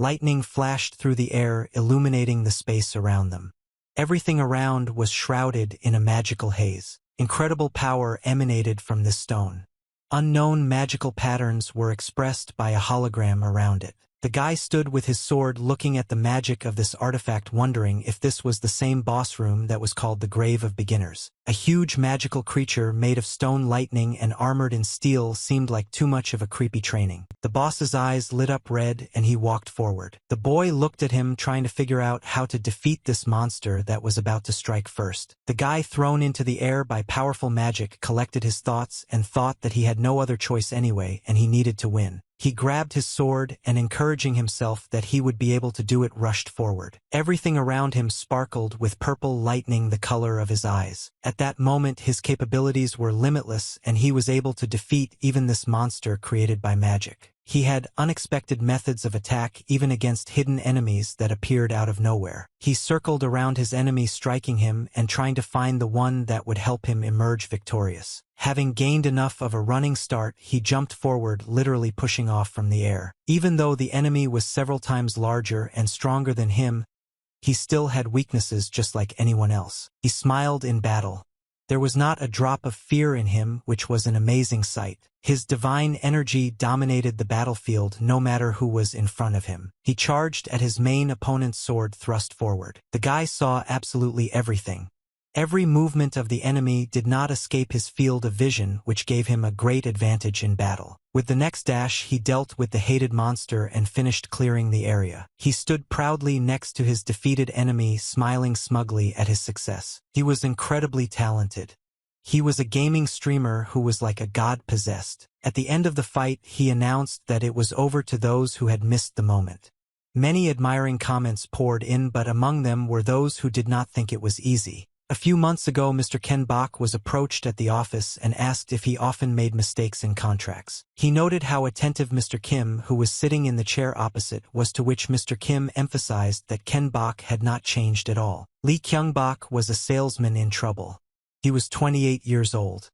Lightning flashed through the air, illuminating the space around them. Everything around was shrouded in a magical haze. Incredible power emanated from this stone. Unknown magical patterns were expressed by a hologram around it. The guy stood with his sword looking at the magic of this artifact, wondering if this was the same boss room that was called the Grave of Beginners. A huge magical creature made of stone, lightning, and armored in steel seemed like too much of a creepy training. The boss's eyes lit up red and he walked forward. The boy looked at him, trying to figure out how to defeat this monster that was about to strike first. The guy, thrown into the air by powerful magic, collected his thoughts and thought that he had no other choice anyway and he needed to win. He grabbed his sword and, encouraging himself that he would be able to do it, rushed forward. Everything around him sparkled with purple lightning, the color of his eyes. At that moment, his capabilities were limitless and he was able to defeat even this monster created by magic. He had unexpected methods of attack even against hidden enemies that appeared out of nowhere. He circled around his enemy, striking him and trying to find the one that would help him emerge victorious. Having gained enough of a running start, he jumped forward, literally pushing off from the air. Even though the enemy was several times larger and stronger than him, he still had weaknesses just like anyone else. He smiled in battle. There was not a drop of fear in him, which was an amazing sight. His divine energy dominated the battlefield no matter who was in front of him. He charged at his main opponent's sword thrust forward. The guy saw absolutely everything. Every movement of the enemy did not escape his field of vision, which gave him a great advantage in battle. With the next dash, he dealt with the hated monster and finished clearing the area. He stood proudly next to his defeated enemy, smiling smugly at his success. He was incredibly talented. He was a gaming streamer who was like a god possessed. At the end of the fight, he announced that it was over to those who had missed the moment. Many admiring comments poured in, but among them were those who did not think it was easy. A few months ago, Mr. Ken Bok was approached at the office and asked if he often made mistakes in contracts. He noted how attentive Mr. Kim, who was sitting in the chair opposite, was, to which Mr. Kim emphasized that Ken Bok had not changed at all. Lee Kyung Bok was a salesman in trouble. He was 28 years old.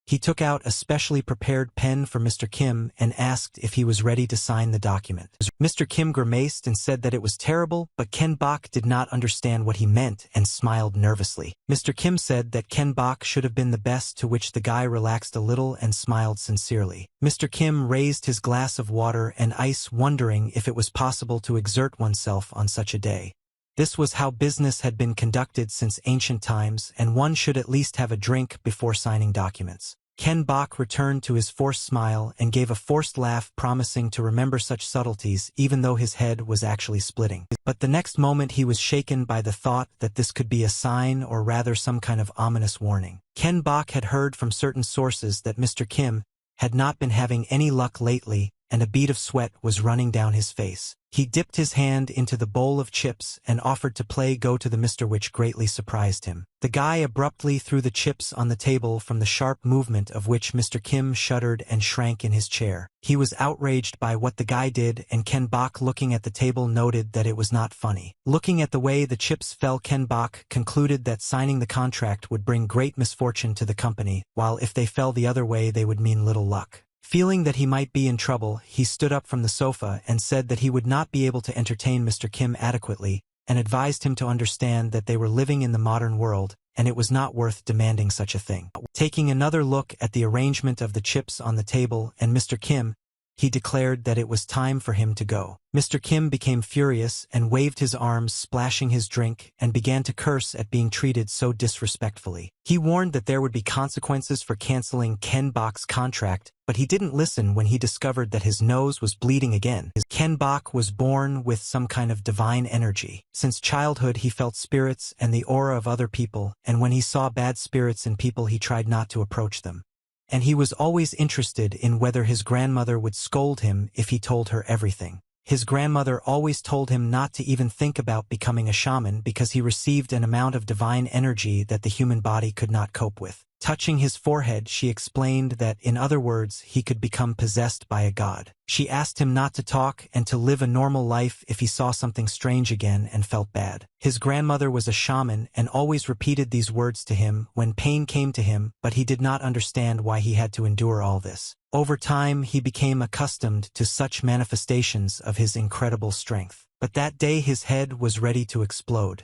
He took out a specially prepared pen for Mr. Kim and asked if he was ready to sign the document. Mr. Kim grimaced and said that it was terrible, but Ken Bok did not understand what he meant and smiled nervously. Mr. Kim said that Ken Bok should have been the best, to which the guy relaxed a little and smiled sincerely. Mr. Kim raised his glass of water and ice, wondering if it was possible to exert oneself on such a day. This was how business had been conducted since ancient times, and one should at least have a drink before signing documents. Ken Bok returned to his forced smile and gave a forced laugh, promising to remember such subtleties even though his head was actually splitting. But the next moment he was shaken by the thought that this could be a sign, or rather some kind of ominous warning. Ken Bok had heard from certain sources that Mr. Kim had not been having any luck lately, and a bead of sweat was running down his face. He dipped his hand into the bowl of chips and offered to play go to the Mr. which greatly surprised him. The guy abruptly threw the chips on the table, from the sharp movement of which Mr. Kim shuddered and shrank in his chair. He was outraged by what the guy did, and Ken Bok, looking at the table, noted that it was not funny. Looking at the way the chips fell, Ken Bok concluded that signing the contract would bring great misfortune to the company, while if they fell the other way they would mean little luck. Feeling that he might be in trouble, he stood up from the sofa and said that he would not be able to entertain Mr. Kim adequately, and advised him to understand that they were living in the modern world, and it was not worth demanding such a thing. Taking another look at the arrangement of the chips on the table and Mr. Kim, he declared that it was time for him to go. Mr. Kim became furious and waved his arms, splashing his drink, and began to curse at being treated so disrespectfully. He warned that there would be consequences for canceling Ken Bok's contract, but he didn't listen when he discovered that his nose was bleeding again. Ken Bok was born with some kind of divine energy. Since childhood he felt spirits and the aura of other people, and when he saw bad spirits in people he tried not to approach them. And he was always interested in whether his grandmother would scold him if he told her everything. His grandmother always told him not to even think about becoming a shaman because he received an amount of divine energy that the human body could not cope with. Touching his forehead, she explained that, in other words, he could become possessed by a god. She asked him not to talk and to live a normal life if he saw something strange again and felt bad. His grandmother was a shaman and always repeated these words to him when pain came to him, but he did not understand why he had to endure all this. Over time, he became accustomed to such manifestations of his incredible strength. But that day his head was ready to explode.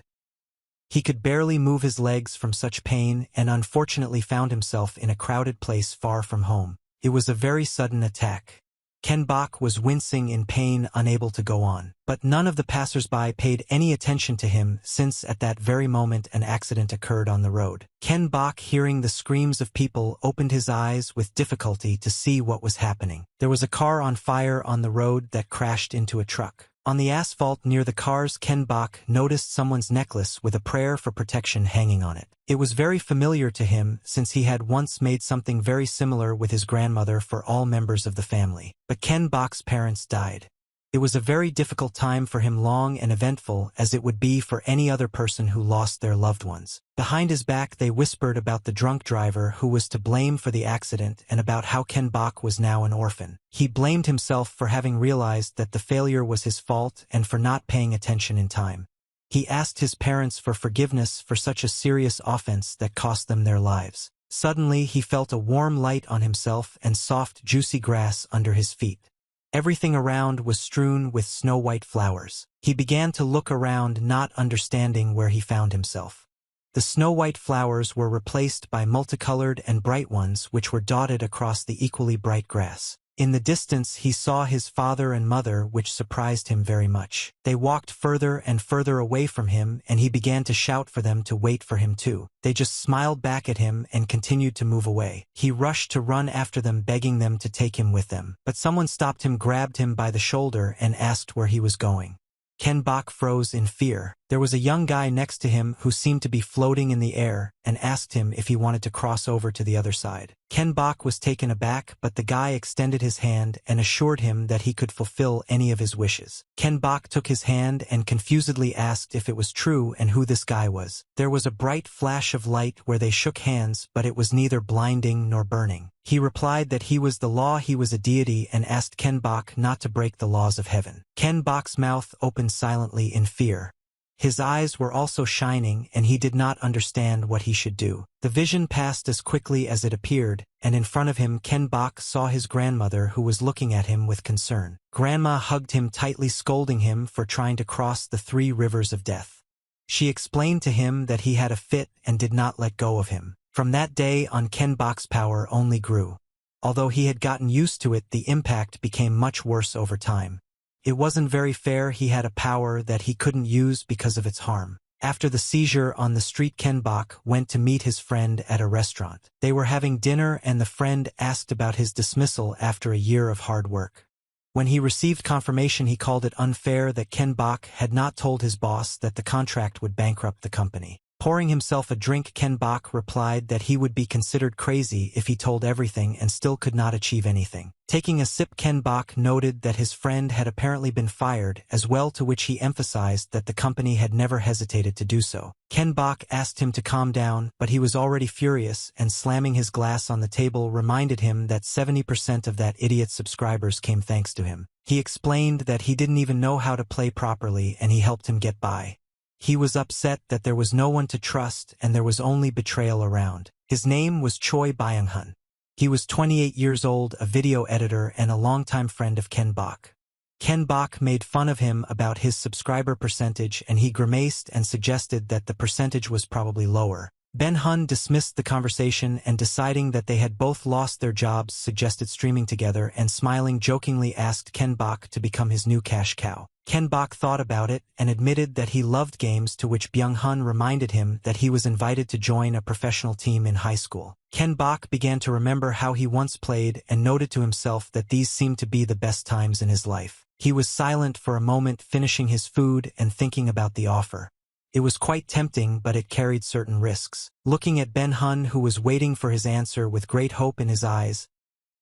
He could barely move his legs from such pain and unfortunately found himself in a crowded place far from home. It was a very sudden attack. Ken Bok was wincing in pain, unable to go on. But none of the passers-by paid any attention to him since at that very moment an accident occurred on the road. Ken Bok, hearing the screams of people, opened his eyes with difficulty to see what was happening. There was a car on fire on the road that crashed into a truck. On the asphalt near the cars, Ken Bok noticed someone's necklace with a prayer for protection hanging on it. It was very familiar to him since he had once made something very similar with his grandmother for all members of the family. But Ken Bok's parents died. It was a very difficult time for him, long and eventful as it would be for any other person who lost their loved ones. Behind his back they whispered about the drunk driver who was to blame for the accident and about how Ken Bok was now an orphan. He blamed himself for having realized that the failure was his fault and for not paying attention in time. He asked his parents for forgiveness for such a serious offense that cost them their lives. Suddenly he felt a warm light on himself and soft, juicy grass under his feet. Everything around was strewn with snow-white flowers. He began to look around, not understanding where he found himself. The snow-white flowers were replaced by multicolored and bright ones which were dotted across the equally bright grass. In the distance he saw his father and mother, which surprised him very much. They walked further and further away from him and he began to shout for them to wait for him too. They just smiled back at him and continued to move away. He rushed to run after them, begging them to take him with them. But someone stopped him, grabbed him by the shoulder and asked where he was going. Ken Bok froze in fear. There was a young guy next to him who seemed to be floating in the air and asked him if he wanted to cross over to the other side. Ken Bok was taken aback, but the guy extended his hand and assured him that he could fulfill any of his wishes. Ken Bok took his hand and confusedly asked if it was true and who this guy was. There was a bright flash of light where they shook hands, but it was neither blinding nor burning. He replied that he was the law, he was a deity, and asked Ken Bok not to break the laws of heaven. Ken Bok's mouth opened silently in fear. His eyes were also shining, and he did not understand what he should do. The vision passed as quickly as it appeared, and in front of him Ken Bok saw his grandmother, who was looking at him with concern. Grandma hugged him tightly, scolding him for trying to cross the 3 rivers of death. She explained to him that he had a fit and did not let go of him. From that day on, Ken Bok's power only grew. Although he had gotten used to it, the impact became much worse over time. It wasn't very fair. He had a power that he couldn't use because of its harm. After the seizure on the street, Ken Bok went to meet his friend at a restaurant. They were having dinner and the friend asked about his dismissal after a year of hard work. When he received confirmation, he called it unfair that Ken Bok had not told his boss that the contract would bankrupt the company. Pouring himself a drink, Ken Bok replied that he would be considered crazy if he told everything and still could not achieve anything. Taking a sip, Ken Bok noted that his friend had apparently been fired as well, to which he emphasized that the company had never hesitated to do so. Ken Bok asked him to calm down, but he was already furious, and slamming his glass on the table reminded him that 70% of that idiot's subscribers came thanks to him. He explained that he didn't even know how to play properly and he helped him get by. He was upset that there was no one to trust and there was only betrayal around. His name was Choi Byung-hun. He was 28 years old, a video editor and a longtime friend of Ken Bok. Ken Bok made fun of him about his subscriber percentage and he grimaced and suggested that the percentage was probably lower. Ben-hun dismissed the conversation and, deciding that they had both lost their jobs, suggested streaming together and, smiling jokingly, asked Ken Bok to become his new cash cow. Ken Bok thought about it and admitted that he loved games, to which Byung-hun reminded him that he was invited to join a professional team in high school. Ken Bok began to remember how he once played and noted to himself that these seemed to be the best times in his life. He was silent for a moment, finishing his food and thinking about the offer. It was quite tempting, but it carried certain risks. Looking at Ben-hun, who was waiting for his answer with great hope in his eyes,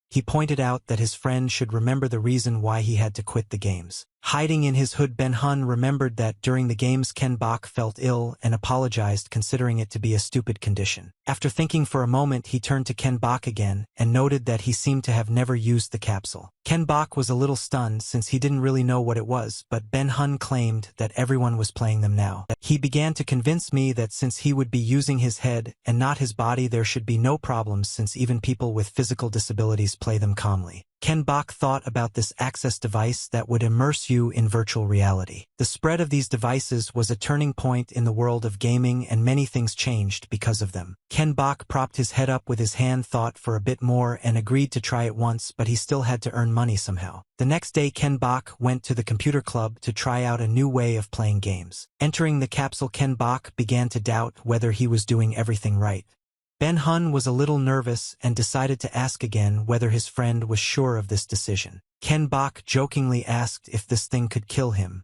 he pointed out that his friend should remember the reason why he had to quit the games. Hiding in his hood, Ben-hun remembered that during the games Ken Bok felt ill and apologized, considering it to be a stupid condition. After thinking for a moment, he turned to Ken Bok again and noted that he seemed to have never used the capsule. Ken Bok was a little stunned since he didn't really know what it was, but Ben-hun claimed that everyone was playing them now. He began to convince me that since he would be using his head and not his body, there should be no problems since even people with physical disabilities play them calmly. Ken Bok thought about this access device that would immerse you in virtual reality. The spread of these devices was a turning point in the world of gaming, and many things changed because of them. Ken Bok propped his head up with his hand, thought for a bit more, and agreed to try it once, but he still had to earn money somehow. The next day, Ken Bok went to the computer club to try out a new way of playing games. Entering the capsule, Ken Bok began to doubt whether he was doing everything right. Ben-hun was a little nervous and decided to ask again whether his friend was sure of this decision. Ken Bok jokingly asked if this thing could kill him.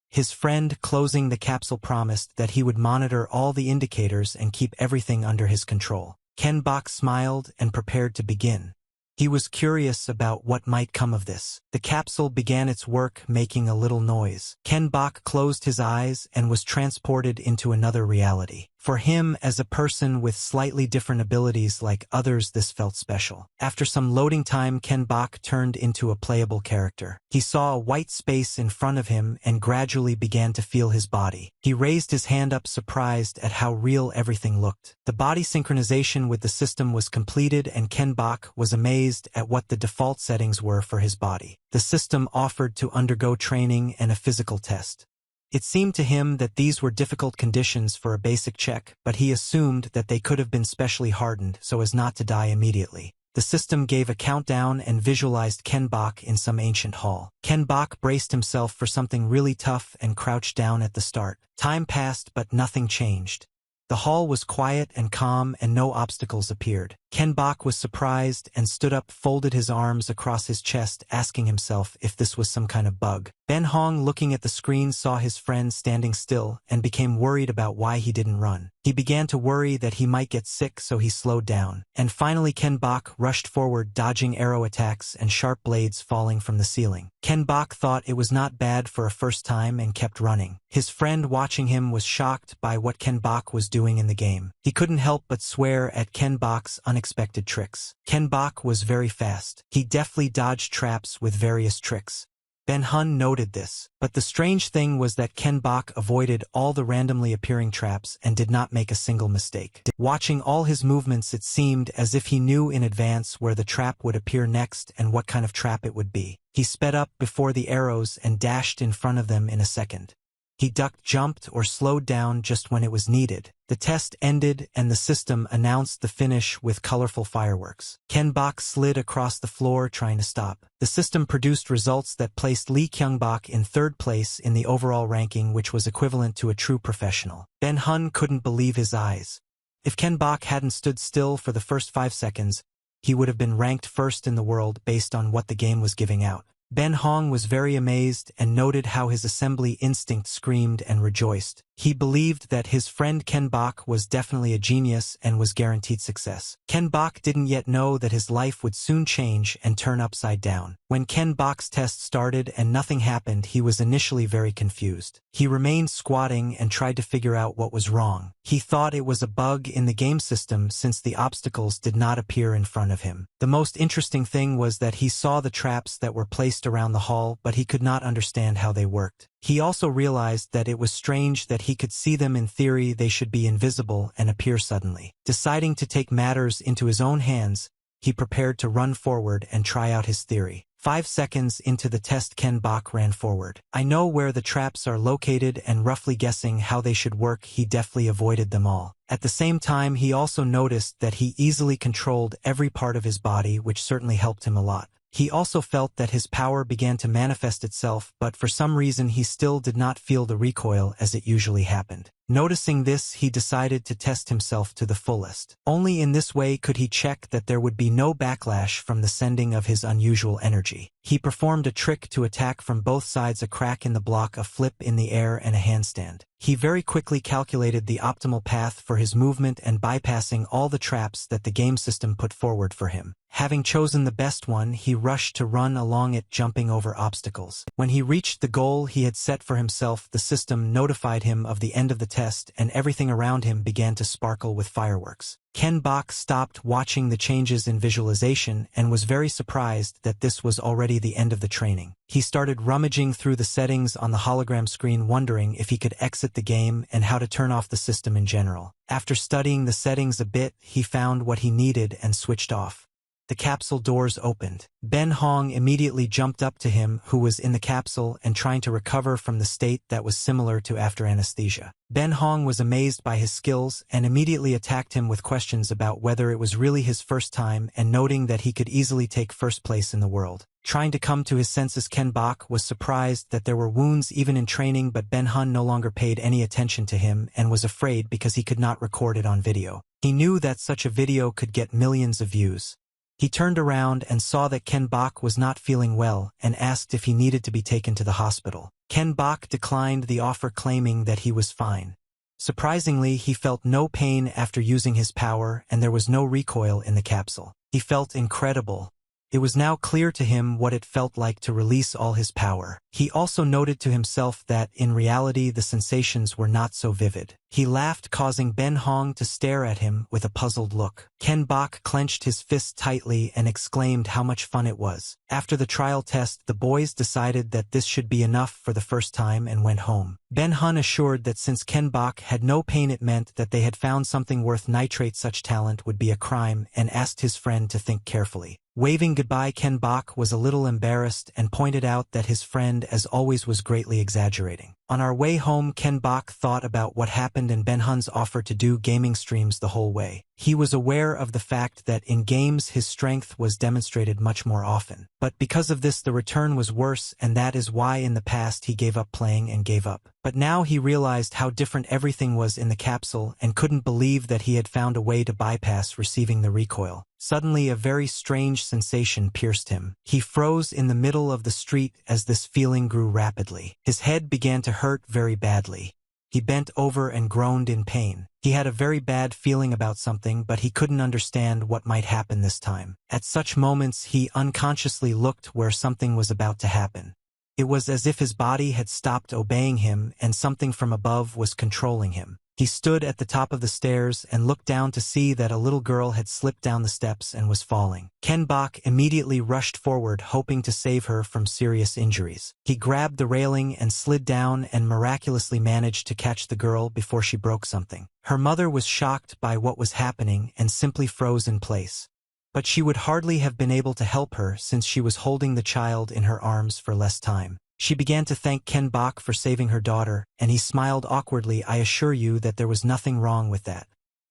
His friend, closing the capsule, promised that he would monitor all the indicators and keep everything under his control. Ken Bok smiled and prepared to begin. He was curious about what might come of this. The capsule began its work, making a little noise. Ken Bok closed his eyes and was transported into another reality. For him, as a person with slightly different abilities like others, this felt special. After some loading time, Ken Bok turned into a playable character. He saw a white space in front of him and gradually began to feel his body. He raised his hand up, surprised at how real everything looked. The body synchronization with the system was completed, and Ken Bok was amazed at what the default settings were for his body. The system offered to undergo training and a physical test. It seemed to him that these were difficult conditions for a basic check, but he assumed that they could have been specially hardened so as not to die immediately. The system gave a countdown and visualized Ken Bok in some ancient hall. Ken Bok braced himself for something really tough and crouched down at the start. Time passed, but nothing changed. The hall was quiet and calm, and no obstacles appeared. Ken Bok was surprised and stood up, folded his arms across his chest, asking himself if this was some kind of bug. Ben-hong, looking at the screen, saw his friend standing still and became worried about why he didn't run. He began to worry that he might get sick, so he slowed down. And finally Ken Bok rushed forward, dodging arrow attacks and sharp blades falling from the ceiling. Ken Bok thought it was not bad for a first time and kept running. His friend, watching him, was shocked by what Ken Bok was doing in the game. He couldn't help but swear at Ken Bok's unexpected tricks. Ken Bok was very fast. He deftly dodged traps with various tricks. Ben-hun noted this, but the strange thing was that Ken Bok avoided all the randomly appearing traps and did not make a single mistake. Watching all his movements, it seemed as if he knew in advance where the trap would appear next and what kind of trap it would be. He sped up before the arrows and dashed in front of them in a second. He ducked, jumped, or slowed down just when it was needed. The test ended and the system announced the finish with colorful fireworks. Ken Bok slid across the floor, trying to stop. The system produced results that placed Lee Kyung-bok in third place in the overall ranking, which was equivalent to a true professional. Ben-hun couldn't believe his eyes. If Ken Bok hadn't stood still for the first 5 seconds, he would have been ranked first in the world based on what the game was giving out. Ben-hong was very amazed and noted how his assembly instinct screamed and rejoiced. He believed that his friend Ken Bok was definitely a genius and was guaranteed success. Ken Bok didn't yet know that his life would soon change and turn upside down. When Ken Bok's test started and nothing happened, he was initially very confused. He remained squatting and tried to figure out what was wrong. He thought it was a bug in the game system since the obstacles did not appear in front of him. The most interesting thing was that he saw the traps that were placed around the hall, but he could not understand how they worked. He also realized that it was strange that he could see them. In theory, they should be invisible and appear suddenly. Deciding to take matters into his own hands, he prepared to run forward and try out his theory. 5 seconds into the test, Ken Bok ran forward. I know where the traps are located, and roughly guessing how they should work, he deftly avoided them all. At the same time, he also noticed that he easily controlled every part of his body, which certainly helped him a lot. He also felt that his power began to manifest itself, but for some reason he still did not feel the recoil as it usually happened. Noticing this, he decided to test himself to the fullest. Only in this way could he check that there would be no backlash from the sending of his unusual energy. He performed a trick to attack from both sides: a crack in the block, a flip in the air, and a handstand. He very quickly calculated the optimal path for his movement and bypassing all the traps that the game system put forward for him. Having chosen the best one, he rushed to run along it, jumping over obstacles. When he reached the goal he had set for himself, the system notified him of the end of the test, and everything around him began to sparkle with fireworks. Ken Bok stopped watching the changes in visualization and was very surprised that this was already the end of the training. He started rummaging through the settings on the hologram screen, wondering if he could exit the game and how to turn off the system in general. After studying the settings a bit, he found what he needed and switched off. The capsule doors opened. Ben Hong immediately jumped up to him, who was in the capsule and trying to recover from the state that was similar to after anesthesia. Ben Hong was amazed by his skills and immediately attacked him with questions about whether it was really his first time, and noting that he could easily take first place in the world. Trying to come to his senses, Ken Bok was surprised that there were wounds even in training, but Ben Hun no longer paid any attention to him and was afraid because he could not record it on video. He knew that such a video could get millions of views. He turned around and saw that Ken Bok was not feeling well and asked if he needed to be taken to the hospital. Ken Bok declined the offer, claiming that he was fine. Surprisingly, he felt no pain after using his power, and there was no recoil in the capsule. He felt incredible. It was now clear to him what it felt like to release all his power. He also noted to himself that, in reality, the sensations were not so vivid. He laughed, causing Ben Hong to stare at him with a puzzled look. Ken Bok clenched his fist tightly and exclaimed how much fun it was. After the trial test, the boys decided that this should be enough for the first time and went home. Ben Hun assured that since Ken Bok had no pain, it meant that they had found something worth nitrate. Such talent would be a crime, and asked his friend to think carefully. Waving goodbye, Ken Bok was a little embarrassed and pointed out that his friend, as always, was greatly exaggerating. On our way home, Ken Bok thought about what happened and Ben Hun's offer to do gaming streams the whole way. He was aware of the fact that in games his strength was demonstrated much more often. But because of this, the return was worse, and that is why in the past he gave up playing and gave up. But now he realized how different everything was in the capsule and couldn't believe that he had found a way to bypass receiving the recoil. Suddenly, a very strange sensation pierced him. He froze in the middle of the street as this feeling grew rapidly. His head began to hurt very badly. He bent over and groaned in pain. He had a very bad feeling about something, but he couldn't understand what might happen this time. At such moments, he unconsciously looked where something was about to happen. It was as if his body had stopped obeying him and something from above was controlling him. He stood at the top of the stairs and looked down to see that a little girl had slipped down the steps and was falling. Ken Bok immediately rushed forward, hoping to save her from serious injuries. He grabbed the railing and slid down and miraculously managed to catch the girl before she broke something. Her mother was shocked by what was happening and simply froze in place. But she would hardly have been able to help her since she was holding the child in her arms for less time. She began to thank Ken Bok for saving her daughter, and he smiled awkwardly. "I assure you that there was nothing wrong with that."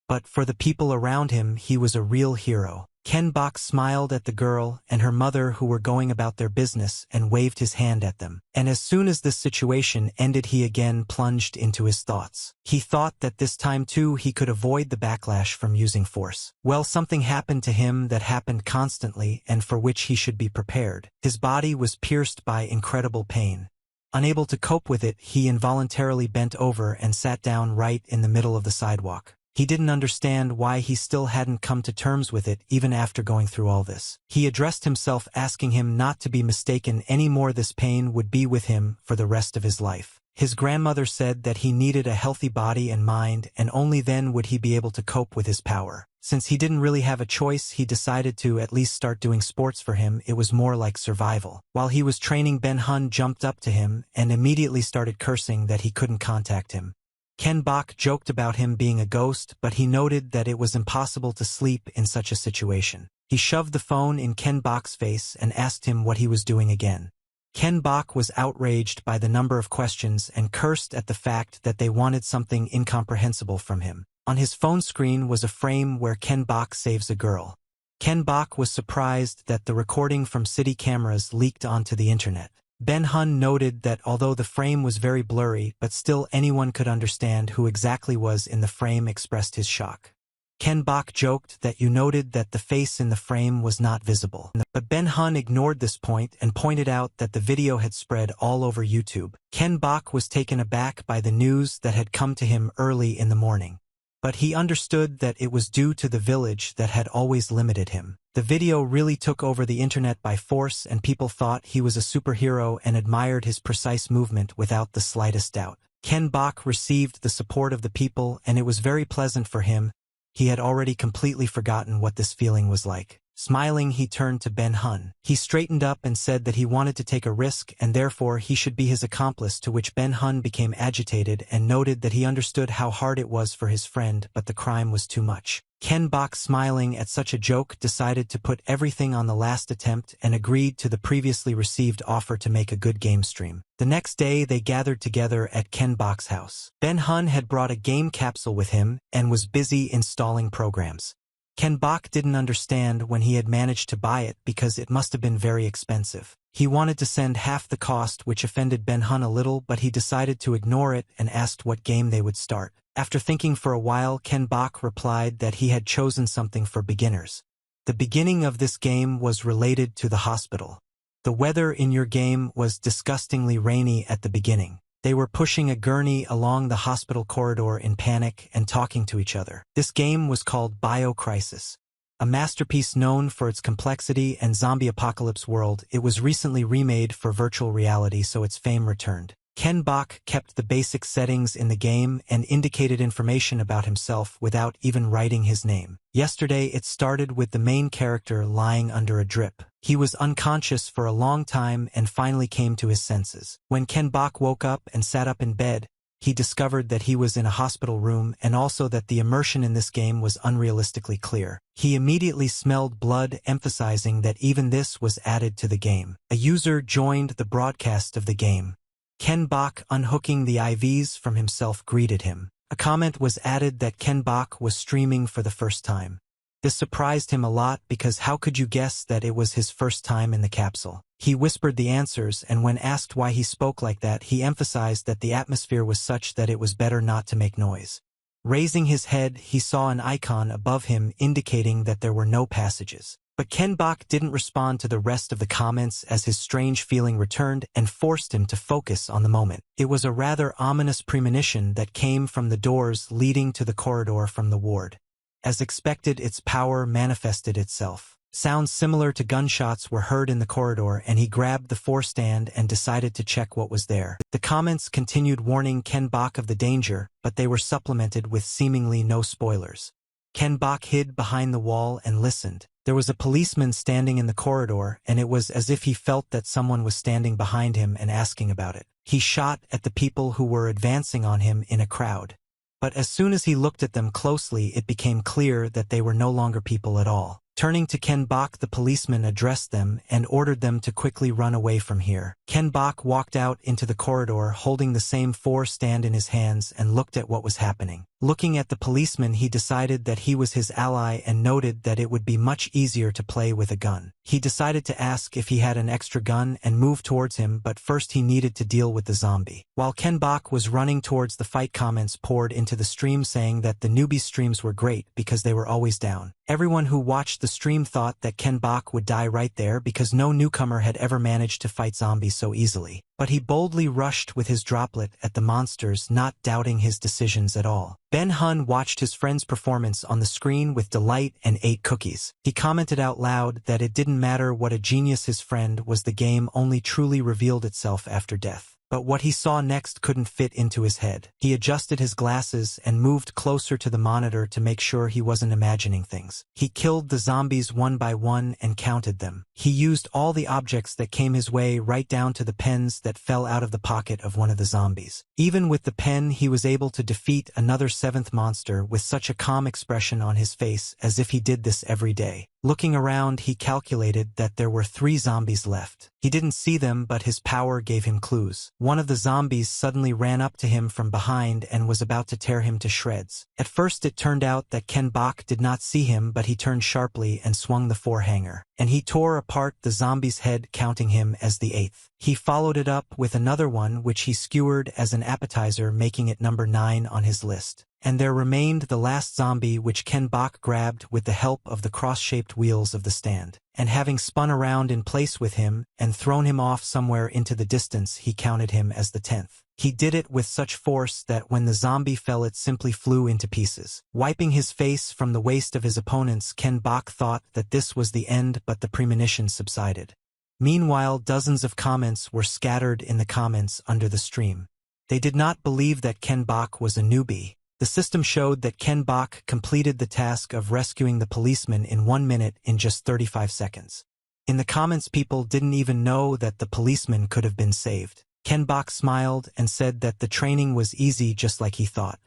But for the people around him, he was a real hero. Ken Bok smiled at the girl and her mother, who were going about their business, and waved his hand at them. And as soon as this situation ended, he again plunged into his thoughts. He thought that this time too he could avoid the backlash from using force. Well, something happened to him that happened constantly and for which he should be prepared. His body was pierced by incredible pain. Unable to cope with it, he involuntarily bent over and sat down right in the middle of the sidewalk. He didn't understand why he still hadn't come to terms with it even after going through all this. He addressed himself, asking him not to be mistaken anymore. This pain would be with him for the rest of his life. His grandmother said that he needed a healthy body and mind, and only then would he be able to cope with his power. Since he didn't really have a choice, he decided to at least start doing sports. For him, it was more like survival. While he was training, Ben Hun jumped up to him and immediately started cursing that he couldn't contact him. Ken Bok joked about him being a ghost, but he noted that it was impossible to sleep in such a situation. He shoved the phone in Ken Bok's face and asked him what he was doing again. Ken Bok was outraged by the number of questions and cursed at the fact that they wanted something incomprehensible from him. On his phone screen was a frame where Ken Bok saves a girl. Ken Bok was surprised that the recording from city cameras leaked onto the internet. Ben Hun noted that although the frame was very blurry, but still anyone could understand who exactly was in the frame expressed his shock. Ken Bok joked that you noted that the face in the frame was not visible. But Ben Hun ignored this point and pointed out that the video had spread all over YouTube. Ken Bok was taken aback by the news that had come to him early in the morning. But he understood that it was due to the village that had always limited him. The video really took over the internet by force, and people thought he was a superhero and admired his precise movement without the slightest doubt. Ken Bok received the support of the people, and it was very pleasant for him. He had already completely forgotten what this feeling was like. Smiling, he turned to Ben Hun. He straightened up and said that he wanted to take a risk and therefore he should be his accomplice, to which Ben Hun became agitated and noted that he understood how hard it was for his friend, but the crime was too much. Ken Bok, smiling at such a joke, decided to put everything on the last attempt and agreed to the previously received offer to make a good game stream. The next day they gathered together at Ken Bok's house. Ben Hun had brought a game capsule with him and was busy installing programs. Ken Bok didn't understand when he had managed to buy it because it must have been very expensive. He wanted to send half the cost, which offended Ben Hun a little, but he decided to ignore it and asked what game they would start. After thinking for a while, Ken Bok replied that he had chosen something for beginners. The beginning of this game was related to the hospital. The weather in your game was disgustingly rainy at the beginning. They were pushing a gurney along the hospital corridor in panic and talking to each other. This game was called Biocrisis. A masterpiece known for its complexity and zombie apocalypse world, it was recently remade for virtual reality, so its fame returned. Ken Bok kept the basic settings in the game and indicated information about himself without even writing his name. Yesterday it started with the main character lying under a drip. He was unconscious for a long time and finally came to his senses. When Ken Bok woke up and sat up in bed, he discovered that he was in a hospital room and also that the immersion in this game was unrealistically clear. He immediately smelled blood, emphasizing that even this was added to the game. A user joined the broadcast of the game. Ken Bok, unhooking the IVs from himself, greeted him. A comment was added that Ken Bok was streaming for the first time. This surprised him a lot because how could you guess that it was his first time in the capsule? He whispered the answers, and when asked why he spoke like that, he emphasized that the atmosphere was such that it was better not to make noise. Raising his head, he saw an icon above him indicating that there were no passages. But Ken Bok didn't respond to the rest of the comments as his strange feeling returned and forced him to focus on the moment. It was a rather ominous premonition that came from the doors leading to the corridor from the ward. As expected, its power manifested itself. Sounds similar to gunshots were heard in the corridor, and he grabbed the forestand and decided to check what was there. The comments continued warning Ken Bok of the danger, but they were supplemented with seemingly no spoilers. Ken Bok hid behind the wall and listened. There was a policeman standing in the corridor, and it was as if he felt that someone was standing behind him and asking about it. He shot at the people who were advancing on him in a crowd. But as soon as he looked at them closely, it became clear that they were no longer people at all. Turning to Ken Bok, the policeman addressed them and ordered them to quickly run away from here. Ken Bok walked out into the corridor holding the same forestand in his hands and looked at what was happening. Looking at the policeman, he decided that he was his ally and noted that it would be much easier to play with a gun. He decided to ask if he had an extra gun and move towards him, but first he needed to deal with the zombie. While Ken Bok was running towards the fight, comments poured into the stream saying that the newbie streams were great because they were always down. Everyone who watched the stream thought that Ken Bok would die right there because no newcomer had ever managed to fight zombies so easily. But he boldly rushed with his droplet at the monsters, not doubting his decisions at all. Ben Hun watched his friend's performance on the screen with delight and ate cookies. He commented out loud that it didn't matter what a genius his friend was, the game only truly revealed itself after death. But what he saw next couldn't fit into his head. He adjusted his glasses and moved closer to the monitor to make sure he wasn't imagining things. He killed the zombies one by one and counted them. He used all the objects that came his way, right down to the pens that fell out of the pocket of one of the zombies. Even with the pen, he was able to defeat another seventh monster with such a calm expression on his face, as if he did this every day. Looking around, he calculated that there were 3 zombies left. He didn't see them, but his power gave him clues. One of the zombies suddenly ran up to him from behind and was about to tear him to shreds. At first it turned out that Ken Bok did not see him, but he turned sharply and swung the forehanger. And he tore apart the zombie's head, counting him as the 8th. He followed it up with another one which he skewered as an appetizer, making it number 9 on his list. And there remained the last zombie, which Ken Bok grabbed with the help of the cross-shaped wheels of the stand. And having spun around in place with him and thrown him off somewhere into the distance, he counted him as the 10th. He did it with such force that when the zombie fell, it simply flew into pieces. Wiping his face from the waist of his opponents, Ken Bok thought that this was the end, but the premonition subsided. Meanwhile, dozens of comments were scattered in the comments under the stream. They did not believe that Ken Bok was a newbie. The system showed that Ken Bok completed the task of rescuing the policeman in 1 minute in just 35 seconds. In the comments, people didn't even know that the policeman could have been saved. Ken Bok smiled and said that the training was easy, just like he thought.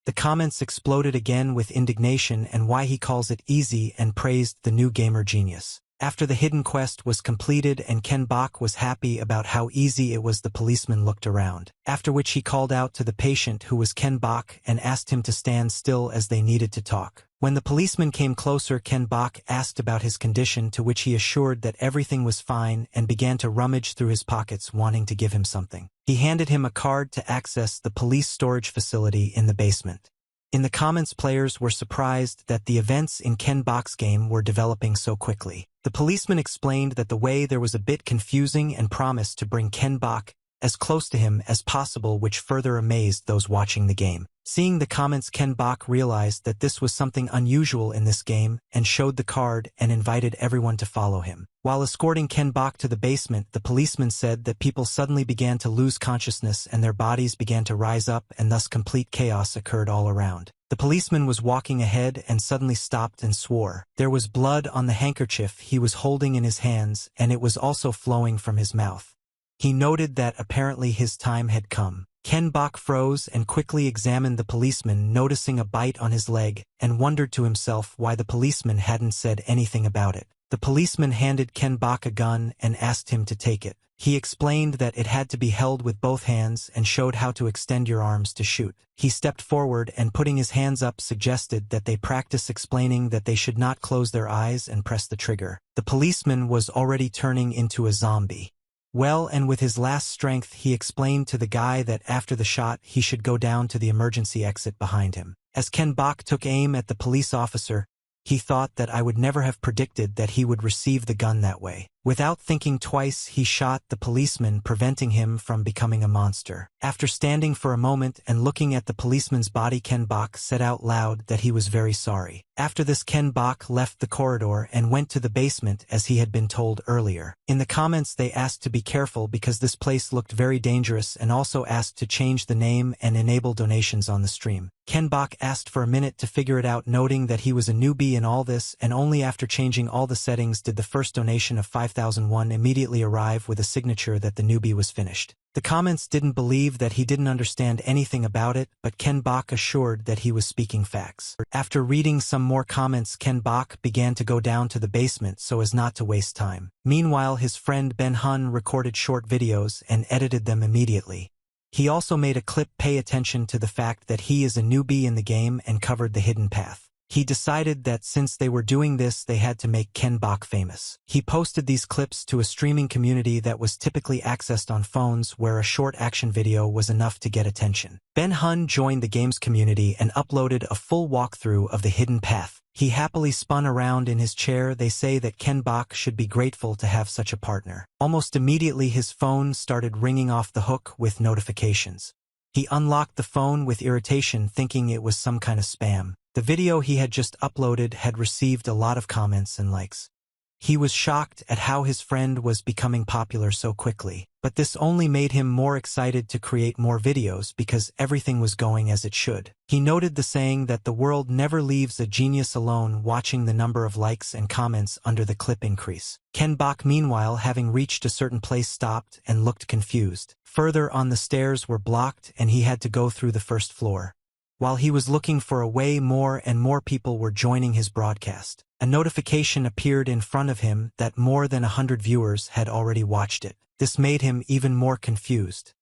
The comments exploded again with indignation and why he calls it easy, and praised the new gamer genius. After the hidden quest was completed and Ken Bok was happy about how easy it was, the policeman looked around, after which he called out to the patient, who was Ken Bok, and asked him to stand still as they needed to talk. When the policeman came closer, Ken Bok asked about his condition, to which he assured that everything was fine, and began to rummage through his pockets, wanting to give him something. He handed him a card to access the police storage facility in the basement. In the comments, players were surprised that the events in Ken Bok's game were developing so quickly. The policeman explained that the way there was a bit confusing and promised to bring Ken Bok as close to him as possible, which further amazed those watching the game. Seeing the comments, Ken Bok realized that this was something unusual in this game and showed the card and invited everyone to follow him. While escorting Ken Bok to the basement, the policeman said that people suddenly began to lose consciousness and their bodies began to rise up, and thus complete chaos occurred all around. The policeman was walking ahead and suddenly stopped and swore. There was blood on the handkerchief he was holding in his hands, and it was also flowing from his mouth. He noted that apparently his time had come. Ken Bok froze and quickly examined the policeman, noticing a bite on his leg, and wondered to himself why the policeman hadn't said anything about it. The policeman handed Ken Bok a gun and asked him to take it. He explained that it had to be held with both hands and showed how to extend your arms to shoot. He stepped forward and, putting his hands up, suggested that they practice, explaining that they should not close their eyes and press the trigger. The policeman was already turning into a zombie. Well, and with his last strength, he explained to the guy that after the shot he should go down to the emergency exit behind him. As Ken Bok took aim at the police officer, he thought that I would never have predicted that he would receive the gun that way. Without thinking twice, he shot the policeman, preventing him from becoming a monster. After standing for a moment and looking at the policeman's body, Ken Bok said out loud that he was very sorry. After this, Ken Bok left the corridor and went to the basement as he had been told earlier. In the comments, they asked to be careful because this place looked very dangerous, and also asked to change the name and enable donations on the stream. Ken Bok asked for a minute to figure it out, noting that he was a newbie in all this, and only after changing all the settings did the first donation of 5,001 immediately arrive with a signature that the newbie was finished. The comments didn't believe that he didn't understand anything about it, but Ken Bok assured that he was speaking facts. After reading some more comments, Ken Bok began to go down to the basement so as not to waste time. Meanwhile, his friend Ben Hun recorded short videos and edited them immediately. He also made a clip pay attention to the fact that he is a newbie in the game and covered the hidden path. He decided that since they were doing this, they had to make Ken Bok famous. He posted these clips to a streaming community that was typically accessed on phones, where a short action video was enough to get attention. Ben Hun joined the game's community and uploaded a full walkthrough of the hidden path. He happily spun around in his chair. They say that Ken Bok should be grateful to have such a partner. Almost immediately, his phone started ringing off the hook with notifications. He unlocked the phone with irritation, thinking it was some kind of spam. The video he had just uploaded had received a lot of comments and likes. He was shocked at how his friend was becoming popular so quickly, but this only made him more excited to create more videos because everything was going as it should. He noted the saying that the world never leaves a genius alone, watching the number of likes and comments under the clip increase. Ken Bok, meanwhile, having reached a certain place, stopped and looked confused. Further on, the stairs were blocked and he had to go through the first floor. While he was looking for a way, more and more people were joining his broadcast. A notification appeared in front of him that more than 100 viewers had already watched it. This made him even more confused.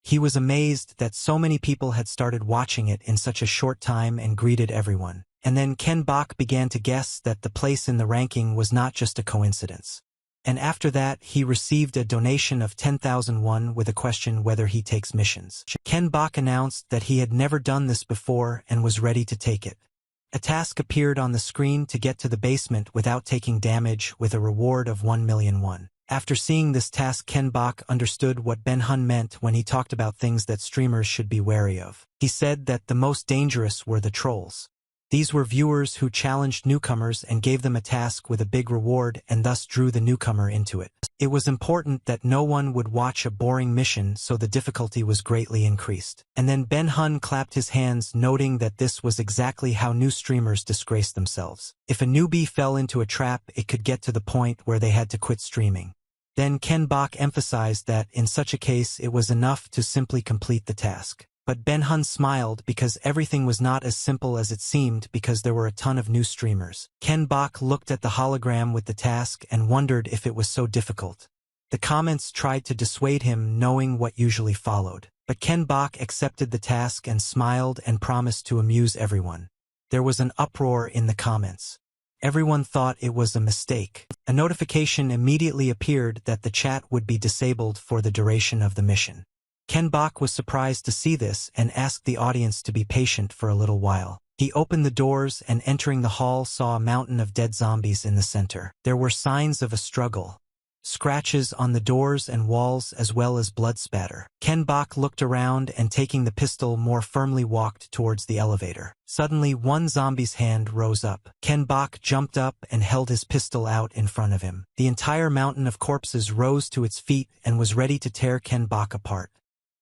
He was amazed that so many people had started watching it in such a short time and greeted everyone. And then Ken Bok began to guess that the place in the ranking was not just a coincidence. And after that, he received a donation of 10,000 won with a question whether he takes missions. Ken Bok announced that he had never done this before and was ready to take it. A task appeared on the screen to get to the basement without taking damage with a reward of 1 million won. After seeing this task, Ken Bok understood what Ben Hun meant when he talked about things that streamers should be wary of. He said that the most dangerous were the trolls. These were viewers who challenged newcomers and gave them a task with a big reward and thus drew the newcomer into it. It was important that no one would watch a boring mission, so the difficulty was greatly increased. And then Ben Hun clapped his hands, noting that this was exactly how new streamers disgrace themselves. If a newbie fell into a trap, it could get to the point where they had to quit streaming. Then Ken Bok emphasized that in such a case it was enough to simply complete the task. But Ben Hun smiled because everything was not as simple as it seemed, because there were a ton of new streamers. Ken Bok looked at the hologram with the task and wondered if it was so difficult. The comments tried to dissuade him, knowing what usually followed. But Ken Bok accepted the task and smiled and promised to amuse everyone. There was an uproar in the comments. Everyone thought it was a mistake. A notification immediately appeared that the chat would be disabled for the duration of the mission. Ken Bok was surprised to see this and asked the audience to be patient for a little while. He opened the doors and, entering the hall, saw a mountain of dead zombies in the center. There were signs of a struggle. Scratches on the doors and walls as well as blood spatter. Ken Bok looked around and, taking the pistol more firmly, walked towards the elevator. Suddenly, one zombie's hand rose up. Ken Bok jumped up and held his pistol out in front of him. The entire mountain of corpses rose to its feet and was ready to tear Ken Bok apart.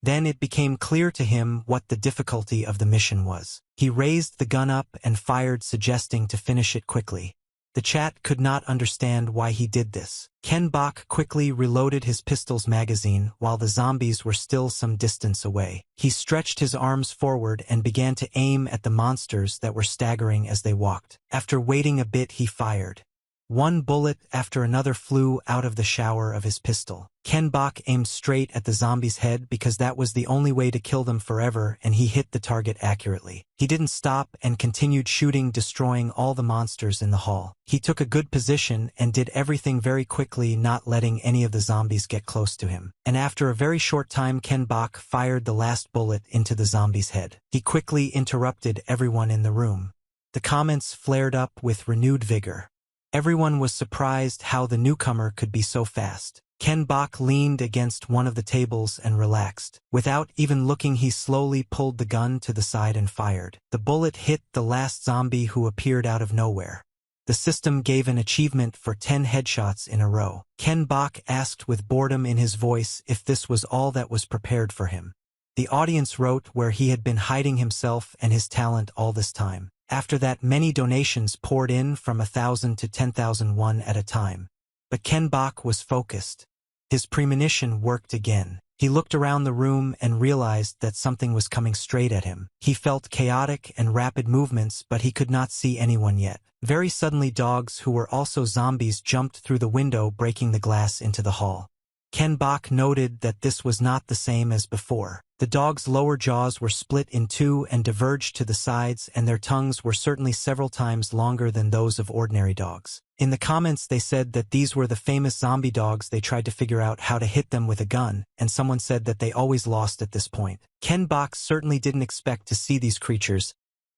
Then it became clear to him what the difficulty of the mission was. He raised the gun up and fired, suggesting to finish it quickly. The chat could not understand why he did this. Ken Bok quickly reloaded his pistol's magazine while the zombies were still some distance away. He stretched his arms forward and began to aim at the monsters that were staggering as they walked. After waiting a bit, he fired. One bullet after another flew out of the shower of his pistol. Ken Bok aimed straight at the zombie's head because that was the only way to kill them forever, and he hit the target accurately. He didn't stop and continued shooting, destroying all the monsters in the hall. He took a good position and did everything very quickly, not letting any of the zombies get close to him. And after a very short time, Ken Bok fired the last bullet into the zombie's head. He quickly interrupted everyone in the room. The comments flared up with renewed vigor. Everyone was surprised how the newcomer could be so fast. Ken Bok leaned against one of the tables and relaxed. Without even looking, he slowly pulled the gun to the side and fired. The bullet hit the last zombie, who appeared out of nowhere. The system gave an achievement for 10 headshots in a row. Ken Bok asked with boredom in his voice if this was all that was prepared for him. The audience wrote where he had been hiding himself and his talent all this time. After that, many donations poured in, from 1,000 to 10,000 won at a time. But Ken Bok was focused. His premonition worked again. He looked around the room and realized that something was coming straight at him. He felt chaotic and rapid movements, but he could not see anyone yet. Very suddenly, dogs who were also zombies jumped through the window, breaking the glass into the hall. Ken Bok noted that this was not the same as before. The dogs' lower jaws were split in two and diverged to the sides, and their tongues were certainly several times longer than those of ordinary dogs. In the comments, they said that these were the famous zombie dogs. They tried to figure out how to hit them with a gun, and someone said that they always lost at this point. Ken Bok certainly didn't expect to see these creatures,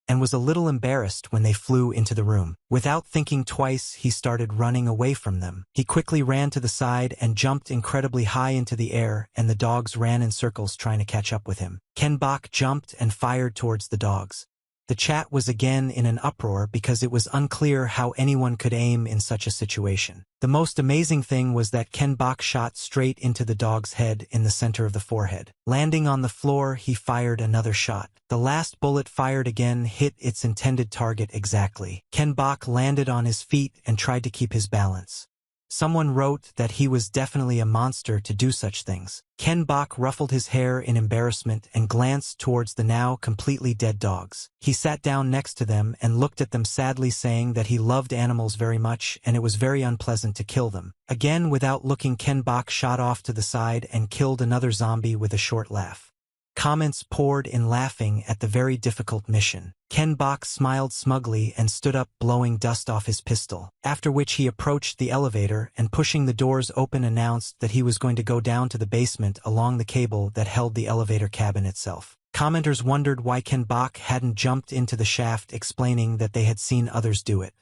and was a little embarrassed when they flew into the room. Without thinking twice, he started running away from them. He quickly ran to the side and jumped incredibly high into the air, and the dogs ran in circles trying to catch up with him. Ken Bok jumped and fired towards the dogs. The chat was again in an uproar because it was unclear how anyone could aim in such a situation. The most amazing thing was that Ken Bok shot straight into the dog's head in the center of the forehead. Landing on the floor, he fired another shot. The last bullet, fired again, hit its intended target exactly. Ken Bok landed on his feet and tried to keep his balance. Someone wrote that he was definitely a monster to do such things. Ken Bok ruffled his hair in embarrassment and glanced towards the now completely dead dogs. He sat down next to them and looked at them sadly, saying that he loved animals very much and it was very unpleasant to kill them. Again, without looking, Ken Bok shot off to the side and killed another zombie with a short laugh. Comments poured in laughing at the very difficult mission. Ken Bok smiled smugly and stood up, blowing dust off his pistol, after which he approached the elevator and, pushing the doors open, announced that he was going to go down to the basement along the cable that held the elevator cabin itself. Commenters wondered why Ken Bok hadn't jumped into the shaft, explaining that they had seen others do it.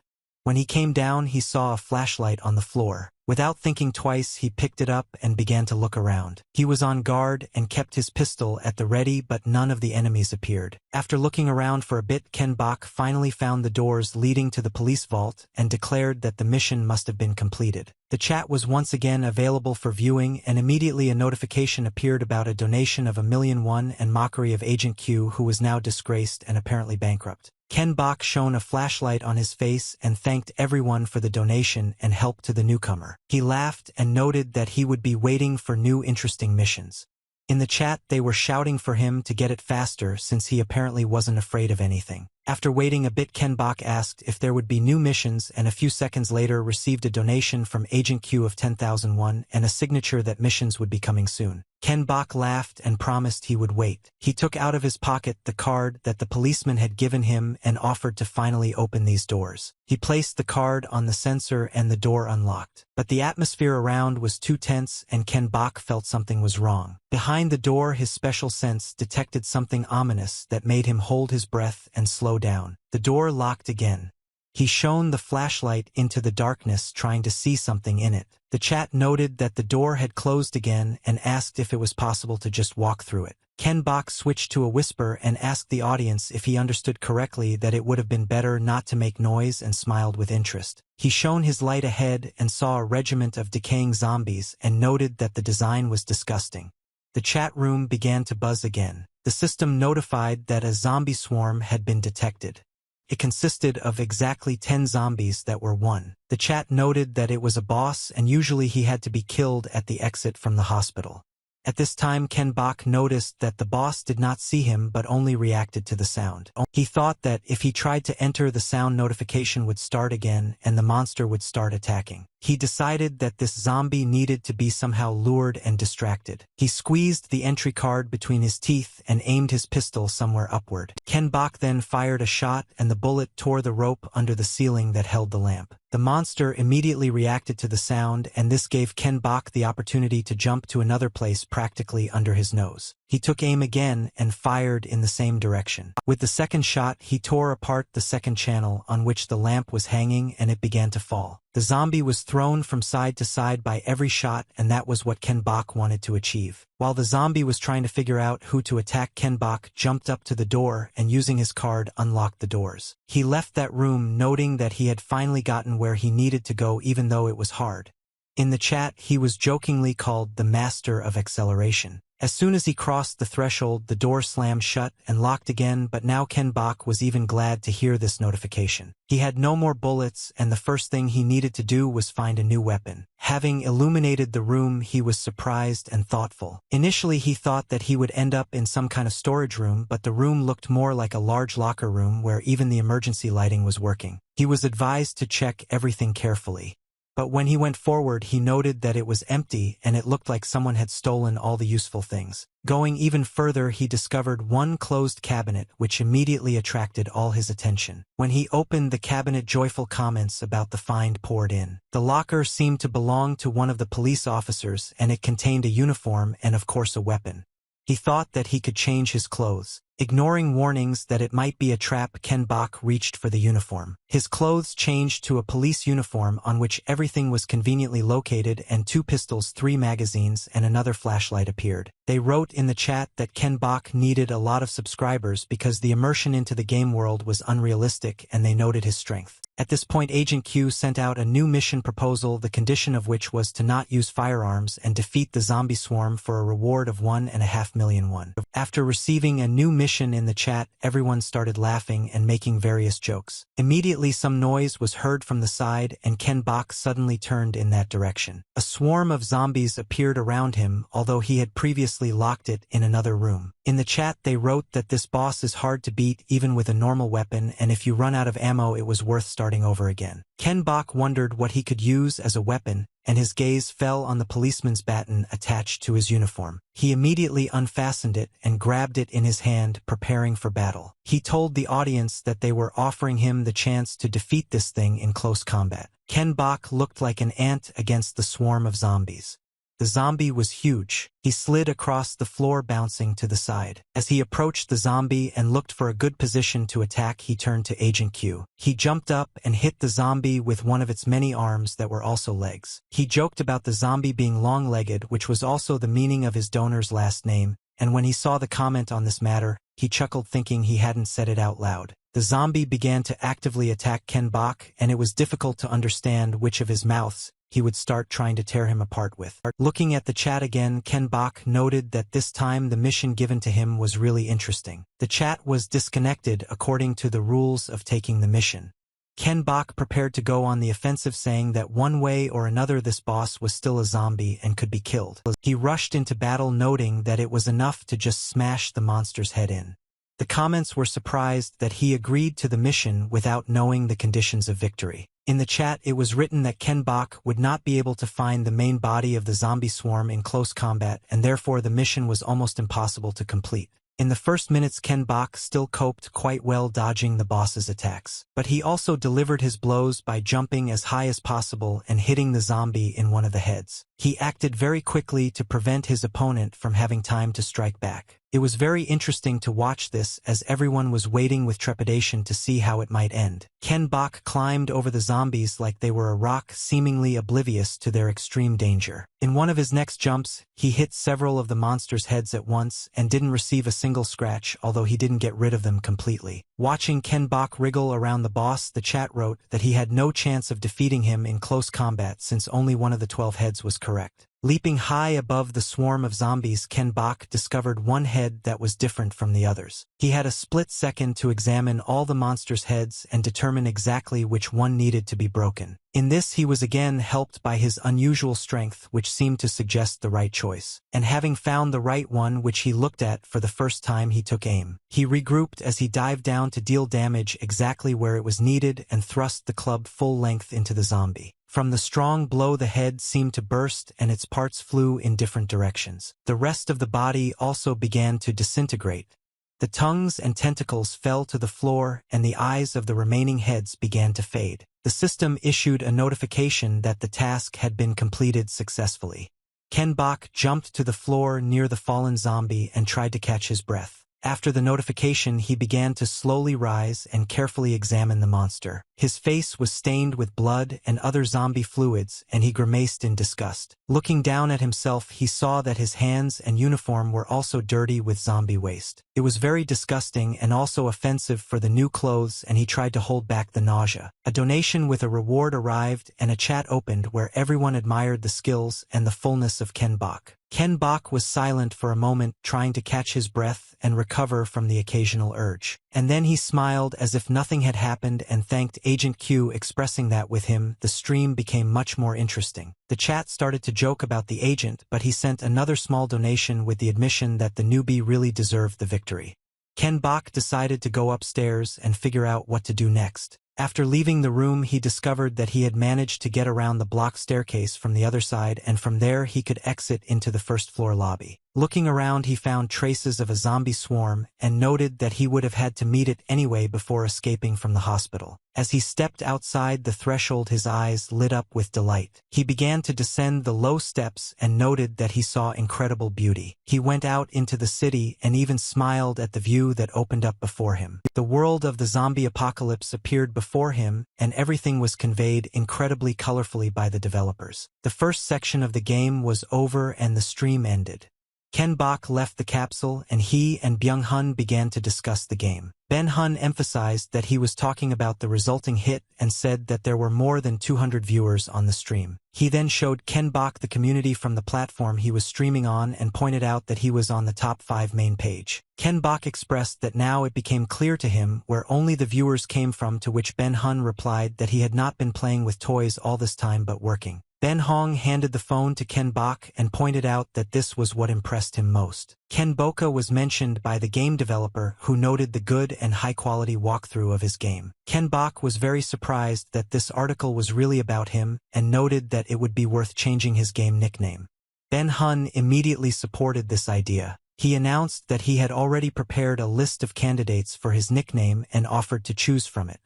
When he came down, he saw a flashlight on the floor. Without thinking twice, he picked it up and began to look around. He was on guard and kept his pistol at the ready, but none of the enemies appeared. After looking around for a bit, Ken Bok finally found the doors leading to the police vault and declared that the mission must have been completed. The chat was once again available for viewing, and immediately a notification appeared about a donation of 1,000,001 and mockery of Agent Q, who was now disgraced and apparently bankrupt. Ken Bok shone a flashlight on his face and thanked everyone for the donation and help to the newcomer. He laughed and noted that he would be waiting for new interesting missions. In the chat, they were shouting for him to get it faster since he apparently wasn't afraid of anything. After waiting a bit, Ken Bok asked if there would be new missions, and a few seconds later received a donation from Agent Q of 10,001 and a signature that missions would be coming soon. Ken Bok laughed and promised he would wait. He took out of his pocket the card that the policeman had given him and offered to finally open these doors. He placed the card on the sensor and the door unlocked. But the atmosphere around was too tense and Ken Bok felt something was wrong. Behind the door, his special sense detected something ominous that made him hold his breath and slow down. The door locked again. He shone the flashlight into the darkness, trying to see something in it. The chat noted that the door had closed again and asked if it was possible to just walk through it. Ken Bok switched to a whisper and asked the audience if he understood correctly that it would have been better not to make noise, and smiled with interest. He shone his light ahead and saw a regiment of decaying zombies and noted that the design was disgusting. The chat room began to buzz again. The system notified that a zombie swarm had been detected. It consisted of exactly 10 zombies that were one. The chat noted that it was a boss and usually he had to be killed at the exit from the hospital. At this time, Ken Bok noticed that the boss did not see him but only reacted to the sound. He thought that if he tried to enter, the sound notification would start again and the monster would start attacking. He decided that this zombie needed to be somehow lured and distracted. He squeezed the entry card between his teeth and aimed his pistol somewhere upward. Ken Bok then fired a shot and the bullet tore the rope under the ceiling that held the lamp. The monster immediately reacted to the sound, and this gave Ken Bok the opportunity to jump to another place practically under his nose. He took aim again and fired in the same direction. With the second shot, he tore apart the second channel on which the lamp was hanging and it began to fall. The zombie was thrown from side to side by every shot, and that was what Ken Bok wanted to achieve. While the zombie was trying to figure out who to attack, Ken Bok jumped up to the door and, using his card, unlocked the doors. He left that room noting that he had finally gotten where he needed to go, even though it was hard. In the chat, he was jokingly called the Master of Acceleration. As soon as he crossed the threshold, the door slammed shut and locked again, but now Ken Bok was even glad to hear this notification. He had no more bullets, and the first thing he needed to do was find a new weapon. Having illuminated the room, he was surprised and thoughtful. Initially, he thought that he would end up in some kind of storage room, but the room looked more like a large locker room where even the emergency lighting was working. He was advised to check everything carefully. But when he went forward, he noted that it was empty and it looked like someone had stolen all the useful things. Going even further, he discovered one closed cabinet which immediately attracted all his attention. When he opened the cabinet, joyful comments about the find poured in. The locker seemed to belong to one of the police officers, and it contained a uniform and of course a weapon. He thought that he could change his clothes. Ignoring warnings that it might be a trap, Ken Bok reached for the uniform. His clothes changed to a police uniform on which everything was conveniently located, and 2 pistols, 3 magazines, and another flashlight appeared. They wrote in the chat that Ken Bok needed a lot of subscribers because the immersion into the game world was unrealistic, and they noted his strength. At this point, Agent Q sent out a new mission proposal, the condition of which was to not use firearms and defeat the zombie swarm for a reward of 1.5 million won. After receiving a new mission in the chat, everyone started laughing and making various jokes. Immediately some noise was heard from the side and Ken Bok suddenly turned in that direction. A swarm of zombies appeared around him, although he had previously locked it in another room. In the chat they wrote that this boss is hard to beat even with a normal weapon, and if you run out of ammo it was worth starting over again. Ken Bok wondered what he could use as a weapon, and his gaze fell on the policeman's baton attached to his uniform. He immediately unfastened it and grabbed it in his hand, preparing for battle. He told the audience that they were offering him the chance to defeat this thing in close combat. Ken Bok looked like an ant against the swarm of zombies. The zombie was huge. He slid across the floor, bouncing to the side. As he approached the zombie and looked for a good position to attack, he turned to Agent Q. He jumped up and hit the zombie with one of its many arms that were also legs. He joked about the zombie being long-legged, which was also the meaning of his donor's last name, and when he saw the comment on this matter, he chuckled, thinking he hadn't said it out loud. The zombie began to actively attack Ken Bok, and it was difficult to understand which of his mouths he would start trying to tear him apart with. Looking at the chat again, Ken Bok noted that this time the mission given to him was really interesting. The chat was disconnected according to the rules of taking the mission. Ken Bok prepared to go on the offensive, saying that one way or another this boss was still a zombie and could be killed. He rushed into battle, noting that it was enough to just smash the monster's head in. The comments were surprised that he agreed to the mission without knowing the conditions of victory. In the chat it was written that Ken Bok would not be able to find the main body of the zombie swarm in close combat, and therefore the mission was almost impossible to complete. In the first minutes Ken Bok still coped quite well, dodging the boss's attacks. But he also delivered his blows by jumping as high as possible and hitting the zombie in one of the heads. He acted very quickly to prevent his opponent from having time to strike back. It was very interesting to watch this, as everyone was waiting with trepidation to see how it might end. Ken Bok climbed over the zombies like they were a rock, seemingly oblivious to their extreme danger. In one of his next jumps, he hit several of the monsters' heads at once and didn't receive a single scratch, although he didn't get rid of them completely. Watching Ken Bok wriggle around the boss, the chat wrote that he had no chance of defeating him in close combat since only one of the 12 heads was correct. Leaping high above the swarm of zombies, Ken Bok discovered one head that was different from the others. He had a split second to examine all the monsters' heads and determine exactly which one needed to be broken. In this he was again helped by his unusual strength, which seemed to suggest the right choice. And having found the right one, which he looked at for the first time, he took aim. He regrouped as he dived down to deal damage exactly where it was needed and thrust the club full length into the zombie. From the strong blow the head seemed to burst and its parts flew in different directions. The rest of the body also began to disintegrate. The tongues and tentacles fell to the floor and the eyes of the remaining heads began to fade. The system issued a notification that the task had been completed successfully. Ken Bok jumped to the floor near the fallen zombie and tried to catch his breath. After the notification, he began to slowly rise and carefully examine the monster. His face was stained with blood and other zombie fluids, and he grimaced in disgust. Looking down at himself, he saw that his hands and uniform were also dirty with zombie waste. It was very disgusting and also offensive for the new clothes, and he tried to hold back the nausea. A donation with a reward arrived, and a chat opened where everyone admired the skills and the fullness of Ken Bok. Ken Bok was silent for a moment, trying to catch his breath and recover from the occasional urge. And then he smiled as if nothing had happened and thanked Agent Q, expressing that with him, the stream became much more interesting. The chat started to joke about the agent, but he sent another small donation with the admission that the newbie really deserved the victory. Ken Bok decided to go upstairs and figure out what to do next. After leaving the room, he discovered that he had managed to get around the block staircase from the other side, and from there he could exit into the first-floor lobby. Looking around, he found traces of a zombie swarm and noted that he would have had to meet it anyway before escaping from the hospital. As he stepped outside the threshold, his eyes lit up with delight. He began to descend the low steps and noted that he saw incredible beauty. He went out into the city and even smiled at the view that opened up before him. The world of the zombie apocalypse appeared before him, and everything was conveyed incredibly colorfully by the developers. The first section of the game was over and the stream ended. Ken Bok left the capsule and he and Byung-hun began to discuss the game. Ben-hun emphasized that he was talking about the resulting hit and said that there were more than 200 viewers on the stream. He then showed Ken Bok the community from the platform he was streaming on and pointed out that he was on the top 5 main page. Ken Bok expressed that now it became clear to him where only the viewers came from, to which Ben-hun replied that he had not been playing with toys all this time but working. Ben Hong handed the phone to Ken Bok and pointed out that this was what impressed him most. Ken Boka was mentioned by the game developer, who noted the good and high-quality walkthrough of his game. Ken Bok was very surprised that this article was really about him and noted that it would be worth changing his game nickname. Ben Hun immediately supported this idea. He announced that he had already prepared a list of candidates for his nickname and offered to choose from it.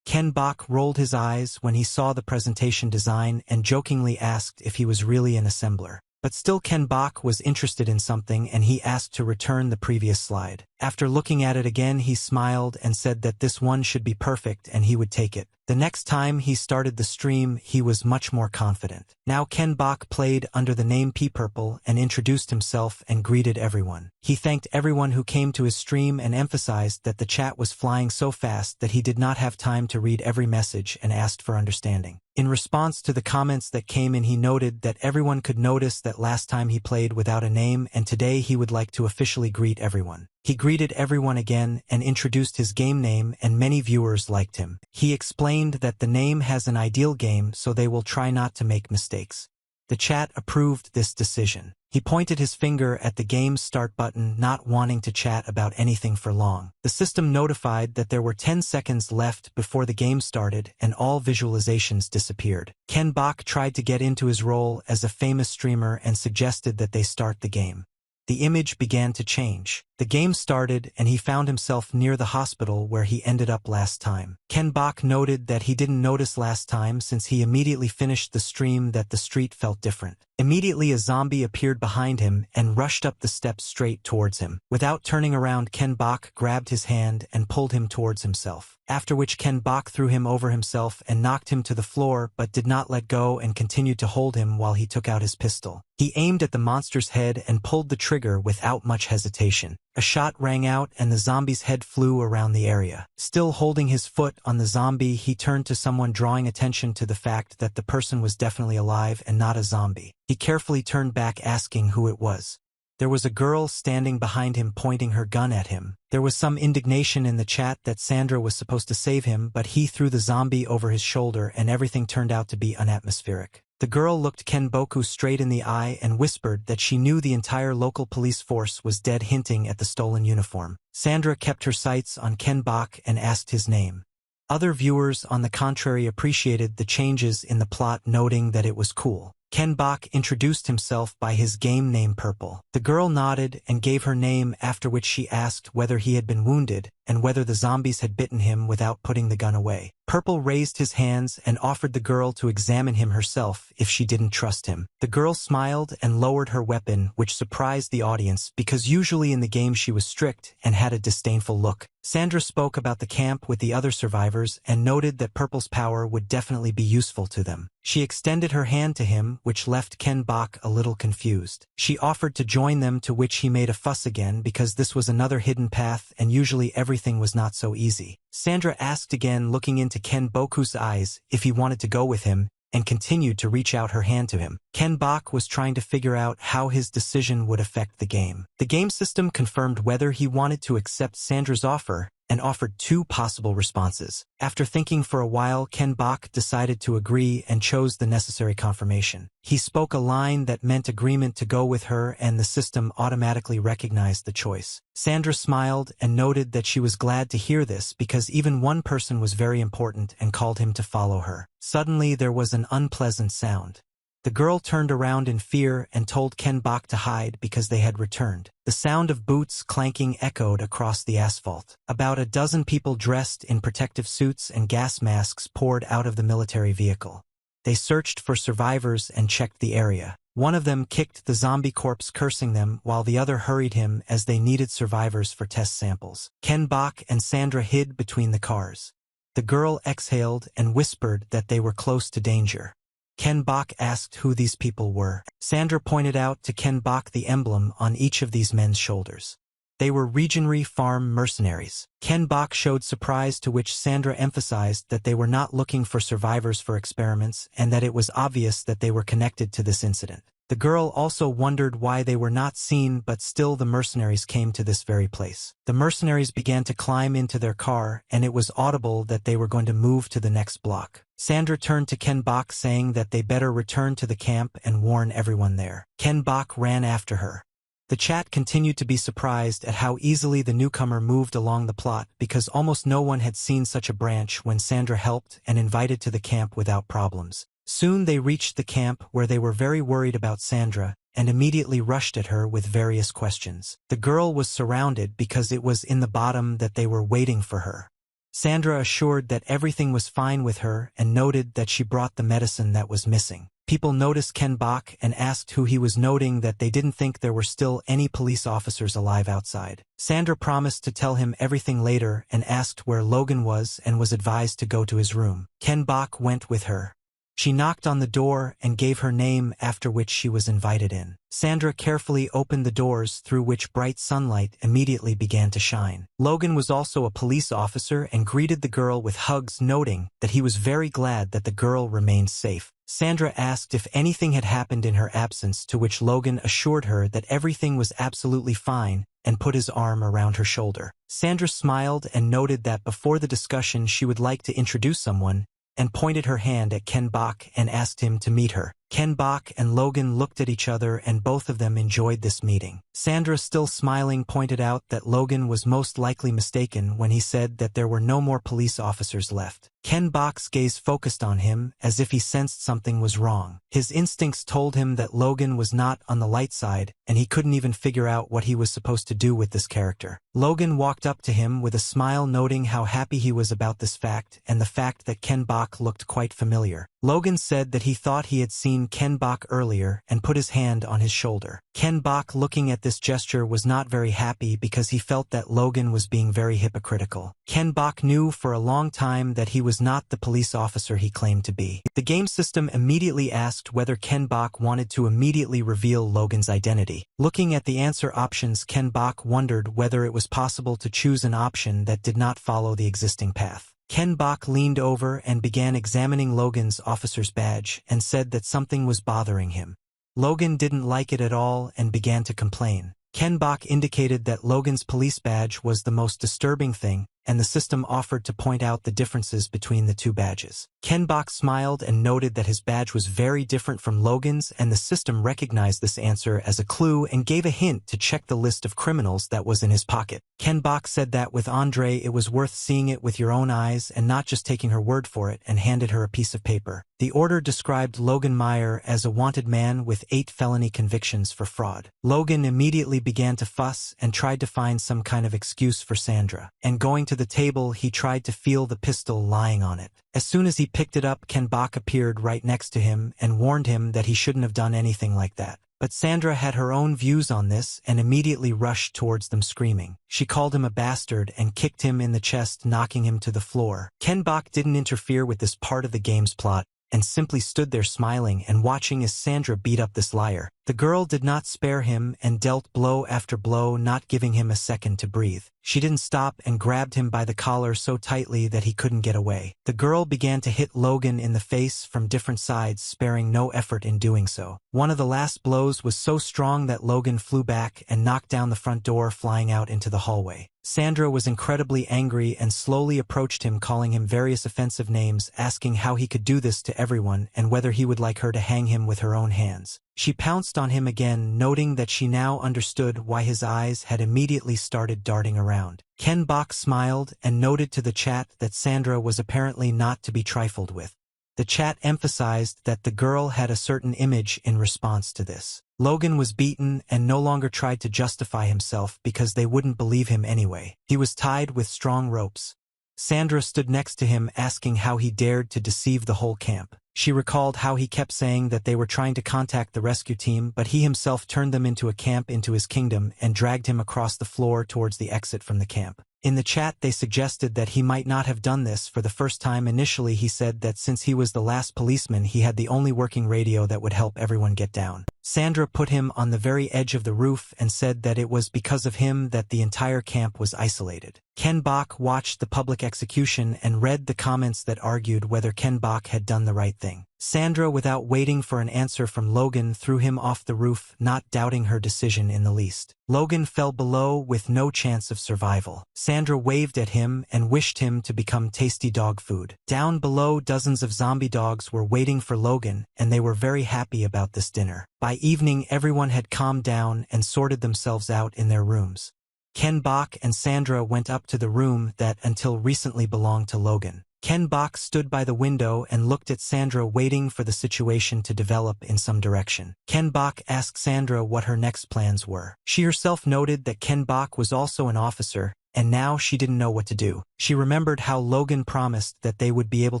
Ken Bok rolled his eyes when he saw the presentation design and jokingly asked if he was really an assembler. But still, Ken Bok was interested in something and he asked to return the previous slide. After looking at it again, he smiled and said that this one should be perfect and he would take it. The next time he started the stream, he was much more confident. Now Ken Bok played under the name P-Purple and introduced himself and greeted everyone. He thanked everyone who came to his stream and emphasized that the chat was flying so fast that he did not have time to read every message and asked for understanding. In response to the comments that came in, he noted that everyone could notice that last time he played without a name and today he would like to officially greet everyone. He greeted everyone again and introduced his game name, and many viewers liked him. He explained that the name has an ideal game, so they will try not to make mistakes. The chat approved this decision. He pointed his finger at the game's start button, not wanting to chat about anything for long. The system notified that there were 10 seconds left before the game started and all visualizations disappeared. Ken Bok tried to get into his role as a famous streamer and suggested that they start the game. The image began to change. The game started and he found himself near the hospital where he ended up last time. Ken Bok noted that he didn't notice last time since he immediately finished the stream that the street felt different. Immediately a zombie appeared behind him and rushed up the steps straight towards him. Without turning around, Ken Bok grabbed his hand and pulled him towards himself. After which Ken Bok threw him over himself and knocked him to the floor but did not let go and continued to hold him while he took out his pistol. He aimed at the monster's head and pulled the trigger without much hesitation. A shot rang out and the zombie's head flew around the area. Still holding his foot on the zombie, he turned to someone, drawing attention to the fact that the person was definitely alive and not a zombie. He carefully turned back, asking who it was. There was a girl standing behind him pointing her gun at him. There was some indignation in the chat that Sandra was supposed to save him, but he threw the zombie over his shoulder and everything turned out to be unatmospheric. The girl looked Ken Boku straight in the eye and whispered that she knew the entire local police force was dead, hinting at the stolen uniform. Sandra kept her sights on Ken Bok and asked his name. Other viewers, on the contrary, appreciated the changes in the plot, noting that it was cool. Ken Bok introduced himself by his game name Purple. The girl nodded and gave her name, after which she asked whether he had been wounded and whether the zombies had bitten him without putting the gun away. Purple raised his hands and offered the girl to examine him herself if she didn't trust him. The girl smiled and lowered her weapon, which surprised the audience because usually in the game she was strict and had a disdainful look. Sandra spoke about the camp with the other survivors and noted that Purple's power would definitely be useful to them. She extended her hand to him, which left Ken Bok a little confused. She offered to join them, to which he made a fuss again because this was another hidden path and usually everything was not so easy. Sandra asked again, looking into Ken Boku's eyes, if he wanted to go with him, and continued to reach out her hand to him. Ken Bok was trying to figure out how his decision would affect the game. The game system confirmed whether he wanted to accept Sandra's offer and offered two possible responses. After thinking for a while, Ken Bok decided to agree and chose the necessary confirmation. He spoke a line that meant agreement to go with her, and the system automatically recognized the choice. Sandra smiled and noted that she was glad to hear this because even one person was very important, and called him to follow her. Suddenly there was an unpleasant sound. The girl turned around in fear and told Ken Bok to hide because they had returned. The sound of boots clanking echoed across the asphalt. About a dozen people dressed in protective suits and gas masks poured out of the military vehicle. They searched for survivors and checked the area. One of them kicked the zombie corpse, cursing them, while the other hurried him as they needed survivors for test samples. Ken Bok and Sandra hid between the cars. The girl exhaled and whispered that they were close to danger. Ken Bok asked who these people were. Sandra pointed out to Ken Bok the emblem on each of these men's shoulders. They were Regenry Farm mercenaries. Ken Bok showed surprise, to which Sandra emphasized that they were not looking for survivors for experiments and that it was obvious that they were connected to this incident. The girl also wondered why they were not seen, but still the mercenaries came to this very place. The mercenaries began to climb into their car, and it was audible that they were going to move to the next block. Sandra turned to Ken Bok, saying that they better return to the camp and warn everyone there. Ken Bok ran after her. The chat continued to be surprised at how easily the newcomer moved along the plot, because almost no one had seen such a branch when Sandra helped and invited to the camp without problems. Soon they reached the camp, where they were very worried about Sandra and immediately rushed at her with various questions. The girl was surrounded because it was in the bottom that they were waiting for her. Sandra assured that everything was fine with her and noted that she brought the medicine that was missing. People noticed Ken Bok and asked who he was, noting that they didn't think there were still any police officers alive outside. Sandra promised to tell him everything later and asked where Logan was and was advised to go to his room. Ken Bok went with her. She knocked on the door and gave her name, after which she was invited in. Sandra carefully opened the doors, through which bright sunlight immediately began to shine. Logan was also a police officer and greeted the girl with hugs, noting that he was very glad that the girl remained safe. Sandra asked if anything had happened in her absence, to which Logan assured her that everything was absolutely fine and put his arm around her shoulder. Sandra smiled and noted that before the discussion she would like to introduce someone, and pointed her hand at Ken Bok and asked him to meet her. Ken Bok and Logan looked at each other and both of them enjoyed this meeting. Sandra, still smiling, pointed out that Logan was most likely mistaken when he said that there were no more police officers left. Ken Bok's gaze focused on him as if he sensed something was wrong. His instincts told him that Logan was not on the light side, and he couldn't even figure out what he was supposed to do with this character. Logan walked up to him with a smile, noting how happy he was about this fact and the fact that Ken Bok looked quite familiar. Logan said that he thought he had seen Ken Bok earlier and put his hand on his shoulder. Ken Bok, looking at this gesture, was not very happy because he felt that Logan was being very hypocritical. Ken Bok knew for a long time that he was not the police officer he claimed to be. The game system immediately asked whether Ken Bok wanted to immediately reveal Logan's identity. Looking at the answer options, Ken Bok wondered whether it was possible to choose an option that did not follow the existing path. Ken Bok leaned over and began examining Logan's officer's badge and said that something was bothering him. Logan didn't like it at all and began to complain. Ken Bok indicated that Logan's police badge was the most disturbing thing, and the system offered to point out the differences between the two badges. Ken Bok smiled and noted that his badge was very different from Logan's, and the system recognized this answer as a clue and gave a hint to check the list of criminals that was in his pocket. Ken Bok said that with Andre it was worth seeing it with your own eyes and not just taking her word for it, and handed her a piece of paper. The order described Logan Meyer as a wanted man with 8 felony convictions for fraud. Logan immediately began to fuss and tried to find some kind of excuse for Sandra, and going to the table he tried to feel the pistol lying on it. As soon as he picked it up, Ken Bok appeared right next to him and warned him that he shouldn't have done anything like that. But Sandra had her own views on this and immediately rushed towards them screaming. She called him a bastard and kicked him in the chest, knocking him to the floor. Ken Bok didn't interfere with this part of the game's plot and simply stood there smiling and watching as Sandra beat up this liar. The girl did not spare him and dealt blow after blow, not giving him a second to breathe. She didn't stop and grabbed him by the collar so tightly that he couldn't get away. The girl began to hit Logan in the face from different sides, sparing no effort in doing so. One of the last blows was so strong that Logan flew back and knocked down the front door, flying out into the hallway. Sandra was incredibly angry and slowly approached him, calling him various offensive names, asking how he could do this to everyone and whether he would like her to hang him with her own hands. She pounced on him again, noting that she now understood why his eyes had immediately started darting around. Ken Bok smiled and noted to the chat that Sandra was apparently not to be trifled with. The chat emphasized that the girl had a certain image in response to this. Logan was beaten and no longer tried to justify himself because they wouldn't believe him anyway. He was tied with strong ropes. Sandra stood next to him, asking how he dared to deceive the whole camp. She recalled how he kept saying that they were trying to contact the rescue team, but he himself turned them into a camp into his kingdom and dragged him across the floor towards the exit from the camp. In the chat they suggested that he might not have done this for the first time. Initially he said that since he was the last policeman he had the only working radio that would help everyone get down. Sandra put him on the very edge of the roof and said that it was because of him that the entire camp was isolated. Ken Bok watched the public execution and read the comments that argued whether Ken Bok had done the right thing. Sandra, without waiting for an answer from Logan, threw him off the roof, not doubting her decision in the least. Logan fell below with no chance of survival. Sandra waved at him and wished him to become tasty dog food. Down below, dozens of zombie dogs were waiting for Logan, and they were very happy about this dinner. By evening, everyone had calmed down and sorted themselves out in their rooms. Ken Bok and Sandra went up to the room that until recently belonged to Logan. Ken Bok stood by the window and looked at Sandra, waiting for the situation to develop in some direction. Ken Bok asked Sandra what her next plans were. She herself noted that Ken Bok was also an officer, and now she didn't know what to do. She remembered how Logan promised that they would be able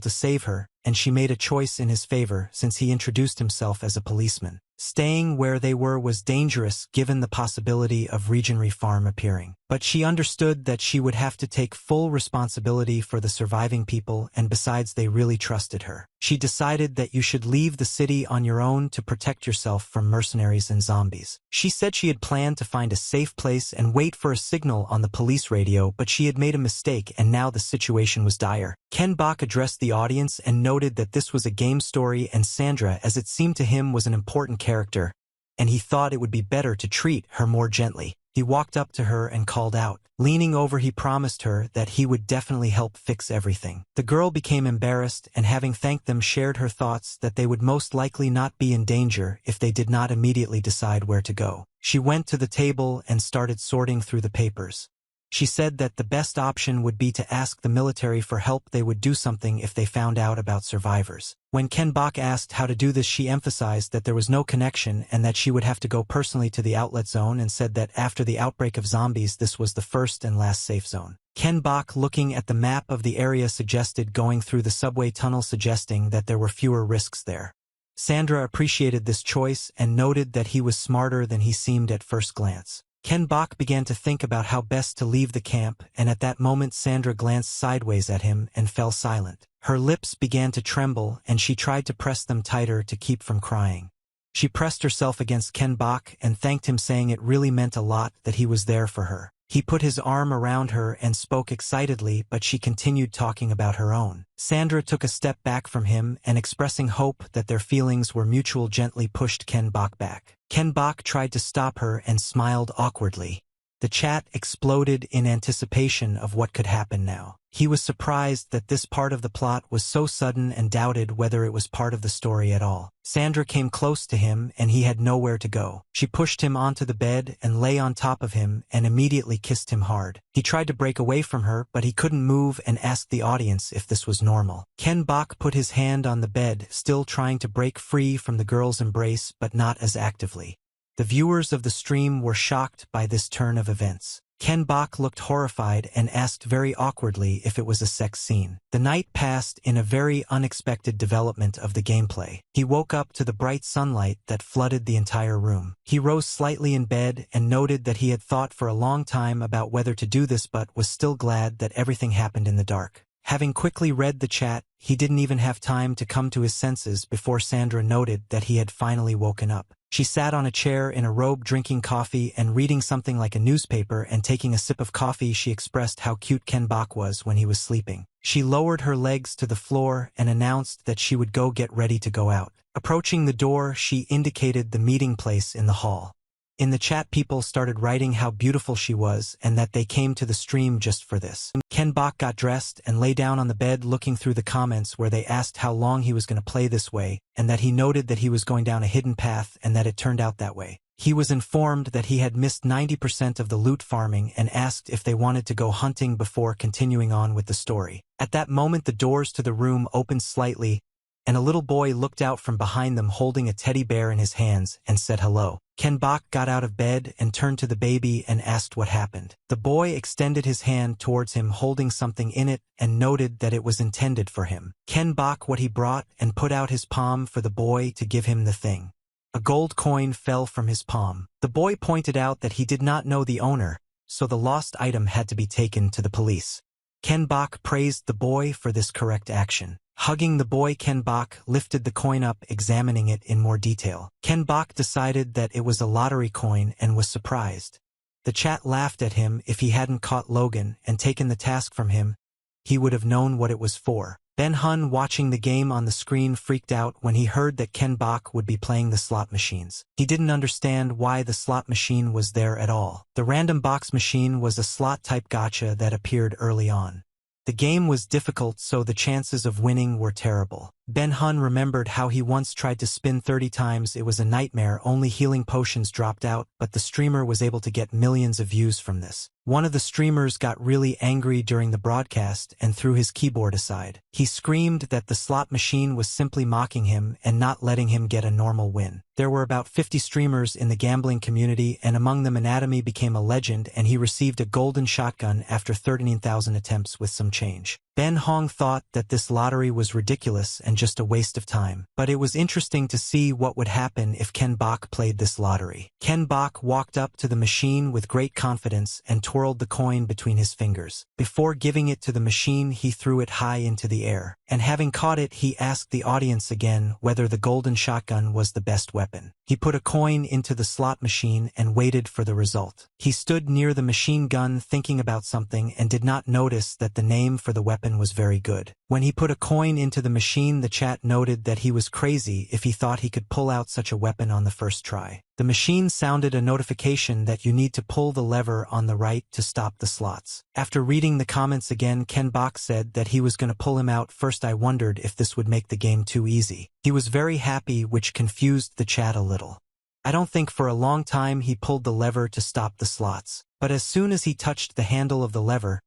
to save her, and she made a choice in his favor since he introduced himself as a policeman. Staying where they were was dangerous given the possibility of Regenry Farm appearing. But she understood that she would have to take full responsibility for the surviving people, and besides they really trusted her. She decided that you should leave the city on your own to protect yourself from mercenaries and zombies. She said she had planned to find a safe place and wait for a signal on the police radio, but she had made a mistake and now the situation was dire. Ken Bok addressed the audience and noted that this was a game story and Sandra, as it seemed to him, was an important character, and he thought it would be better to treat her more gently. He walked up to her and called out. Leaning over, he promised her that he would definitely help fix everything. The girl became embarrassed and, having thanked them, shared her thoughts that they would most likely not be in danger if they did not immediately decide where to go. She went to the table and started sorting through the papers. She said that the best option would be to ask the military for help. They would do something if they found out about survivors. When Ken Bok asked how to do this, she emphasized that there was no connection and that she would have to go personally to the outlet zone, and said that after the outbreak of zombies this was the first and last safe zone. Ken Bok, looking at the map of the area, suggested going through the subway tunnel, suggesting that there were fewer risks there. Sandra appreciated this choice and noted that he was smarter than he seemed at first glance. Ken Bok began to think about how best to leave the camp, and at that moment Sandra glanced sideways at him and fell silent. Her lips began to tremble and she tried to press them tighter to keep from crying. She pressed herself against Ken Bok and thanked him, saying it really meant a lot that he was there for her. He put his arm around her and spoke excitedly, but she continued talking about her own. Sandra took a step back from him and, expressing hope that their feelings were mutual, gently pushed Ken Bok back. Ken Bok tried to stop her and smiled awkwardly. The chat exploded in anticipation of what could happen now. He was surprised that this part of the plot was so sudden and doubted whether it was part of the story at all. Sandra came close to him and he had nowhere to go. She pushed him onto the bed and lay on top of him and immediately kissed him hard. He tried to break away from her, but he couldn't move, and asked the audience if this was normal. Ken Bok put his hand on the bed, still trying to break free from the girl's embrace, but not as actively. The viewers of the stream were shocked by this turn of events. Ken Bok looked horrified and asked very awkwardly if it was a sex scene. The night passed in a very unexpected development of the gameplay. He woke up to the bright sunlight that flooded the entire room. He rose slightly in bed and noted that he had thought for a long time about whether to do this, but was still glad that everything happened in the dark. Having quickly read the chat, he didn't even have time to come to his senses before Sandra noted that he had finally woken up. She sat on a chair in a robe, drinking coffee and reading something like a newspaper, and taking a sip of coffee she expressed how cute Ken Bok was when he was sleeping. She lowered her legs to the floor and announced that she would go get ready to go out. Approaching the door, she indicated the meeting place in the hall. In the chat, people started writing how beautiful she was and that they came to the stream just for this. Ken Bok got dressed and lay down on the bed, looking through the comments where they asked how long he was going to play this way, and that he noted that he was going down a hidden path and that it turned out that way. He was informed that he had missed 90% of the loot farming and asked if they wanted to go hunting before continuing on with the story. At that moment, the doors to the room opened slightly, and a little boy looked out from behind them holding a teddy bear in his hands and said hello. Ken Bok got out of bed and turned to the baby and asked what happened. The boy extended his hand towards him holding something in it and noted that it was intended for him. Ken Bok what he brought and put out his palm for the boy to give him the thing. A gold coin fell from his palm. The boy pointed out that he did not know the owner, so the lost item had to be taken to the police. Ken Bok praised the boy for this correct action. Hugging the boy, Ken Bok lifted the coin up, examining it in more detail. Ken Bok decided that it was a lottery coin and was surprised. The chat laughed at him. If he hadn't caught Logan and taken the task from him, he would have known what it was for. Ben Hun, watching the game on the screen, freaked out when he heard that Ken Bok would be playing the slot machines. He didn't understand why the slot machine was there at all. The random box machine was a slot-type gacha that appeared early on. The game was difficult, so the chances of winning were terrible. Ben Hun remembered how he once tried to spin 30 times. It was a nightmare. Only healing potions dropped out, but the streamer was able to get millions of views from this. One of the streamers got really angry during the broadcast and threw his keyboard aside. He screamed that the slot machine was simply mocking him and not letting him get a normal win. There were about 50 streamers in the gambling community, and among them Anatomy became a legend, and he received a golden shotgun after 13,000 attempts with some change. Ben Hong thought that this lottery was ridiculous and just a waste of time, but it was interesting to see what would happen if Ken Bok played this lottery. Ken Bok walked up to the machine with great confidence and twirled the coin between his fingers. Before giving it to the machine, he threw it high into the air, and having caught it, he asked the audience again whether the golden shotgun was the best weapon. He put a coin into the slot machine and waited for the result. He stood near the machine gun thinking about something and did not notice that the name for the weapon was very good. When he put a coin into the machine, the chat noted that he was crazy if he thought he could pull out such a weapon on the first try. The machine sounded a notification that you need to pull the lever on the right to stop the slots. After reading the comments again, Ken Bok said that he was going to pull him out first. I wondered if this would make the game too easy. He was very happy, which confused the chat a little. I don't think for a long time he pulled the lever to stop the slots, but as soon as he touched the handle of the lever,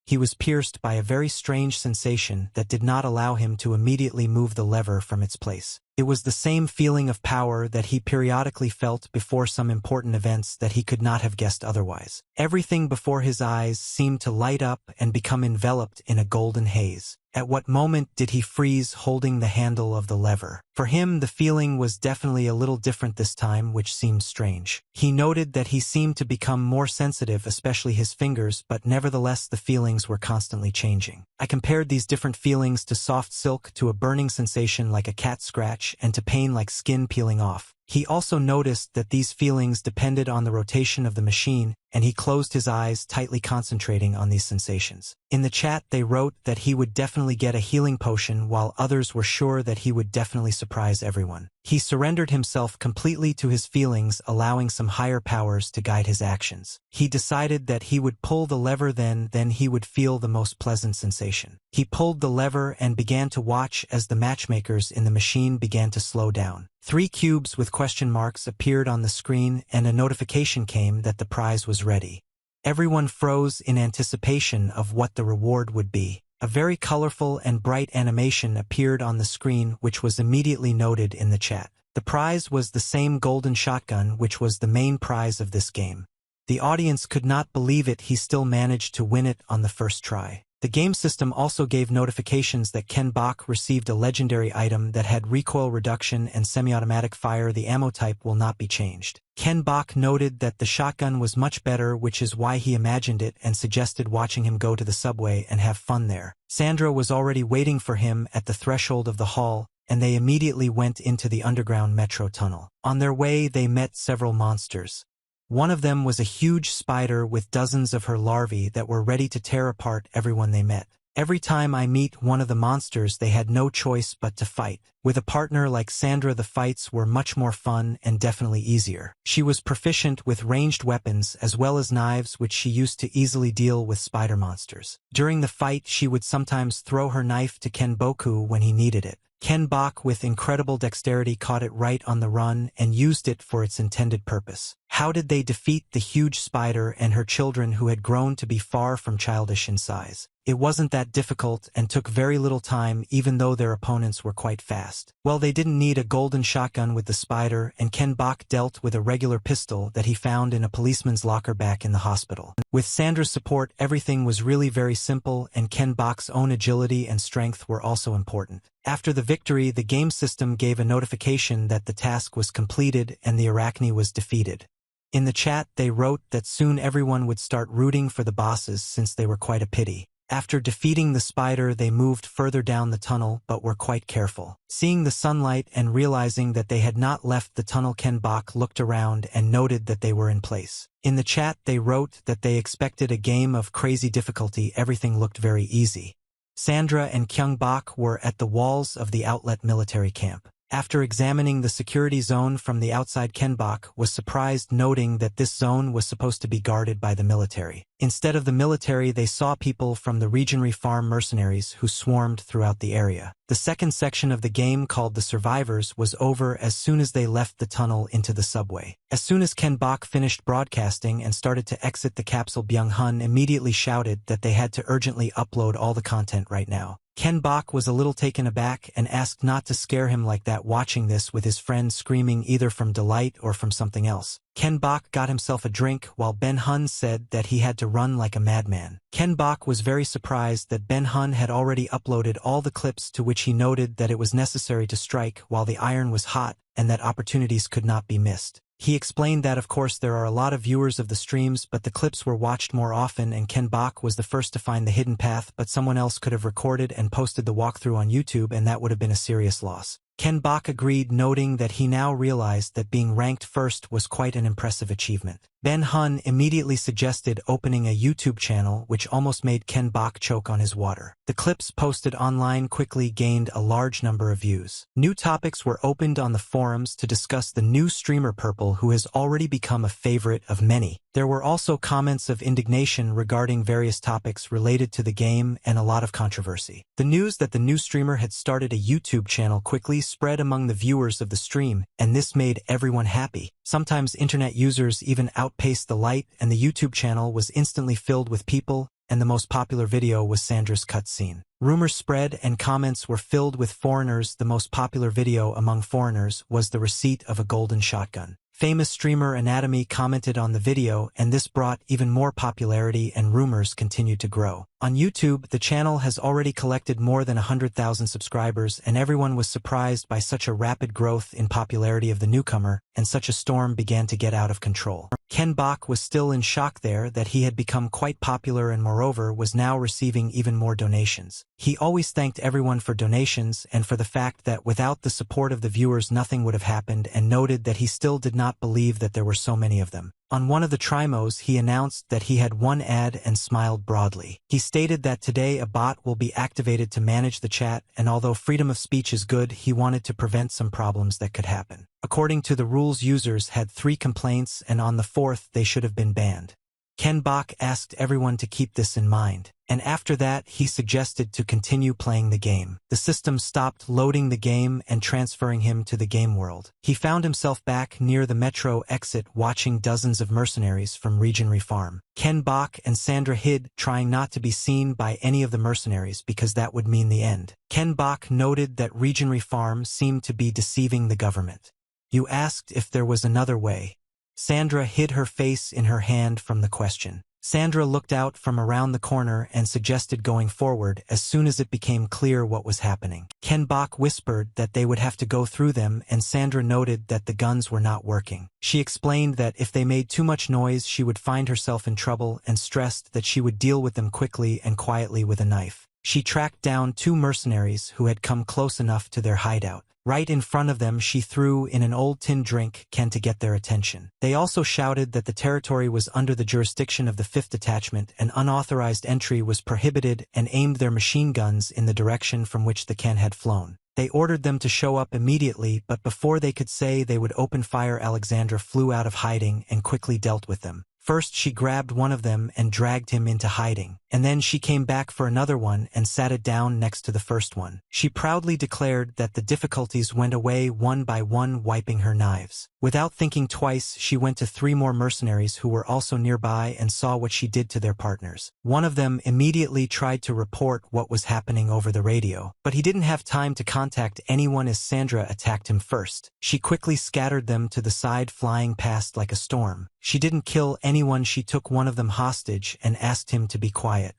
he was pierced by a very strange sensation that did not allow him to immediately move the lever from its place. It was the same feeling of power that he periodically felt before some important events that he could not have guessed otherwise. Everything before his eyes seemed to light up and become enveloped in a golden haze. At what moment did he freeze holding the handle of the lever? For him, the feeling was definitely a little different this time, which seemed strange. He noted that he seemed to become more sensitive, especially his fingers, but nevertheless the feelings were constantly changing. I compared these different feelings to soft silk, to a burning sensation like a cat scratch, and to pain like skin peeling off. He also noticed that these feelings depended on the rotation of the machine, and he closed his eyes, tightly concentrating on these sensations. In the chat, they wrote that he would definitely get a healing potion, while others were sure that he would definitely surprise everyone. He surrendered himself completely to his feelings, allowing some higher powers to guide his actions. He decided that he would pull the lever, then he would feel the most pleasant sensation. He pulled the lever and began to watch as the matchmakers in the machine began to slow down. 3 cubes with question marks appeared on the screen, and a notification came that the prize was ready. Everyone froze in anticipation of what the reward would be. A very colorful and bright animation appeared on the screen, which was immediately noted in the chat. The prize was the same golden shotgun, which was the main prize of this game. The audience could not believe it. He still managed to win it on the first try. The game system also gave notifications that Ken Bok received a legendary item that had recoil reduction and semi-automatic fire. The ammo type will not be changed. Ken Bok noted that the shotgun was much better, which is why he imagined it and suggested watching him go to the subway and have fun there. Sandra was already waiting for him at the threshold of the hall, and they immediately went into the underground metro tunnel. On their way, they met several monsters. One of them was a huge spider with dozens of her larvae that were ready to tear apart everyone they met. Every time I meet one of the monsters, they had no choice but to fight. With a partner like Sandra, the fights were much more fun and definitely easier. She was proficient with ranged weapons as well as knives, which she used to easily deal with spider monsters. During the fight, she would sometimes throw her knife to Ken Boku when he needed it. Ken Bok, with incredible dexterity, caught it right on the run and used it for its intended purpose. How did they defeat the huge spider and her children, who had grown to be far from childish in size? It wasn't that difficult and took very little time, even though their opponents were quite fast. Well, they didn't need a golden shotgun with the spider, and Ken Bok dealt with a regular pistol that he found in a policeman's locker back in the hospital. With Sandra's support, everything was really very simple, and Ken Bok's own agility and strength were also important. After the victory, the game system gave a notification that the task was completed and the Arachne was defeated. In the chat, they wrote that soon everyone would start rooting for the bosses since they were quite a pity. After defeating the spider, they moved further down the tunnel but were quite careful. Seeing the sunlight and realizing that they had not left the tunnel, Ken Bok looked around and noted that they were in place. In the chat, they wrote that they expected a game of crazy difficulty. Everything looked very easy. Sandra and Kyung Bok were at the walls of the outlet military camp. After examining the security zone from the outside, Ken Bok was surprised noting that this zone was supposed to be guarded by the military. Instead of the military, they saw people from the Region Farm mercenaries who swarmed throughout the area. The second section of the game, called The Survivors, was over as soon as they left the tunnel into the subway. As soon as Ken Bok finished broadcasting and started to exit the capsule, Byung-hun immediately shouted that they had to urgently upload all the content right now. Ken Bok was a little taken aback and asked not to scare him like that, watching this with his friend screaming either from delight or from something else. Ken Bok got himself a drink while Ben-hun said that he had to run like a madman. Ken Bok was very surprised that Ben-hun had already uploaded all the clips, to which he noted that it was necessary to strike while the iron was hot and that opportunities could not be missed. He explained that of course there are a lot of viewers of the streams, but the clips were watched more often, and Ken Bok was the first to find the hidden path, but someone else could have recorded and posted the walkthrough on YouTube, and that would have been a serious loss. Ken Bok agreed, noting that he now realized that being ranked first was quite an impressive achievement. Ben-hun immediately suggested opening a YouTube channel, which almost made Ken Bok choke on his water. The clips posted online quickly gained a large number of views. New topics were opened on the forums to discuss the new streamer Purple, who has already become a favorite of many. There were also comments of indignation regarding various topics related to the game and a lot of controversy. The news that the new streamer had started a YouTube channel quickly spread among the viewers of the stream, and this made everyone happy. Sometimes internet users even outpaced the light, and the YouTube channel was instantly filled with people, and the most popular video was Sandra's cutscene. Rumors spread and comments were filled with foreigners. The most popular video among foreigners was the receipt of a golden shotgun. Famous streamer Anatomy commented on the video, and this brought even more popularity, and rumors continued to grow. On YouTube, the channel has already collected more than 100,000 subscribers, and everyone was surprised by such a rapid growth in popularity of the newcomer, and such a storm began to get out of control. Ken Bok was still in shock there that he had become quite popular and moreover was now receiving even more donations. He always thanked everyone for donations and for the fact that without the support of the viewers nothing would have happened, and noted that he still did not believe that there were so many of them. On one of the trimos, he announced that he had one ad and smiled broadly. He stated that today a bot will be activated to manage the chat, and although freedom of speech is good, he wanted to prevent some problems that could happen. According to the rules, users had 3 complaints, and on the 4th they should have been banned. Ken Bok asked everyone to keep this in mind, and after that he suggested to continue playing the game. The system stopped loading the game and transferring him to the game world. He found himself back near the metro exit watching dozens of mercenaries from Region Farm. Ken Bok and Sandra hid, trying not to be seen by any of the mercenaries because that would mean the end. Ken Bok noted that Region Farm seemed to be deceiving the government. You asked if there was another way. Sandra hid her face in her hand from the question. Sandra looked out from around the corner and suggested going forward as soon as it became clear what was happening. Ken Bok whispered that they would have to go through them, and Sandra noted that the guns were not working. She explained that if they made too much noise she would find herself in trouble, and stressed that she would deal with them quickly and quietly with a knife. She tracked down 2 mercenaries who had come close enough to their hideout. Right in front of them she threw in an old tin drink can to get their attention. They also shouted that the territory was under the jurisdiction of the 5th Detachment and unauthorized entry was prohibited, and aimed their machine guns in the direction from which the can had flown. They ordered them to show up immediately, but before they could say they would open fire, Alexandra flew out of hiding and quickly dealt with them. First she grabbed one of them and dragged him into hiding, and then she came back for another one and sat it down next to the first one. She proudly declared that the difficulties went away one by one, wiping her knives. Without thinking twice, she went to 3 more mercenaries who were also nearby and saw what she did to their partners. One of them immediately tried to report what was happening over the radio, but he didn't have time to contact anyone as Sandra attacked him first. She quickly scattered them to the side, flying past like a storm. She didn't kill anyone. She took one of them hostage and asked him to be quiet.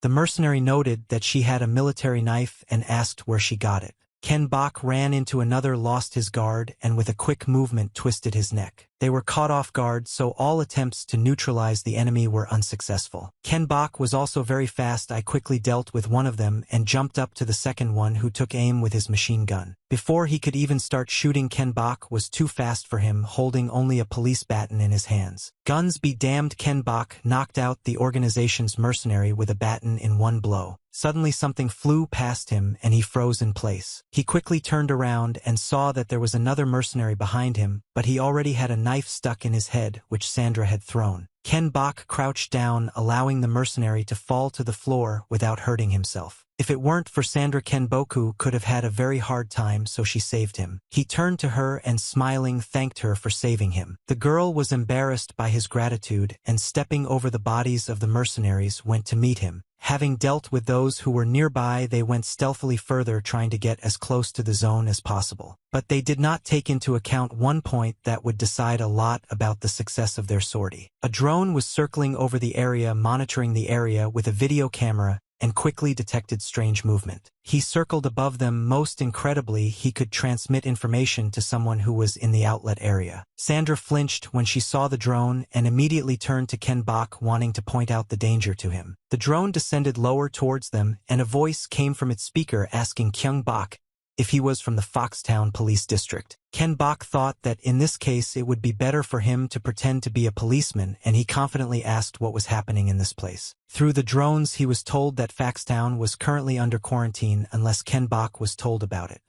The mercenary noted that she had a military knife and asked where she got it. Ken Bok ran into another, lost his guard, and with a quick movement twisted his neck. They were caught off guard, so all attempts to neutralize the enemy were unsuccessful. Ken Bok was also very fast. I quickly dealt with one of them and jumped up to the second one, who took aim with his machine gun. Before he could even start shooting, Ken Bok was too fast for him, holding only a police baton in his hands. Guns be damned! Ken Bok knocked out the organization's mercenary with a baton in one blow. Suddenly something flew past him and he froze in place. He quickly turned around and saw that there was another mercenary behind him, but he already had a knife stuck in his head, which Sandra had thrown. Ken Bok crouched down, allowing the mercenary to fall to the floor without hurting himself. If it weren't for Sandra, Ken Boku could have had a very hard time, so she saved him. He turned to her and, smiling, thanked her for saving him. The girl was embarrassed by his gratitude and, stepping over the bodies of the mercenaries, went to meet him. Having dealt with those who were nearby, they went stealthily further, trying to get as close to the zone as possible. But they did not take into account one point that would decide a lot about the success of their sortie. A drone was circling over the area, monitoring the area with a video camera, and quickly detected strange movement. He circled above them. Most incredibly, he could transmit information to someone who was in the outlet area. Sandra flinched when she saw the drone and immediately turned to Ken Bok, wanting to point out the danger to him. The drone descended lower towards them, and a voice came from its speaker asking Kyung Bok if he was from the Foxtown Police District. Ken Bok thought that in this case it would be better for him to pretend to be a policeman, and he confidently asked what was happening in this place. Through the drones, he was told that Foxtown was currently under quarantine unless Ken Bok was told about it.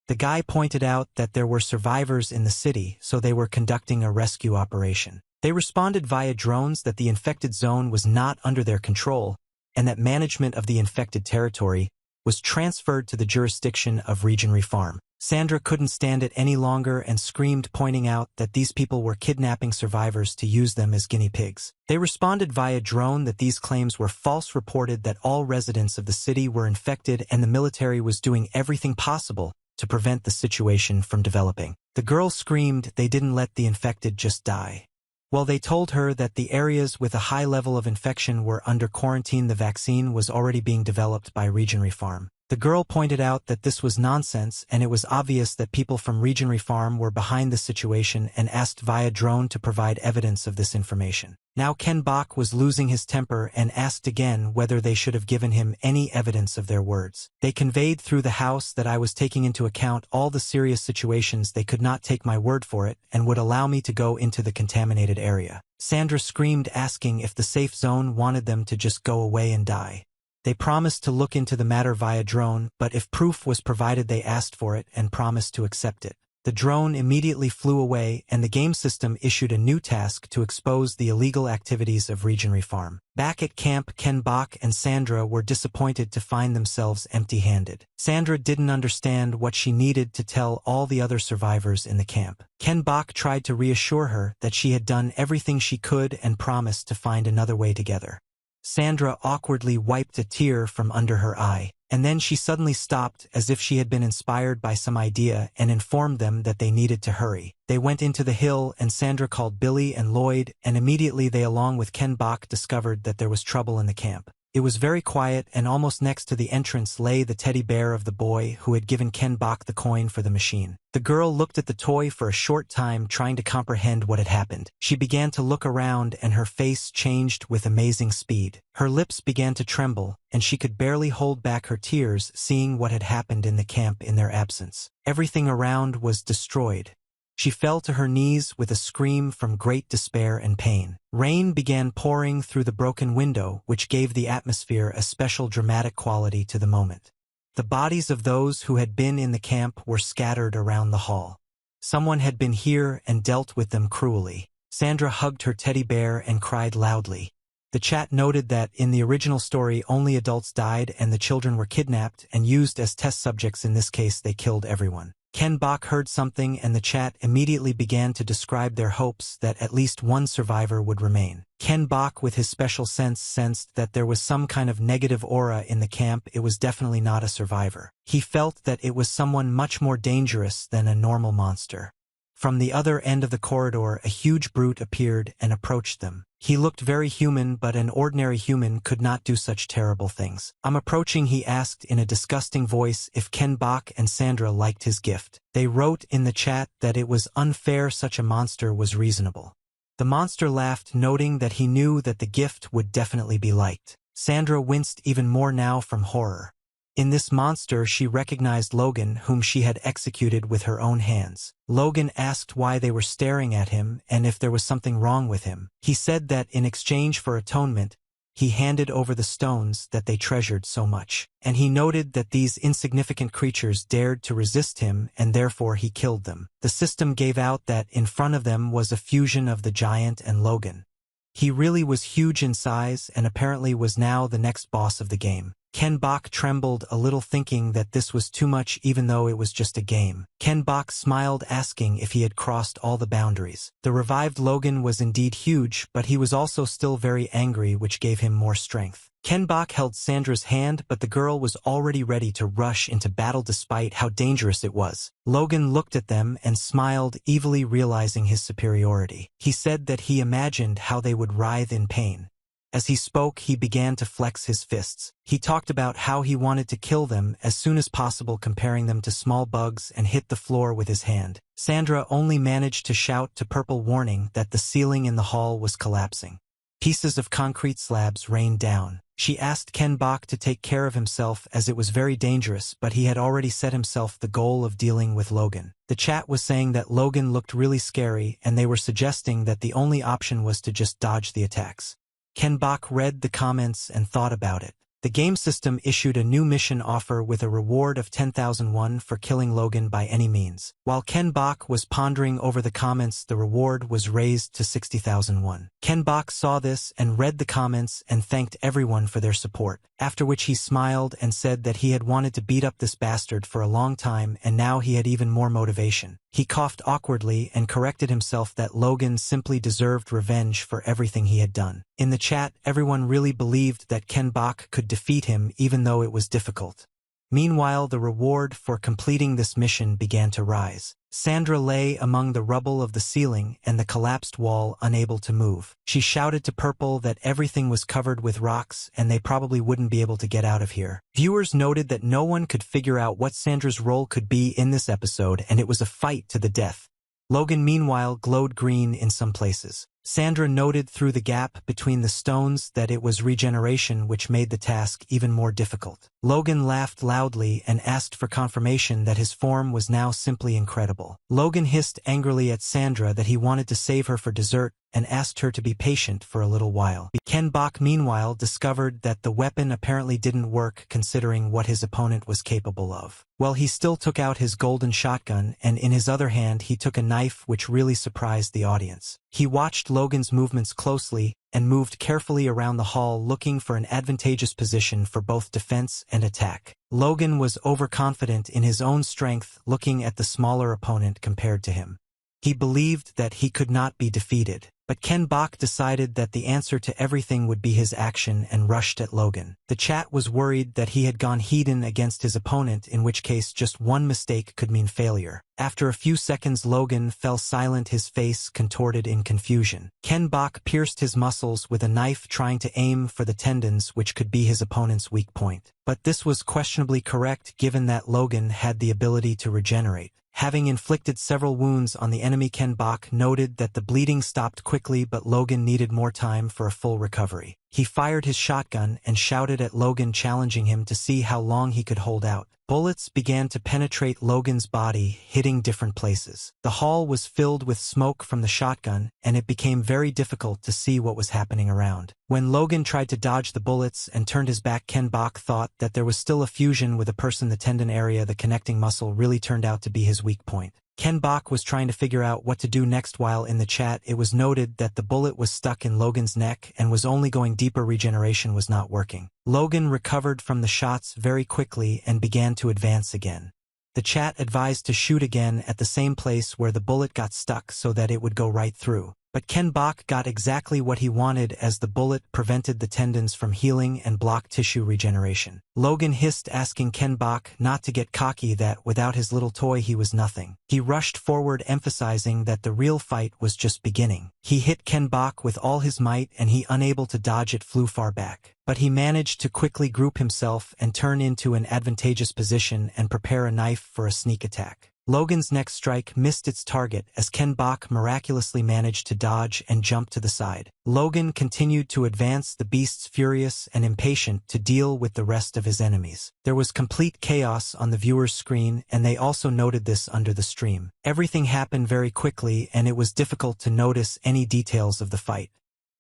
The guy pointed out that there were survivors in the city, so they were conducting a rescue operation. They responded via drones that the infected zone was not under their control, and that management of the infected territory was transferred to the jurisdiction of Region Farm. Sandra couldn't stand it any longer and screamed, pointing out that these people were kidnapping survivors to use them as guinea pigs. They responded via drone that these claims were false, reported that all residents of the city were infected and the military was doing everything possible to prevent the situation from developing. The girl screamed they didn't let the infected just die. While they told her that the areas with a high level of infection were under quarantine, the vaccine was already being developed by Region Farm. The girl pointed out that this was nonsense, and it was obvious that people from Region Farm were behind the situation, and asked via drone to provide evidence of this information. Now Ken Bok was losing his temper and asked again whether they should have given him any evidence of their words. They conveyed through the house that I was taking into account all the serious situations. They could not take my word for it and would allow me to go into the contaminated area. Sandra screamed, asking if the safe zone wanted them to just go away and die. They promised to look into the matter via drone, but if proof was provided, they asked for it and promised to accept it. The drone immediately flew away, and the game system issued a new task to expose the illegal activities of Region Farm. Back at camp, Ken Bok and Sandra were disappointed to find themselves empty-handed. Sandra didn't understand what she needed to tell all the other survivors in the camp. Ken Bok tried to reassure her that she had done everything she could and promised to find another way together. Sandra awkwardly wiped a tear from under her eye, and then she suddenly stopped as if she had been inspired by some idea and informed them that they needed to hurry. They went into the hill, and Sandra called Billy and Lloyd, and immediately they, along with Ken Bok, discovered that there was trouble in the camp. It was very quiet, and almost next to the entrance lay the teddy bear of the boy who had given Ken Bok the coin for the machine. The girl looked at the toy for a short time, trying to comprehend what had happened. She began to look around, and her face changed with amazing speed. Her lips began to tremble, and she could barely hold back her tears, seeing what had happened in the camp in their absence. Everything around was destroyed. She fell to her knees with a scream from great despair and pain. Rain began pouring through the broken window, which gave the atmosphere a special dramatic quality to the moment. The bodies of those who had been in the camp were scattered around the hall. Someone had been here and dealt with them cruelly. Sandra hugged her teddy bear and cried loudly. The chat noted that in the original story only adults died and the children were kidnapped and used as test subjects. In this case, they killed everyone. Ken Bok heard something, and the chat immediately began to describe their hopes that at least one survivor would remain. Ken Bok, with his special sense, sensed that there was some kind of negative aura in the camp. It was definitely not a survivor. He felt that it was someone much more dangerous than a normal monster. From the other end of the corridor, a huge brute appeared and approached them. He looked very human, but an ordinary human could not do such terrible things. I'm approaching, he asked in a disgusting voice if Ken Bok and Sandra liked his gift. They wrote in the chat that it was unfair such a monster was reasonable. The monster laughed, noting that he knew that the gift would definitely be liked. Sandra winced even more now from horror. In this monster she recognized Logan, whom she had executed with her own hands. Logan asked why they were staring at him and if there was something wrong with him. He said that in exchange for atonement, he handed over the stones that they treasured so much. And he noted that these insignificant creatures dared to resist him and therefore he killed them. The system gave out that in front of them was a fusion of the giant and Logan. He really was huge in size and apparently was now the next boss of the game. Ken Bok trembled a little, thinking that this was too much even though it was just a game. Ken Bok smiled, asking if he had crossed all the boundaries. The revived Logan was indeed huge, but he was also still very angry, which gave him more strength. Ken Bok held Sandra's hand, but the girl was already ready to rush into battle despite how dangerous it was. Logan looked at them and smiled, evilly realizing his superiority. He said that he imagined how they would writhe in pain. As he spoke, he began to flex his fists. He talked about how he wanted to kill them as soon as possible, comparing them to small bugs, and hit the floor with his hand. Sandra only managed to shout to Purple, warning that the ceiling in the hall was collapsing. Pieces of concrete slabs rained down. She asked Ken Bok to take care of himself as it was very dangerous, but he had already set himself the goal of dealing with Logan. The chat was saying that Logan looked really scary, and they were suggesting that the only option was to just dodge the attacks. Ken Bok read the comments and thought about it. The game system issued a new mission offer with a reward of 10,000 won for killing Logan by any means. While Ken Bok was pondering over the comments, the reward was raised to 60,000 won. Ken Bok saw this and read the comments and thanked everyone for their support, after which he smiled and said that he had wanted to beat up this bastard for a long time and now he had even more motivation. He coughed awkwardly and corrected himself that Logan simply deserved revenge for everything he had done. In the chat, everyone really believed that Ken Bok could defeat him even though it was difficult. Meanwhile, the reward for completing this mission began to rise. Sandra lay among the rubble of the ceiling and the collapsed wall, unable to move. She shouted to Purple that everything was covered with rocks and they probably wouldn't be able to get out of here. Viewers noted that no one could figure out what Sandra's role could be in this episode, and it was a fight to the death. Logan, meanwhile, glowed green in some places. Sandra noted through the gap between the stones that it was regeneration, which made the task even more difficult. Logan laughed loudly and asked for confirmation that his form was now simply incredible. Logan hissed angrily at Sandra that he wanted to save her for dessert and asked her to be patient for a little while. Ken Bok, meanwhile, discovered that the weapon apparently didn't work considering what his opponent was capable of. Well, he still took out his golden shotgun, and in his other hand he took a knife, which really surprised the audience. He watched Logan's movements closely and moved carefully around the hall, looking for an advantageous position for both defense and attack. Logan was overconfident in his own strength, looking at the smaller opponent compared to him. He believed that he could not be defeated. But Ken Bok decided that the answer to everything would be his action and rushed at Logan. The chat was worried that he had gone heathen against his opponent, in which case just one mistake could mean failure. After a few seconds, Logan fell silent, his face contorted in confusion. Ken Bok pierced his muscles with a knife, trying to aim for the tendons, which could be his opponent's weak point. But this was questionably correct, given that Logan had the ability to regenerate. Having inflicted several wounds on the enemy, Ken Bok noted that the bleeding stopped quickly, but Logan needed more time for a full recovery. He fired his shotgun and shouted at Logan, challenging him to see how long he could hold out. Bullets began to penetrate Logan's body, hitting different places. The hall was filled with smoke from the shotgun, and it became very difficult to see what was happening around. When Logan tried to dodge the bullets and turned his back, Ken Bok thought that there was still a fusion with a person. The tendon area, the connecting muscle, really turned out to be his weak point. Ken Bok was trying to figure out what to do next, while in the chat it was noted that the bullet was stuck in Logan's neck and was only going deeper. Regeneration was not working. Logan recovered from the shots very quickly and began to advance again. The chat advised to shoot again at the same place where the bullet got stuck so that it would go right through. But Ken Bok got exactly what he wanted as the bullet prevented the tendons from healing and blocked tissue regeneration. Logan hissed, asking Ken Bok not to get cocky, that without his little toy he was nothing. He rushed forward, emphasizing that the real fight was just beginning. He hit Ken Bok with all his might, and he, unable to dodge it, flew far back. But he managed to quickly group himself and turn into an advantageous position and prepare a knife for a sneak attack. Logan's next strike missed its target as Ken Bok miraculously managed to dodge and jump to the side. Logan continued to advance, the beasts furious and impatient to deal with the rest of his enemies. There was complete chaos on the viewer's screen, and they also noted this under the stream. Everything happened very quickly, and it was difficult to notice any details of the fight.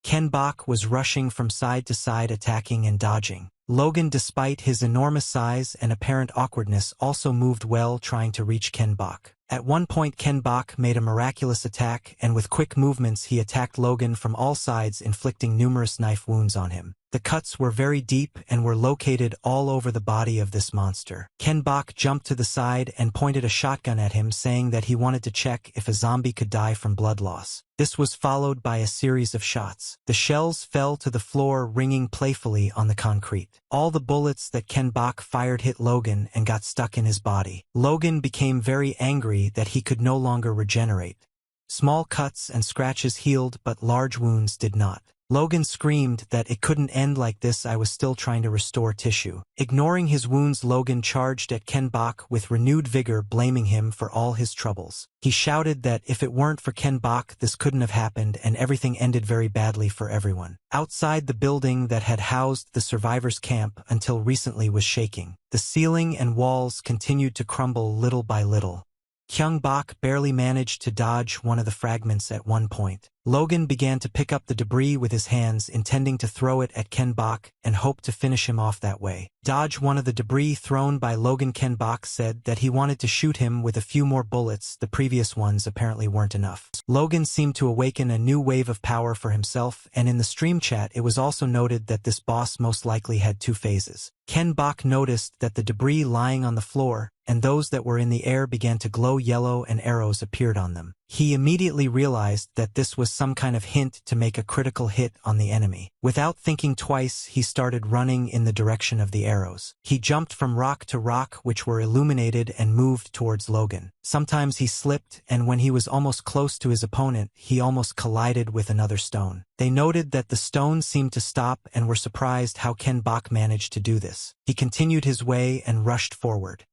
Ken Bok was rushing from side to side, attacking and dodging. Logan, despite his enormous size and apparent awkwardness, also moved well, trying to reach Ken Bok. At one point, Ken Bok made a miraculous attack, and with quick movements he attacked Logan from all sides, inflicting numerous knife wounds on him. The cuts were very deep and were located all over the body of this monster. Ken Bok jumped to the side and pointed a shotgun at him, saying that he wanted to check if a zombie could die from blood loss. This was followed by a series of shots. The shells fell to the floor, ringing playfully on the concrete. All the bullets that Ken Bok fired hit Logan and got stuck in his body. Logan became very angry that he could no longer regenerate. Small cuts and scratches healed, but large wounds did not. Logan screamed that it couldn't end like this. I was still trying to restore tissue. Ignoring his wounds, Logan charged at Ken Bok with renewed vigor, blaming him for all his troubles. He shouted that if it weren't for Ken Bok, this couldn't have happened, and everything ended very badly for everyone. Outside, the building that had housed the survivors' camp until recently was shaking. The ceiling and walls continued to crumble little by little. Ken Bok barely managed to dodge one of the fragments at one point. Logan began to pick up the debris with his hands, intending to throw it at Ken Bok and hope to finish him off that way. Dodge one of the debris thrown by Logan. Ken Bok said that he wanted to shoot him with a few more bullets. The previous ones apparently weren't enough. Logan seemed to awaken a new wave of power for himself, and in the stream chat it was also noted that this boss most likely had two phases. Ken Bok noticed that the debris lying on the floor and those that were in the air began to glow yellow, and arrows appeared on them. He immediately realized that this was some kind of hint to make a critical hit on the enemy. Without thinking twice, he started running in the direction of the arrows. He jumped from rock to rock, which were illuminated, and moved towards Logan. Sometimes he slipped, and when he was almost close to his opponent, he almost collided with another stone. They noted that the stone seemed to stop and were surprised how Ken Bok managed to do this. He continued his way and rushed forward.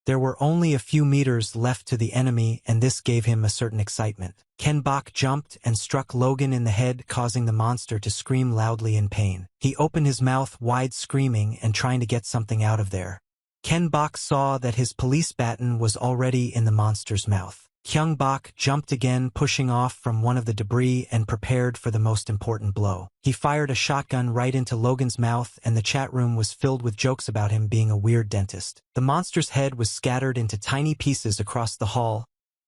There were only a few meters left to the enemy, and this gave him a certain excitement. Ken Bok jumped and struck Logan in the head, causing the monster to scream loudly in pain. He opened his mouth wide, screaming and trying to get something out of there. Ken Bok saw that his police baton was already in the monster's mouth. Ken Bok jumped again, pushing off from one of the debris, and prepared for the most important blow. He fired a shotgun right into Logan's mouth, and the chat room was filled with jokes about him being a weird dentist. The monster's head was scattered into tiny pieces across the hall,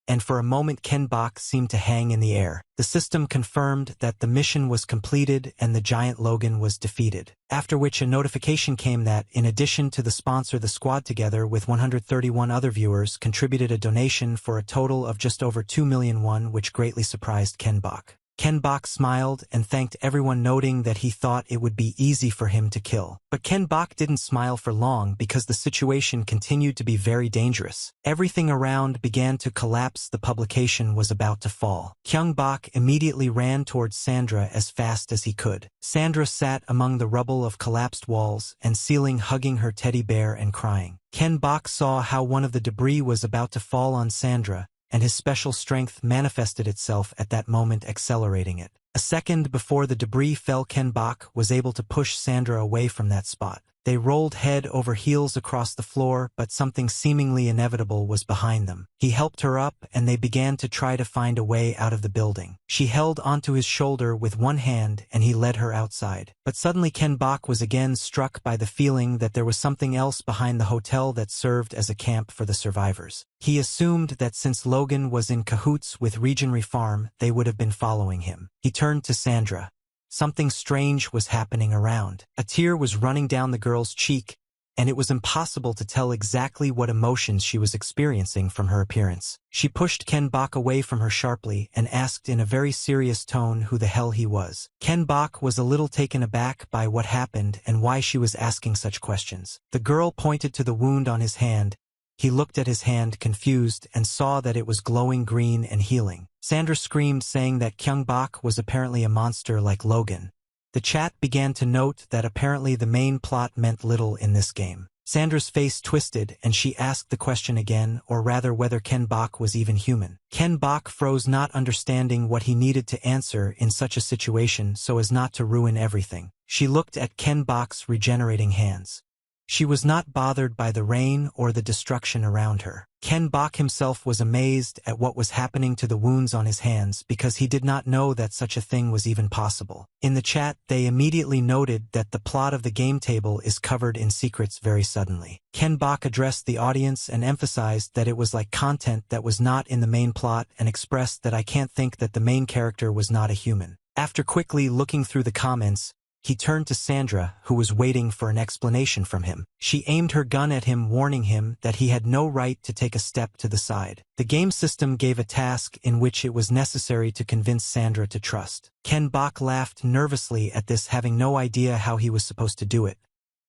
and for a moment Ken Bok seemed to hang in the air. The system confirmed that the mission was completed and the giant Logan was defeated. After which a notification came that, in addition to the sponsor, the squad, together with 131 other viewers, contributed a donation for a total of just over 2 million won, which greatly surprised Ken Bok. Ken Bok smiled and thanked everyone, noting that he thought it would be easy for him to kill. But Ken Bok didn't smile for long, because the situation continued to be very dangerous. Everything around began to collapse. The publication was about to fall. Ken Bok immediately ran towards Sandra as fast as he could. Sandra sat among the rubble of collapsed walls and ceiling, hugging her teddy bear and crying. Ken Bok saw how one of the debris was about to fall on Sandra, and his special strength manifested itself at that moment, accelerating it. A second before the debris fell, Ken Bok was able to push Sandra away from that spot. They rolled head over heels across the floor, but something seemingly inevitable was behind them. He helped her up, and they began to try to find a way out of the building. She held onto his shoulder with one hand, and he led her outside. But suddenly Ken Bok was again struck by the feeling that there was something else behind the hotel that served as a camp for the survivors. He assumed that since Logan was in cahoots with Regenry Farm, they would have been following him. He turned to Sandra. Something strange was happening around. A tear was running down the girl's cheek, and it was impossible to tell exactly what emotions she was experiencing from her appearance. She pushed Ken Bok away from her sharply and asked in a very serious tone who the hell he was. Ken Bok was a little taken aback by what happened and why she was asking such questions. The girl pointed to the wound on his hand. He looked at his hand confused and saw that it was glowing green and healing. Sandra screamed, saying that Kyung Bok was apparently a monster like Logan. The chat began to note that apparently the main plot meant little in this game. Sandra's face twisted and she asked the question again, or rather whether Ken Bok was even human. Ken Bok froze, not understanding what he needed to answer in such a situation so as not to ruin everything. She looked at Ken Bok's regenerating hands. She was not bothered by the rain or the destruction around her. Ken Bok himself was amazed at what was happening to the wounds on his hands because he did not know that such a thing was even possible. In the chat, they immediately noted that the plot of the game table is covered in secrets very suddenly. Ken Bok addressed the audience and emphasized that it was like content that was not in the main plot and expressed that I can't think that the main character was not a human. After quickly looking through the comments, he turned to Sandra, who was waiting for an explanation from him. She aimed her gun at him, warning him that he had no right to take a step to the side. The game system gave a task in which it was necessary to convince Sandra to trust. Ken Bok laughed nervously at this, having no idea how he was supposed to do it.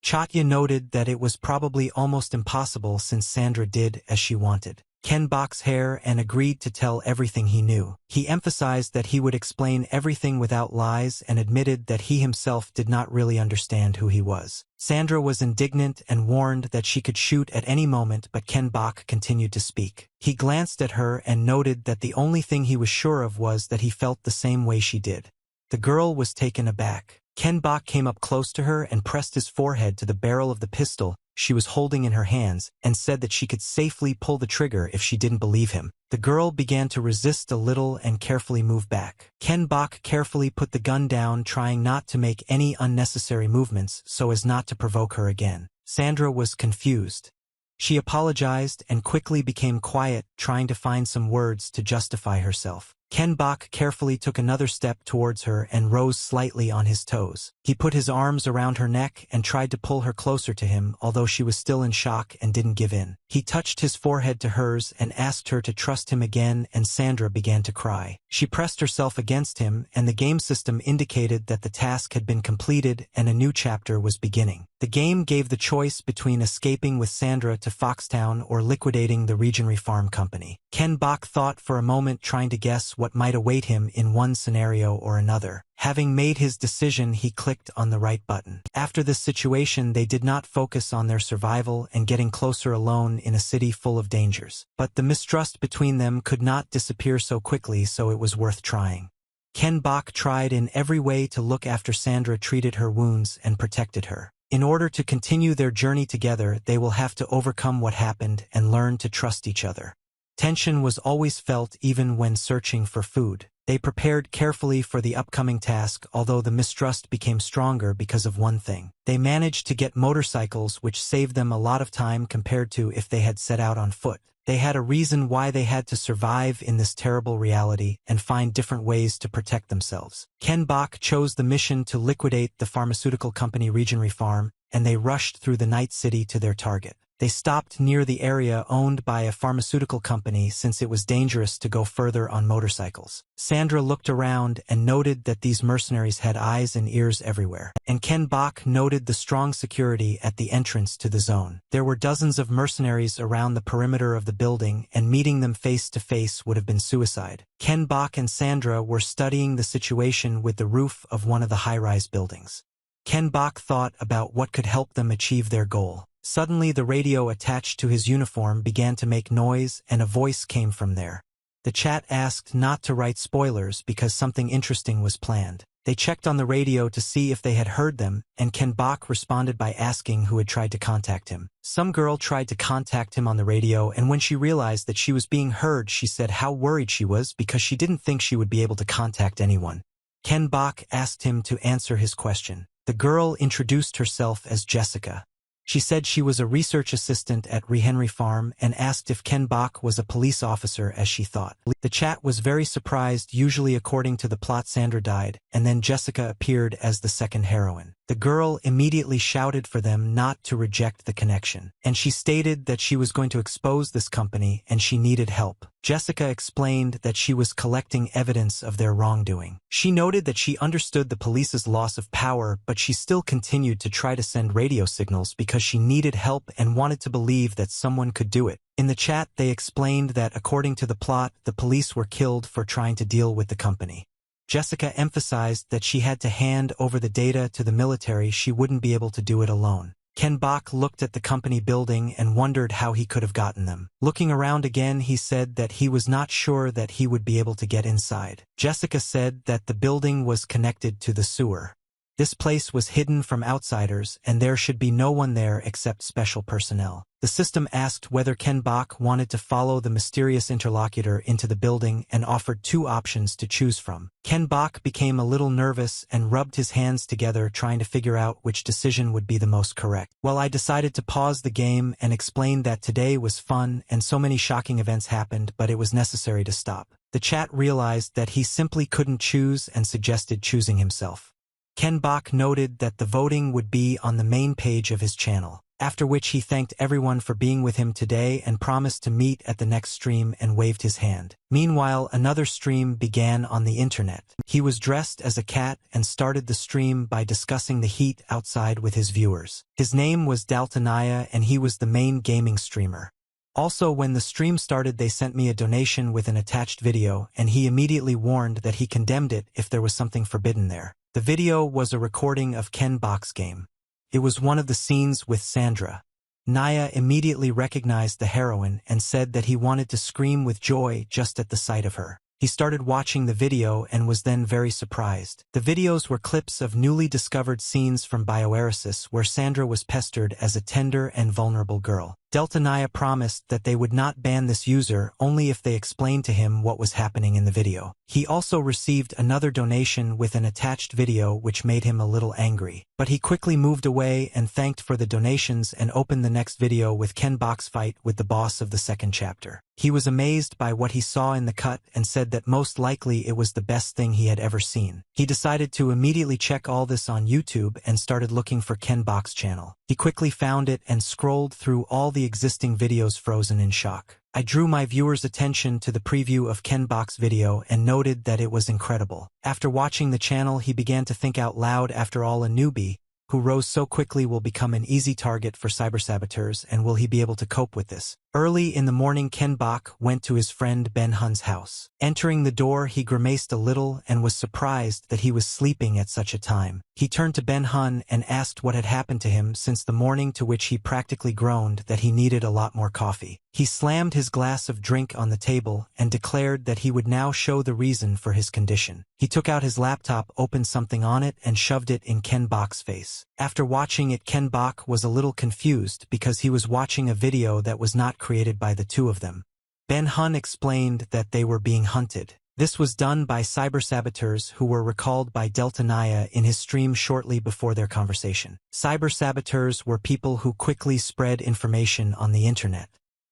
Chatya noted that it was probably almost impossible since Sandra did as she wanted. Ken Bok's hair and agreed to tell everything he knew. He emphasized that he would explain everything without lies and admitted that he himself did not really understand who he was. Sandra was indignant and warned that she could shoot at any moment, but Ken Bok continued to speak. He glanced at her and noted that the only thing he was sure of was that he felt the same way she did. The girl was taken aback. Ken Bok came up close to her and pressed his forehead to the barrel of the pistol she was holding in her hands and said that she could safely pull the trigger if she didn't believe him. The girl began to resist a little and carefully move back. Ken Bok carefully put the gun down, trying not to make any unnecessary movements so as not to provoke her again. Sandra was confused. She apologized and quickly became quiet, trying to find some words to justify herself. Ken Bok carefully took another step towards her and rose slightly on his toes. He put his arms around her neck and tried to pull her closer to him, although she was still in shock and didn't give in. He touched his forehead to hers and asked her to trust him again, and Sandra began to cry. She pressed herself against him, and the game system indicated that the task had been completed and a new chapter was beginning. The game gave the choice between escaping with Sandra to Foxtown or liquidating the Regenry Farm Company. Ken Bok thought for a moment, trying to guess what might await him in one scenario or another. Having made his decision, he clicked on the right button. After this situation, they did not focus on their survival and getting closer alone in a city full of dangers. But the mistrust between them could not disappear so quickly, so it was worth trying. Ken Bok tried in every way to look after Sandra, treated her wounds, and protected her. In order to continue their journey together, they will have to overcome what happened and learn to trust each other. Tension was always felt even when searching for food. They prepared carefully for the upcoming task, although the mistrust became stronger because of one thing. They managed to get motorcycles, which saved them a lot of time compared to if they had set out on foot. They had a reason why they had to survive in this terrible reality and find different ways to protect themselves. Ken Bok chose the mission to liquidate the pharmaceutical company Regenry Farm, and they rushed through the night city to their target. They stopped near the area owned by a pharmaceutical company since it was dangerous to go further on motorcycles. Sandra looked around and noted that these mercenaries had eyes and ears everywhere. And Ken Bok noted the strong security at the entrance to the zone. There were dozens of mercenaries around the perimeter of the building, and meeting them face to face would have been suicide. Ken Bok and Sandra were studying the situation with the roof of one of the high-rise buildings. Ken Bok thought about what could help them achieve their goal. Suddenly, the radio attached to his uniform began to make noise, and a voice came from there. The chat asked not to write spoilers because something interesting was planned. They checked on the radio to see if they had heard them, and Ken Bok responded by asking who had tried to contact him. Some girl tried to contact him on the radio, and when she realized that she was being heard, she said how worried she was because she didn't think she would be able to contact anyone. Ken Bok asked him to answer his question. The girl introduced herself as Jessica. She said she was a research assistant at Regenry Farm and asked if Ken Bok was a police officer as she thought. The chat was very surprised. Usually according to the plot, Sandra died, and then Jessica appeared as the second heroine. The girl immediately shouted for them not to reject the connection, and she stated that she was going to expose this company and she needed help. Jessica explained that she was collecting evidence of their wrongdoing. She noted that she understood the police's loss of power, but she still continued to try to send radio signals because she needed help and wanted to believe that someone could do it. In the chat, they explained that according to the plot, the police were killed for trying to deal with the company. Jessica emphasized that she had to hand over the data to the military. She wouldn't be able to do it alone. Ken Bok looked at the company building and wondered how he could have gotten them. Looking around again, he said that he was not sure that he would be able to get inside. Jessica said that the building was connected to the sewer. This place was hidden from outsiders, and there should be no one there except special personnel. The system asked whether Ken Bok wanted to follow the mysterious interlocutor into the building and offered two options to choose from. Ken Bok became a little nervous and rubbed his hands together trying to figure out which decision would be the most correct. Well, I decided to pause the game and explain that today was fun and so many shocking events happened, but it was necessary to stop. The chat realized that he simply couldn't choose and suggested choosing himself. Ken Bok noted that the voting would be on the main page of his channel, after which he thanked everyone for being with him today and promised to meet at the next stream and waved his hand. Meanwhile, another stream began on the internet. He was dressed as a cat and started the stream by discussing the heat outside with his viewers. His name was Daltonaya and he was the main gaming streamer. Also, when the stream started, they sent me a donation with an attached video, and he immediately warned that he condemned it if there was something forbidden there. The video was a recording of Ken Bok's game. It was one of the scenes with Sandra. Naya immediately recognized the heroine and said that he wanted to scream with joy just at the sight of her. He started watching the video and was then very surprised. The videos were clips of newly discovered scenes from Bioeresis where Sandra was pestered as a tender and vulnerable girl. Daltonaya promised that they would not ban this user only if they explained to him what was happening in the video. He also received another donation with an attached video which made him a little angry. But he quickly moved away and thanked for the donations and opened the next video with Ken Bok's fight with the boss of the second chapter. He was amazed by what he saw in the cut and said that most likely it was the best thing he had ever seen. He decided to immediately check all this on YouTube and started looking for Ken Bok's channel. He quickly found it and scrolled through all the existing videos frozen in shock. I drew my viewers' attention to the preview of Ken Bok's video and noted that it was incredible. After watching the channel, he began to think out loud. After all, a newbie who rose so quickly will become an easy target for cybersaboteurs, and will he be able to cope with this? Early in the morning, Ken Bok went to his friend Ben Hun's house. Entering the door, he grimaced a little and was surprised that he was sleeping at such a time. He turned to Ben Hun and asked what had happened to him since the morning, to which he practically groaned that he needed a lot more coffee. He slammed his glass of drink on the table and declared that he would now show the reason for his condition. He took out his laptop, opened something on it, and shoved it in Ken Bok's face. After watching it, Ken Bok was a little confused because he was watching a video that was not created by the two of them. Ben Hun explained that they were being hunted. This was done by cybersaboteurs who were recalled by Daltonaya in his stream shortly before their conversation. Cybersaboteurs were people who quickly spread information on the internet.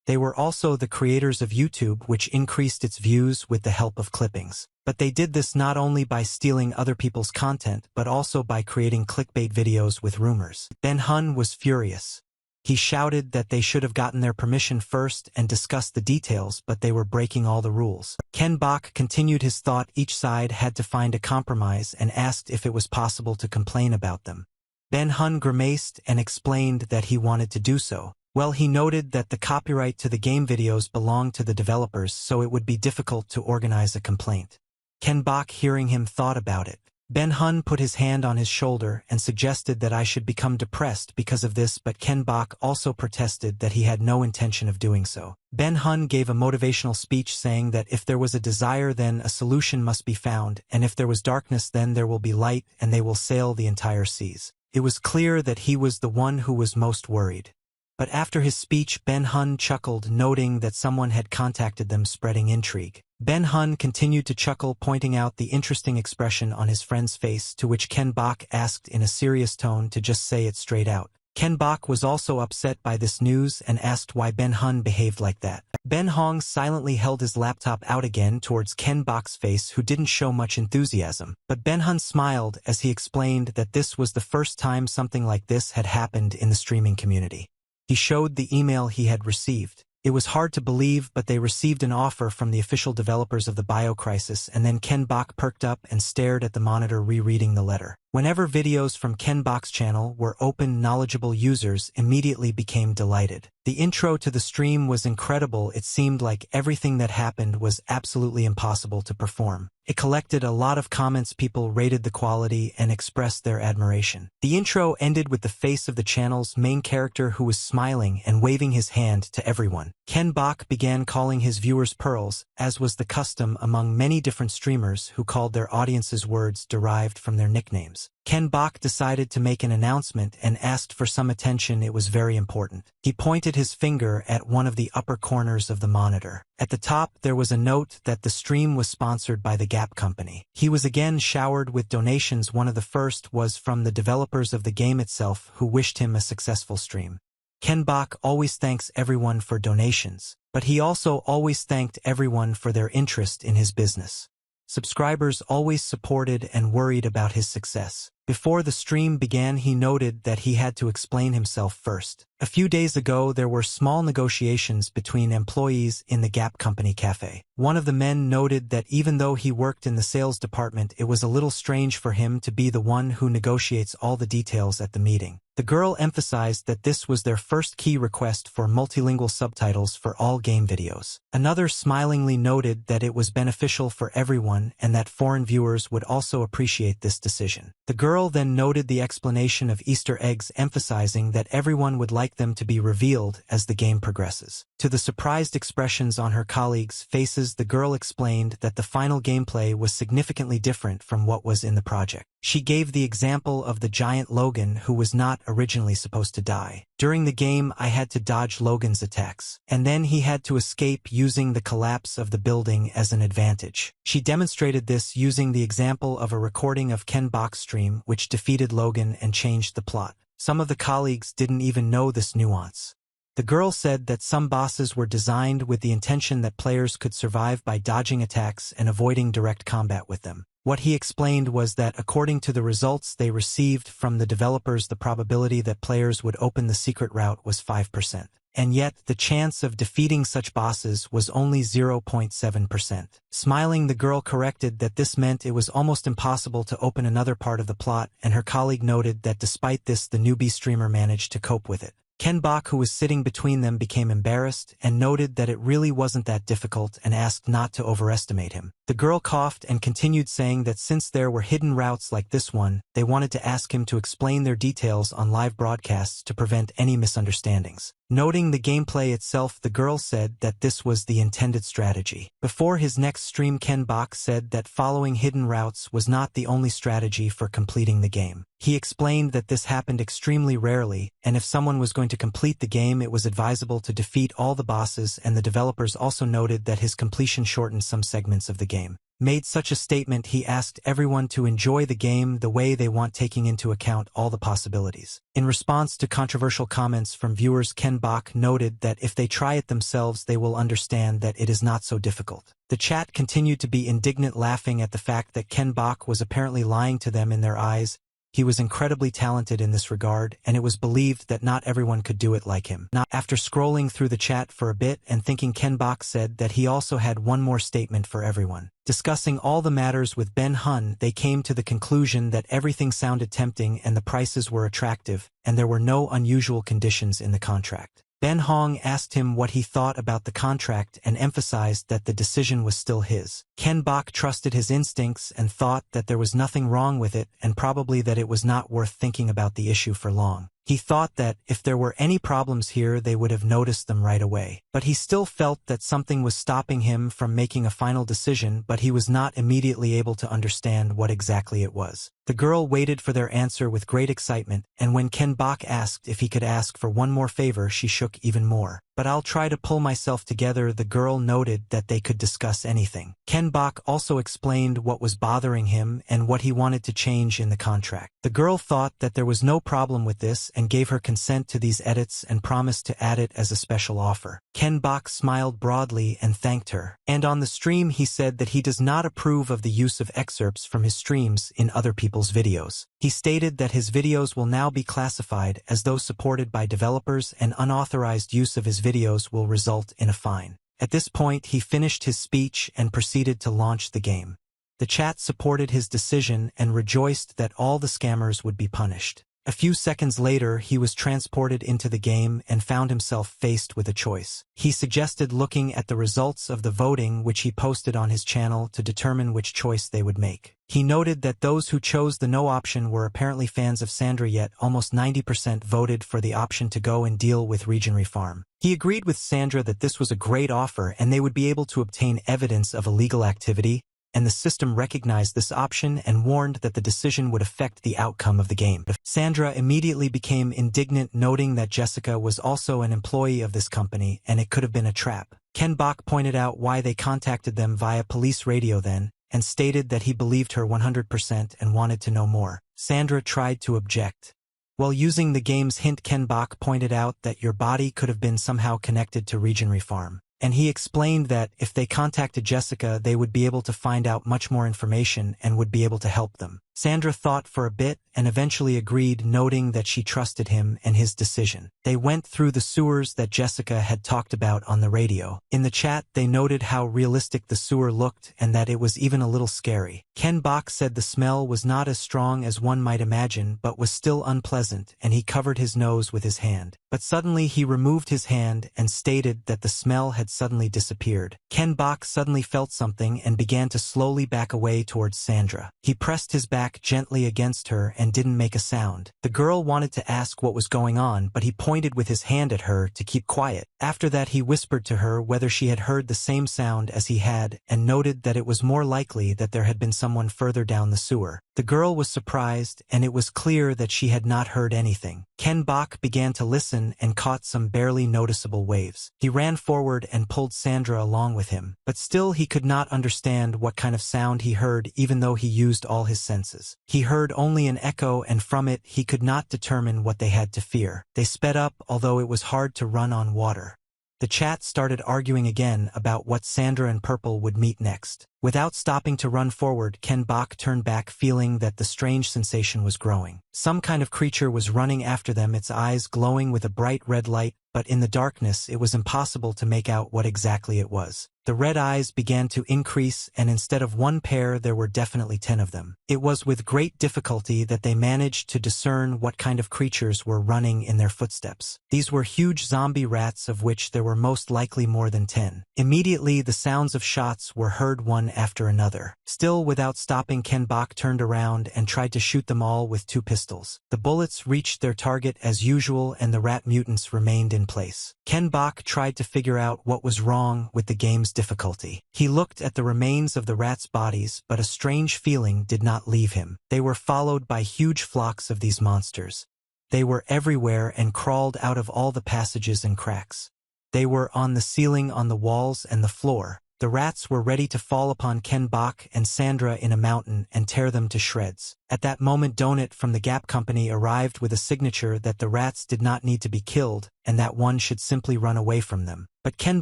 They were also the creators of YouTube, which increased its views with the help of clippings. But they did this not only by stealing other people's content, but also by creating clickbait videos with rumors. Ben Hun was furious. He shouted that they should have gotten their permission first and discussed the details, but they were breaking all the rules. Ken Bok continued his thought. Each side had to find a compromise and asked if it was possible to complain about them. Ben Hun grimaced and explained that he wanted to do so. Well, he noted that the copyright to the game videos belonged to the developers, so it would be difficult to organize a complaint. Ken Bok, hearing him, thought about it. Ben Hun put his hand on his shoulder and suggested that I should become depressed because of this, but Ken Bok also protested that he had no intention of doing so. Ben Hun gave a motivational speech saying that if there was a desire, then a solution must be found, and if there was darkness, then there will be light, and they will sail the entire seas. It was clear that he was the one who was most worried. But after his speech, Ben Hun chuckled, noting that someone had contacted them, spreading intrigue. Ben Hun continued to chuckle, pointing out the interesting expression on his friend's face, to which Ken Bok asked in a serious tone to just say it straight out. Ken Bok was also upset by this news and asked why Ben Hun behaved like that. Ben Hong silently held his laptop out again towards Ken Bok's face, who didn't show much enthusiasm. But Ben Hun smiled as he explained that this was the first time something like this had happened in the streaming community. He showed the email he had received. It was hard to believe, but they received an offer from the official developers of the Biocrisis, and then Ken Bok perked up and stared at the monitor rereading the letter. Whenever videos from Ken Bok's channel were open, knowledgeable users immediately became delighted. The intro to the stream was incredible. It seemed like everything that happened was absolutely impossible to perform. It collected a lot of comments. People rated the quality and expressed their admiration. The intro ended with the face of the channel's main character, who was smiling and waving his hand to everyone. Ken Bok began calling his viewers pearls, as was the custom among many different streamers who called their audiences words derived from their nicknames. Ken Bok decided to make an announcement and asked for some attention. It was very important. He pointed his finger at one of the upper corners of the monitor. At the top, there was a note that the stream was sponsored by the Gap Company. He was again showered with donations. One of the first was from the developers of the game itself, who wished him a successful stream. Ken Bok always thanks everyone for donations, but he also always thanked everyone for their interest in his business. Subscribers always supported and worried about his success. Before the stream began, he noted that he had to explain himself first. A few days ago, there were small negotiations between employees in the Gap Company cafe. One of the men noted that even though he worked in the sales department, it was a little strange for him to be the one who negotiates all the details at the meeting. The girl emphasized that this was their first key request for multilingual subtitles for all game videos. Another smilingly noted that it was beneficial for everyone and that foreign viewers would also appreciate this decision. The girl then noted the explanation of Easter eggs, emphasizing that everyone would like them to be revealed as the game progresses. To the surprised expressions on her colleagues' faces, the girl explained that the final gameplay was significantly different from what was in the project. She gave the example of the giant Logan, who was not originally supposed to die. During the game, I had to dodge Logan's attacks, and then he had to escape using the collapse of the building as an advantage. She demonstrated this using the example of a recording of Ken Bok's stream, which defeated Logan and changed the plot. Some of the colleagues didn't even know this nuance. The girl said that some bosses were designed with the intention that players could survive by dodging attacks and avoiding direct combat with them. What he explained was that according to the results they received from the developers, the probability that players would open the secret route was 5%. And yet, the chance of defeating such bosses was only 0.7%. Smiling, the girl corrected that this meant it was almost impossible to open another part of the plot, and her colleague noted that despite this, the newbie streamer managed to cope with it. Ken Bok, who was sitting between them, became embarrassed and noted that it really wasn't that difficult and asked not to overestimate him. The girl coughed and continued, saying that since there were hidden routes like this one, they wanted to ask him to explain their details on live broadcasts to prevent any misunderstandings. Noting the gameplay itself, the girl said that this was the intended strategy. Before his next stream, Ken Bok said that following hidden routes was not the only strategy for completing the game. He explained that this happened extremely rarely, and if someone was going to complete the game, it was advisable to defeat all the bosses, and the developers also noted that his completion shortened some segments of the game. Made such a statement, he asked everyone to enjoy the game the way they want, taking into account all the possibilities. In response to controversial comments from viewers, Ken Bok noted that if they try it themselves, they will understand that it is not so difficult. The chat continued to be indignant, laughing at the fact that Ken Bok was apparently lying to them in their eyes. He was incredibly talented in this regard, and it was believed that not everyone could do it like him. After scrolling through the chat for a bit and thinking, Ken Bok said that he also had one more statement for everyone. Discussing all the matters with Ben Hun, they came to the conclusion that everything sounded tempting and the prices were attractive, and there were no unusual conditions in the contract. Ben Hong asked him what he thought about the contract and emphasized that the decision was still his. Ken Bok trusted his instincts and thought that there was nothing wrong with it, and probably that it was not worth thinking about the issue for long. He thought that if there were any problems here, they would have noticed them right away. But he still felt that something was stopping him from making a final decision, but he was not immediately able to understand what exactly it was. The girl waited for their answer with great excitement, and when Ken Bok asked if he could ask for one more favor, she shook even more. but I'll try to pull myself together." The girl noted that they could discuss anything. Ken Bach also explained what was bothering him and what he wanted to change in the contract. The girl thought that there was no problem with this and gave her consent to these edits and promised to add it as a special offer. Ken Bach smiled broadly and thanked her. And on the stream he said that he does not approve of the use of excerpts from his streams in other people's videos. He stated that his videos will now be classified as those supported by developers, and unauthorized use of his videos will result in a fine. At this point he finished his speech and proceeded to launch the game. The chat supported his decision and rejoiced that all the scammers would be punished. A few seconds later he was transported into the game and found himself faced with a choice. He suggested looking at the results of the voting which he posted on his channel to determine which choice they would make. He noted that those who chose the no option were apparently fans of Sandra, yet almost 90% voted for the option to go and deal with region reform. He agreed with Sandra that this was a great offer and they would be able to obtain evidence of illegal activity, and the system recognized this option and warned that the decision would affect the outcome of the game. Sandra immediately became indignant, noting that Jessica was also an employee of this company and it could have been a trap. Ken Bach pointed out why they contacted them via police radio then, and stated that he believed her 100% and wanted to know more. Sandra tried to object. While using the game's hint, Ken Bach pointed out that your body could have been somehow connected to region reform. And he explained that if they contacted Jessica, they would be able to find out much more information and would be able to help them. Sandra thought for a bit and eventually agreed, noting that she trusted him and his decision. They went through the sewers that Jessica had talked about on the radio. In the chat, they noted how realistic the sewer looked and that it was even a little scary. Ken Bach said the smell was not as strong as one might imagine, but was still unpleasant, and he covered his nose with his hand. But suddenly he removed his hand and stated that the smell had suddenly disappeared. Ken Bach suddenly felt something and began to slowly back away towards Sandra. He pressed his back gently against her and didn't make a sound. The girl wanted to ask what was going on, but he pointed with his hand at her to keep quiet. After that he whispered to her whether she had heard the same sound as he had, and noted that it was more likely that there had been someone further down the sewer. The girl was surprised, and it was clear that she had not heard anything. Ken Bach began to listen and caught some barely noticeable waves. He ran forward and pulled Sandra along with him, but still he could not understand what kind of sound he heard, even though he used all his senses. He heard only an echo, and from it he could not determine what they had to fear. They sped up, although it was hard to run on water. The chat started arguing again about what Sandra and Purple would meet next. Without stopping to run forward, Ken Bach turned back, feeling that the strange sensation was growing. Some kind of creature was running after them, its eyes glowing with a bright red light, but in the darkness it was impossible to make out what exactly it was. The red eyes began to increase, and instead of one pair there were definitely 10 of them. It was with great difficulty that they managed to discern what kind of creatures were running in their footsteps. These were huge zombie rats, of which there were most likely more than 10. Immediately the sounds of shots were heard, one after another. Still without stopping, Ken Bach turned around and tried to shoot them all with 2 pistols. The bullets reached their target as usual, and the rat mutants remained in place. Ken Bach tried to figure out what was wrong with the game's difficulty. He looked at the remains of the rats' bodies, but a strange feeling did not leave him. They were followed by huge flocks of these monsters. They were everywhere and crawled out of all the passages and cracks. They were on the ceiling, on the walls, and the floor. The rats were ready to fall upon Ken Bach and Sandra in a mountain and tear them to shreds. At that moment, Donut from the Gap Company arrived with a signature that the rats did not need to be killed and that one should simply run away from them. But Ken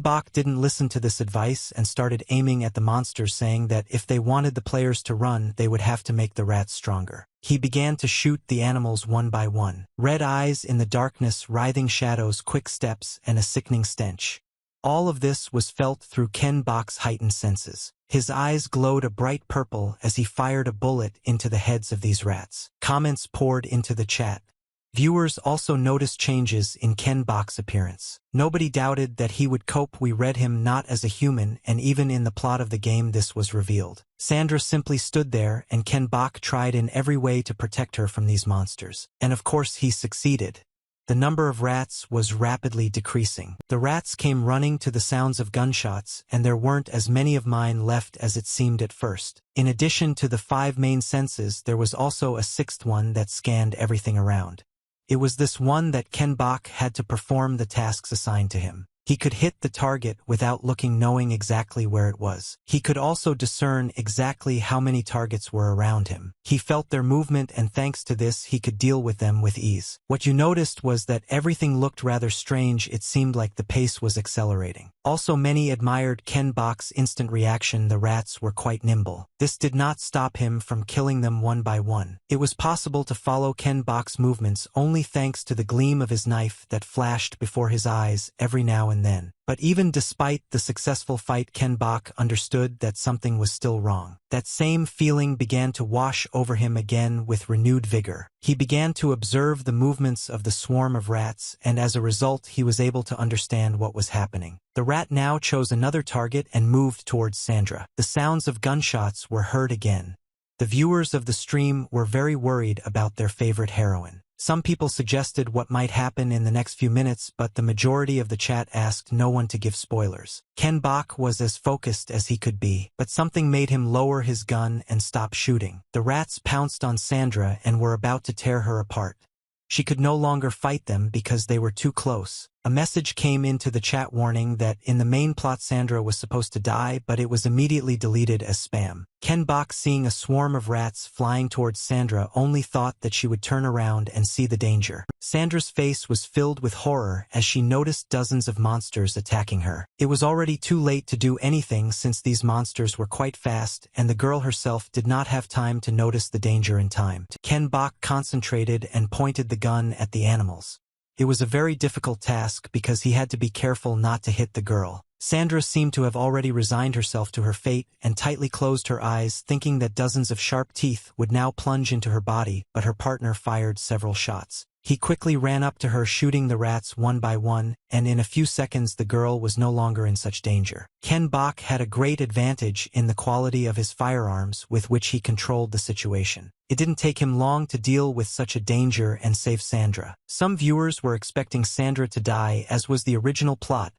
Bach didn't listen to this advice and started aiming at the monsters, saying that if they wanted the players to run, they would have to make the rats stronger. He began to shoot the animals one by one. Red eyes in the darkness, writhing shadows, quick steps, and a sickening stench. All of this was felt through Ken Bach's heightened senses. His eyes glowed a bright purple as he fired a bullet into the heads of these rats. Comments poured into the chat. Viewers also noticed changes in Ken Bach's appearance. Nobody doubted that he would cope. We read him not as a human, and even in the plot of the game this was revealed. Sandra simply stood there, and Ken Bach tried in every way to protect her from these monsters. And of course he succeeded. The number of rats was rapidly decreasing. The rats came running to the sounds of gunshots, and there weren't as many of mine left as it seemed at first. In addition to the 5 main senses, there was also a 6th one that scanned everything around. It was this one that Ken Bach had to perform the tasks assigned to him. He could hit the target without looking, knowing exactly where it was. He could also discern exactly how many targets were around him. He felt their movement, and thanks to this he could deal with them with ease. What you noticed was that everything looked rather strange. It seemed like the pace was accelerating. Also, many admired Ken Bok's instant reaction. The rats were quite nimble. This did not stop him from killing them one by one. It was possible to follow Ken Bok's movements only thanks to the gleam of his knife that flashed before his eyes every now and then. But even despite the successful fight, Ken Bok understood that something was still wrong. That same feeling began to wash over him again with renewed vigor. He began to observe the movements of the swarm of rats, and as a result he was able to understand what was happening. The rat now chose another target and moved towards Sandra. The sounds of gunshots were heard again. The viewers of the stream were very worried about their favorite heroine. Some people suggested what might happen in the next few minutes, but the majority of the chat asked no one to give spoilers. Ken Bok was as focused as he could be, but something made him lower his gun and stop shooting. The rats pounced on Sandra and were about to tear her apart. She could no longer fight them because they were too close. A message came into the chat warning that in the main plot Sandra was supposed to die, but it was immediately deleted as spam. Ken Bok, seeing a swarm of rats flying towards Sandra, only thought that she would turn around and see the danger. Sandra's face was filled with horror as she noticed dozens of monsters attacking her. It was already too late to do anything since these monsters were quite fast, and the girl herself did not have time to notice the danger in time. Ken Bok concentrated and pointed the gun at the animals. It was a very difficult task because he had to be careful not to hit the girl. Sandra seemed to have already resigned herself to her fate and tightly closed her eyes, thinking that dozens of sharp teeth would now plunge into her body, but her partner fired several shots. He quickly ran up to her, shooting the rats one by one, and in a few seconds the girl was no longer in such danger. Ken Bok had a great advantage in the quality of his firearms with which he controlled the situation. It didn't take him long to deal with such a danger and save Sandra. Some viewers were expecting Sandra to die, as was the original plot,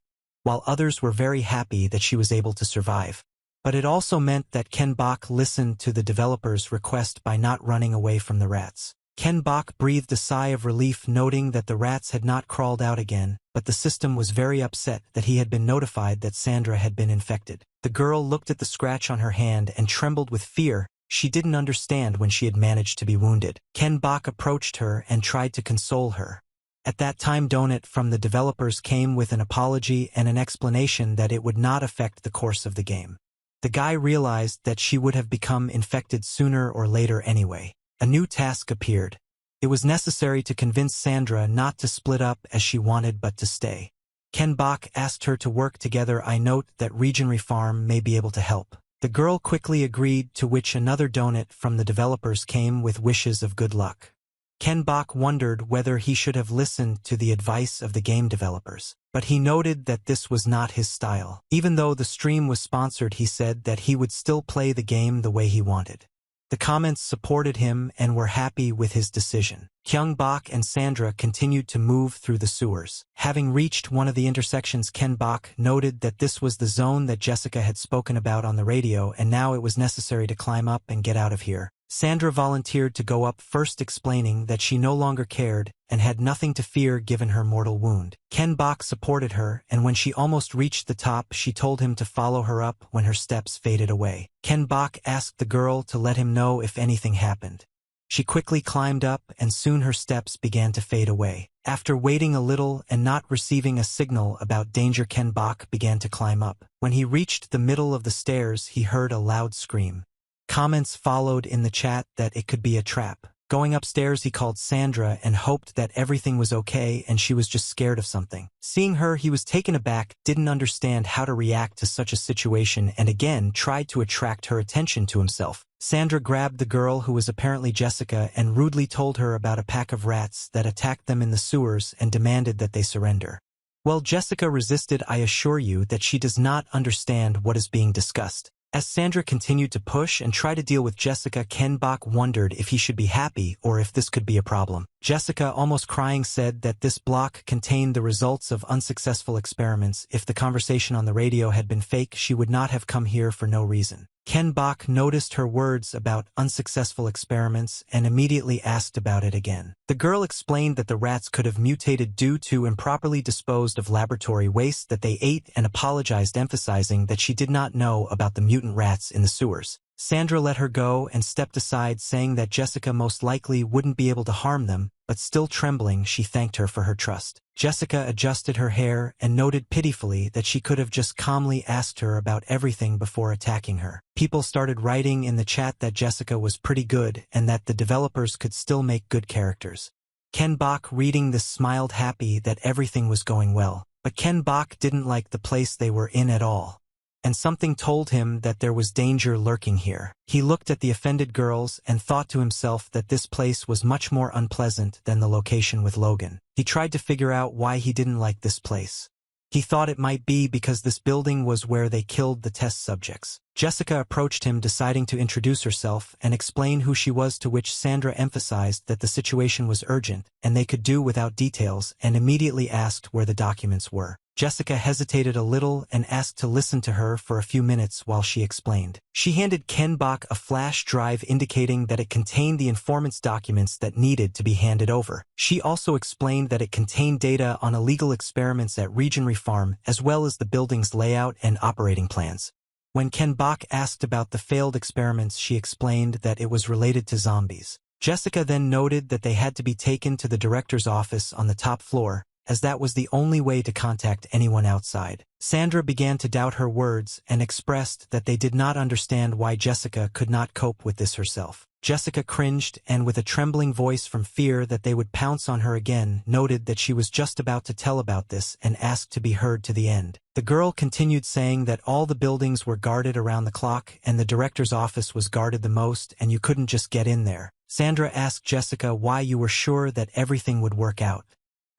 while others were very happy that she was able to survive. But it also meant that Ken Bok listened to the developers' request by not running away from the rats. Ken Bok breathed a sigh of relief, noting that the rats had not crawled out again, but the system was very upset that he had been notified that Sandra had been infected. The girl looked at the scratch on her hand and trembled with fear. She didn't understand when she had managed to be wounded. Ken Bok approached her and tried to console her. At that time, Donut from the developers came with an apology and an explanation that it would not affect the course of the game. The guy realized that she would have become infected sooner or later anyway. A new task appeared. It was necessary to convince Sandra not to split up as she wanted but to stay. Ken Bok asked her to work together. I note that Regionry Farm may be able to help. The girl quickly agreed, to which another Donut from the developers came with wishes of good luck. Ken Bok wondered whether he should have listened to the advice of the game developers, but he noted that this was not his style. Even though the stream was sponsored, he said that he would still play the game the way he wanted. The comments supported him and were happy with his decision. Kyung Bok and Sandra continued to move through the sewers. Having reached one of the intersections, Ken Bok noted that this was the zone that Jessica had spoken about on the radio, and now it was necessary to climb up and get out of here. Sandra volunteered to go up first, explaining that she no longer cared and had nothing to fear given her mortal wound. Ken Bok supported her, and when she almost reached the top, she told him to follow her up when her steps faded away. Ken Bok asked the girl to let him know if anything happened. She quickly climbed up, and soon her steps began to fade away. After waiting a little and not receiving a signal about danger, Ken Bok began to climb up. When he reached the middle of the stairs, he heard a loud scream. Comments followed in the chat that it could be a trap. Going upstairs, he called Sandra and hoped that everything was okay and she was just scared of something. Seeing her, he was taken aback, didn't understand how to react to such a situation, and again tried to attract her attention to himself. Sandra grabbed the girl, who was apparently Jessica, and rudely told her about a pack of rats that attacked them in the sewers and demanded that they surrender. Well, Jessica resisted. I assure you that she does not understand what is being discussed. As Sandra continued to push and try to deal with Jessica, Ken Bok wondered if he should be happy or if this could be a problem. Jessica, almost crying, said that this block contained the results of unsuccessful experiments. If the conversation on the radio had been fake, she would not have come here for no reason. Ken Bok noticed her words about unsuccessful experiments and immediately asked about it again. The girl explained that the rats could have mutated due to improperly disposed of laboratory waste that they ate and apologized, emphasizing that she did not know about the mutant rats in the sewers. Sandra let her go and stepped aside, saying that Jessica most likely wouldn't be able to harm them, but still trembling, she thanked her for her trust. Jessica adjusted her hair and noted pitifully that she could have just calmly asked her about everything before attacking her. People started writing in the chat that Jessica was pretty good and that the developers could still make good characters. Ken Bok, reading this, smiled, happy that everything was going well. But Ken Bok didn't like the place they were in at all, and something told him that there was danger lurking here. He looked at the offended girls and thought to himself that this place was much more unpleasant than the location with Logan. He tried to figure out why he didn't like this place. He thought it might be because this building was where they killed the test subjects. Jessica approached him, deciding to introduce herself and explain who she was, to which Sandra emphasized that the situation was urgent and they could do without details, and immediately asked where the documents were. Jessica hesitated a little and asked to listen to her for a few minutes while she explained. She handed Ken Bok a flash drive indicating that it contained the informant's documents that needed to be handed over. She also explained that it contained data on illegal experiments at Regenry Farm, as well as the building's layout and operating plans. When Ken Bok asked about the failed experiments, she explained that it was related to zombies. Jessica then noted that they had to be taken to the director's office on the top floor, as that was the only way to contact anyone outside. Sandra began to doubt her words and expressed that they did not understand why Jessica could not cope with this herself. Jessica cringed and, with a trembling voice from fear that they would pounce on her again, noted that she was just about to tell about this and asked to be heard to the end. The girl continued, saying that all the buildings were guarded around the clock and the director's office was guarded the most, and you couldn't just get in there. Sandra asked Jessica why you were sure that everything would work out.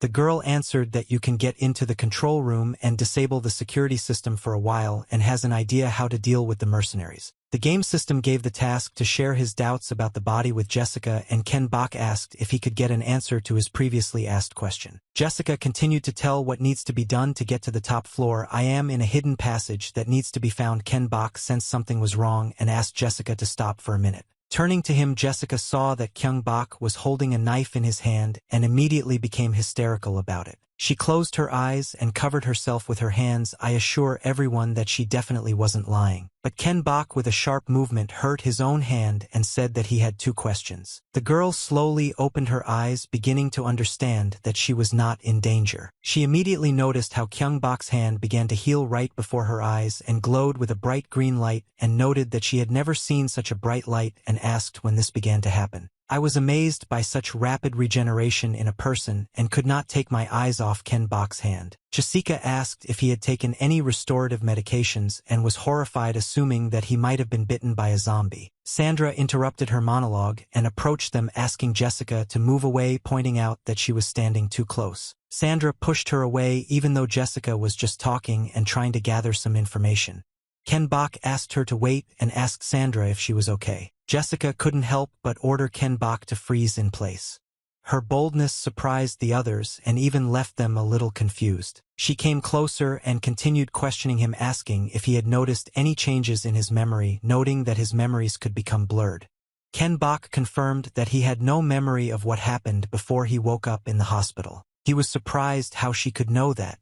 The girl answered that you can get into the control room and disable the security system for a while and has an idea how to deal with the mercenaries. The game system gave the task to share his doubts about the body with Jessica, and Ken Bok asked if he could get an answer to his previously asked question. Jessica continued to tell what needs to be done to get to the top floor. I am in a hidden passage that needs to be found. Ken Bok sensed something was wrong and asked Jessica to stop for a minute. Turning to him, Jessica saw that Kyung Bok was holding a knife in his hand and immediately became hysterical about it. She closed her eyes and covered herself with her hands. I assure everyone that she definitely wasn't lying. But Ken Bok, with a sharp movement, hurt his own hand and said that he had two questions. The girl slowly opened her eyes, beginning to understand that she was not in danger. She immediately noticed how Kyung Bok's hand began to heal right before her eyes and glowed with a bright green light, and noted that she had never seen such a bright light and asked when this began to happen. I was amazed by such rapid regeneration in a person and could not take my eyes off Ken Bok's hand. Jessica asked if he had taken any restorative medications and was horrified, assuming that he might have been bitten by a zombie. Sandra interrupted her monologue and approached them, asking Jessica to move away, pointing out that she was standing too close. Sandra pushed her away, even though Jessica was just talking and trying to gather some information. Ken Bok asked her to wait and asked Sandra if she was okay. Jessica couldn't help but order Ken Bok to freeze in place. Her boldness surprised the others and even left them a little confused. She came closer and continued questioning him, asking if he had noticed any changes in his memory, noting that his memories could become blurred. Ken Bok confirmed that he had no memory of what happened before he woke up in the hospital. He was surprised how she could know that.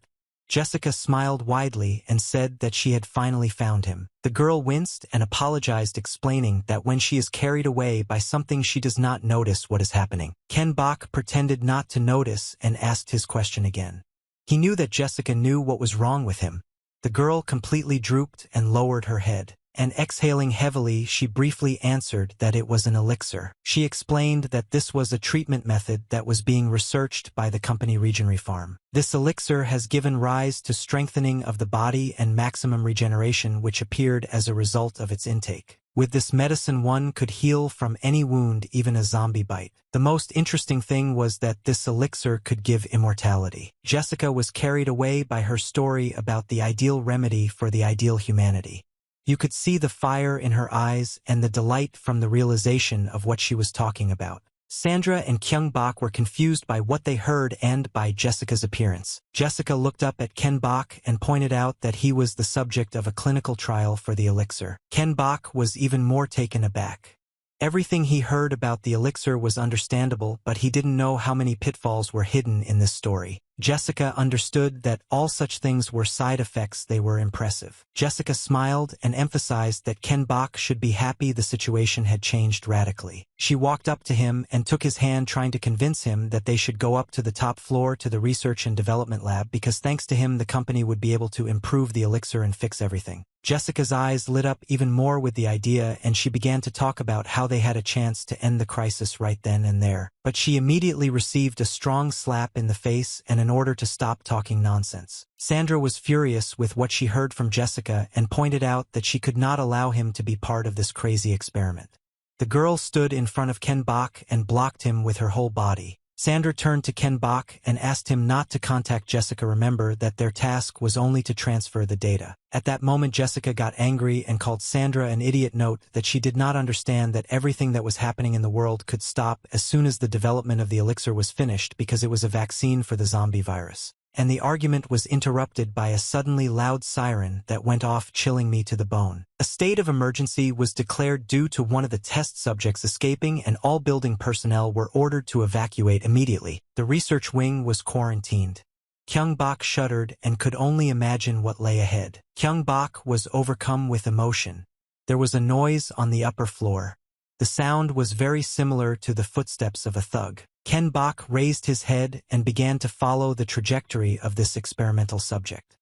Jessica smiled widely and said that she had finally found him. The girl winced and apologized, explaining that when she is carried away by something she does not notice what is happening. Ken Bok pretended not to notice and asked his question again. He knew that Jessica knew what was wrong with him. The girl completely drooped and lowered her head, and exhaling heavily, she briefly answered that it was an elixir. She explained that this was a treatment method that was being researched by the company Regenry Farm. This elixir has given rise to strengthening of the body and maximum regeneration, which appeared as a result of its intake. With this medicine, one could heal from any wound, even a zombie bite. The most interesting thing was that this elixir could give immortality. Jessica was carried away by her story about the ideal remedy for the ideal humanity. You could see the fire in her eyes and the delight from the realization of what she was talking about. Sandra and Kyung-bok were confused by what they heard and by Jessica's appearance. Jessica looked up at Ken-bok and pointed out that he was the subject of a clinical trial for the elixir. Ken-bok was even more taken aback. Everything he heard about the elixir was understandable, but he didn't know how many pitfalls were hidden in this story. Jessica understood that all such things were side effects. They were impressive. Jessica smiled and emphasized that Ken-bok should be happy the situation had changed radically. She walked up to him and took his hand, trying to convince him that they should go up to the top floor to the research and development lab because thanks to him the company would be able to improve the elixir and fix everything. Jessica's eyes lit up even more with the idea, and she began to talk about how they had a chance to end the crisis right then and there. But she immediately received a strong slap in the face and an order to stop talking nonsense. Sandra was furious with what she heard from Jessica and pointed out that she could not allow him to be part of this crazy experiment. The girl stood in front of Ken-bok and blocked him with her whole body. Sandra turned to Ken-bok and asked him not to contact Jessica. Remember that their task was only to transfer the data. At that moment Jessica got angry and called Sandra an idiot. Note that she did not understand that everything that was happening in the world could stop as soon as the development of the elixir was finished because it was a vaccine for the zombie virus. And the argument was interrupted by a suddenly loud siren that went off, chilling me to the bone. A state of emergency was declared due to one of the test subjects escaping, and all building personnel were ordered to evacuate immediately. The research wing was quarantined. Kyung-bok shuddered and could only imagine what lay ahead. Kyung-bok was overcome with emotion. There was a noise on the upper floor. The sound was very similar to the footsteps of a thug. Ken-bok raised his head and began to follow the trajectory of this experimental subject.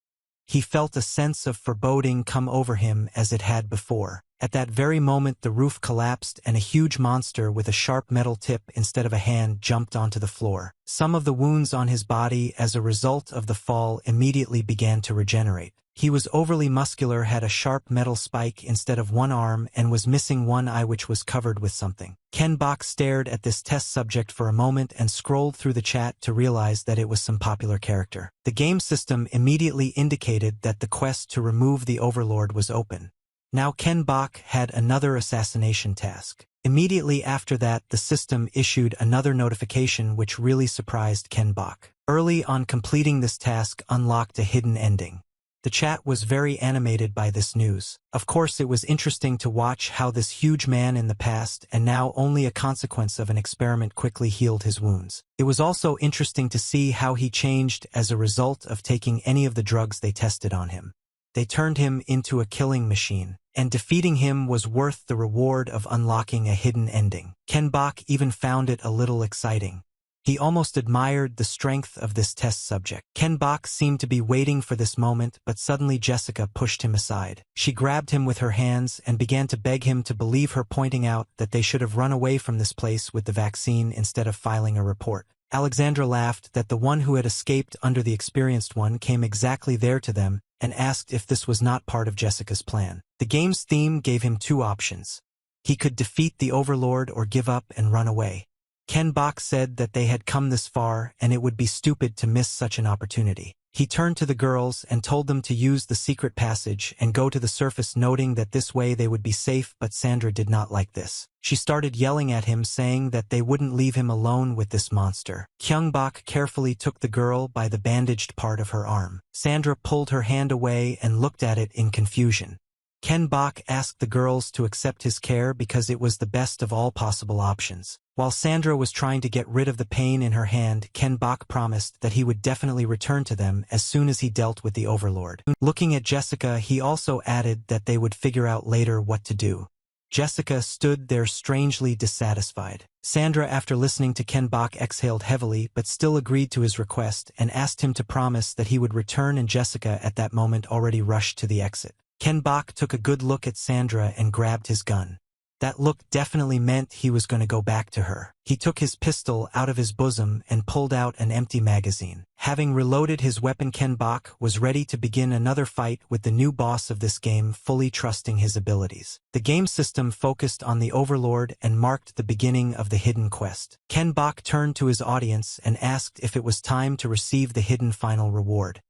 He felt a sense of foreboding come over him as it had before. At that very moment the roof collapsed and a huge monster with a sharp metal tip instead of a hand jumped onto the floor. Some of the wounds on his body as a result of the fall immediately began to regenerate. He was overly muscular, had a sharp metal spike instead of one arm, and was missing one eye which was covered with something. Ken-bok stared at this test subject for a moment and scrolled through the chat to realize that it was some popular character. The game system immediately indicated that the quest to remove the Overlord was open. Now Ken-bok had another assassination task. Immediately after that, the system issued another notification which really surprised Ken-bok. Early on, completing this task unlocked a hidden ending. The chat was very animated by this news. Of course, it was interesting to watch how this huge man in the past, and now only a consequence of an experiment, quickly healed his wounds. It was also interesting to see how he changed as a result of taking any of the drugs they tested on him. They turned him into a killing machine, and defeating him was worth the reward of unlocking a hidden ending. Ken-bok even found it a little exciting. He almost admired the strength of this test subject. Ken-bok seemed to be waiting for this moment, but suddenly Jessica pushed him aside. She grabbed him with her hands and began to beg him to believe her, pointing out that they should have run away from this place with the vaccine instead of filing a report. Alexandra laughed that the one who had escaped under the experienced one came exactly there to them and asked if this was not part of Jessica's plan. The game's theme gave him two options. He could defeat the Overlord or give up and run away. Ken-bok said that they had come this far and it would be stupid to miss such an opportunity. He turned to the girls and told them to use the secret passage and go to the surface, noting that this way they would be safe, but Sandra did not like this. She started yelling at him, saying that they wouldn't leave him alone with this monster. Kyung-bok carefully took the girl by the bandaged part of her arm. Sandra pulled her hand away and looked at it in confusion. Ken-bok asked the girls to accept his care because it was the best of all possible options. While Sandra was trying to get rid of the pain in her hand, Ken-bok promised that he would definitely return to them as soon as he dealt with the Overlord. Looking at Jessica, he also added that they would figure out later what to do. Jessica stood there strangely dissatisfied. Sandra, after listening to Ken-bok, exhaled heavily but still agreed to his request and asked him to promise that he would return, and Jessica at that moment already rushed to the exit. Ken-bok took a good look at Sandra and grabbed his gun. That look definitely meant he was going to go back to her. He took his pistol out of his bosom and pulled out an empty magazine. Having reloaded his weapon, Ken-bok was ready to begin another fight with the new boss of this game, fully trusting his abilities. The game system focused on the Overlord and marked the beginning of the hidden quest. Ken-bok turned to his audience and asked if it was time to receive the hidden final reward.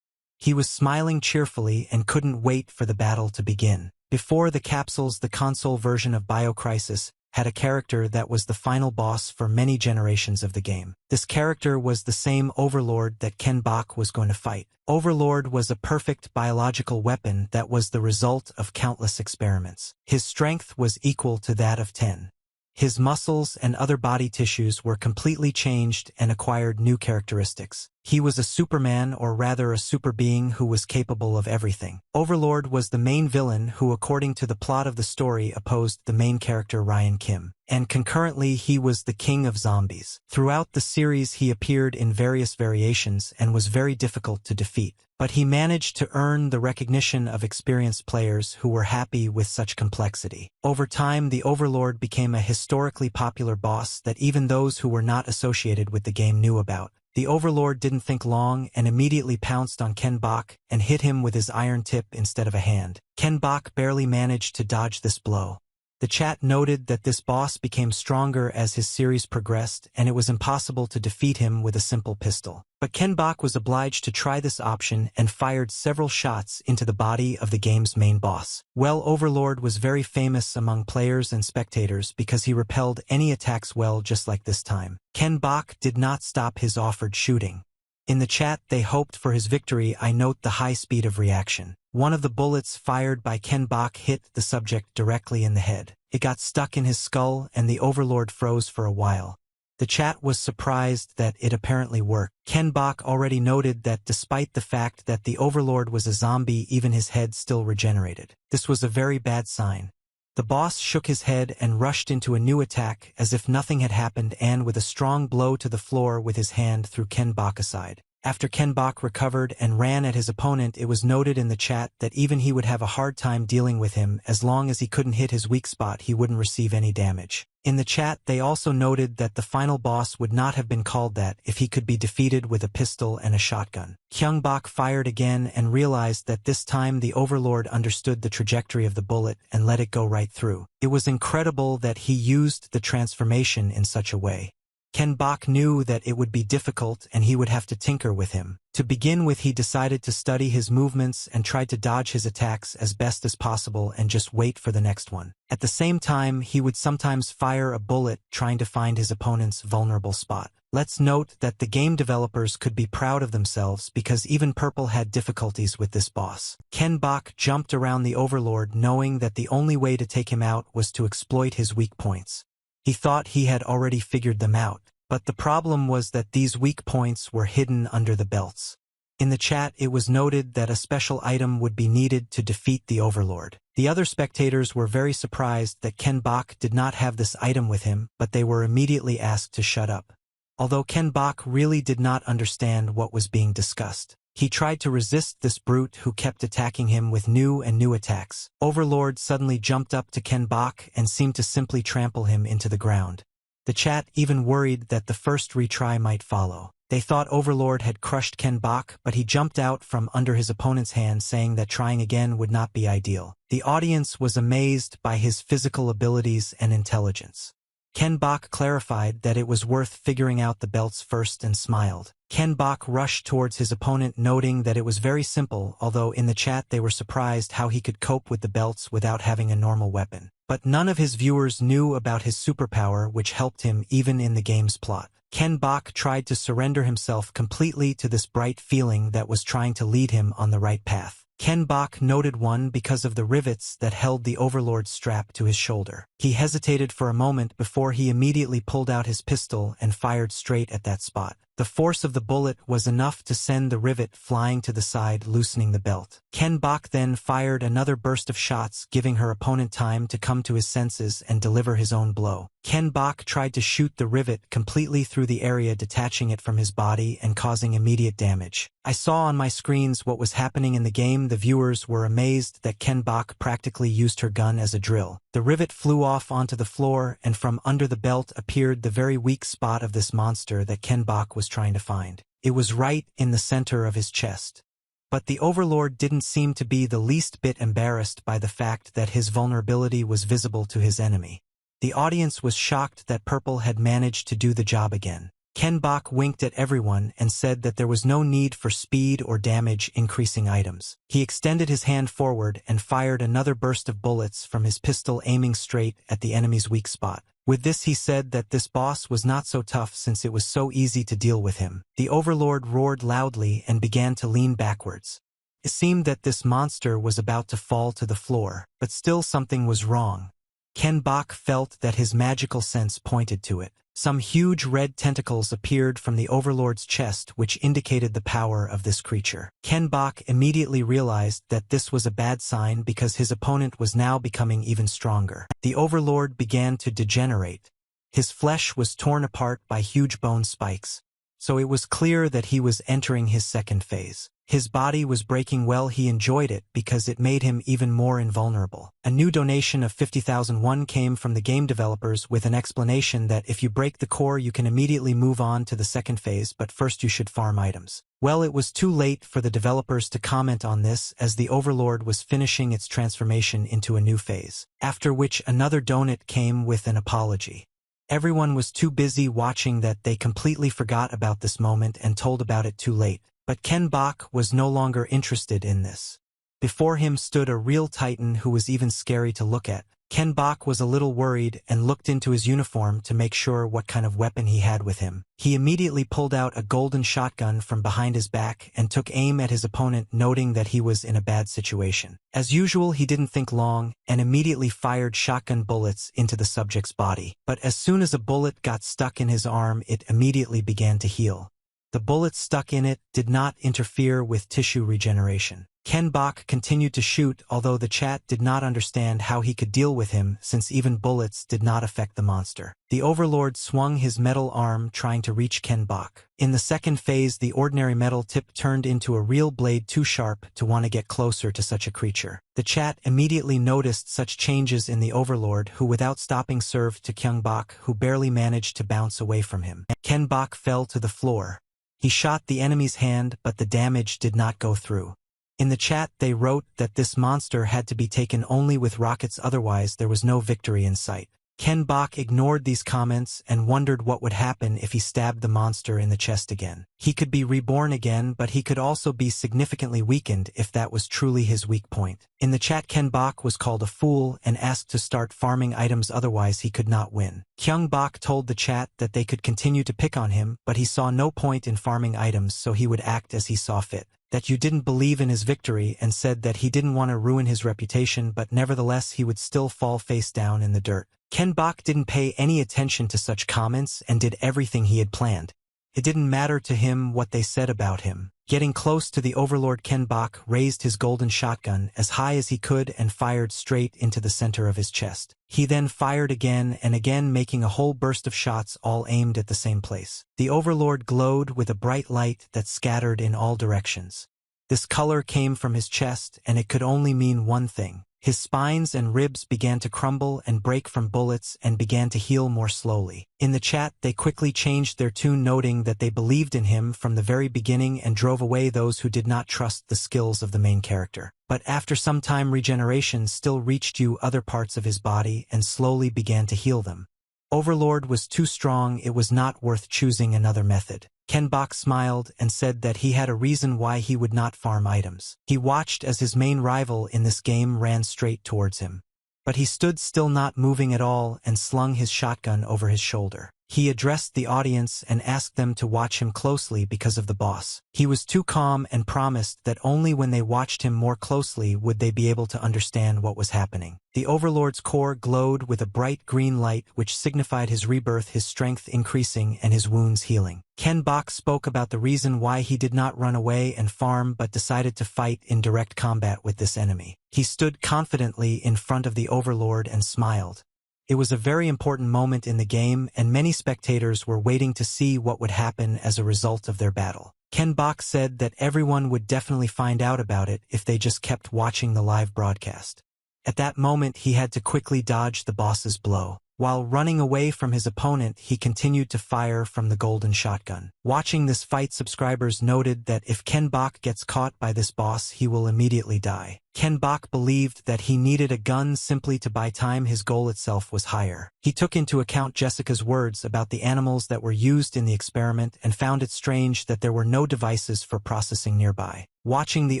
He was smiling cheerfully and couldn't wait for the battle to begin. Before the capsules, the console version of BioCrisis, had a character that was the final boss for many generations of the game. This character was the same Overlord that Ken Bok was going to fight. Overlord was a perfect biological weapon that was the result of countless experiments. His strength was equal to that of 10. His muscles and other body tissues were completely changed and acquired new characteristics. He was a Superman, or rather a super being who was capable of everything. Overlord was the main villain who, according to the plot of the story, opposed the main character Ryan Kim. And concurrently, he was the king of zombies. Throughout the series, he appeared in various variations and was very difficult to defeat. But he managed to earn the recognition of experienced players who were happy with such complexity. Over time, the Overlord became a historically popular boss that even those who were not associated with the game knew about. The Overlord didn't think long and immediately pounced on Ken Bok and hit him with his iron tip instead of a hand. Ken Bok barely managed to dodge this blow. The chat noted that this boss became stronger as his series progressed, and it was impossible to defeat him with a simple pistol. But Ken Bok was obliged to try this option and fired several shots into the body of the game's main boss. Well, Overlord was very famous among players and spectators because he repelled any attacks well, just like this time. Ken Bok did not stop his offered shooting. In the chat, they hoped for his victory. I note the high speed of reaction. One of the bullets fired by Ken Bok hit the subject directly in the head. It got stuck in his skull, and the Overlord froze for a while. The chat was surprised that it apparently worked. Ken Bok already noted that despite the fact that the Overlord was a zombie, even his head still regenerated. This was a very bad sign. The boss shook his head and rushed into a new attack as if nothing had happened, and with a strong blow to the floor with his hand threw Ken Bok aside. After Ken Bok recovered and ran at his opponent, it was noted in the chat that even he would have a hard time dealing with him. As long as he couldn't hit his weak spot, he wouldn't receive any damage. In the chat, they also noted that the final boss would not have been called that if he could be defeated with a pistol and a shotgun. Kyung Bok fired again and realized that this time the Overlord understood the trajectory of the bullet and let it go right through. It was incredible that he used the transformation in such a way. Ken Bok knew that it would be difficult and he would have to tinker with him. To begin with, he decided to study his movements and tried to dodge his attacks as best as possible and just wait for the next one. At the same time, he would sometimes fire a bullet trying to find his opponent's vulnerable spot. Let's note that the game developers could be proud of themselves because even Purple had difficulties with this boss. Ken Bok jumped around the Overlord knowing that the only way to take him out was to exploit his weak points. He thought he had already figured them out, but the problem was that these weak points were hidden under the belts. In the chat, it was noted that a special item would be needed to defeat the Overlord. The other spectators were very surprised that Ken Bok did not have this item with him, but they were immediately asked to shut up. Although Ken Bok really did not understand what was being discussed, he tried to resist this brute who kept attacking him with new attacks. Overlord suddenly jumped up to Ken Bok and seemed to simply trample him into the ground. The chat even worried that the first retry might follow. They thought Overlord had crushed Ken Bok, but he jumped out from under his opponent's hand, saying that trying again would not be ideal. The audience was amazed by his physical abilities and intelligence. Ken Bok clarified that it was worth figuring out the belts first and smiled. Ken Bok rushed towards his opponent, noting that it was very simple, although in the chat they were surprised how he could cope with the belts without having a normal weapon. But none of his viewers knew about his superpower, which helped him even in the game's plot. Ken Bok tried to surrender himself completely to this bright feeling that was trying to lead him on the right path. Ken Bok noted one because of the rivets that held the Overlord's strap to his shoulder. He hesitated for a moment before he immediately pulled out his pistol and fired straight at that spot. The force of the bullet was enough to send the rivet flying to the side, loosening the belt. Ken Bok then fired another burst of shots, giving her opponent time to come to his senses and deliver his own blow. Ken Bok tried to shoot the rivet completely through the area, detaching it from his body and causing immediate damage. I saw on my screens what was happening in the game. The viewers were amazed that Ken Bok practically used her gun as a drill. The rivet flew off onto the floor, and from under the belt appeared the very weak spot of this monster that Ken Bok was trying to find. It was right in the center of his chest. But the Overlord didn't seem to be the least bit embarrassed by the fact that his vulnerability was visible to his enemy. The audience was shocked that Purple had managed to do the job again. Ken Bok winked at everyone and said that there was no need for speed or damage-increasing items. He extended his hand forward and fired another burst of bullets from his pistol aiming straight at the enemy's weak spot. With this he said that this boss was not so tough since it was so easy to deal with him. The Overlord roared loudly and began to lean backwards. It seemed that this monster was about to fall to the floor, but still something was wrong. Ken Bok felt that his magical sense pointed to it. Some huge red tentacles appeared from the Overlord's chest which indicated the power of this creature. Ken Bok immediately realized that this was a bad sign because his opponent was now becoming even stronger. The Overlord began to degenerate. His flesh was torn apart by huge bone spikes, so it was clear that he was entering his second phase. His body was breaking. Well, he enjoyed it because it made him even more invulnerable. A new donation of 50,000 won came from the game developers with an explanation that if you break the core you can immediately move on to the second phase, but first you should farm items. Well, it was too late for the developers to comment on this as the Overlord was finishing its transformation into a new phase, after which another donut came with an apology. Everyone was too busy watching that they completely forgot about this moment and told about it too late. But Ken Bok was no longer interested in this. Before him stood a real titan who was even scary to look at. Ken Bok was a little worried and looked into his uniform to make sure what kind of weapon he had with him. He immediately pulled out a golden shotgun from behind his back and took aim at his opponent, noting that he was in a bad situation. As usual, he didn't think long and immediately fired shotgun bullets into the subject's body. But as soon as a bullet got stuck in his arm, it immediately began to heal. The bullets stuck in it did not interfere with tissue regeneration. Ken Bok continued to shoot, although the chat did not understand how he could deal with him since even bullets did not affect the monster. The Overlord swung his metal arm trying to reach Ken Bok. In the second phase, the ordinary metal tip turned into a real blade too sharp to want to get closer to such a creature. The chat immediately noticed such changes in the Overlord, who without stopping served to Ken Bok, who barely managed to bounce away from him. Ken Bok fell to the floor. He shot the enemy's hand, but the damage did not go through. In the chat they wrote that this monster had to be taken only with rockets, otherwise there was no victory in sight. Ken Bok ignored these comments and wondered what would happen if he stabbed the monster in the chest again. He could be reborn again, but he could also be significantly weakened if that was truly his weak point. In the chat, Ken Bok was called a fool and asked to start farming items, otherwise he could not win. Kyung Bok told the chat that they could continue to pick on him, but he saw no point in farming items, so he would act as he saw fit. That you didn't believe in his victory and said that he didn't want to ruin his reputation, but nevertheless he would still fall face down in the dirt. Ken Bok didn't pay any attention to such comments and did everything he had planned. It didn't matter to him what they said about him. Getting close to the Overlord, Ken Bok raised his golden shotgun as high as he could and fired straight into the center of his chest. He then fired again and again, making a whole burst of shots all aimed at the same place. The Overlord glowed with a bright light that scattered in all directions. This color came from his chest, and it could only mean one thing. His spines and ribs began to crumble and break from bullets and began to heal more slowly. In the chat, they quickly changed their tune, noting that they believed in him from the very beginning and drove away those who did not trust the skills of the main character. But after some time, regeneration still reached other parts of his body and slowly began to heal them. Overlord was too strong, it was not worth choosing another method. Ken Bok smiled and said that he had a reason why he would not farm items. He watched as his main rival in this game ran straight towards him. But he stood still, not moving at all, and slung his shotgun over his shoulder. He addressed the audience and asked them to watch him closely because of the boss. He was too calm and promised that only when they watched him more closely would they be able to understand what was happening. The Overlord's core glowed with a bright green light which signified his rebirth, his strength increasing and his wounds healing. Ken Bok spoke about the reason why he did not run away and farm but decided to fight in direct combat with this enemy. He stood confidently in front of the Overlord and smiled. It was a very important moment in the game, and many spectators were waiting to see what would happen as a result of their battle. Ken Bok said that everyone would definitely find out about it if they just kept watching the live broadcast. At that moment, he had to quickly dodge the boss's blow. While running away from his opponent, he continued to fire from the golden shotgun. Watching this fight, subscribers noted that if Ken Bok gets caught by this boss, he will immediately die. Ken Bok believed that he needed a gun simply to buy time. His goal itself was higher. He took into account Jessica's words about the animals that were used in the experiment and found it strange that there were no devices for processing nearby. Watching the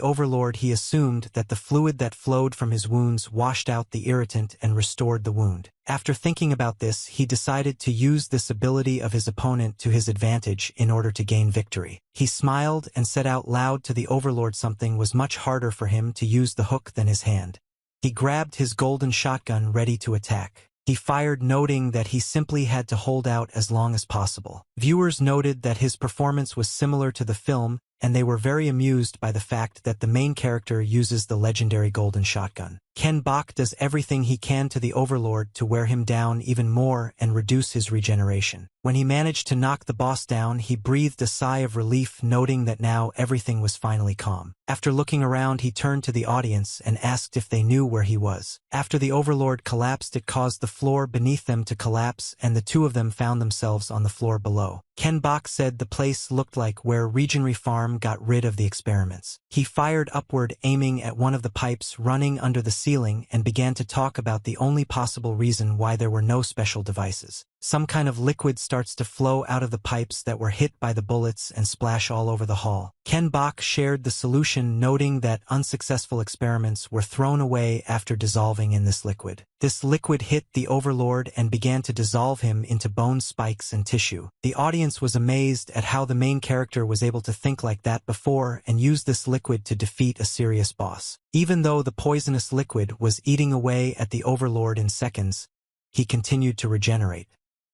Overlord, he assumed that the fluid that flowed from his wounds washed out the irritant and restored the wound. After thinking about this, he decided to use this ability of his opponent to his advantage in order to gain victory. He smiled and said out loud to the Overlord something was much harder for him to use the hook than his hand. He grabbed his golden shotgun ready to attack. He fired, noting that he simply had to hold out as long as possible. Viewers noted that his performance was similar to the film, and they were very amused by the fact that the main character uses the legendary golden shotgun. Ken Bok does everything he can to the Overlord to wear him down even more and reduce his regeneration. When he managed to knock the boss down, he breathed a sigh of relief, noting that now everything was finally calm. After looking around, he turned to the audience and asked if they knew where he was. After the Overlord collapsed, it caused the floor beneath them to collapse, and the two of them found themselves on the floor below. Ken Bok said the place looked like where Regenry Farm got rid of the experiments. He fired upward, aiming at one of the pipes running under the ceiling, and began to talk about the only possible reason why there were no special devices. Some kind of liquid starts to flow out of the pipes that were hit by the bullets and splash all over the hall. Ken Bok shared the solution, noting that unsuccessful experiments were thrown away after dissolving in this liquid. This liquid hit the Overlord and began to dissolve him into bone spikes and tissue. The audience was amazed at how the main character was able to think like that before and use this liquid to defeat a serious boss. Even though the poisonous liquid was eating away at the Overlord in seconds, he continued to regenerate.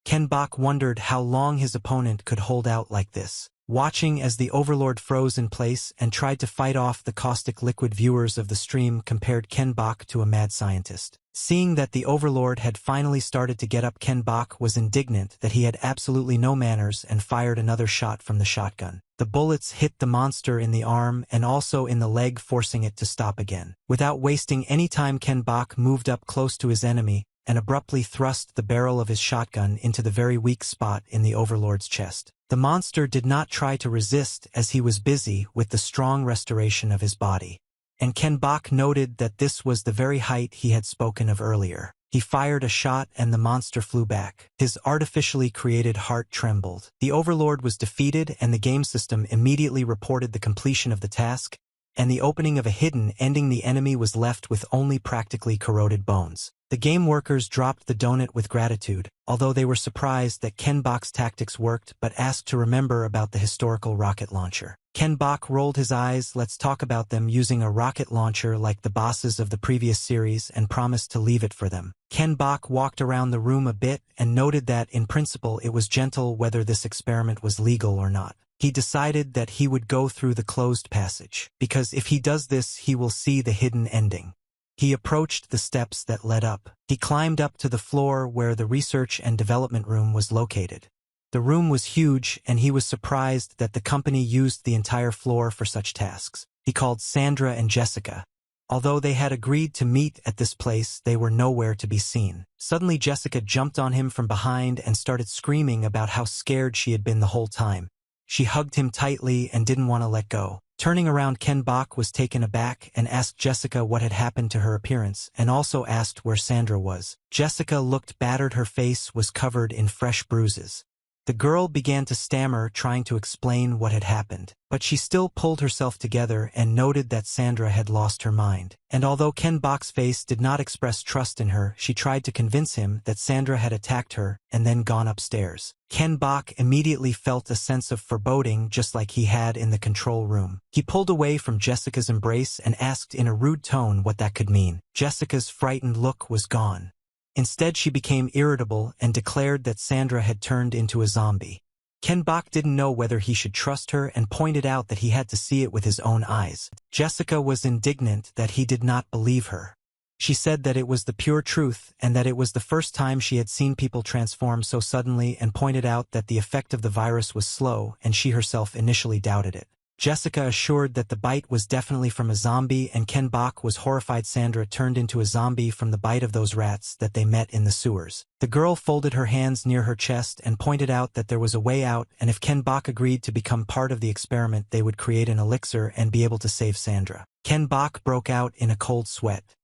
Ken Bok wondered how long his opponent could hold out like this. Watching as the Overlord froze in place and tried to fight off the caustic liquid, viewers of the stream compared Ken Bok to a mad scientist. Seeing that the Overlord had finally started to get up, Ken Bok was indignant that he had absolutely no manners and fired another shot from the shotgun. The bullets hit the monster in the arm and also in the leg, forcing it to stop again. Without wasting any time, Ken Bok moved up close to his enemy and abruptly thrust the barrel of his shotgun into the very weak spot in the Overlord's chest. The monster did not try to resist, as he was busy with the strong restoration of his body. And Ken Bok noted that this was the very height he had spoken of earlier. He fired a shot and the monster flew back. His artificially created heart trembled. The Overlord was defeated, and the game system immediately reported the completion of the task, and the opening of a hidden ending. The enemy was left with only practically corroded bones. The game workers dropped the donut with gratitude, although they were surprised that Ken Bok's tactics worked, but asked to remember about the historical rocket launcher. Ken Bok rolled his eyes. Let's talk about them using a rocket launcher like the bosses of the previous series, and promised to leave it for them. Ken Bok walked around the room a bit and noted that, in principle, it was gentle whether this experiment was legal or not. He decided that he would go through the closed passage, because if he does this, he will see the hidden ending. He approached the steps that led up. He climbed up to the floor where the research and development room was located. The room was huge, and he was surprised that the company used the entire floor for such tasks. He called Sandra and Jessica. Although they had agreed to meet at this place, they were nowhere to be seen. Suddenly, Jessica jumped on him from behind and started screaming about how scared she had been the whole time. She hugged him tightly and didn't want to let go. Turning around, Ken Bok was taken aback and asked Jessica what had happened to her appearance, and also asked where Sandra was. Jessica looked battered. Her face was covered in fresh bruises. The girl began to stammer, trying to explain what had happened, but she still pulled herself together and noted that Sandra had lost her mind. And although Ken Bok's face did not express trust in her, she tried to convince him that Sandra had attacked her and then gone upstairs. Ken Bok immediately felt a sense of foreboding, just like he had in the control room. He pulled away from Jessica's embrace and asked in a rude tone what that could mean. Jessica's frightened look was gone. Instead, she became irritable and declared that Sandra had turned into a zombie. Ken Bok didn't know whether he should trust her and pointed out that he had to see it with his own eyes. Jessica was indignant that he did not believe her. She said that it was the pure truth and that it was the first time she had seen people transform so suddenly, and pointed out that the effect of the virus was slow and she herself initially doubted it. Jessica assured that the bite was definitely from a zombie, and Ken Bok was horrified Sandra turned into a zombie from the bite of those rats that they met in the sewers. The girl folded her hands near her chest and pointed out that there was a way out, and if Ken Bok agreed to become part of the experiment, they would create an elixir and be able to save Sandra. Ken Bok broke out in a cold sweat.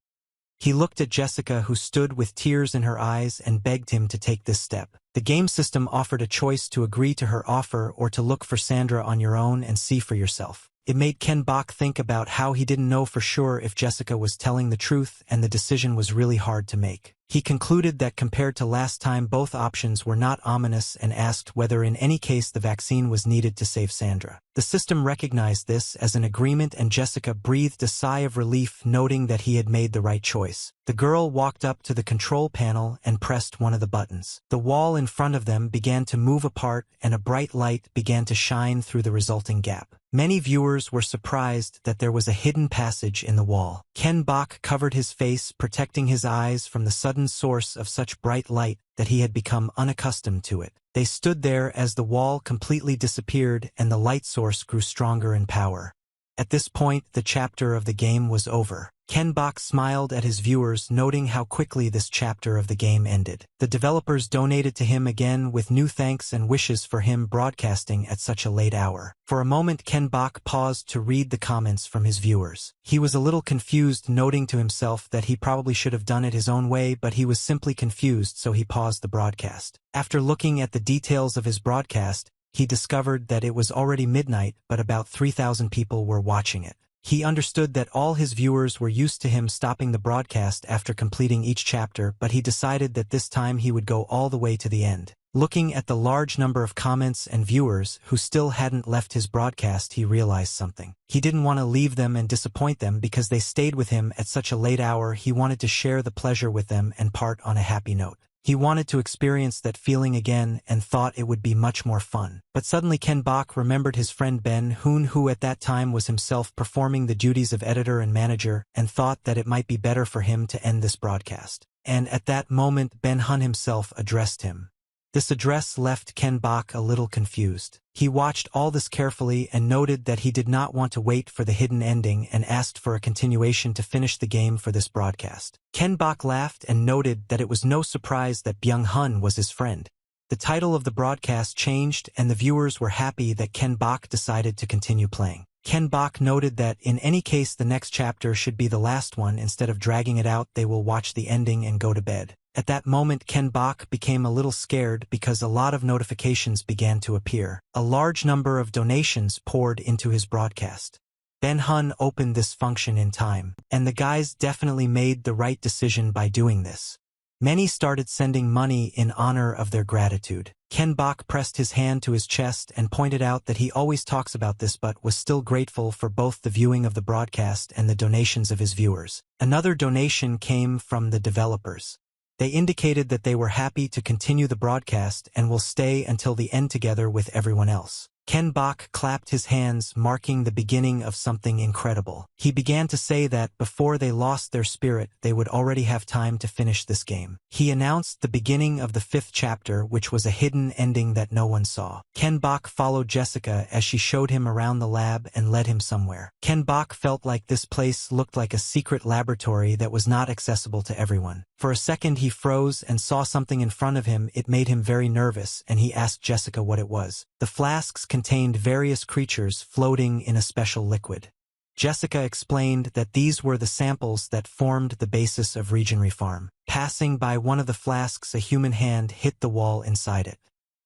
He looked at Jessica, who stood with tears in her eyes, and begged him to take this step. The game system offered a choice to agree to her offer or to look for Sandra on your own and see for yourself. It made Ken Bok think about how he didn't know for sure if Jessica was telling the truth, and the decision was really hard to make. He concluded that compared to last time, both options were not ominous, and asked whether in any case the vaccine was needed to save Sandra. The system recognized this as an agreement, and Jessica breathed a sigh of relief, noting that he had made the right choice. The girl walked up to the control panel and pressed one of the buttons. The wall in front of them began to move apart, and a bright light began to shine through the resulting gap. Many viewers were surprised that there was a hidden passage in the wall. Ken Bok covered his face, protecting his eyes from the sudden source of such bright light that he had become unaccustomed to it. They stood there as the wall completely disappeared and the light source grew stronger in power. At this point, the chapter of the game was over. Ken Bok smiled at his viewers, noting how quickly this chapter of the game ended. The developers donated to him again with new thanks and wishes for him broadcasting at such a late hour. For a moment, Ken Bok paused to read the comments from his viewers. He was a little confused, noting to himself that he probably should have done it his own way, but he was simply confused, so he paused the broadcast. After looking at the details of his broadcast, he discovered that it was already midnight, but about 3,000 people were watching it. He understood that all his viewers were used to him stopping the broadcast after completing each chapter, but he decided that this time he would go all the way to the end. Looking at the large number of comments and viewers who still hadn't left his broadcast, he realized something. He didn't want to leave them and disappoint them because they stayed with him at such a late hour. He wanted to share the pleasure with them and part on a happy note. He wanted to experience that feeling again and thought it would be much more fun. But suddenly Ken Bok remembered his friend Ben Hoon, who at that time was himself performing the duties of editor and manager, and thought that it might be better for him to end this broadcast. And at that moment, Ben Hun himself addressed him. This address left Ken Bok a little confused. He watched all this carefully and noted that he did not want to wait for the hidden ending and asked for a continuation to finish the game for this broadcast. Ken Bok laughed and noted that it was no surprise that Byung Hun was his friend. The title of the broadcast changed, and the viewers were happy that Ken Bok decided to continue playing. Ken Bok noted that in any case the next chapter should be the last one. Instead of dragging it out, they will watch the ending and go to bed. At that moment, Ken Bok became a little scared because a lot of notifications began to appear. A large number of donations poured into his broadcast. Ben Hun opened this function in time, and the guys definitely made the right decision by doing this. Many started sending money in honor of their gratitude. Ken Bok pressed his hand to his chest and pointed out that he always talks about this but was still grateful for both the viewing of the broadcast and the donations of his viewers. Another donation came from the developers. They indicated that they were happy to continue the broadcast and will stay until the end together with everyone else. Ken Bok clapped his hands, marking the beginning of something incredible. He began to say that before they lost their spirit, they would already have time to finish this game. He announced the beginning of the 5th chapter, which was a hidden ending that no one saw. Ken Bok followed Jessica as she showed him around the lab and led him somewhere. Ken Bok felt like this place looked like a secret laboratory that was not accessible to everyone. For a second he froze and saw something in front of him. It made him very nervous, and he asked Jessica what it was. The flasks contained various creatures floating in a special liquid. Jessica explained that these were the samples that formed the basis of Regenry Farm. Passing by one of the flasks, a human hand hit the wall inside it.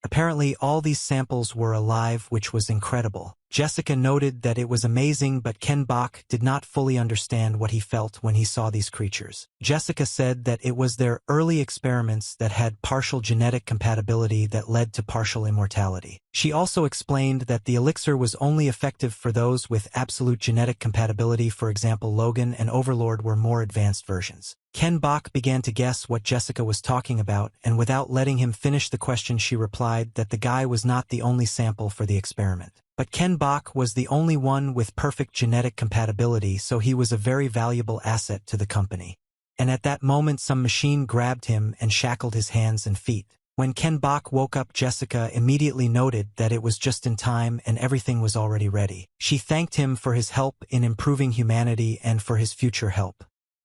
Apparently all these samples were alive, which was incredible. Jessica noted that it was amazing, but Ken Bok did not fully understand what he felt when he saw these creatures. Jessica said that it was their early experiments that had partial genetic compatibility that led to partial immortality. She also explained that the elixir was only effective for those with absolute genetic compatibility. For example, Logan and Overlord were more advanced versions. Ken Bok began to guess what Jessica was talking about, and without letting him finish the question, she replied that the guy was not the only sample for the experiment. But Ken Bok was the only one with perfect genetic compatibility, so he was a very valuable asset to the company. And at that moment some machine grabbed him and shackled his hands and feet. When Ken Bok woke up, Jessica immediately noted that it was just in time and everything was already ready. She thanked him for his help in improving humanity and for his future help.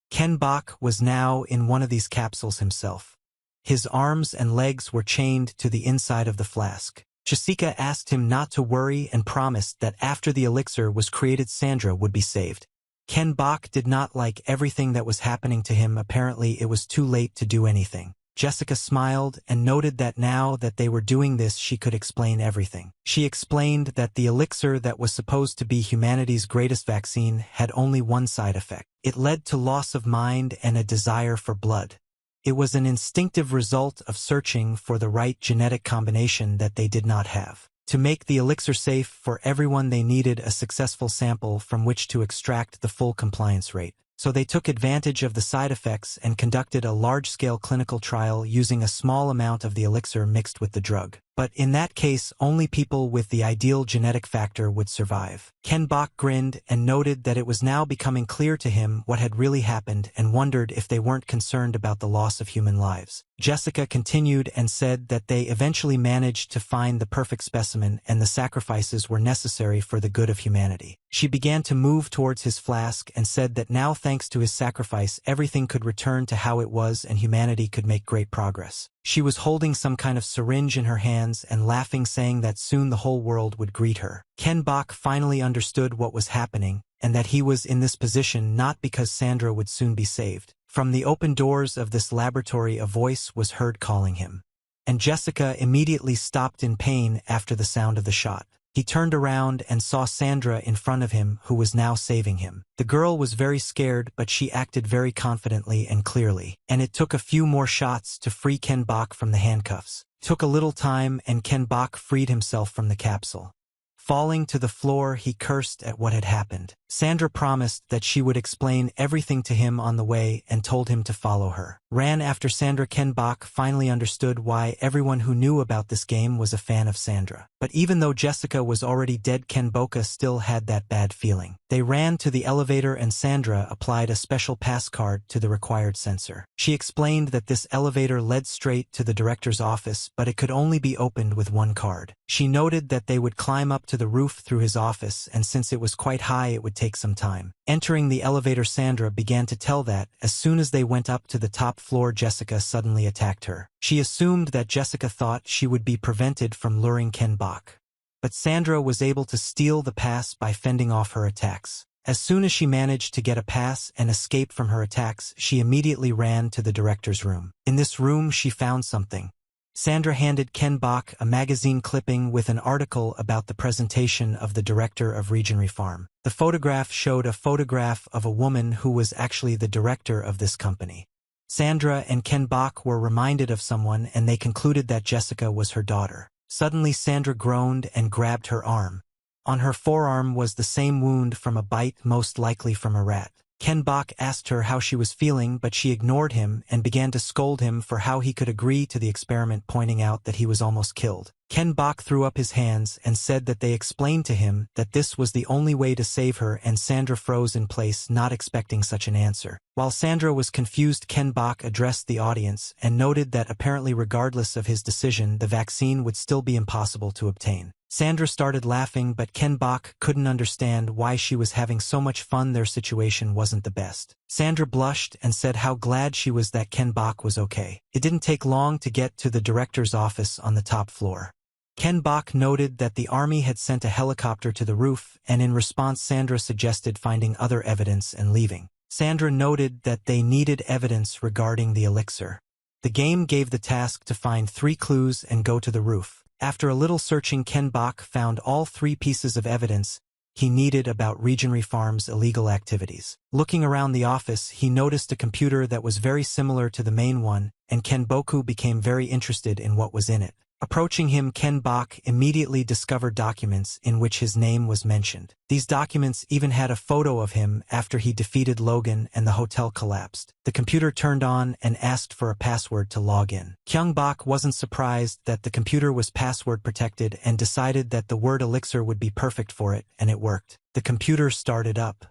Ken Bok was now in one of these capsules himself. His arms and legs were chained to the inside of the flask. Jessica asked him not to worry and promised that after the elixir was created, Sandra would be saved. Ken Bok did not like everything that was happening to him. Apparently, it was too late to do anything. Jessica smiled and noted that now that they were doing this, she could explain everything. She explained that the elixir that was supposed to be humanity's greatest vaccine had only one side effect. It led to loss of mind and a desire for blood. It was an instinctive result of searching for the right genetic combination that they did not have. To make the elixir safe for everyone, they needed a successful sample from which to extract the full compliance rate. So they took advantage of the side effects and conducted a large-scale clinical trial using a small amount of the elixir mixed with the drug. But in that case, only people with the ideal genetic factor would survive. Ken Bok grinned and noted that it was now becoming clear to him what had really happened and wondered if they weren't concerned about the loss of human lives. Jessica continued and said that they eventually managed to find the perfect specimen and the sacrifices were necessary for the good of humanity. She began to move towards his flask and said that now, thanks to his sacrifice, everything could return to how it was and humanity could make great progress. She was holding some kind of syringe in her hands and laughing, saying that soon the whole world would greet her. Ken Bok finally understood what was happening and that he was in this position not because Sandra would soon be saved. From the open doors of this laboratory, a voice was heard calling him. And Jessica immediately stopped in pain after the sound of the shot. He turned around and saw Sandra in front of him, who was now saving him. The girl was very scared, but she acted very confidently and clearly. And it took a few more shots to free Ken Bok from the handcuffs. Took a little time and Ken Bok freed himself from the capsule. Falling to the floor, he cursed at what had happened. Sandra promised that she would explain everything to him on the way and told him to follow her. Ran after Sandra. Ken Bok finally understood why everyone who knew about this game was a fan of Sandra. But even though Jessica was already dead, Ken Bok still had that bad feeling. They ran to the elevator and Sandra applied a special pass card to the required sensor. She explained that this elevator led straight to the director's office, but it could only be opened with one card. She noted that they would climb up to the roof through his office, and since it was quite high, it would take some time. Entering the elevator, Sandra began to tell that, as soon as they went up to the top floor, Jessica suddenly attacked her. She assumed that Jessica thought she would be prevented from luring Ken Bok. But Sandra was able to steal the pass by fending off her attacks. As soon as she managed to get a pass and escape from her attacks, she immediately ran to the director's room. In this room, she found something. Sandra handed Ken Bok a magazine clipping with an article about the presentation of the director of Regenry Farm. The photograph showed a photograph of a woman who was actually the director of this company. Sandra and Ken Bok were reminded of someone and they concluded that Jessica was her daughter. Suddenly, Sandra groaned and grabbed her arm. On her forearm was the same wound from a bite, most likely from a rat. Ken Bok asked her how she was feeling, but she ignored him and began to scold him for how he could agree to the experiment, pointing out that he was almost killed. Ken Bok threw up his hands and said that they explained to him that this was the only way to save her, and Sandra froze in place, not expecting such an answer. While Sandra was confused, Ken Bok addressed the audience and noted that apparently regardless of his decision, the vaccine would still be impossible to obtain. Sandra started laughing, but Ken Bok couldn't understand why she was having so much fun. Their situation wasn't the best. Sandra blushed and said how glad she was that Ken Bok was okay. It didn't take long to get to the director's office on the top floor. Ken Bok noted that the army had sent a helicopter to the roof, and in response Sandra suggested finding other evidence and leaving. Sandra noted that they needed evidence regarding the elixir. The game gave the task to find 3 clues and go to the roof. After a little searching, Ken Bok found all 3 pieces of evidence he needed about Regenry Farm's illegal activities. Looking around the office, he noticed a computer that was very similar to the main one, and Ken Boku became very interested in what was in it. Approaching him, Ken Bok immediately discovered documents in which his name was mentioned. These documents even had a photo of him after he defeated Logan and the hotel collapsed. The computer turned on and asked for a password to log in. Kyung Bok wasn't surprised that the computer was password protected and decided that the word elixir would be perfect for it, and it worked. The computer started up.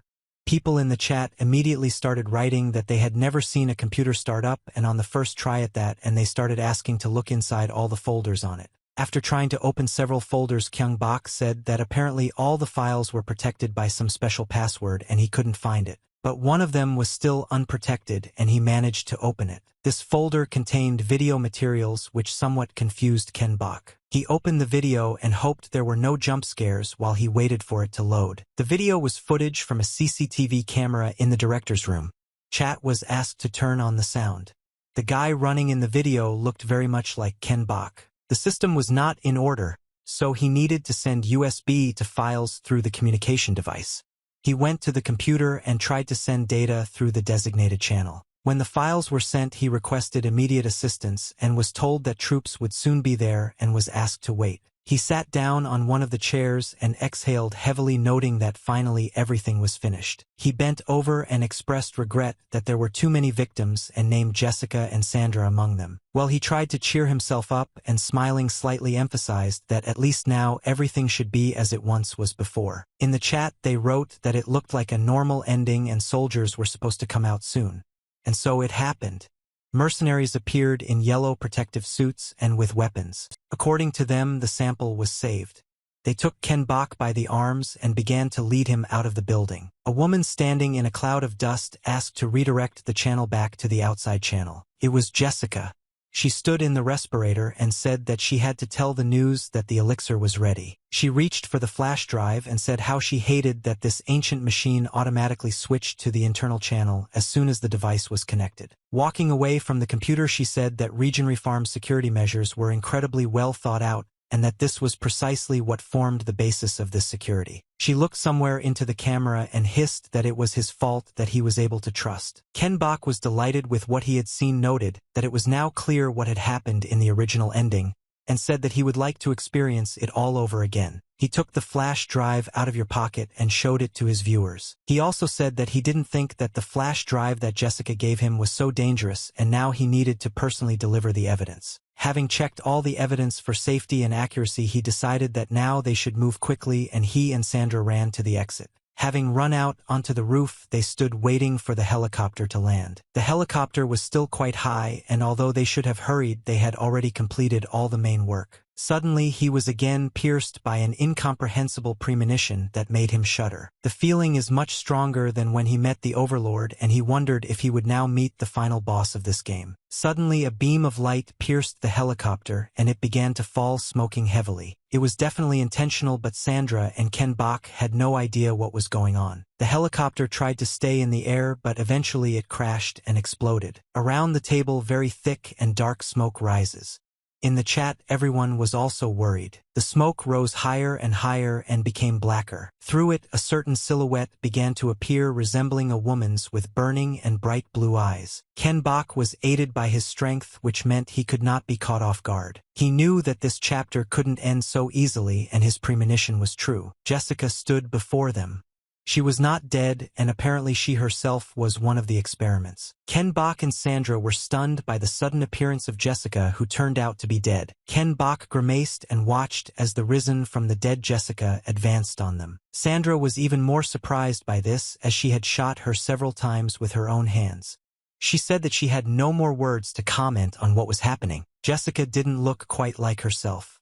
People in the chat immediately started writing that they had never seen a computer start up and on the first try at that, and they started asking to look inside all the folders on it. After trying to open several folders, Kyung-bok said that apparently all the files were protected by some special password and he couldn't find it. But one of them was still unprotected and he managed to open it. This folder contained video materials which somewhat confused Kyung-bok. He opened the video and hoped there were no jump scares while he waited for it to load. The video was footage from a CCTV camera in the director's room. Chat was asked to turn on the sound. The guy running in the video looked very much like Kyung-bok. The system was not in order, so he needed to send USB to files through the communication device. He went to the computer and tried to send data through the designated channel. When the files were sent, he requested immediate assistance and was told that troops would soon be there and was asked to wait. He sat down on one of the chairs and exhaled heavily, noting that finally everything was finished. He bent over and expressed regret that there were too many victims and named Jessica and Sandra among them. While he tried to cheer himself up and smiling slightly emphasized that at least now everything should be as it once was before. In the chat they wrote that it looked like a normal ending and soldiers were supposed to come out soon. And so it happened. Mercenaries appeared in yellow protective suits and with weapons. According to them, the sample was saved. They took Kyung-bok by the arms and began to lead him out of the building. A woman standing in a cloud of dust asked to redirect the channel back to the outside channel. It was Jessica. She stood in the respirator and said that she had to tell the news that the elixir was ready. She reached for the flash drive and said how she hated that this ancient machine automatically switched to the internal channel as soon as the device was connected. Walking away from the computer, she said that Regenry Farm's security measures were incredibly well thought out and that this was precisely what formed the basis of this security. She looked somewhere into the camera and hissed that it was his fault that he was able to trust. Kyung-bok was delighted with what he had seen, noted that it was now clear what had happened in the original ending, and said that he would like to experience it all over again. He took the flash drive out of your pocket and showed it to his viewers. He also said that he didn't think that the flash drive that Jessica gave him was so dangerous, and now he needed to personally deliver the evidence. Having checked all the evidence for safety and accuracy, he decided that now they should move quickly, and he and Sandra ran to the exit. Having run out onto the roof, they stood waiting for the helicopter to land. The helicopter was still quite high, and although they should have hurried, they had already completed all the main work. Suddenly, he was again pierced by an incomprehensible premonition that made him shudder. The feeling is much stronger than when he met the Overlord, and he wondered if he would now meet the final boss of this game. Suddenly, a beam of light pierced the helicopter, and it began to fall, smoking heavily. It was definitely intentional, but Sandra and Kyung-bok had no idea what was going on. The helicopter tried to stay in the air, but eventually it crashed and exploded. Around the table, very thick and dark smoke rises. In the chat, everyone was also worried. The smoke rose higher and higher and became blacker. Through it, a certain silhouette began to appear, resembling a woman's with burning and bright blue eyes. Kyung-bok was aided by his strength, which meant he could not be caught off guard. He knew that this chapter couldn't end so easily, and his premonition was true. Jessica stood before them. She was not dead, and apparently she herself was one of the experiments. Kyung-bok and Sandra were stunned by the sudden appearance of Jessica, who turned out to be dead. Kyung-bok grimaced and watched as the risen from the dead Jessica advanced on them. Sandra was even more surprised by this, as she had shot her several times with her own hands. She said that she had no more words to comment on what was happening. Jessica didn't look quite like herself.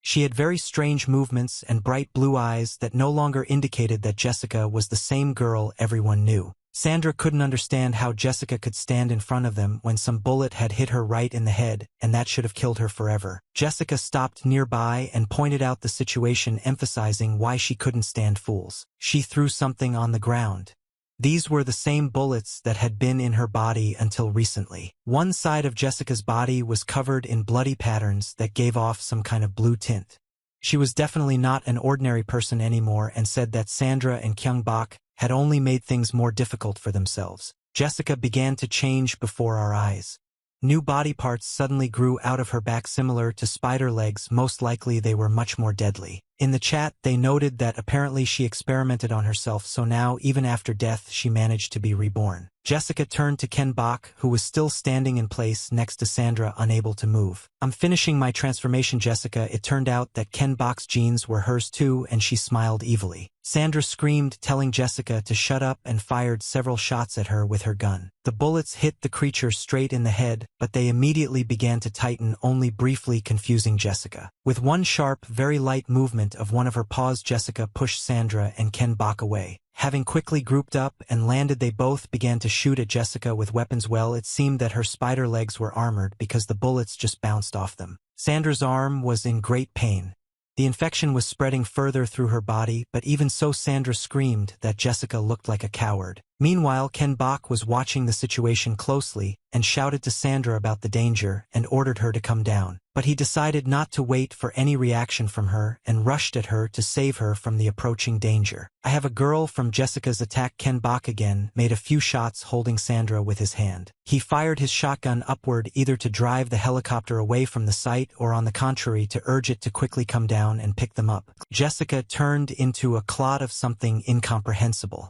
She had very strange movements and bright blue eyes that no longer indicated that Jessica was the same girl everyone knew. Sandra couldn't understand how Jessica could stand in front of them when some bullet had hit her right in the head, and that should have killed her forever. Jessica stopped nearby and pointed out the situation, emphasizing why she couldn't stand fools. She threw something on the ground. These were the same bullets that had been in her body until recently. One side of Jessica's body was covered in bloody patterns that gave off some kind of blue tint. She was definitely not an ordinary person anymore, and said that Sandra and Kyung-bok had only made things more difficult for themselves. Jessica began to change before our eyes. New body parts suddenly grew out of her back, similar to spider legs. Most likely they were much more deadly. In the chat, they noted that apparently she experimented on herself, so now, even after death, she managed to be reborn. Jessica turned to Ken Bok, who was still standing in place next to Sandra, unable to move. "I'm finishing my transformation, Jessica." It turned out that Ken Bok's genes were hers too, and she smiled evilly. Sandra screamed, telling Jessica to shut up, and fired several shots at her with her gun. The bullets hit the creature straight in the head, but they immediately began to tighten, only briefly confusing Jessica. With one sharp, very light movement of one of her paws, Jessica pushed Sandra and Ken Bok away. Having quickly grouped up and landed, they both began to shoot at Jessica with weapons. Well, it seemed that her spider legs were armored because the bullets just bounced off them. Sandra's arm was in great pain. The infection was spreading further through her body, but even so, Sandra screamed that Jessica looked like a coward. Meanwhile, Ken Bok was watching the situation closely and shouted to Sandra about the danger and ordered her to come down. But he decided not to wait for any reaction from her and rushed at her to save her from the approaching danger. "I have a girl." From Jessica's attack, Ken Bok again made a few shots, holding Sandra with his hand. He fired his shotgun upward, either to drive the helicopter away from the site or, on the contrary, to urge it to quickly come down and pick them up. Jessica turned into a clot of something incomprehensible.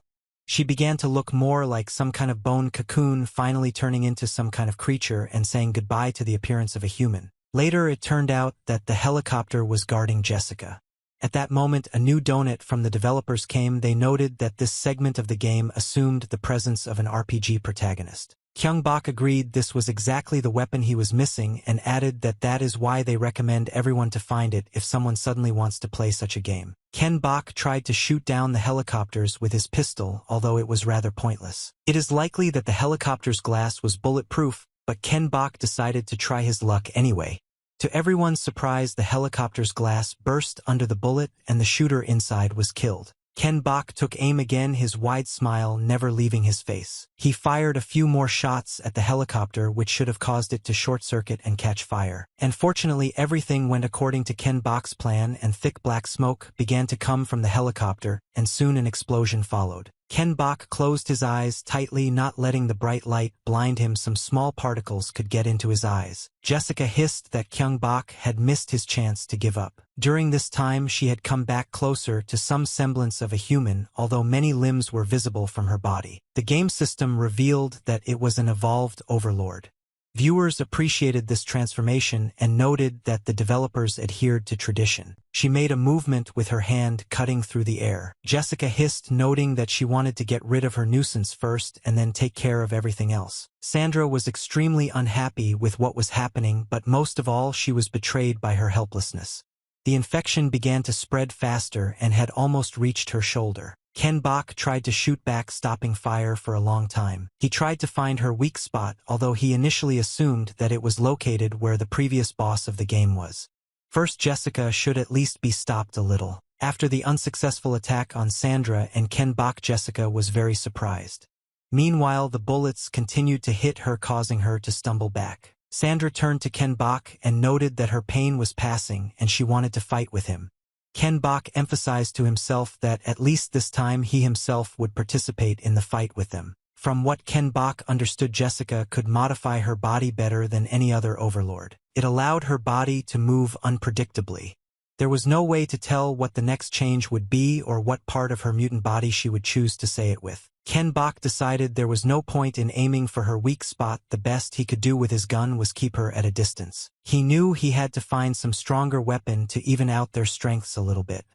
She began to look more like some kind of bone cocoon, finally turning into some kind of creature and saying goodbye to the appearance of a human. Later, it turned out that the helicopter was guarding Jessica. At that moment, a new donut from the developers came. They noted that this segment of the game assumed the presence of an RPG protagonist. Kyung Bok agreed this was exactly the weapon he was missing and added that that is why they recommend everyone to find it if someone suddenly wants to play such a game. Ken Bok tried to shoot down the helicopters with his pistol, although it was rather pointless. It is likely that the helicopter's glass was bulletproof, but Ken Bok decided to try his luck anyway. To everyone's surprise, the helicopter's glass burst under the bullet and the shooter inside was killed. Ken Bok took aim again, his wide smile never leaving his face. He fired a few more shots at the helicopter, which should have caused it to short-circuit and catch fire. And fortunately, everything went according to Ken Bok's plan, and thick black smoke began to come from the helicopter, and soon an explosion followed. Ken Bok closed his eyes tightly, not letting the bright light blind him. Some small particles could get into his eyes. Jessica hissed that Kyung Bok had missed his chance to give up. During this time, she had come back closer to some semblance of a human, although many limbs were visible from her body. The game system revealed that it was an evolved overlord. Viewers appreciated this transformation and noted that the developers adhered to tradition. She made a movement with her hand, cutting through the air. Jessica hissed, noting that she wanted to get rid of her nuisance first and then take care of everything else. Sandra was extremely unhappy with what was happening, but most of all, she was betrayed by her helplessness. The infection began to spread faster and had almost reached her shoulder. Ken Bok tried to shoot back, stopping fire for a long time. He tried to find her weak spot, although he initially assumed that it was located where the previous boss of the game was. First, Jessica should at least be stopped a little. After the unsuccessful attack on Sandra and Ken Bok, Jessica was very surprised. Meanwhile, the bullets continued to hit her, causing her to stumble back. Sandra turned to Ken Bok and noted that her pain was passing and she wanted to fight with him. Ken Bok emphasized to himself that at least this time he himself would participate in the fight with them. From what Ken Bok understood, Jessica could modify her body better than any other overlord. It allowed her body to move unpredictably. There was no way to tell what the next change would be or what part of her mutant body she would choose to say it with. Ken Bok decided there was no point in aiming for her weak spot. The best he could do with his gun was keep her at a distance. He knew he had to find some stronger weapon to even out their strengths a little bit.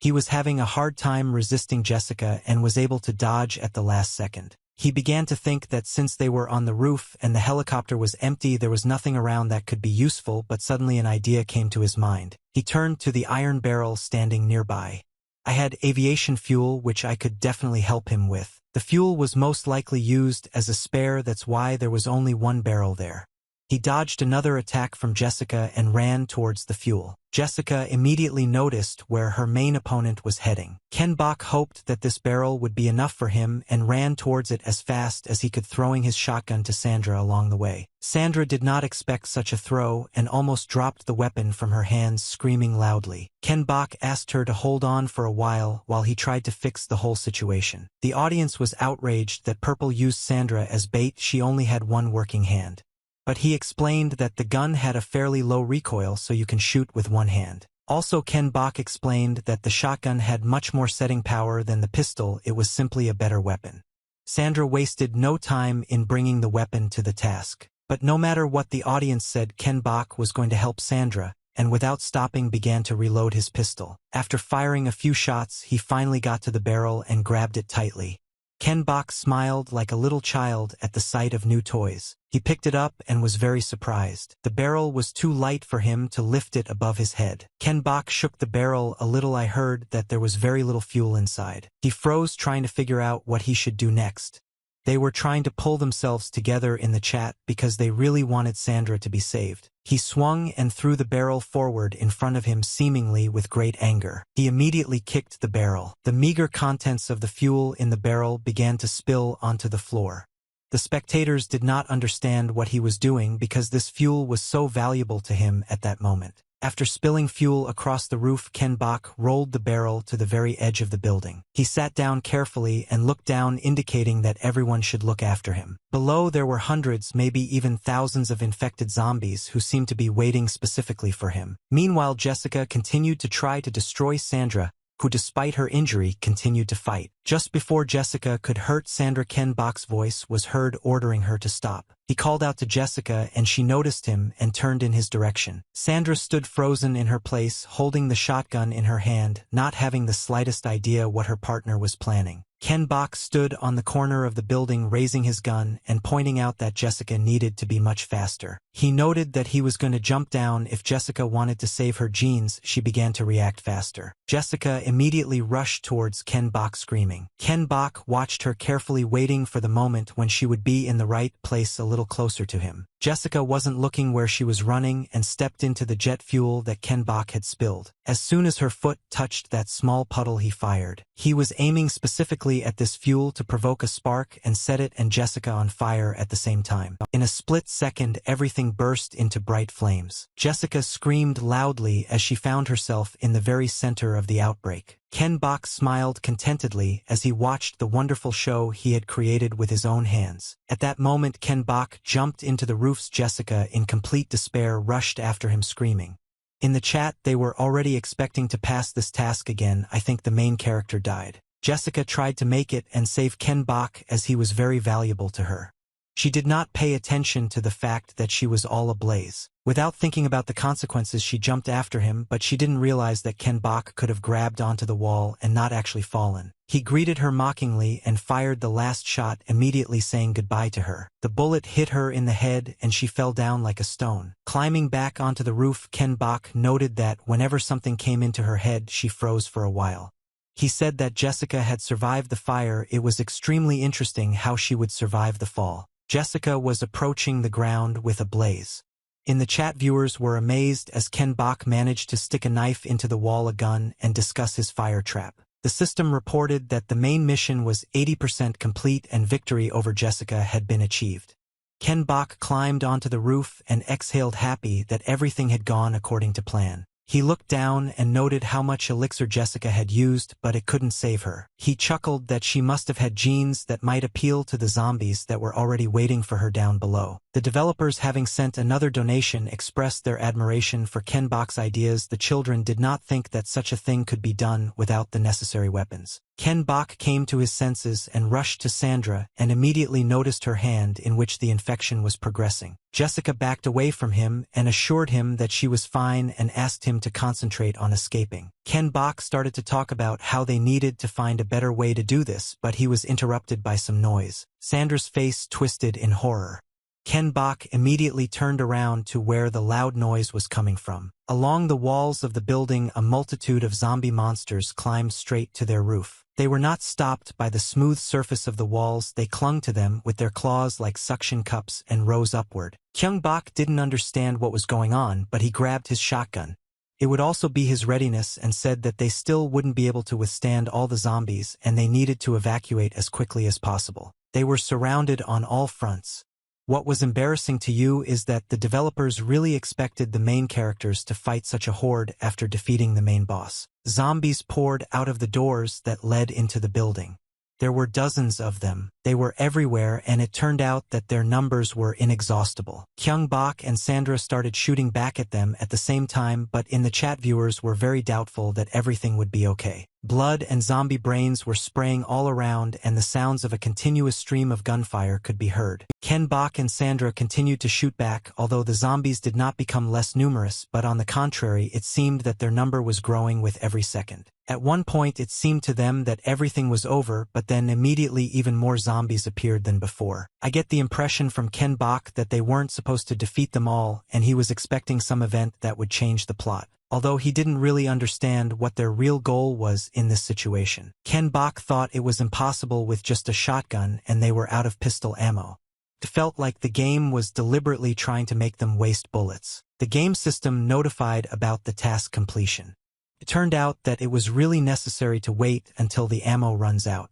He was having a hard time resisting Jessica and was able to dodge at the last second. He began to think that since they were on the roof and the helicopter was empty, there was nothing around that could be useful, but suddenly an idea came to his mind. He turned to the iron barrel standing nearby. I had aviation fuel, which I could definitely help him with. The fuel was most likely used as a spare, that's why there was only one barrel there. He dodged another attack from Jessica and ran towards the fuel. Jessica immediately noticed where her main opponent was heading. Ken Bok hoped that this barrel would be enough for him and ran towards it as fast as he could, throwing his shotgun to Sandra along the way. Sandra did not expect such a throw and almost dropped the weapon from her hands, screaming loudly. Ken Bok asked her to hold on for a while he tried to fix the whole situation. The audience was outraged that Purple used Sandra as bait. She only had one working hand. But he explained that the gun had a fairly low recoil, so you can shoot with one hand. Also, Ken Bok explained that the shotgun had much more setting power than the pistol, it was simply a better weapon. Sandra wasted no time in bringing the weapon to the task. But no matter what the audience said, Ken Bok was going to help Sandra, and without stopping began to reload his pistol. After firing a few shots, he finally got to the barrel and grabbed it tightly. Ken Bok smiled like a little child at the sight of new toys. He picked it up and was very surprised. The barrel was too light for him to lift it above his head. Ken Bok shook the barrel a little. I heard that there was very little fuel inside. He froze, trying to figure out what he should do next. They were trying to pull themselves together in the chat because they really wanted Sandra to be saved. He swung and threw the barrel forward in front of him, seemingly with great anger. He immediately kicked the barrel. The meager contents of the fuel in the barrel began to spill onto the floor. The spectators did not understand what he was doing because this fuel was so valuable to him at that moment. After spilling fuel across the roof, Ken Bok rolled the barrel to the very edge of the building. He sat down carefully and looked down, indicating that everyone should look after him. Below there were hundreds, maybe even thousands of infected zombies who seemed to be waiting specifically for him. Meanwhile, Jessica continued to try to destroy Sandra, who despite her injury continued to fight. Just before Jessica could hurt Sandra, Ken Bok's voice was heard ordering her to stop. He called out to Jessica and she noticed him and turned in his direction. Sandra stood frozen in her place, holding the shotgun in her hand, not having the slightest idea what her partner was planning. Ken Bok stood on the corner of the building, raising his gun and pointing out that Jessica needed to be much faster. He noted that he was going to jump down if Jessica wanted to save her jeans. She began to react faster. Jessica immediately rushed towards Ken Bok, screaming. Ken Bok watched her carefully, waiting for the moment when she would be in the right place a little closer to him. Jessica wasn't looking where she was running and stepped into the jet fuel that Ken Bok had spilled. As soon as her foot touched that small puddle, he fired. He was aiming specifically at this fuel to provoke a spark and set it and Jessica on fire at the same time. In a split second, everything burst into bright flames. Jessica screamed loudly as she found herself in the very center of the outbreak. Ken Bok smiled contentedly as he watched the wonderful show he had created with his own hands. At that moment, Ken Bok jumped into the roofs. Jessica, in complete despair, rushed after him, screaming. In the chat, they were already expecting to pass this task again. I think the main character died. Jessica tried to make it and save Ken Bok as he was very valuable to her. She did not pay attention to the fact that she was all ablaze. Without thinking about the consequences, she jumped after him, but she didn't realize that Ken Bok could have grabbed onto the wall and not actually fallen. He greeted her mockingly and fired the last shot, immediately saying goodbye to her. The bullet hit her in the head and she fell down like a stone. Climbing back onto the roof, Ken Bok noted that whenever something came into her head, she froze for a while. He said that Jessica had survived the fire. It was extremely interesting how she would survive the fall. Jessica was approaching the ground with a blaze. In the chat, viewers were amazed as Ken Bok managed to stick a knife into the wall, a gun, and discuss his fire trap. The system reported that the main mission was 80% complete and victory over Jessica had been achieved. Ken Bok climbed onto the roof and exhaled, happy that everything had gone according to plan. He looked down and noted how much elixir Jessica had used, but it couldn't save her. He chuckled that she must have had genes that might appeal to the zombies that were already waiting for her down below. The developers, having sent another donation, expressed their admiration for Ken Bok's ideas. The children did not think that such a thing could be done without the necessary weapons. Ken Bok came to his senses and rushed to Sandra and immediately noticed her hand, in which the infection was progressing. Jessica backed away from him and assured him that she was fine and asked him to concentrate on escaping. Ken Bok started to talk about how they needed to find a better way to do this, but he was interrupted by some noise. Sandra's face twisted in horror. Ken Bok immediately turned around to where the loud noise was coming from. Along the walls of the building, a multitude of zombie monsters climbed straight to their roof. They were not stopped by the smooth surface of the walls. They clung to them with their claws like suction cups and rose upward. Ken Bok didn't understand what was going on, but he grabbed his shotgun. It would also be his readiness, and said that they still wouldn't be able to withstand all the zombies and they needed to evacuate as quickly as possible. They were surrounded on all fronts. What was embarrassing to you is that the developers really expected the main characters to fight such a horde after defeating the main boss. Zombies poured out of the doors that led into the building. There were dozens of them. They were everywhere, and it turned out that their numbers were inexhaustible. Kyung Bak and Sandra started shooting back at them at the same time, but in the chat viewers were very doubtful that everything would be okay. Blood and zombie brains were spraying all around, and the sounds of a continuous stream of gunfire could be heard. Ken Bak and Sandra continued to shoot back, although the zombies did not become less numerous, but on the contrary, it seemed that their number was growing with every second. At one point it seemed to them that everything was over, but then immediately even more zombies appeared than before. I get the impression from Ken Bak that they weren't supposed to defeat them all, and he was expecting some event that would change the plot, although he didn't really understand what their real goal was in this situation. Ken Bak thought it was impossible with just a shotgun and they were out of pistol ammo. It felt like the game was deliberately trying to make them waste bullets. The game system notified about the task completion. It turned out that it was really necessary to wait until the ammo runs out.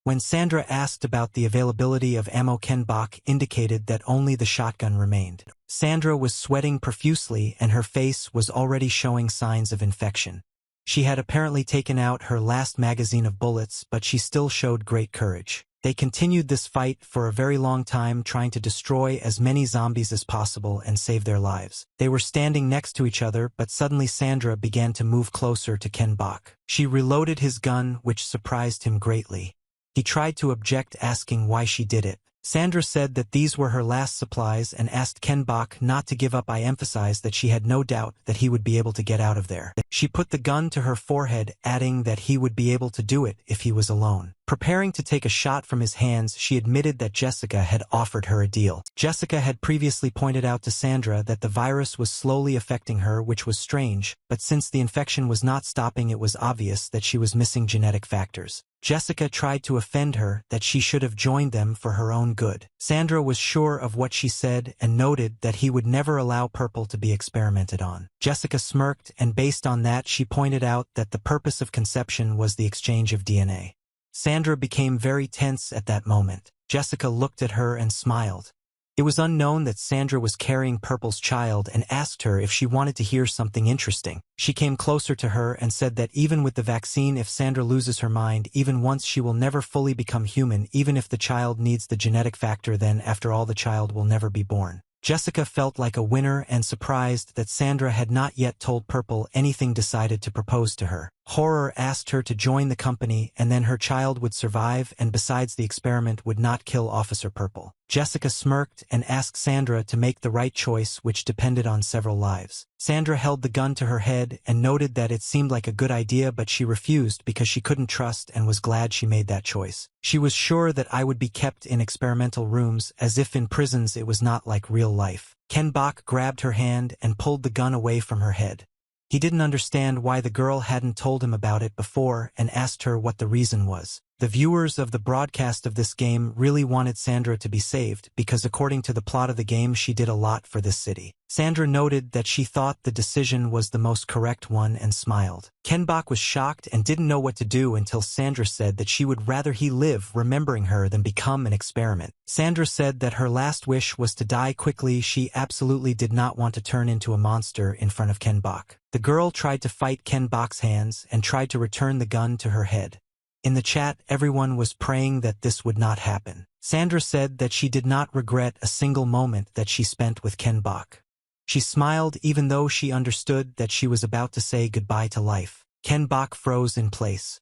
When Sandra asked about the availability of ammo, Ken Bak indicated that only the shotgun remained. Sandra was sweating profusely and her face was already showing signs of infection. She had apparently taken out her last magazine of bullets, but she still showed great courage. They continued this fight for a very long time, trying to destroy as many zombies as possible and save their lives. They were standing next to each other, but suddenly Sandra began to move closer to Ken Bak. She reloaded his gun, which surprised him greatly. He tried to object, asking why she did it. Sandra said that these were her last supplies and asked Ken Bak not to give up. I emphasized that she had no doubt that he would be able to get out of there. She put the gun to her forehead, adding that he would be able to do it if he was alone. Preparing to take a shot from his hands, she admitted that Jessica had offered her a deal. Jessica had previously pointed out to Sandra that the virus was slowly affecting her, which was strange, but since the infection was not stopping, it was obvious that she was missing genetic factors. Jessica tried to offend her that she should have joined them for her own good. Sandra was sure of what she said and noted that he would never allow Purple to be experimented on. Jessica smirked, and based on that she pointed out that the purpose of conception was the exchange of DNA. Sandra became very tense at that moment. Jessica looked at her and smiled. It was unknown that Sandra was carrying Purple's child and asked her if she wanted to hear something interesting. She came closer to her and said that even with the vaccine, if Sandra loses her mind even once, she will never fully become human. Even if the child needs the genetic factor, then after all the child will never be born. Jessica felt like a winner and surprised that Sandra had not yet told Purple anything, decided to propose to her. Horror asked her to join the company, and then her child would survive, and besides, the experiment would not kill Officer Purple. Jessica smirked and asked Sandra to make the right choice, which depended on several lives. Sandra held the gun to her head and noted that it seemed like a good idea, but she refused because she couldn't trust and was glad she made that choice. She was sure that I would be kept in experimental rooms, as if in prisons. It was not like real life. Ken Bak grabbed her hand and pulled the gun away from her head. He didn't understand why the girl hadn't told him about it before and asked her what the reason was. The viewers of the broadcast of this game really wanted Sandra to be saved because according to the plot of the game, she did a lot for this city. Sandra noted that she thought the decision was the most correct one and smiled. Ken Bak was shocked and didn't know what to do until Sandra said that she would rather he live remembering her than become an experiment. Sandra said that her last wish was to die quickly. She absolutely did not want to turn into a monster in front of Ken Bak. The girl tried to fight Ken Bak's hands and tried to return the gun to her head. In the chat, everyone was praying that this would not happen. Sandra said that she did not regret a single moment that she spent with Ken Bak. She smiled even though she understood that she was about to say goodbye to life. Ken Bak froze in place.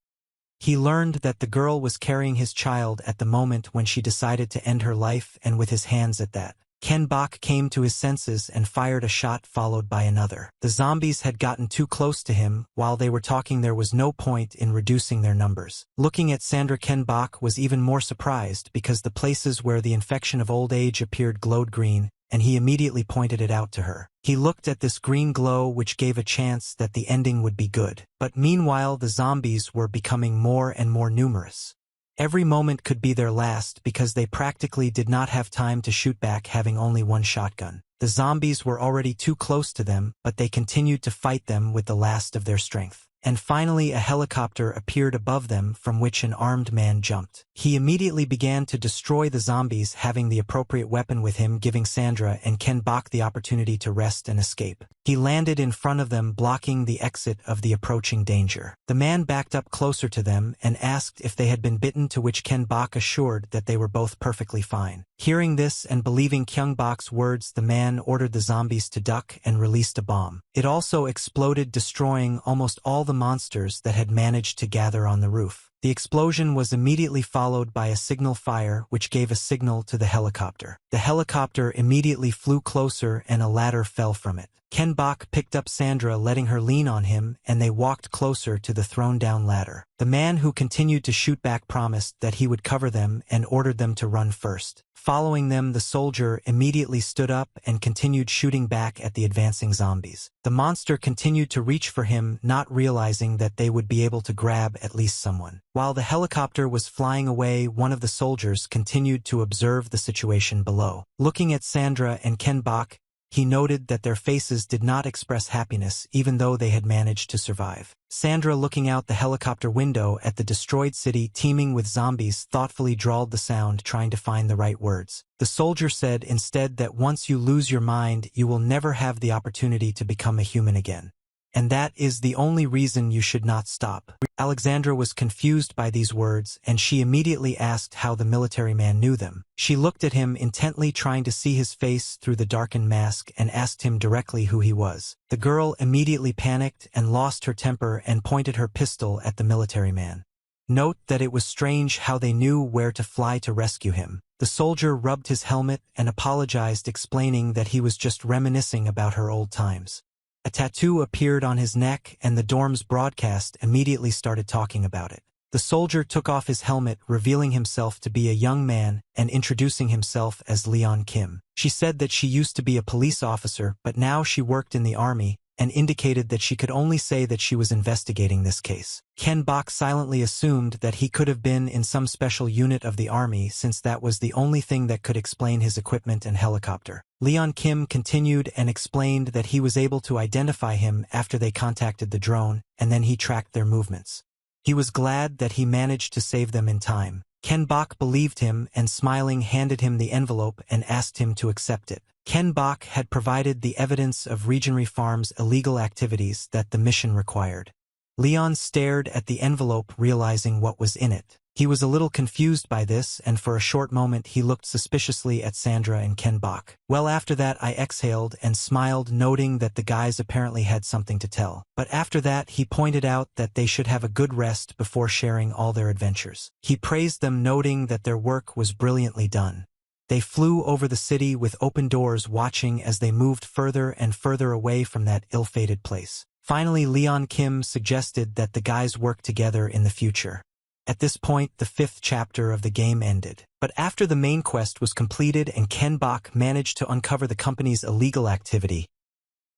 He learned that the girl was carrying his child at the moment when she decided to end her life, and with his hands at that, Ken Bak came to his senses and fired a shot followed by another. The zombies had gotten too close to him. While they were talking, there was no point in reducing their numbers. Looking at Sandra, Ken Bak was even more surprised because the places where the infection of old age appeared glowed green, and he immediately pointed it out to her. He looked at this green glow, which gave a chance that the ending would be good. But meanwhile, the zombies were becoming more and more numerous. Every moment could be their last because they practically did not have time to shoot back, having only one shotgun. The zombies were already too close to them, but they continued to fight them with the last of their strength. and finally a helicopter appeared above them from which an armed man jumped. He immediately began to destroy the zombies, having the appropriate weapon with him, giving Sandra and Ken Bok the opportunity to rest and escape. He landed in front of them, blocking the exit of the approaching danger. The man backed up closer to them and asked if they had been bitten, to which Ken Bok assured that they were both perfectly fine. Hearing this and believing Kyung Bok's words, the man ordered the zombies to duck and released a bomb. It also exploded, destroying almost all the monsters that had managed to gather on the roof. The explosion was immediately followed by a signal fire, which gave a signal to the helicopter. The helicopter immediately flew closer and a ladder fell from it. Ken Bok picked up Sandra, letting her lean on him, and they walked closer to the thrown-down ladder. The man, who continued to shoot back, promised that he would cover them and ordered them to run first. Following them, the soldier immediately stood up and continued shooting back at the advancing zombies. The monster continued to reach for him, not realizing that they would be able to grab at least someone. While the helicopter was flying away, one of the soldiers continued to observe the situation below. Looking at Sandra and Ken Bok, he noted that their faces did not express happiness, even though they had managed to survive. Sandra, looking out the helicopter window at the destroyed city teeming with zombies, thoughtfully drawled the sound, trying to find the right words. The soldier said instead that once you lose your mind, you will never have the opportunity to become a human again. And that is the only reason you should not stop. Alexandra was confused by these words, and she immediately asked how the military man knew them. She looked at him intently, trying to see his face through the darkened mask, and asked him directly who he was. The girl immediately panicked and lost her temper and pointed her pistol at the military man. Note that it was strange how they knew where to fly to rescue him. The soldier rubbed his helmet and apologized, explaining that he was just reminiscing about her old times. A tattoo appeared on his neck, and the dorm's broadcast immediately started talking about it. The soldier took off his helmet, revealing himself to be a young man and introducing himself as Leon Kim. She said that she used to be a police officer, but now she worked in the army, and indicated that she could only say that she was investigating this case. Ken Bok silently assumed that he could have been in some special unit of the army, since that was the only thing that could explain his equipment and helicopter. Leon Kim continued and explained that he was able to identify him after they contacted the drone, and then he tracked their movements. He was glad that he managed to save them in time. Ken Bok believed him and, smiling, handed him the envelope and asked him to accept it. Ken Bok had provided the evidence of Regenry Farm's illegal activities that the mission required. Leon stared at the envelope, realizing what was in it. He was a little confused by this, and for a short moment he looked suspiciously at Sandra and Ken Bok. Well, after that I exhaled and smiled, noting that the guys apparently had something to tell. But after that he pointed out that they should have a good rest before sharing all their adventures. He praised them, noting that their work was brilliantly done. They flew over the city with open doors, watching as they moved further and further away from that ill-fated place. Finally, Leon Kim suggested that the guys work together in the future. At this point, the 5th chapter of the game ended. But after the main quest was completed and Ken Bok managed to uncover the company's illegal activity,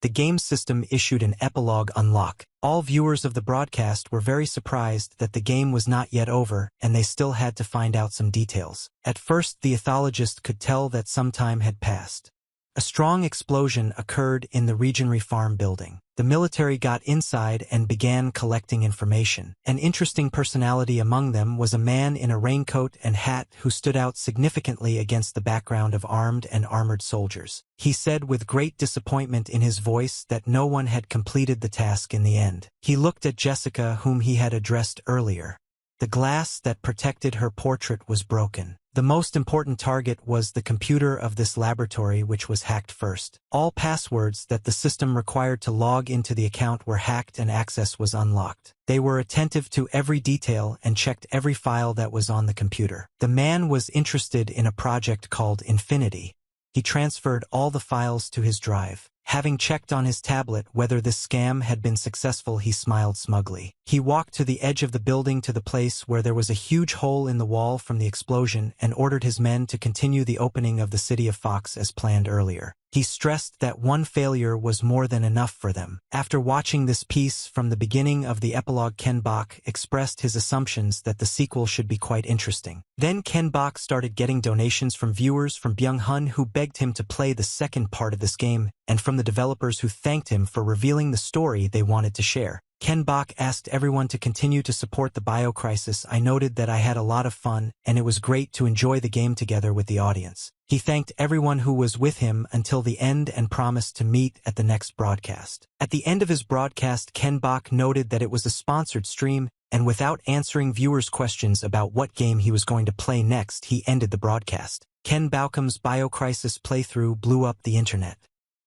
the game system issued an epilogue unlock. All viewers of the broadcast were very surprised that the game was not yet over, and they still had to find out some details. At first, the ethologist could tell that some time had passed. A strong explosion occurred in the Regenry Farm building. The military got inside and began collecting information. An interesting personality among them was a man in a raincoat and hat who stood out significantly against the background of armed and armored soldiers. He said with great disappointment in his voice that no one had completed the task in the end. He looked at Jessica, whom he had addressed earlier. The glass that protected her portrait was broken. The most important target was the computer of this laboratory, which was hacked first. All passwords that the system required to log into the account were hacked and access was unlocked. They were attentive to every detail and checked every file that was on the computer. The man was interested in a project called Infinity. He transferred all the files to his drive. Having checked on his tablet whether this scam had been successful, he smiled smugly. He walked to the edge of the building to the place where there was a huge hole in the wall from the explosion and ordered his men to continue the opening of the city of Fox as planned earlier. He stressed that one failure was more than enough for them. After watching this piece from the beginning of the epilogue, Ken Bok expressed his assumptions that the sequel should be quite interesting. Then Ken Bok started getting donations from viewers from Byung-hun, who begged him to play the second part of this game, and from the developers, who thanked him for revealing the story they wanted to share. Ken Bok asked everyone to continue to support the bio-crisis. I noted that I had a lot of fun, and it was great to enjoy the game together with the audience. He thanked everyone who was with him until the end and promised to meet at the next broadcast. At the end of his broadcast, Ken Bok noted that it was a sponsored stream, and without answering viewers' questions about what game he was going to play next, he ended the broadcast. Ken Bok's bio-crisis playthrough blew up the internet.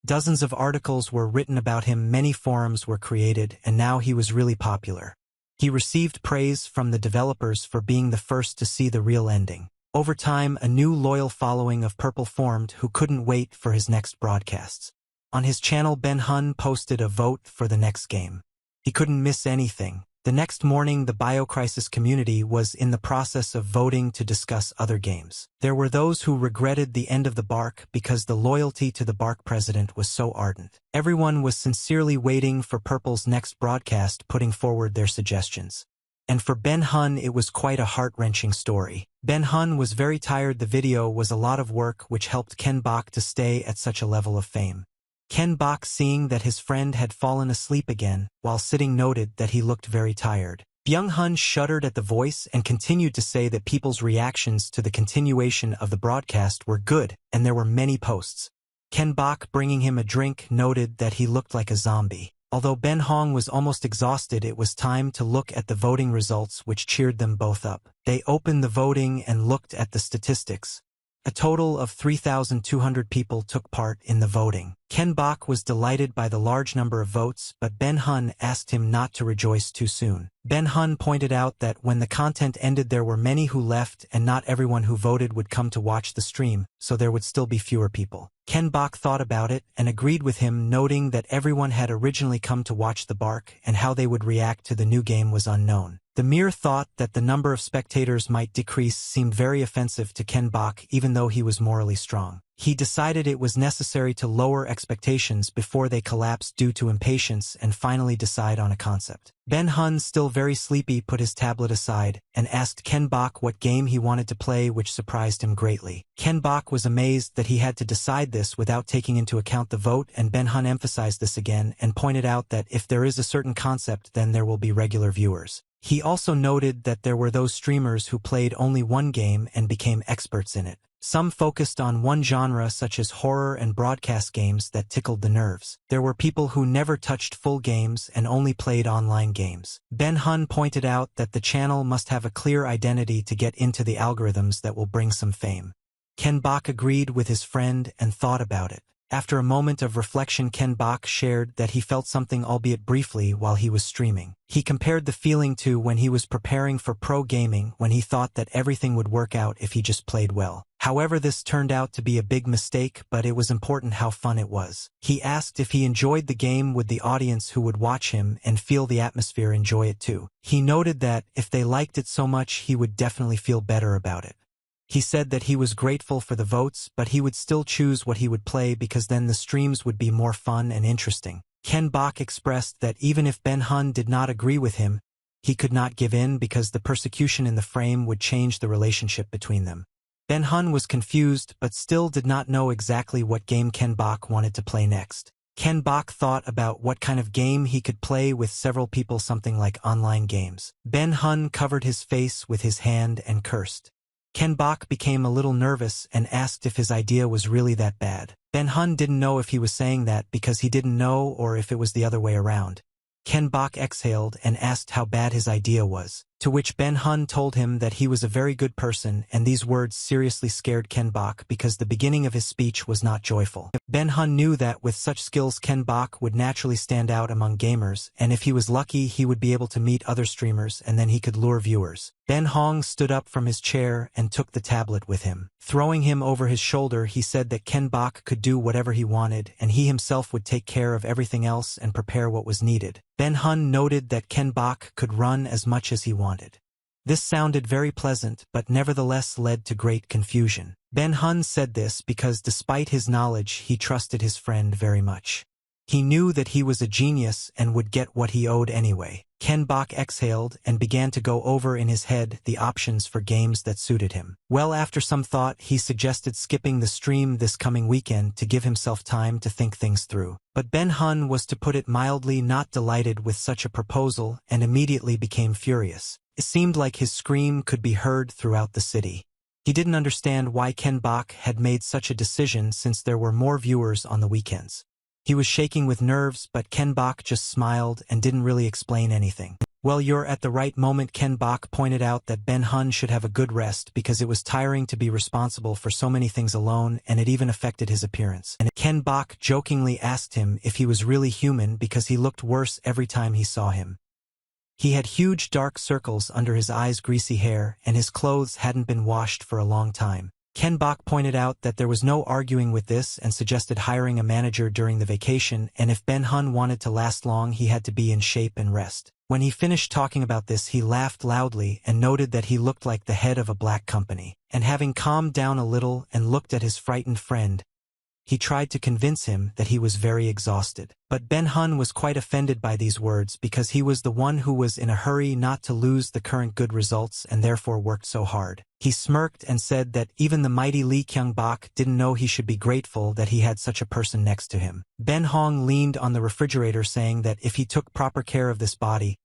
Dozens of articles were written about him, many forums were created, and now he was really popular. He received praise from the developers for being the first to see the real ending. Over time, a new loyal following of Purple formed who couldn't wait for his next broadcasts. On his channel, Ben Hun posted a vote for the next game. He couldn't miss anything. The next morning, the bio-crisis community was in the process of voting to discuss other games. There were those who regretted the end of the Bark because the loyalty to the Bark president was so ardent. Everyone was sincerely waiting for Purple's next broadcast, putting forward their suggestions. And for Ben Hun, it was quite a heart-wrenching story. Ben Hun was very tired. The video was a lot of work, which helped Ken Bok to stay at such a level of fame. Ken Bok, seeing that his friend had fallen asleep again while sitting, noted that he looked very tired. Byung Hun shuddered at the voice and continued to say that people's reactions to the continuation of the broadcast were good, and there were many posts. Ken Bok, bringing him a drink, noted that he looked like a zombie. Although Ben Hong was almost exhausted, it was time to look at the voting results, which cheered them both up. They opened the voting and looked at the statistics. A total of 3,200 people took part in the voting. Ken Bok was delighted by the large number of votes, but Ben Hun asked him not to rejoice too soon. Ben Hun pointed out that when the content ended, there were many who left and not everyone who voted would come to watch the stream, so there would still be fewer people. Ken Bok thought about it and agreed with him, noting that everyone had originally come to watch the Bark and how they would react to the new game was unknown. The mere thought that the number of spectators might decrease seemed very offensive to Ken Bok, even though he was morally strong. He decided it was necessary to lower expectations before they collapsed due to impatience and finally decide on a concept. Ben Hun, still very sleepy, put his tablet aside and asked Ken Bok what game he wanted to play, which surprised him greatly. Ken Bok was amazed that he had to decide this without taking into account the vote, and Ben Hun emphasized this again and pointed out that if there is a certain concept, then there will be regular viewers. He also noted that there were those streamers who played only one game and became experts in it. Some focused on one genre, such as horror and broadcast games that tickled the nerves. There were people who never touched full games and only played online games. Ben Hun pointed out that the channel must have a clear identity to get into the algorithms that will bring some fame. Ken Bok agreed with his friend and thought about it. After a moment of reflection, Ken Bok shared that he felt something, albeit briefly, while he was streaming. He compared the feeling to when he was preparing for pro gaming, when he thought that everything would work out if he just played well. However, this turned out to be a big mistake, but it was important how fun it was. He asked if he enjoyed the game, would the audience who would watch him and feel the atmosphere enjoy it too. He noted that if they liked it so much, he would definitely feel better about it. He said that he was grateful for the votes, but he would still choose what he would play because then the streams would be more fun and interesting. Ken Bok expressed that even if Ben Hun did not agree with him, he could not give in because the persecution in the frame would change the relationship between them. Ben Hun was confused but still did not know exactly what game Ken Bok wanted to play next. Ken Bok thought about what kind of game he could play with several people, something like online games. Ben Hun covered his face with his hand and cursed. Ken Bok became a little nervous and asked if his idea was really that bad. Ben Hun didn't know if he was saying that because he didn't know or if it was the other way around. Ken Bok exhaled and asked how bad his idea was, to which Ben Hun told him that he was a very good person, and these words seriously scared Ken Bok because the beginning of his speech was not joyful. Ben Hun knew that with such skills Ken Bok would naturally stand out among gamers, and if he was lucky he would be able to meet other streamers and then he could lure viewers. Ben Hong stood up from his chair and took the tablet with him. Throwing him over his shoulder, he said that Ken Bok could do whatever he wanted and he himself would take care of everything else and prepare what was needed. Ben Hun noted that Ken Bok could run as much as he wanted. This sounded very pleasant, but nevertheless led to great confusion. Ben Hun said this because despite his knowledge, he trusted his friend very much. He knew that he was a genius and would get what he owed anyway. Ken Bok exhaled and began to go over in his head the options for games that suited him. Well, after some thought, he suggested skipping the stream this coming weekend to give himself time to think things through. But Ben Hun was, to put it mildly, not delighted with such a proposal and immediately became furious. It seemed like his scream could be heard throughout the city. He didn't understand why Ken Bok had made such a decision since there were more viewers on the weekends. He was shaking with nerves, but Ken Bok just smiled and didn't really explain anything. Well, you're at the right moment. Ken Bok pointed out that Ben Hun should have a good rest because it was tiring to be responsible for so many things alone, and it even affected his appearance. And Ken Bok jokingly asked him if he was really human because he looked worse every time he saw him. He had huge dark circles under his eyes, greasy hair, and his clothes hadn't been washed for a long time. Ken Bok pointed out that there was no arguing with this and suggested hiring a manager during the vacation, and if Ben Hun wanted to last long he had to be in shape and rest. When he finished talking about this, he laughed loudly and noted that he looked like the head of a black company. And having calmed down a little and looked at his frightened friend, he tried to convince him that he was very exhausted. But Ben Hun was quite offended by these words because he was the one who was in a hurry not to lose the current good results and therefore worked so hard. He smirked and said that even the mighty Lee Kyung-bok didn't know he should be grateful that he had such a person next to him. Ben Hong leaned on the refrigerator, saying that if he took proper care of this body,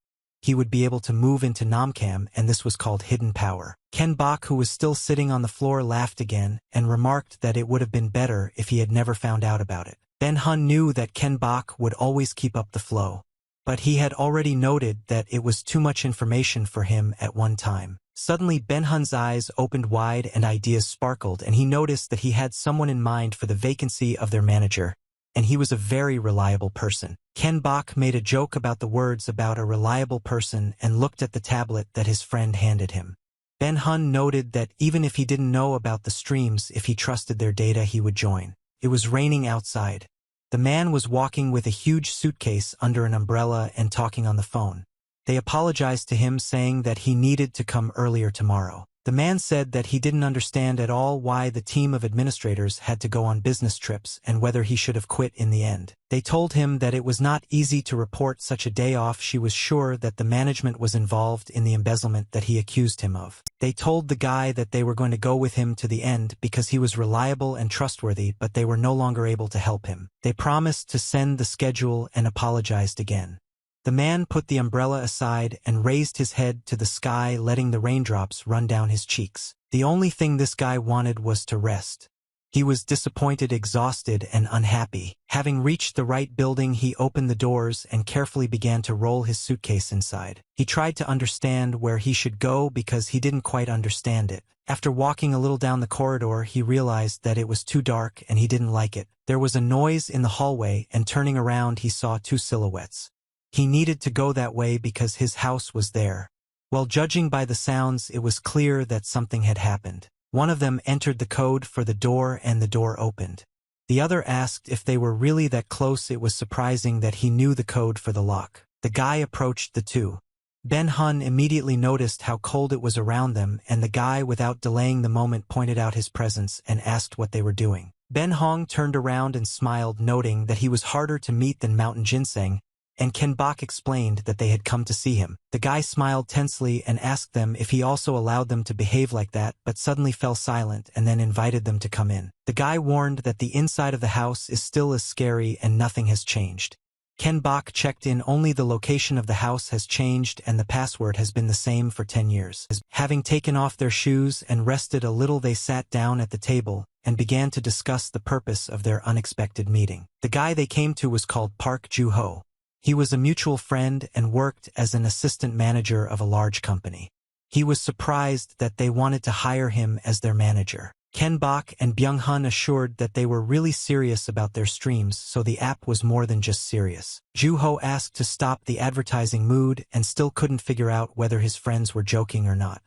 he would be able to move into Namcam, and this was called hidden power. Ken Bok, who was still sitting on the floor, laughed again and remarked that it would have been better if he had never found out about it. Ben Hun knew that Ken Bok would always keep up the flow, but he had already noted that it was too much information for him at one time. Suddenly Ben Hun's eyes opened wide and ideas sparkled, and he noticed that he had someone in mind for the vacancy of their manager, and he was a very reliable person. Ken Bok made a joke about the words about a reliable person and looked at the tablet that his friend handed him. Ben Hun noted that even if he didn't know about the streams, if he trusted their data, he would join. It was raining outside. The man was walking with a huge suitcase under an umbrella and talking on the phone. They apologized to him, saying that he needed to come earlier tomorrow. The man said that he didn't understand at all why the team of administrators had to go on business trips and whether he should have quit in the end. They told him that it was not easy to report such a day off. She was sure that the management was involved in the embezzlement that he accused him of. They told the guy that they were going to go with him to the end because he was reliable and trustworthy, but they were no longer able to help him. They promised to send the schedule and apologized again. The man put the umbrella aside and raised his head to the sky, letting the raindrops run down his cheeks. The only thing this guy wanted was to rest. He was disappointed, exhausted, and unhappy. Having reached the right building, he opened the doors and carefully began to roll his suitcase inside. He tried to understand where he should go because he didn't quite understand it. After walking a little down the corridor, he realized that it was too dark and he didn't like it. There was a noise in the hallway, and turning around he saw two silhouettes. He needed to go that way because his house was there. Well, judging by the sounds, it was clear that something had happened. One of them entered the code for the door and the door opened. The other asked if they were really that close. It was surprising that he knew the code for the lock. The guy approached the two. Ben Hun immediately noticed how cold it was around them, and the guy, without delaying the moment, pointed out his presence and asked what they were doing. Ben Hong turned around and smiled, noting that he was harder to meet than Mountain Ginseng, and Ken Bok explained that they had come to see him. The guy smiled tensely and asked them if he also allowed them to behave like that, but suddenly fell silent and then invited them to come in. The guy warned that the inside of the house is still as scary and nothing has changed. Ken Bok checked in. Only the location of the house has changed and the password has been the same for 10 years. Having taken off their shoes and rested a little, they sat down at the table and began to discuss the purpose of their unexpected meeting. The guy they came to was called Park Ju-ho. He was a mutual friend and worked as an assistant manager of a large company. He was surprised that they wanted to hire him as their manager. Ken Bok and Byung Hun assured that they were really serious about their streams, so the app was more than just serious. Ju-ho asked to stop the advertising mood and still couldn't figure out whether his friends were joking or not.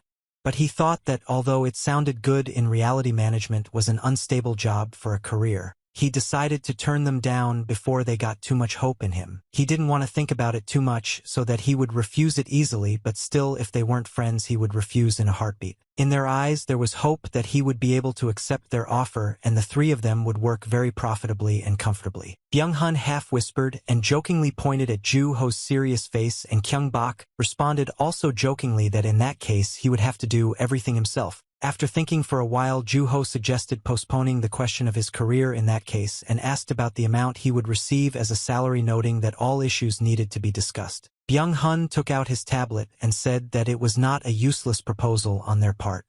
But he thought that although it sounded good, in reality management was an unstable job for a career. he decided to turn them down before they got too much hope in him. He didn't want to think about it too much so that he would refuse it easily, but still if they weren't friends he would refuse in a heartbeat. In their eyes there was hope that he would be able to accept their offer and the three of them would work very profitably and comfortably. Byung-hun half-whispered and jokingly pointed at Ju-ho's serious face, and Kyung-bak responded also jokingly that in that case he would have to do everything himself. After thinking for a while, Ju-ho suggested postponing the question of his career in that case and asked about the amount he would receive as a salary, noting that all issues needed to be discussed. Byung-hun took out his tablet and said that it was not a useless proposal on their part.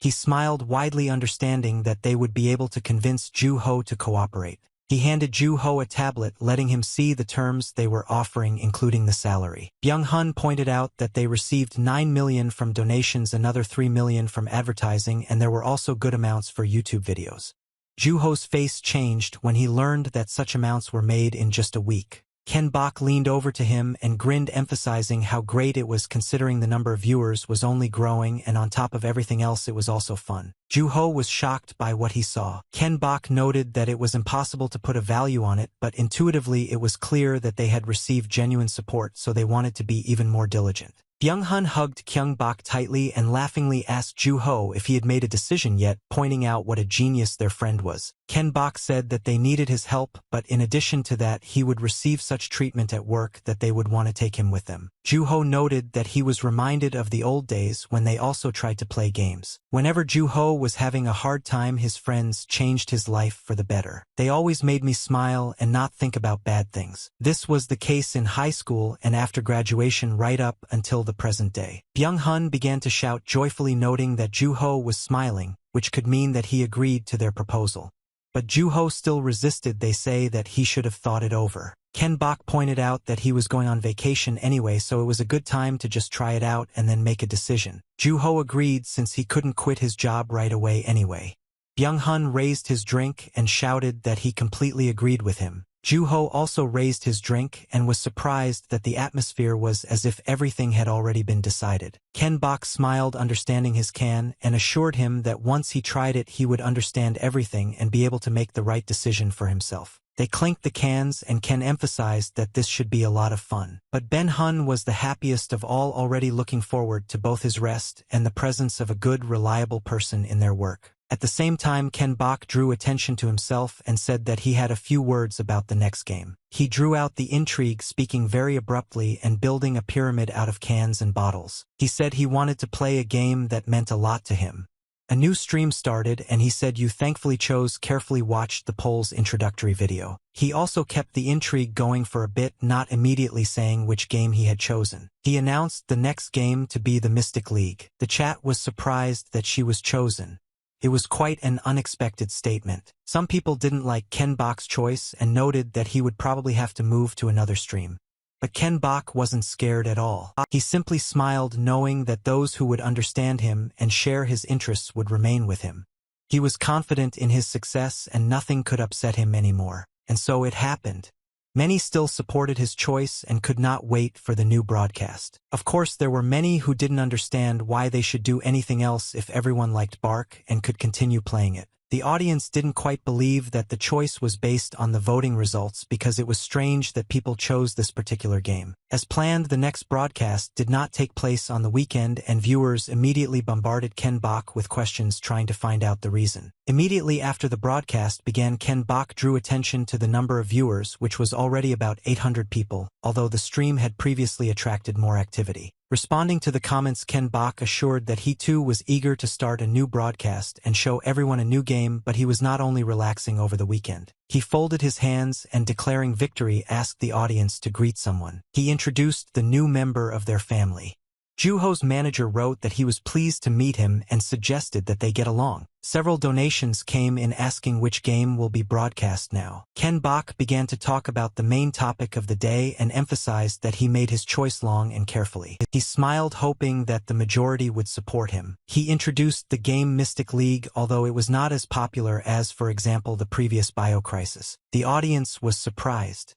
He smiled widely, understanding that they would be able to convince Ju-ho to cooperate. He handed Ju-ho a tablet, letting him see the terms they were offering, including the salary. Byung-hun pointed out that they received 9 million from donations, another 3 million from advertising, and there were also good amounts for YouTube videos. Ju-ho's face changed when he learned that such amounts were made in just a week. Ken-bak leaned over to him and grinned, emphasizing how great it was considering the number of viewers was only growing, and on top of everything else it was also fun. Ju-ho was shocked by what he saw. Ken-bak noted that it was impossible to put a value on it, but intuitively it was clear that they had received genuine support, so they wanted to be even more diligent. Byung-hun hugged Kyung-bak tightly and laughingly asked Ju-ho if he had made a decision yet, pointing out what a genius their friend was. Ken-bak said that they needed his help, but in addition to that he would receive such treatment at work that they would want to take him with them. Ju-ho noted that he was reminded of the old days when they also tried to play games. Whenever Ju-ho was having a hard time, his friends changed his life for the better. They always made me smile and not think about bad things. This was the case in high school and after graduation right up until the present day. Byung-hun began to shout joyfully, noting that Ju-ho was smiling, which could mean that he agreed to their proposal. But Ju-ho still resisted. They say that he should have thought it over. Ken-bak pointed out that he was going on vacation anyway, so it was a good time to just try it out and then make a decision. Ju-ho agreed since he couldn't quit his job right away anyway. Byung-hun raised his drink and shouted that he completely agreed with him. Ju-ho also raised his drink and was surprised that the atmosphere was as if everything had already been decided. Ken-bak smiled, understanding his can, and assured him that once he tried it he would understand everything and be able to make the right decision for himself. They clinked the cans and Ken emphasized that this should be a lot of fun. But Ben-hun was the happiest of all, already looking forward to both his rest and the presence of a good, reliable person in their work. At the same time, Ken-bak drew attention to himself and said that he had a few words about the next game. He drew out the intrigue, speaking very abruptly and building a pyramid out of cans and bottles. He said he wanted to play a game that meant a lot to him. A new stream started and he said you thankfully chose, carefully watched the poll's introductory video. He also kept the intrigue going for a bit, not immediately saying which game he had chosen. He announced the next game to be the Mystic League. The chat was surprised that she was chosen. It was quite an unexpected statement. Some people didn't like Ken-bak's choice and noted that he would probably have to move to another stream. But Ken-bak wasn't scared at all. He simply smiled, knowing that those who would understand him and share his interests would remain with him. He was confident in his success and nothing could upset him anymore. And so it happened. Many still supported his choice and could not wait for the new broadcast. Of course, there were many who didn't understand why they should do anything else if everyone liked Bark and could continue playing it. The audience didn't quite believe that the choice was based on the voting results because it was strange that people chose this particular game. As planned, the next broadcast did not take place on the weekend and viewers immediately bombarded Ken-bak with questions trying to find out the reason. Immediately after the broadcast began, Ken-bak drew attention to the number of viewers, which was already about 800 people, although the stream had previously attracted more activity. Responding to the comments, Ken-bak assured that he too was eager to start a new broadcast and show everyone a new game, but he was not only relaxing over the weekend. He folded his hands and, declaring victory, asked the audience to greet someone. He introduced the new member of their family. Ju-ho's manager wrote that he was pleased to meet him and suggested that they get along. Several donations came in asking which game will be broadcast now. Ken-bak began to talk about the main topic of the day and emphasized that he made his choice long and carefully. He smiled, hoping that the majority would support him. He introduced the game Mystic League, although it was not as popular as, for example, the previous Bio Crisis. The audience was surprised.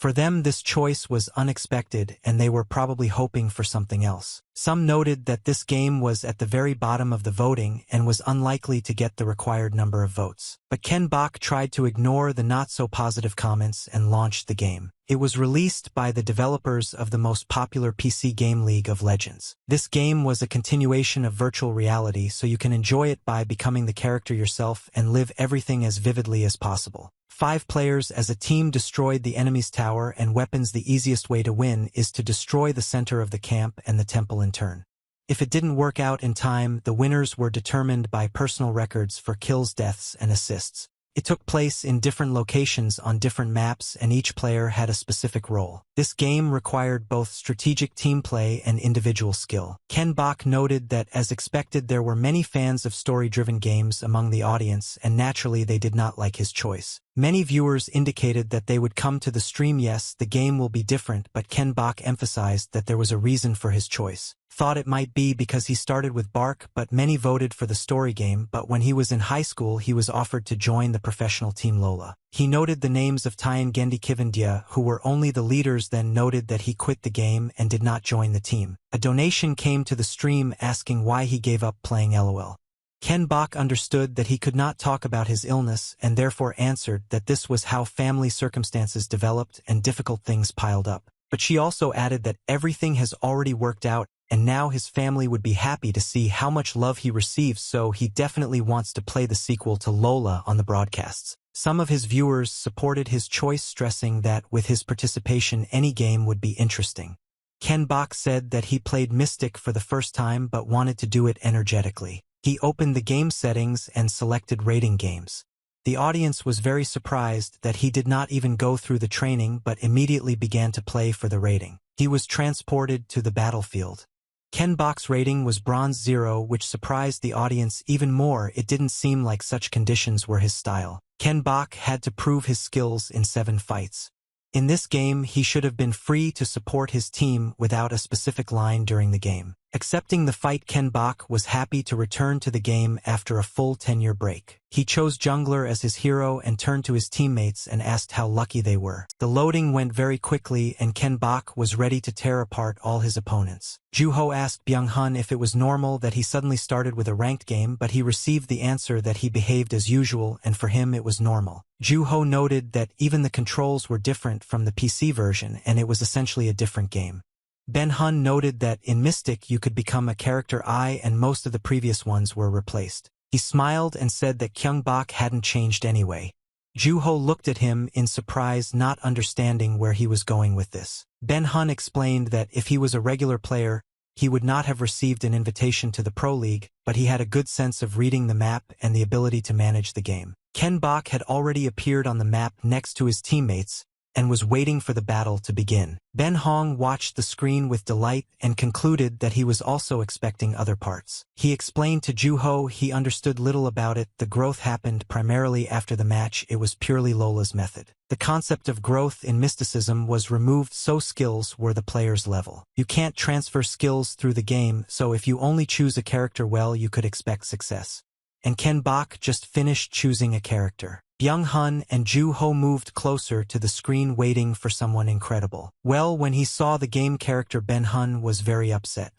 For them, this choice was unexpected and they were probably hoping for something else. Some noted that this game was at the very bottom of the voting and was unlikely to get the required number of votes. But Ken Bok tried to ignore the not-so-positive comments and launched the game. It was released by the developers of the most popular PC game League of Legends. This game was a continuation of virtual reality, so you can enjoy it by becoming the character yourself and live everything as vividly as possible. 5 players as a team destroyed the enemy's tower and weapons. The easiest way to win is to destroy the center of the camp and the temple in turn. If it didn't work out in time, the winners were determined by personal records for kills, deaths, and assists. It took place in different locations on different maps, and each player had a specific role. This game required both strategic team play and individual skill. Ken Bok noted that, as expected, there were many fans of story-driven games among the audience, and naturally they did not like his choice. Many viewers indicated that they would come to the stream. Yes, the game will be different, but Ken Bok emphasized that there was a reason for his choice. Thought it might be because he started with Bark, but many voted for the story game. But when he was in high school, he was offered to join the professional team Lola. He noted the names of Tien Gendi Kivandya, who were only the leaders, then noted that he quit the game and did not join the team. A donation came to the stream asking why he gave up playing LOL. Ken Bok understood that he could not talk about his illness and therefore answered that this was how family circumstances developed and difficult things piled up. But she also added that everything has already worked out and now his family would be happy to see how much love he receives, so he definitely wants to play the sequel to Lola on the broadcasts. Some of his viewers supported his choice, stressing that with his participation any game would be interesting. Ken Bok said that he played Mystic for the first time but wanted to do it energetically. He opened the game settings and selected rating games. The audience was very surprised that he did not even go through the training but immediately began to play for the rating. He was transported to the battlefield. Ken Bok's rating was Bronze 0, which surprised the audience even more. It didn't seem like such conditions were his style. Ken Bok had to prove his skills in 7 fights. In this game, he should have been free to support his team without a specific line during the game. Accepting the fight, Ken Bok was happy to return to the game after a full 10-year break. He chose Jungler as his hero and turned to his teammates and asked how lucky they were. The loading went very quickly and Ken Bok was ready to tear apart all his opponents. Juho asked Byung-hun if it was normal that he suddenly started with a ranked game, but he received the answer that he behaved as usual and for him it was normal. Juho noted that even the controls were different from the PC version and it was essentially a different game. Ben-hun noted that in Mystic you could become a character I and most of the previous ones were replaced. He smiled and said that Kyung Bok hadn't changed anyway. Juho looked at him in surprise, not understanding where he was going with this. Ben-hun explained that if he was a regular player, he would not have received an invitation to the Pro League, but he had a good sense of reading the map and the ability to manage the game. Ken Bok had already appeared on the map next to his teammates and was waiting for the battle to begin. Ben Hong watched the screen with delight and concluded that he was also expecting other parts. He explained to Juho he understood little about it. The growth happened primarily after the match. It was purely Lola's method. The concept of growth in mysticism was removed, so skills were the player's level. You can't transfer skills through the game, so if you only choose a character well, you could expect success. And Ken Bok just finished choosing a character. Byung-hun and Juho moved closer to the screen waiting for someone incredible. Well, when he saw the game character, Ben-hun was very upset.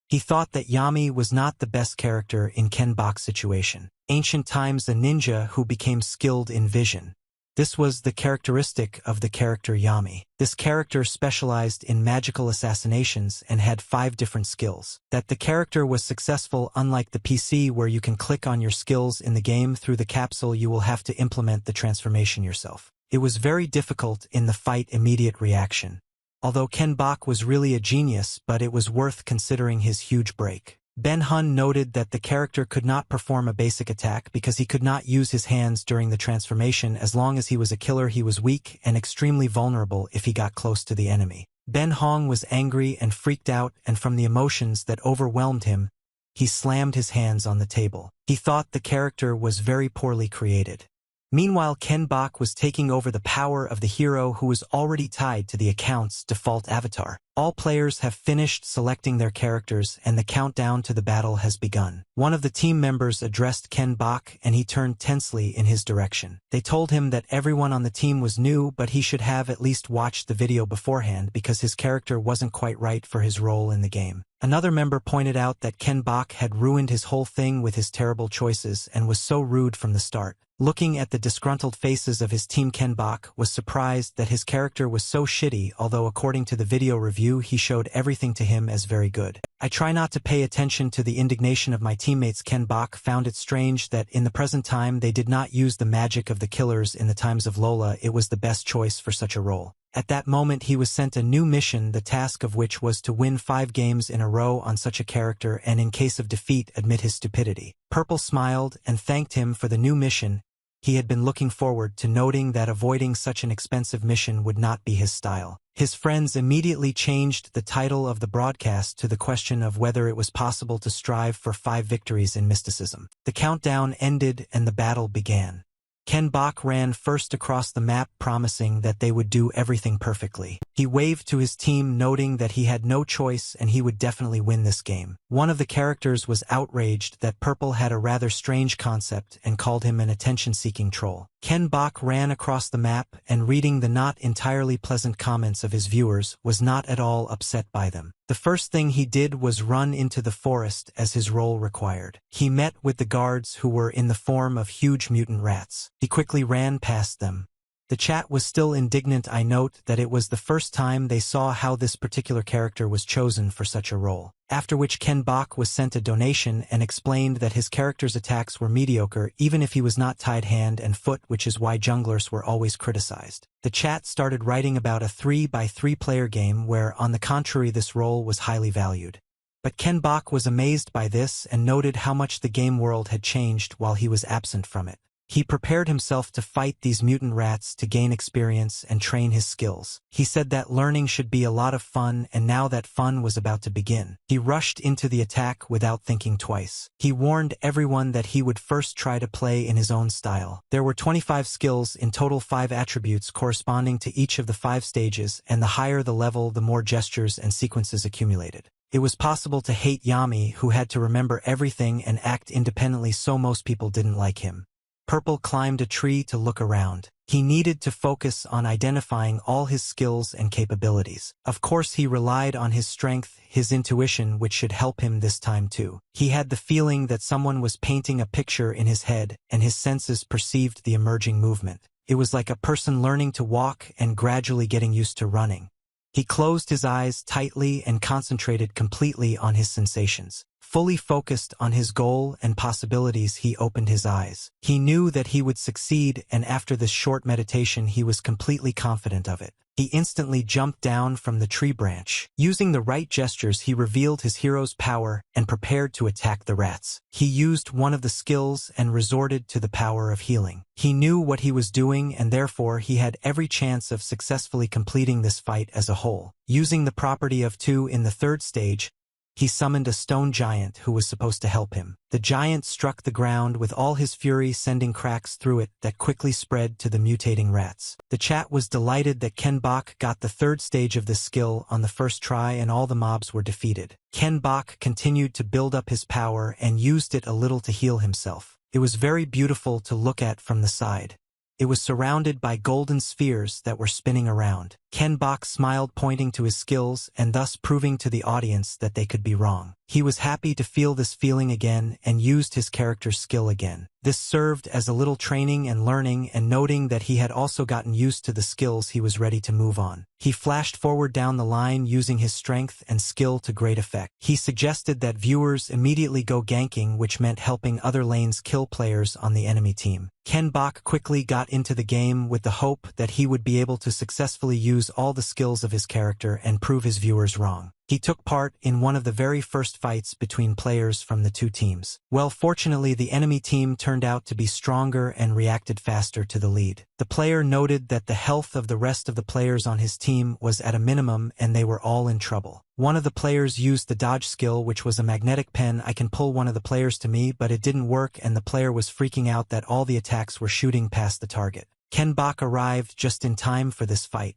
He thought that Yami was not the best character in Ken Bok's situation. Ancient times, a ninja who became skilled in vision. This was the characteristic of the character Yami. This character specialized in magical assassinations and had 5 different skills. That the character was successful, unlike the PC where you can click on your skills in the game through the capsule, you will have to implement the transformation yourself. It was very difficult in the fight. Immediate reaction. Although Ken Bok was really a genius, but it was worth considering his huge break. Ben-hun noted that the character could not perform a basic attack because he could not use his hands during the transformation. As long as he was a killer, he was weak and extremely vulnerable if he got close to the enemy. Ben Hong was angry and freaked out, and from the emotions that overwhelmed him, he slammed his hands on the table. He thought the character was very poorly created. Meanwhile, Ken Bok was taking over the power of the hero who was already tied to the account's default avatar. All players have finished selecting their characters and the countdown to the battle has begun. One of the team members addressed Ken Bach and he turned tensely in his direction. They told him that everyone on the team was new but he should have at least watched the video beforehand because his character wasn't quite right for his role in the game. Another member pointed out that Ken Bach had ruined his whole thing with his terrible choices and was so rude from the start. Looking at the disgruntled faces of his team, Ken Bach was surprised that his character was so shitty, although according to the video review he showed everything to him as very good. I try not to pay attention to the indignation of my teammates. Ken Bach found it strange that in the present time they did not use the magic of the killers in the times of Lola. It was the best choice for such a role. At that moment he was sent a new mission, the task of which was to win 5 games in a row on such a character and in case of defeat admit his stupidity. Purple smiled and thanked him for the new mission. He had been looking forward to noting that avoiding such an expensive mission would not be his style. His friends immediately changed the title of the broadcast to the question of whether it was possible to strive for 5 victories in mysticism. The countdown ended and the battle began. Ken Bach ran first across the map, promising that they would do everything perfectly. He waved to his team, noting that he had no choice and he would definitely win this game. One of the characters was outraged that Purple had a rather strange concept and called him an attention-seeking troll. Ken Bach ran across the map and, reading the not entirely pleasant comments of his viewers, was not at all upset by them. The first thing he did was run into the forest as his role required. He met with the guards who were in the form of huge mutant rats. He quickly ran past them. The chat was still indignant. I note that it was the first time they saw how this particular character was chosen for such a role. After which Ken Bach was sent a donation and explained that his character's attacks were mediocre even if he was not tied hand and foot, which is why junglers were always criticized. The chat started writing about a 3x3 player game where, on the contrary, this role was highly valued. But Ken Bach was amazed by this and noted how much the game world had changed while he was absent from it. He prepared himself to fight these mutant rats to gain experience and train his skills. He said that learning should be a lot of fun, and now that fun was about to begin. He rushed into the attack without thinking twice. He warned everyone that he would first try to play in his own style. There were 25 skills, in total 5 attributes corresponding to each of the 5 stages, and the higher the level, the more gestures and sequences accumulated. It was possible to hate Yami, who had to remember everything and act independently, so most people didn't like him. Purple climbed a tree to look around. He needed to focus on identifying all his skills and capabilities. Of course, he relied on his strength, his intuition, which should help him this time too. He had the feeling that someone was painting a picture in his head, and his senses perceived the emerging movement. It was like a person learning to walk and gradually getting used to running. He closed his eyes tightly and concentrated completely on his sensations. Fully focused on his goal and possibilities, he opened his eyes. He knew that he would succeed, and after this short meditation he was completely confident of it. He instantly jumped down from the tree branch. Using the right gestures, he revealed his hero's power and prepared to attack the rats. He used one of the skills and resorted to the power of healing. He knew what he was doing, and therefore he had every chance of successfully completing this fight as a whole. Using the property of 2 in the 3rd stage, he summoned a stone giant who was supposed to help him. The giant struck the ground with all his fury, sending cracks through it that quickly spread to the mutating rats. The chat was delighted that Ken Bach got the 3rd stage of this skill on the first try, and all the mobs were defeated. Ken Bach continued to build up his power and used it a little to heal himself. It was very beautiful to look at from the side. It was surrounded by golden spheres that were spinning around. Ken Bach smiled, pointing to his skills and thus proving to the audience that they could be wrong. He was happy to feel this feeling again and used his character's skill again. This served as a little training and learning, and noting that he had also gotten used to the skills, he was ready to move on. He flashed forward down the line using his strength and skill to great effect. He suggested that viewers immediately go ganking, which meant helping other lanes kill players on the enemy team. Ken Bach quickly got into the game with the hope that he would be able to successfully use all the skills of his character and prove his viewers wrong. He took part in one of the very first fights between players from the 2 teams. Well, fortunately, the enemy team turned out to be stronger and reacted faster to the lead. The player noted that the health of the rest of the players on his team was at a minimum and they were all in trouble. One of the players used the dodge skill, which was a magnetic pen. I can pull one of the players to me, but it didn't work, and the player was freaking out that all the attacks were shooting past the target. Ken Bach arrived just in time for this fight.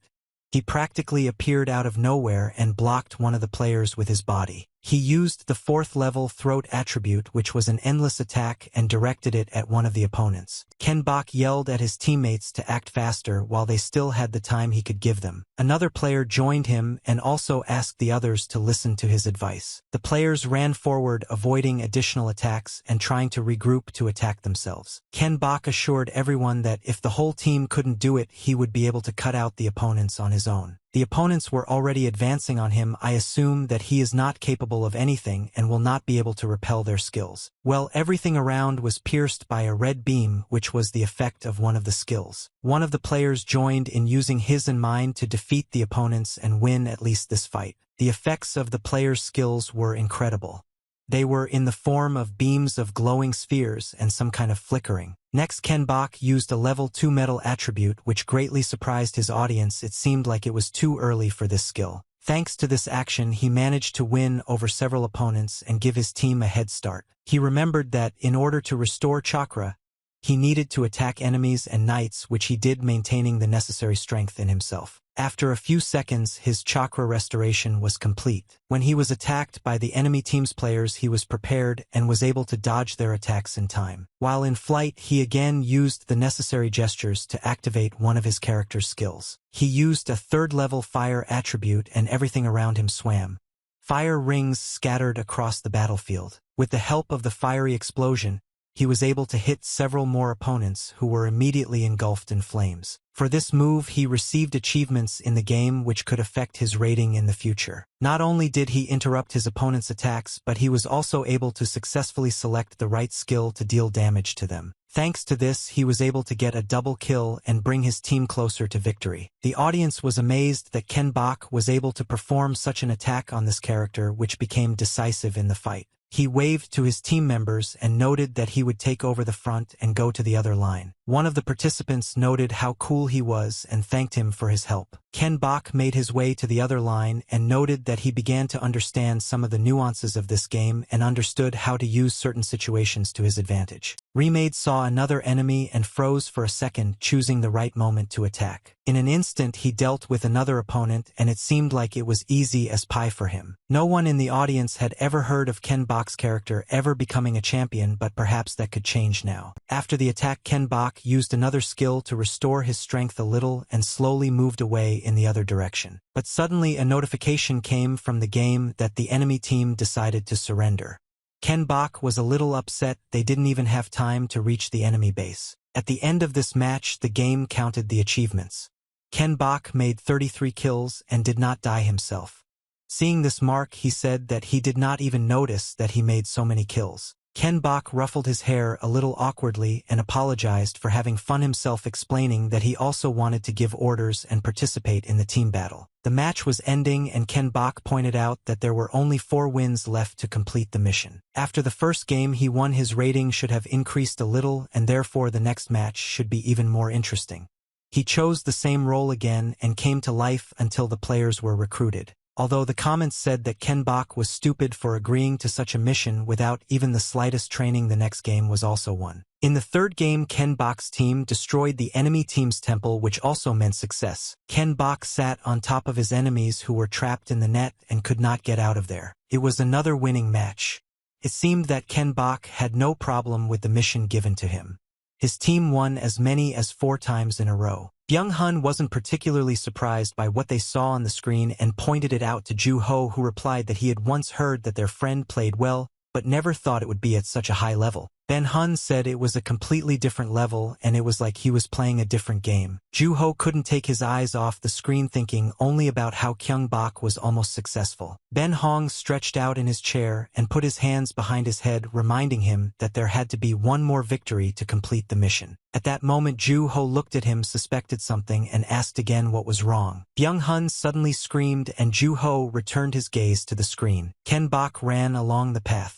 He practically appeared out of nowhere and blocked one of the players with his body. He used the 4th level throat attribute, which was an endless attack, and directed it at one of the opponents. Ken Bok yelled at his teammates to act faster while they still had the time he could give them. Another player joined him and also asked the others to listen to his advice. The players ran forward, avoiding additional attacks and trying to regroup to attack themselves. Ken Bok assured everyone that if the whole team couldn't do it, he would be able to cut out the opponents on his own. The opponents were already advancing on him. I assume that he is not capable of anything and will not be able to repel their skills. Well, everything around was pierced by a red beam, which was the effect of one of the skills. One of the players joined in using his and mine to defeat the opponents and win at least this fight. The effects of the players' skills were incredible. They were in the form of beams of glowing spheres and some kind of flickering. Next, Ken Bok used a level 2 metal attribute, which greatly surprised his audience. It seemed like it was too early for this skill. Thanks to this action, he managed to win over several opponents and give his team a head start. He remembered that, in order to restore chakra, he needed to attack enemies and knights, which he did, maintaining the necessary strength in himself. After a few seconds, his chakra restoration was complete. When he was attacked by the enemy team's players, he was prepared and was able to dodge their attacks in time. While in flight, he again used the necessary gestures to activate one of his character's skills. He used a 3rd level fire attribute and everything around him swam. Fire rings scattered across the battlefield. With the help of the fiery explosion, he was able to hit several more opponents who were immediately engulfed in flames. For this move, he received achievements in the game which could affect his rating in the future. Not only did he interrupt his opponent's attacks, but he was also able to successfully select the right skill to deal damage to them. Thanks to this, he was able to get a double kill and bring his team closer to victory. The audience was amazed that Ken Bok was able to perform such an attack on this character, which became decisive in the fight. He waved to his team members and noted that he would take over the front and go to the other line. One of the participants noted how cool he was and thanked him for his help. Ken Bok made his way to the other line and noted that he began to understand some of the nuances of this game and understood how to use certain situations to his advantage. Remade saw another enemy and froze for a second, choosing the right moment to attack. In an instant, he dealt with another opponent, and it seemed like it was easy as pie for him. No one in the audience had ever heard of Ken Bok's character ever becoming a champion, but perhaps that could change now. After the attack, Ken Bok used another skill to restore his strength a little and slowly moved away in the other direction. But suddenly a notification came from the game that the enemy team decided to surrender. Ken Bok was a little upset. They didn't even have time to reach the enemy base. At the end of this match, the game counted the achievements. Ken Bok made 33 kills and did not die himself. Seeing this mark, he said that he did not even notice that he made so many kills. Ken Bok ruffled his hair a little awkwardly and apologized for having fun himself, explaining that he also wanted to give orders and participate in the team battle. The match was ending, and Ken Bok pointed out that there were only 4 wins left to complete the mission. After the first game he won, his rating should have increased a little, and therefore the next match should be even more interesting. He chose the same role again and came to life until the players were recruited. Although the comments said that Ken Bok was stupid for agreeing to such a mission without even the slightest training, the next game was also won. In the third game, Ken Bok's team destroyed the enemy team's temple, which also meant success. Ken Bok sat on top of his enemies who were trapped in the net and could not get out of there. It was another winning match. It seemed that Ken Bok had no problem with the mission given to him. His team won as many as 4 times in a row. Byung-hun wasn't particularly surprised by what they saw on the screen and pointed it out to Ju-ho, who replied that he had once heard that their friend played well, but never thought it would be at such a high level. Ben-hun said it was a completely different level and it was like he was playing a different game. Ju-ho couldn't take his eyes off the screen, thinking only about how Kyung Bok was almost successful. Ben-hong stretched out in his chair and put his hands behind his head, reminding him that there had to be one more victory to complete the mission. At that moment, Ju-ho looked at him, suspected something, and asked again what was wrong. Byung-hun suddenly screamed and Ju-ho returned his gaze to the screen. Ken Bok ran along the path.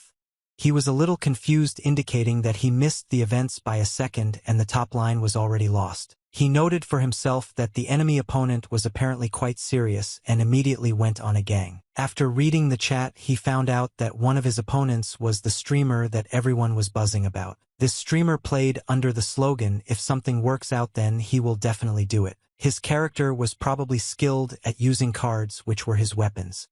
He was a little confused, indicating that he missed the events by a second and the top line was already lost. He noted for himself that the enemy opponent was apparently quite serious and immediately went on a gang. After reading the chat, he found out that one of his opponents was the streamer that everyone was buzzing about. This streamer played under the slogan, "If something works out then he will definitely do it." His character was probably skilled at using cards, which were his weapons.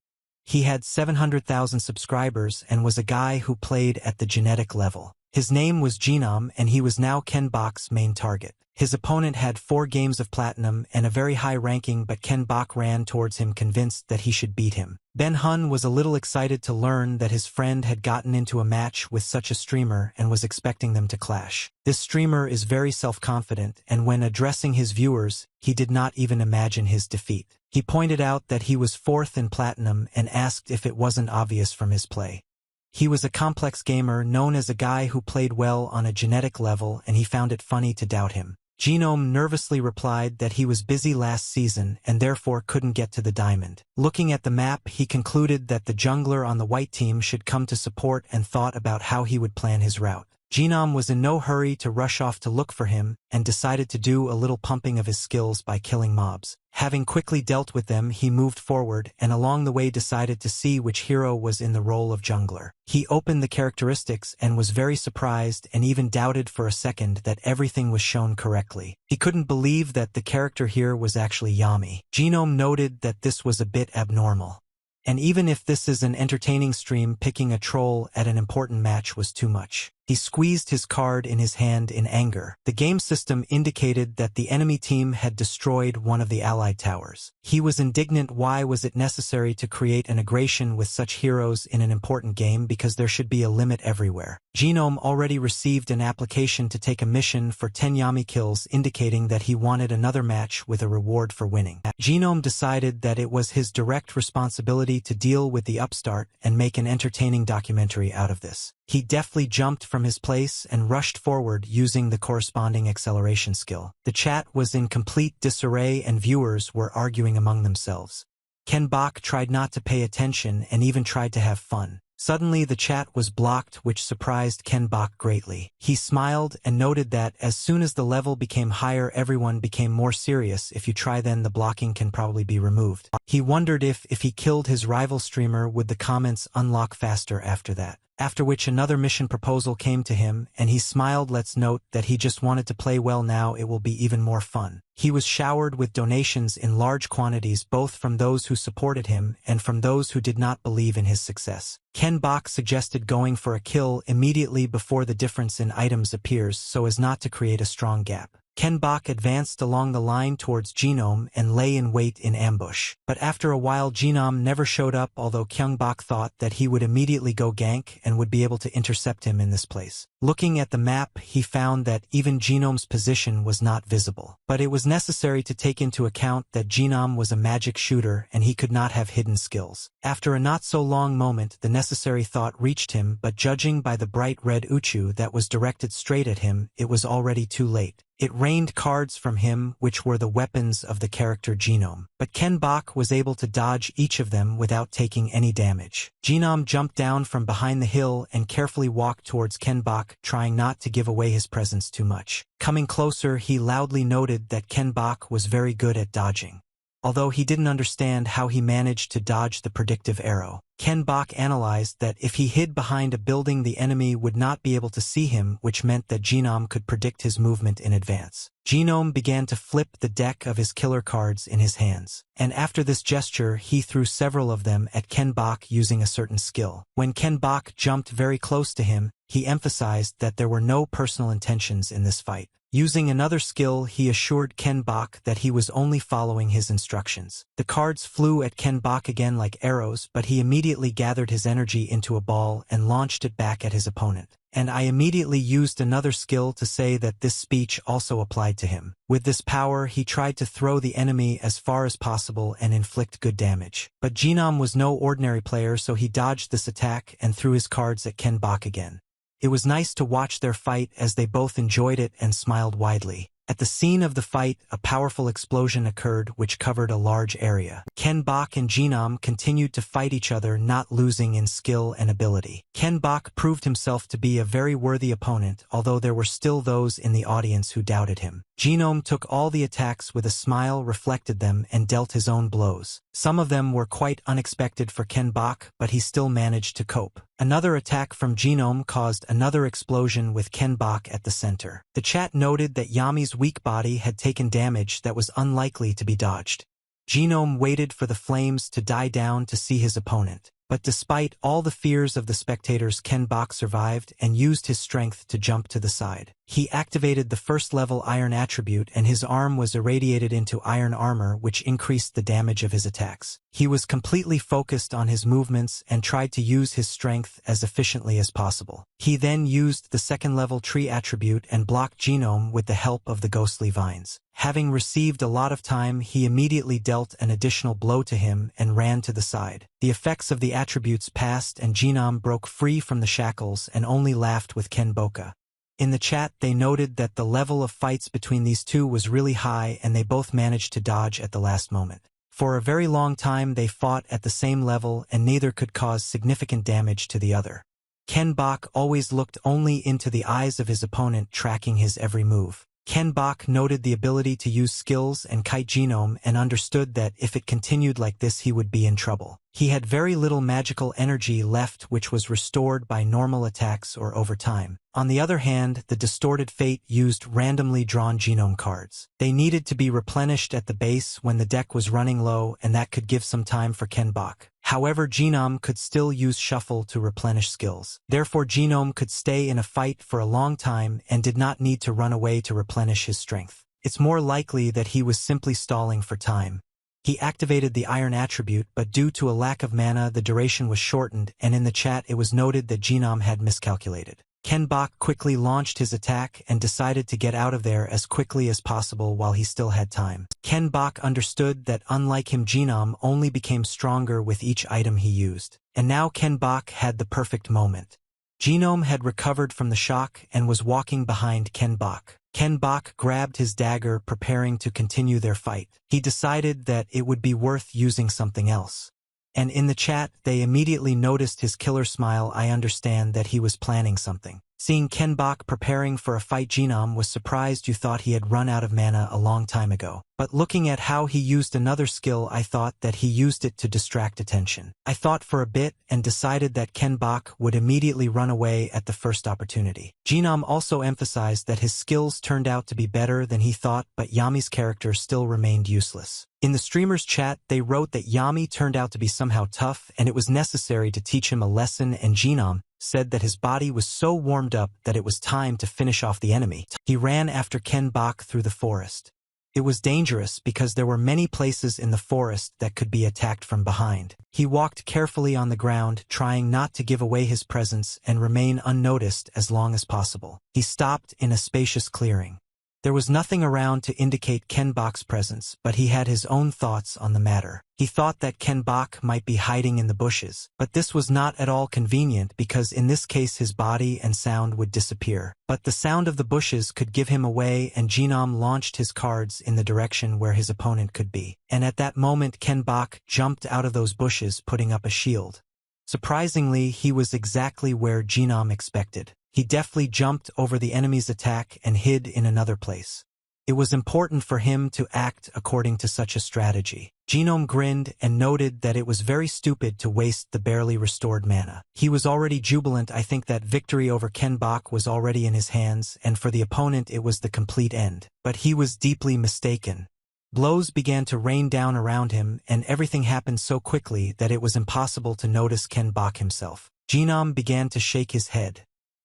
He had 700,000 subscribers and was a guy who played at the genetic level. His name was Genom and he was now Ken Bok's main target. His opponent had 4 games of platinum and a very high ranking, but Ken Bok ran towards him convinced that he should beat him. Ben Hun was a little excited to learn that his friend had gotten into a match with such a streamer and was expecting them to clash. This streamer is very self-confident, and when addressing his viewers, he did not even imagine his defeat. He pointed out that he was 4th in platinum and asked if it wasn't obvious from his play. He was a complex gamer known as a guy who played well on a genetic level, and he found it funny to doubt him. Genome nervously replied that he was busy last season and therefore couldn't get to the diamond. Looking at the map, he concluded that the jungler on the white team should come to support and thought about how he would plan his route. Genome was in no hurry to rush off to look for him and decided to do a little pumping of his skills by killing mobs. Having quickly dealt with them, he moved forward and along the way decided to see which hero was in the role of jungler. He opened the characteristics and was very surprised and even doubted for a second that everything was shown correctly. He couldn't believe that the character here was actually Yami. Genome noted that this was a bit abnormal. And even if this is an entertaining stream, picking a troll at an important match was too much. He squeezed his card in his hand in anger. The game system indicated that the enemy team had destroyed one of the allied towers. He was indignant. Why was it necessary to create an integration with such heroes in an important game? Because there should be a limit everywhere. Genome already received an application to take a mission for 10 Yami kills, indicating that he wanted another match with a reward for winning. Genome decided that it was his direct responsibility to deal with the upstart and make an entertaining documentary out of this. He deftly jumped from his place and rushed forward using the corresponding acceleration skill. The chat was in complete disarray and viewers were arguing among themselves. Ken Bok tried not to pay attention and even tried to have fun. Suddenly the chat was blocked, which surprised Ken Bok greatly. He smiled and noted that as soon as the level became higher, everyone became more serious. If you try, then the blocking can probably be removed. He wondered if he killed his rival streamer, would the comments unlock faster after that. After which another mission proposal came to him, and he smiled. Let's note that he just wanted to play well. Now it will be even more fun. He was showered with donations in large quantities, both from those who supported him and from those who did not believe in his success. Ken Bok suggested going for a kill immediately before the difference in items appears so as not to create a strong gap. Ken Bok advanced along the line towards Genome and lay in wait in ambush. But after a while Genome never showed up, although Kyung Bok thought that he would immediately go gank and would be able to intercept him in this place. Looking at the map, he found that even Genome's position was not visible. But it was necessary to take into account that Genome was a magic shooter and he could not have hidden skills. After a not-so-long moment, the necessary thought reached him, but judging by the bright red Uchu that was directed straight at him, it was already too late. It rained cards from him, which were the weapons of the character Genome. But Ken Bok was able to dodge each of them without taking any damage. Genome jumped down from behind the hill and carefully walked towards Ken Bok, trying not to give away his presence too much. Coming closer, he loudly noted that Ken Bok was very good at dodging. Although he didn't understand how he managed to dodge the predictive arrow. Ken Bok analyzed that if he hid behind a building, the enemy would not be able to see him, which meant that Genome could predict his movement in advance. Genome began to flip the deck of his killer cards in his hands, and after this gesture he threw several of them at Ken Bok using a certain skill. When Ken Bok jumped very close to him, he emphasized that there were no personal intentions in this fight. Using another skill, he assured Ken Bok that he was only following his instructions. The cards flew at Ken Bok again like arrows, but he immediately gathered his energy into a ball and launched it back at his opponent. And I immediately used another skill to say that this speech also applied to him. With this power, he tried to throw the enemy as far as possible and inflict good damage. But Genome was no ordinary player, so he dodged this attack and threw his cards at Ken Bok again. It was nice to watch their fight as they both enjoyed it and smiled widely. At the scene of the fight, a powerful explosion occurred which covered a large area. Ken Bok and Genome continued to fight each other, not losing in skill and ability. Ken Bok proved himself to be a very worthy opponent, although there were still those in the audience who doubted him. Genome took all the attacks with a smile, reflected them, and dealt his own blows. Some of them were quite unexpected for Ken Bok, but he still managed to cope. Another attack from Genome caused another explosion with Ken Bok at the center. The chat noted that Yami's weak body had taken damage that was unlikely to be dodged. Genome waited for the flames to die down to see his opponent. But despite all the fears of the spectators, Ken Bok survived and used his strength to jump to the side. He activated the first-level iron attribute and his arm was irradiated into iron armor, which increased the damage of his attacks. He was completely focused on his movements and tried to use his strength as efficiently as possible. He then used the second-level tree attribute and blocked Genome with the help of the ghostly vines. Having received a lot of time, he immediately dealt an additional blow to him and ran to the side. The effects of the attributes passed and Genome broke free from the shackles and only laughed with Ken Boka. In the chat, they noted that the level of fights between these two was really high and they both managed to dodge at the last moment. For a very long time they fought at the same level and neither could cause significant damage to the other. Ken Bok always looked only into the eyes of his opponent, tracking his every move. Ken Bok noted the ability to use skills and kite Genome and understood that if it continued like this he would be in trouble. He had very little magical energy left, which was restored by normal attacks or over time. On the other hand, the Distorted Fate used randomly drawn Genome cards. They needed to be replenished at the base when the deck was running low, and that could give some time for Ken Bok. However, Genome could still use Shuffle to replenish skills. Therefore, Genome could stay in a fight for a long time and did not need to run away to replenish his strength. It's more likely that he was simply stalling for time. He activated the iron attribute, but due to a lack of mana, the duration was shortened, and in the chat it was noted that Genome had miscalculated. Ken Bok quickly launched his attack and decided to get out of there as quickly as possible while he still had time. Ken Bok understood that unlike him, Genome only became stronger with each item he used. And now Ken Bok had the perfect moment. Genome had recovered from the shock and was walking behind Ken Bok. Ken Bok grabbed his dagger, preparing to continue their fight. He decided that it would be worth using something else. And in the chat, they immediately noticed his killer smile. I understand that he was planning something. Seeing Ken Bok preparing for a fight, Genome was surprised. You thought he had run out of mana a long time ago. But looking at how he used another skill, I thought that he used it to distract attention. I thought for a bit and decided that Ken Bok would immediately run away at the first opportunity. Genome also emphasized that his skills turned out to be better than he thought, but Yami's character still remained useless. In the streamer's chat, they wrote that Yami turned out to be somehow tough and it was necessary to teach him a lesson, and Genome said that his body was so warmed up that it was time to finish off the enemy. He ran after Ken Bok through the forest. It was dangerous because there were many places in the forest that could be attacked from behind. He walked carefully on the ground, trying not to give away his presence and remain unnoticed as long as possible. He stopped in a spacious clearing. There was nothing around to indicate Ken Bok's presence, but he had his own thoughts on the matter. He thought that Ken Bok might be hiding in the bushes, but this was not at all convenient because in this case his body and sound would disappear. But the sound of the bushes could give him away, and Genome launched his cards in the direction where his opponent could be. And at that moment Ken Bok jumped out of those bushes, putting up a shield. Surprisingly, he was exactly where Genome expected. He deftly jumped over the enemy's attack and hid in another place. It was important for him to act according to such a strategy. Genome grinned and noted that it was very stupid to waste the barely restored mana. He was already jubilant. I think that victory over Ken Bok was already in his hands, and for the opponent it was the complete end. But he was deeply mistaken. Blows began to rain down around him, and everything happened so quickly that it was impossible to notice Ken Bok himself. Genome began to shake his head.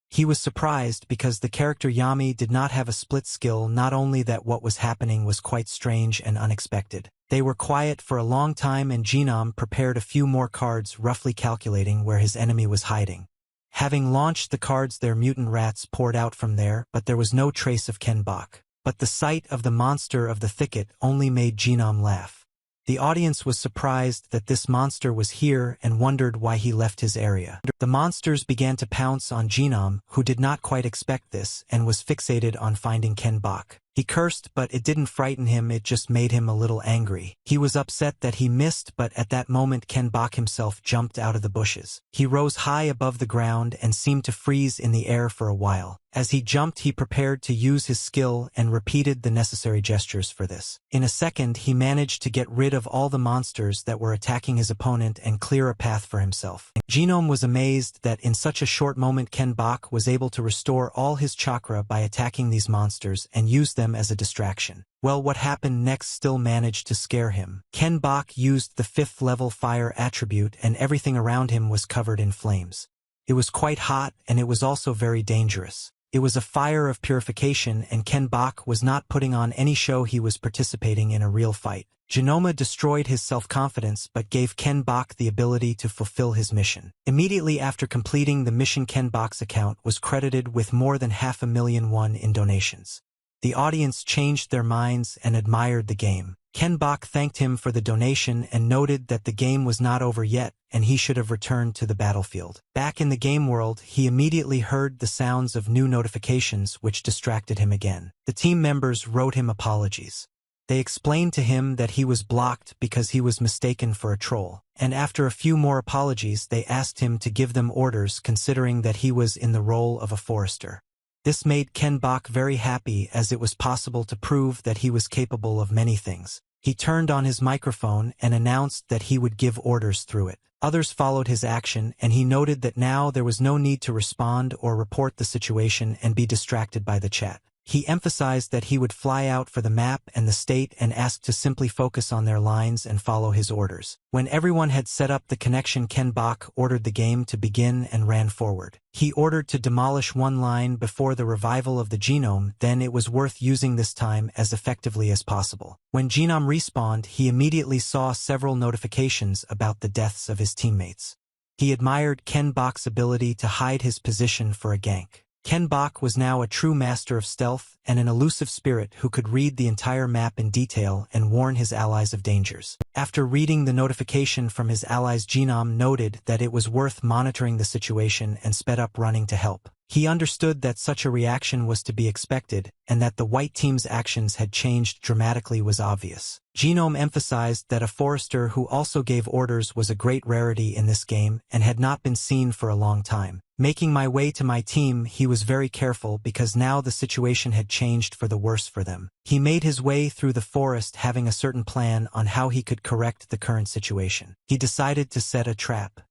He was surprised because the character Yami did not have a split skill. Not only that, what was happening was quite strange and unexpected. They were quiet for a long time, and Genome prepared a few more cards, roughly calculating where his enemy was hiding. Having launched the cards, their mutant rats poured out from there, but there was no trace of Ken Bok. But the sight of the monster of the thicket only made Genome laugh. The audience was surprised that this monster was here and wondered why he left his area. The monsters began to pounce on Genome, who did not quite expect this and was fixated on finding Ken Bok. He cursed, but it didn't frighten him, it just made him a little angry. He was upset that he missed, but at that moment Ken Bok himself jumped out of the bushes. He rose high above the ground and seemed to freeze in the air for a while. As he jumped, he prepared to use his skill and repeated the necessary gestures for this. In a second, he managed to get rid of all the monsters that were attacking his opponent and clear a path for himself. Genome was amazed that in such a short moment Ken Bok was able to restore all his chakra by attacking these monsters and use them as a distraction. Well, what happened next still managed to scare him. Ken Bok used the 5th level fire attribute and everything around him was covered in flames. It was quite hot and it was also very dangerous. It was a fire of purification and Ken Bok was not putting on any show, he was participating in a real fight. Genoma destroyed his self-confidence but gave Ken Bok the ability to fulfill his mission. Immediately after completing the mission, Ken Bok's account was credited with more than 500,000 won in donations. The audience changed their minds and admired the game. Ken Bok thanked him for the donation and noted that the game was not over yet and he should have returned to the battlefield. Back in the game world, he immediately heard the sounds of new notifications which distracted him again. The team members wrote him apologies. They explained to him that he was blocked because he was mistaken for a troll, and after a few more apologies they asked him to give them orders considering that he was in the role of a forester. This made Ken Bok very happy as it was possible to prove that he was capable of many things. He turned on his microphone and announced that he would give orders through it. Others followed his action and he noted that now there was no need to respond or report the situation and be distracted by the chat. He emphasized that he would fly out for the map and the state and asked to simply focus on their lines and follow his orders. When everyone had set up the connection, Ken Bok ordered the game to begin and ran forward. He ordered to demolish one line before the revival of the genome, then it was worth using this time as effectively as possible. When genome respawned, he immediately saw several notifications about the deaths of his teammates. He admired Ken Bok's ability to hide his position for a gank. Ken Bok was now a true master of stealth and an elusive spirit who could read the entire map in detail and warn his allies of dangers. After reading the notification from his allies, Genome noted that it was worth monitoring the situation and sped up running to help. He understood that such a reaction was to be expected and that the white team's actions had changed dramatically was obvious. Genome emphasized that a forester who also gave orders was a great rarity in this game and had not been seen for a long time. Making my way to my team, he was very careful because now the situation had changed for the worse for them. He made his way through the forest having a certain plan on how he could correct the current situation. He decided to set a trap.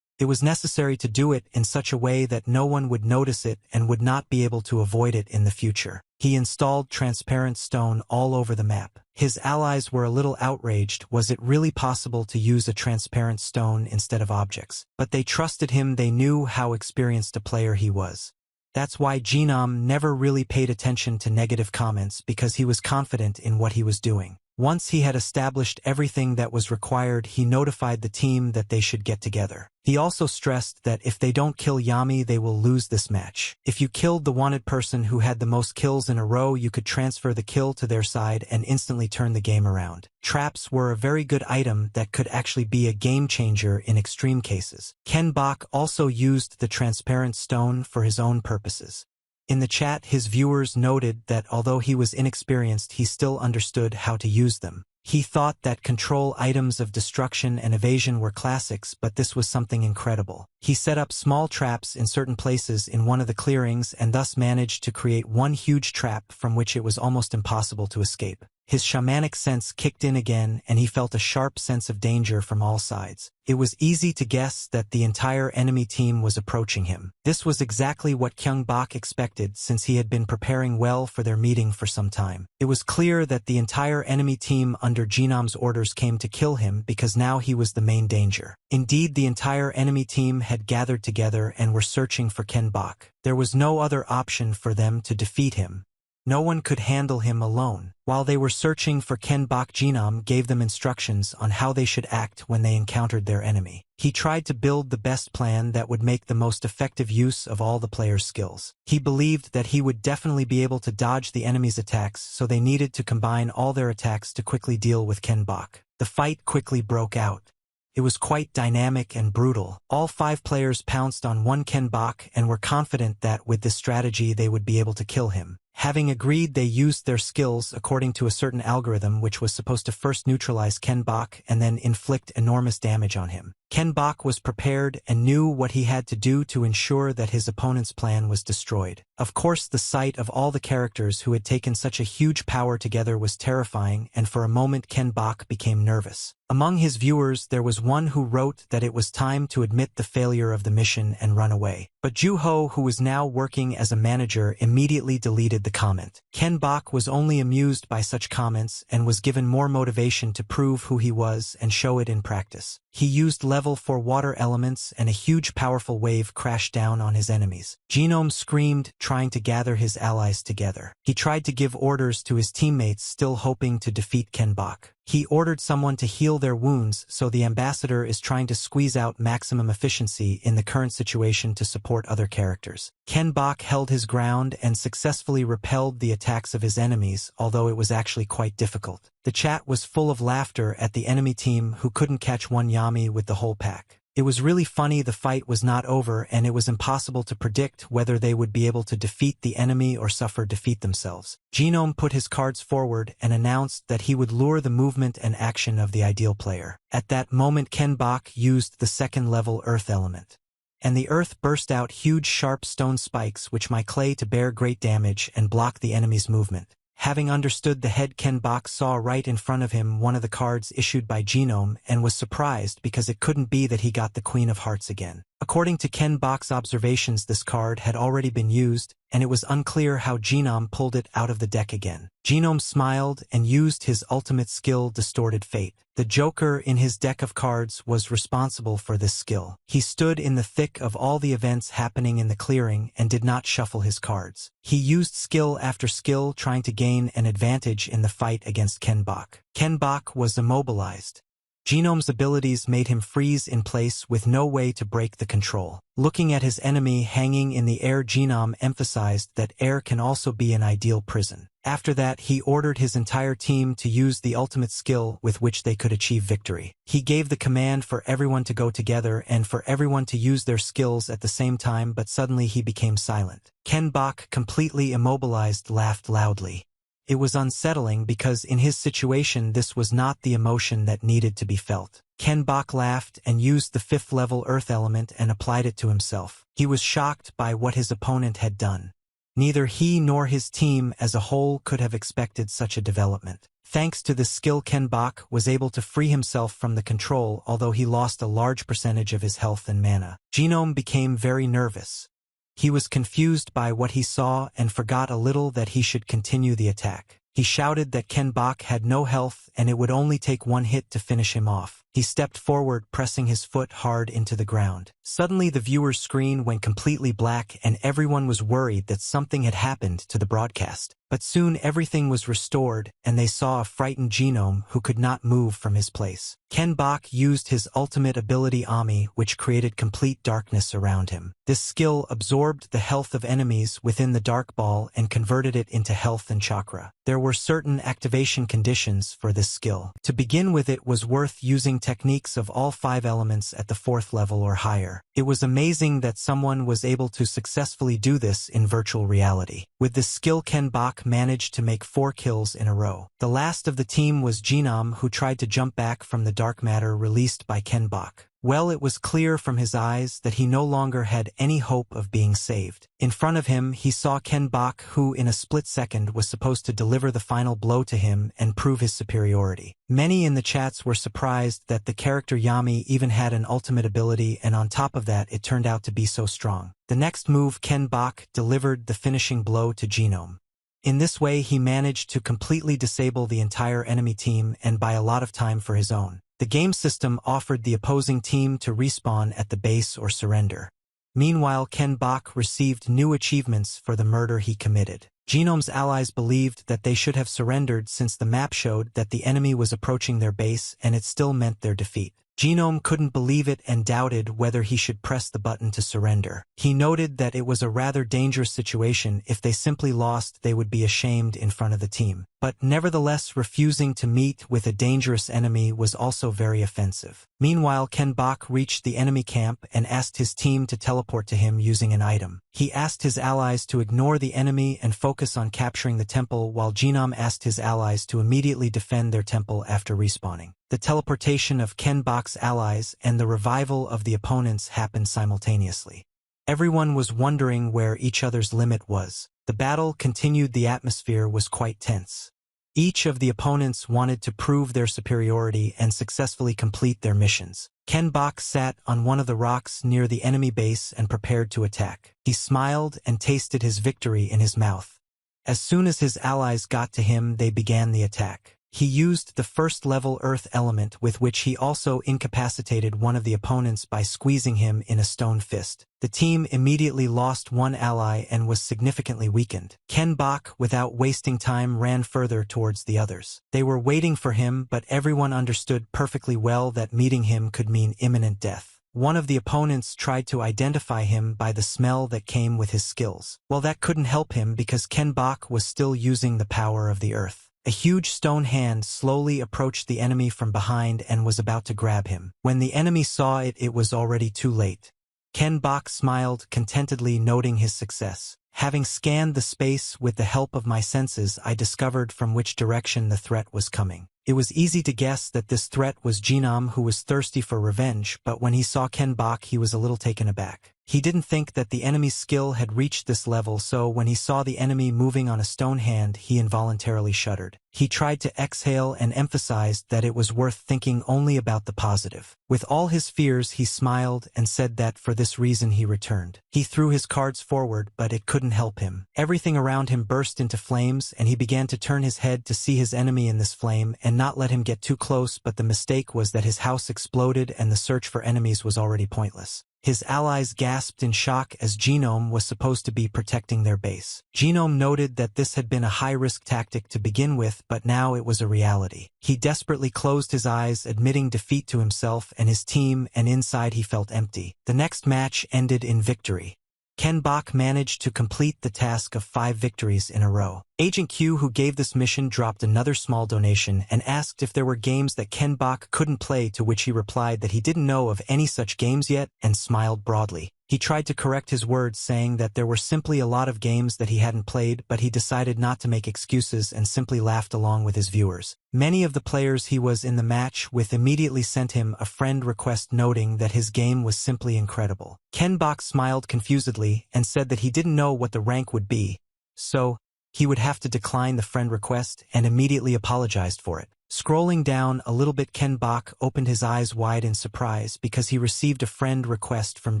It was necessary to do it in such a way that no one would notice it and would not be able to avoid it in the future. He installed transparent stone all over the map. His allies were a little outraged. Was it really possible to use a transparent stone instead of objects? But they trusted him. They knew how experienced a player he was. That's why Genome never really paid attention to negative comments because he was confident in what he was doing. Once he had established everything that was required, he notified the team that they should get together. He also stressed that if they don't kill Yami, they will lose this match. If you killed the wanted person who had the most kills in a row, you could transfer the kill to their side and instantly turn the game around. Traps were a very good item that could actually be a game changer in extreme cases. Ken Bok also used the transparent stone for his own purposes. In the chat, his viewers noted that although he was inexperienced, he still understood how to use them. He thought that control items of destruction and evasion were classics, but this was something incredible. He set up small traps in certain places in one of the clearings and thus managed to create one huge trap from which it was almost impossible to escape. His shamanic sense kicked in again and he felt a sharp sense of danger from all sides. It was easy to guess that the entire enemy team was approaching him. This was exactly what Kyung Bok expected since he had been preparing well for their meeting for some time. It was clear that the entire enemy team under Genome's orders came to kill him because now he was the main danger. Indeed, the entire enemy team had gathered together and were searching for Ken Bok. There was no other option for them to defeat him. No one could handle him alone. While they were searching for Ken Bok, Genome gave them instructions on how they should act when they encountered their enemy. He tried to build the best plan that would make the most effective use of all the players' skills. He believed that he would definitely be able to dodge the enemy's attacks, so they needed to combine all their attacks to quickly deal with Ken Bok. The fight quickly broke out. It was quite dynamic and brutal. All 5 players pounced on one Ken Bok and were confident that with this strategy they would be able to kill him. Having agreed, they used their skills according to a certain algorithm which was supposed to first neutralize Ken Bok and then inflict enormous damage on him. Ken Bok was prepared and knew what he had to do to ensure that his opponent's plan was destroyed. Of course, the sight of all the characters who had taken such a huge power together was terrifying, and for a moment Ken Bok became nervous. Among his viewers, there was one who wrote that it was time to admit the failure of the mission and run away. But Ju-ho, who was now working as a manager, immediately deleted the comment. Ken Bok was only amused by such comments and was given more motivation to prove who he was and show it in practice. He used level 4 water elements, and a huge powerful wave crashed down on his enemies. Genome screamed, trying to gather his allies together. He tried to give orders to his teammates, still hoping to defeat Ken Bok. He ordered someone to heal their wounds, so the ambassador is trying to squeeze out maximum efficiency in the current situation to support other characters. Ken Bok held his ground and successfully repelled the attacks of his enemies, although it was actually quite difficult. The chat was full of laughter at the enemy team who couldn't catch one Yami with the whole pack. It was really funny. The fight was not over, and it was impossible to predict whether they would be able to defeat the enemy or suffer defeat themselves. Genome put his cards forward and announced that he would lure the movement and action of the ideal player. At that moment, Ken Bok used the second-level earth element, and the earth burst out huge sharp stone spikes which might clay to bear great damage and block the enemy's movement. Having understood the head, Ken Bok saw right in front of him one of the cards issued by Genome and was surprised because it couldn't be that he got the Queen of Hearts again. According to Ken Bok's observations, this card had already been used, and it was unclear how Genome pulled it out of the deck again. Genome smiled and used his ultimate skill, Distorted Fate. The Joker in his deck of cards was responsible for this skill. He stood in the thick of all the events happening in the clearing and did not shuffle his cards. He used skill after skill, trying to gain an advantage in the fight against Ken Bok. Ken Bok was immobilized. Genome's abilities made him freeze in place with no way to break the control. Looking at his enemy hanging in the air, Genome emphasized that air can also be an ideal prison. After that, he ordered his entire team to use the ultimate skill with which they could achieve victory. He gave the command for everyone to go together and for everyone to use their skills at the same time, but suddenly he became silent. Ken Bok, completely immobilized, laughed loudly. It was unsettling because in his situation this was not the emotion that needed to be felt. Ken Bok laughed and used the 5th-level earth element and applied it to himself. He was shocked by what his opponent had done. Neither he nor his team as a whole could have expected such a development. Thanks to this skill, Ken Bok was able to free himself from the control, although he lost a large percentage of his health and mana. Genome became very nervous. He was confused by what he saw and forgot a little that he should continue the attack. He shouted that Ken Bok had no health and it would only take one hit to finish him off. He stepped forward, pressing his foot hard into the ground. Suddenly the viewer's screen went completely black and everyone was worried that something had happened to the broadcast. But soon everything was restored and they saw a frightened Genome who could not move from his place. Ken Bok used his ultimate ability Ami, which created complete darkness around him. This skill absorbed the health of enemies within the dark ball and converted it into health and chakra. There were certain activation conditions for this skill. To begin with, it was worth using techniques of all 5 elements at the 4th level or higher. It was amazing that someone was able to successfully do this in virtual reality. With this skill, Ken Bok managed to make 4 kills in a row. The last of the team was Genome, who tried to jump back from the dark matter released by Ken Bok. Well, it was clear from his eyes that he no longer had any hope of being saved. In front of him, he saw Ken Bok, who in a split second was supposed to deliver the final blow to him and prove his superiority. Many in the chats were surprised that the character Yami even had an ultimate ability, and on top of that, it turned out to be so strong. The next move, Ken Bok delivered the finishing blow to Genome. In this way, he managed to completely disable the entire enemy team and buy a lot of time for his own. The game system offered the opposing team to respawn at the base or surrender. Meanwhile, Ken Bok received new achievements for the murder he committed. Genome's allies believed that they should have surrendered since the map showed that the enemy was approaching their base and it still meant their defeat. Genome couldn't believe it and doubted whether he should press the button to surrender. He noted that it was a rather dangerous situation. If they simply lost, they would be ashamed in front of the team. but nevertheless refusing to meet with a dangerous enemy was also very offensive. Meanwhile, Ken Bok reached the enemy camp and asked his team to teleport to him using an item. He asked his allies to ignore the enemy and focus on capturing the temple, while Jinom asked his allies to immediately defend their temple after respawning. The teleportation of Ken Bok's allies and the revival of the opponents happened simultaneously. Everyone was wondering where each other's limit was. The battle continued. The atmosphere was quite tense. Each of the opponents wanted to prove their superiority and successfully complete their missions. Ken Bok sat on one of the rocks near the enemy base and prepared to attack. He smiled and tasted his victory in his mouth. As soon as his allies got to him, they began the attack. He used the first-level earth element, with which he also incapacitated one of the opponents by squeezing him in a stone fist. The team immediately lost one ally and was significantly weakened. Ken Bok, without wasting time, ran further towards the others. They were waiting for him, but everyone understood perfectly well that meeting him could mean imminent death. One of the opponents tried to identify him by the smell that came with his skills. Well, that couldn't help him because Ken Bok was still using the power of the earth. A huge stone hand slowly approached the enemy from behind and was about to grab him. When the enemy saw it, it was already too late. Ken Bok smiled contentedly, noting his success. Having scanned the space with the help of my senses, I discovered from which direction the threat was coming. It was easy to guess that this threat was Jinom, who was thirsty for revenge, but when he saw Ken Bok, he was a little taken aback. He didn't think that the enemy's skill had reached this level, so when he saw the enemy moving on a stone hand, he involuntarily shuddered. He tried to exhale and emphasized that it was worth thinking only about the positive. With all his fears, he smiled and said that for this reason he returned. He threw his cards forward, but it couldn't help him. Everything around him burst into flames, and he began to turn his head to see his enemy in this flame and not let him get too close, but the mistake was that his house exploded and the search for enemies was already pointless. His allies gasped in shock as Genome was supposed to be protecting their base. Genome noted that this had been a high-risk tactic to begin with, but now it was a reality. He desperately closed his eyes, admitting defeat to himself and his team, and inside he felt empty. The next match ended in victory. Ken Bok managed to complete the task of 5 victories in a row. Agent Q, who gave this mission, dropped another small donation and asked if there were games that Ken Bok couldn't play, to which he replied that he didn't know of any such games yet and smiled broadly. He tried to correct his words, saying that there were simply a lot of games that he hadn't played, but he decided not to make excuses and simply laughed along with his viewers. Many of the players he was in the match with immediately sent him a friend request, noting that his game was simply incredible. Ken Bok smiled confusedly and said that he didn't know what the rank would be, so he would have to decline the friend request, and immediately apologized for it. Scrolling down a little bit, Ken Bok opened his eyes wide in surprise because he received a friend request from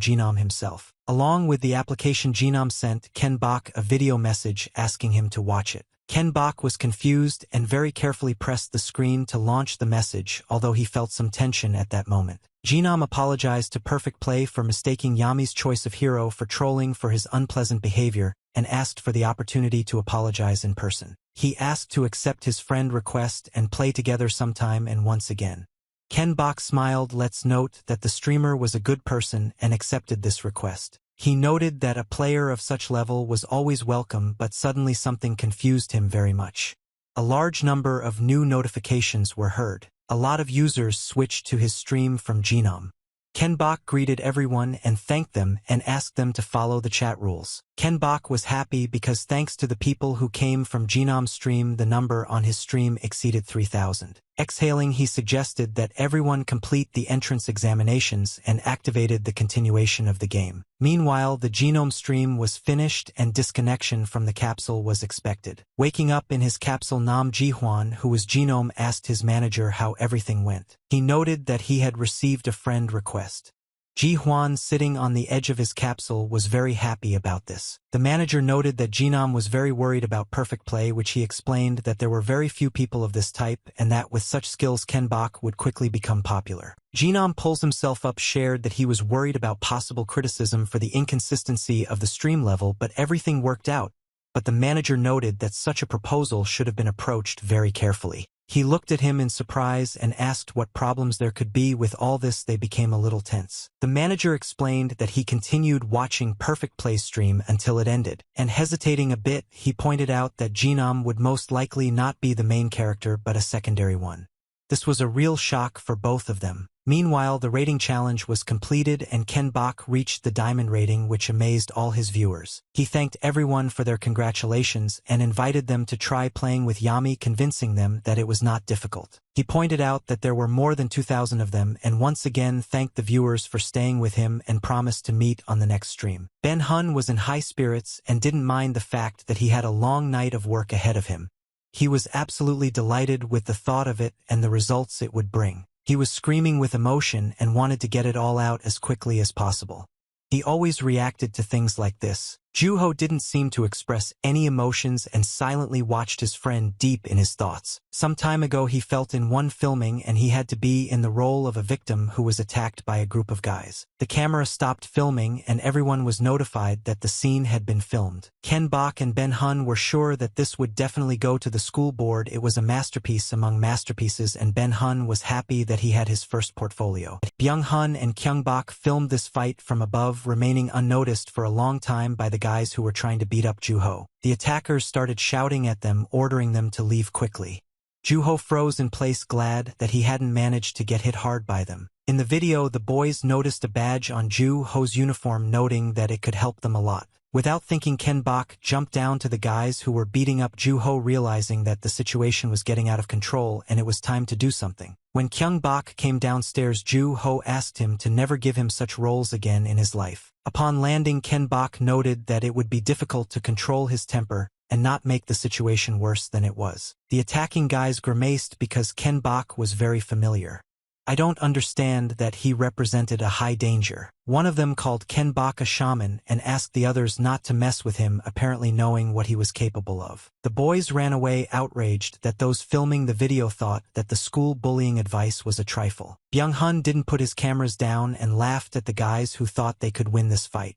Genome himself. Along with the application, Genome sent Ken Bok a video message asking him to watch it. Ken Bok was confused and very carefully pressed the screen to launch the message, although he felt some tension at that moment. Genome apologized to Perfect Play for mistaking Yami's choice of hero for trolling for his unpleasant behavior and asked for the opportunity to apologize in person. He asked to accept his friend request and play together sometime, and once again. Ken Bok smiled. Let's note that the streamer was a good person and accepted this request. He noted that a player of such level was always welcome, but suddenly something confused him very much. A large number of new notifications were heard. A lot of users switched to his stream from Genome. Ken Bok greeted everyone and thanked them and asked them to follow the chat rules. Ken Bok was happy because thanks to the people who came from Genome's stream, the number on his stream exceeded 3,000. Exhaling, he suggested that everyone complete the entrance examinations and activated the continuation of the game. Meanwhile, the Genome stream was finished and disconnection from the capsule was expected. Waking up in his capsule, Nam Ji-hwan, who was Genome, asked his manager how everything went. He noted that he had received a friend request. Ji-hwan, sitting on the edge of his capsule, was very happy about this. The manager noted that Genome was very worried about Perfect Play, which he explained that there were very few people of this type and that with such skills Ken Bok would quickly become popular. Genome pulls himself up, shared that he was worried about possible criticism for the inconsistency of the stream level, but everything worked out. But the manager noted that such a proposal should have been approached very carefully. He looked at him in surprise and asked what problems there could be with all this. They became a little tense. The manager explained that he continued watching Perfect Play's stream until it ended, and hesitating a bit, he pointed out that Jinom would most likely not be the main character but a secondary one. This was a real shock for both of them. Meanwhile, the rating challenge was completed and Ken Bok reached the diamond rating, which amazed all his viewers. He thanked everyone for their congratulations and invited them to try playing with Yami, convincing them that it was not difficult. He pointed out that there were more than 2,000 of them and once again thanked the viewers for staying with him and promised to meet on the next stream. Ben Hun was in high spirits and didn't mind the fact that he had a long night of work ahead of him. He was absolutely delighted with the thought of it and the results it would bring. He was screaming with emotion and wanted to get it all out as quickly as possible. He always reacted to things like this. Juho didn't seem to express any emotions and silently watched his friend deep in his thoughts. Some time ago he felt in one filming and he had to be in the role of a victim who was attacked by a group of guys. The camera stopped filming and everyone was notified that the scene had been filmed. Ken Bok and Ben Hun were sure that this would definitely go to the school board. It was a masterpiece among masterpieces and Ben Hun was happy that he had his first portfolio. Byung Hun and Kyung Bok filmed this fight from above, remaining unnoticed for a long time by the guys who were trying to beat up Juho. The attackers started shouting at them, ordering them to leave quickly. Juho froze in place, glad that he hadn't managed to get hit hard by them. In the video, the boys noticed a badge on Juho's uniform, noting that it could help them a lot. Without thinking, Ken Bok jumped down to the guys who were beating up Juho, realizing that the situation was getting out of control and it was time to do something. When Kyung Bok came downstairs, Juho asked him to never give him such roles again in his life. Upon landing, Ken Bok noted that it would be difficult to control his temper and not make the situation worse than it was. The attacking guys grimaced because Ken Bok was very familiar. I don't understand that he represented a high danger. One of them called Ken Bok a shaman and asked the others not to mess with him, apparently knowing what he was capable of. The boys ran away, outraged that those filming the video thought that the school bullying advice was a trifle. Byung Hun didn't put his cameras down and laughed at the guys who thought they could win this fight.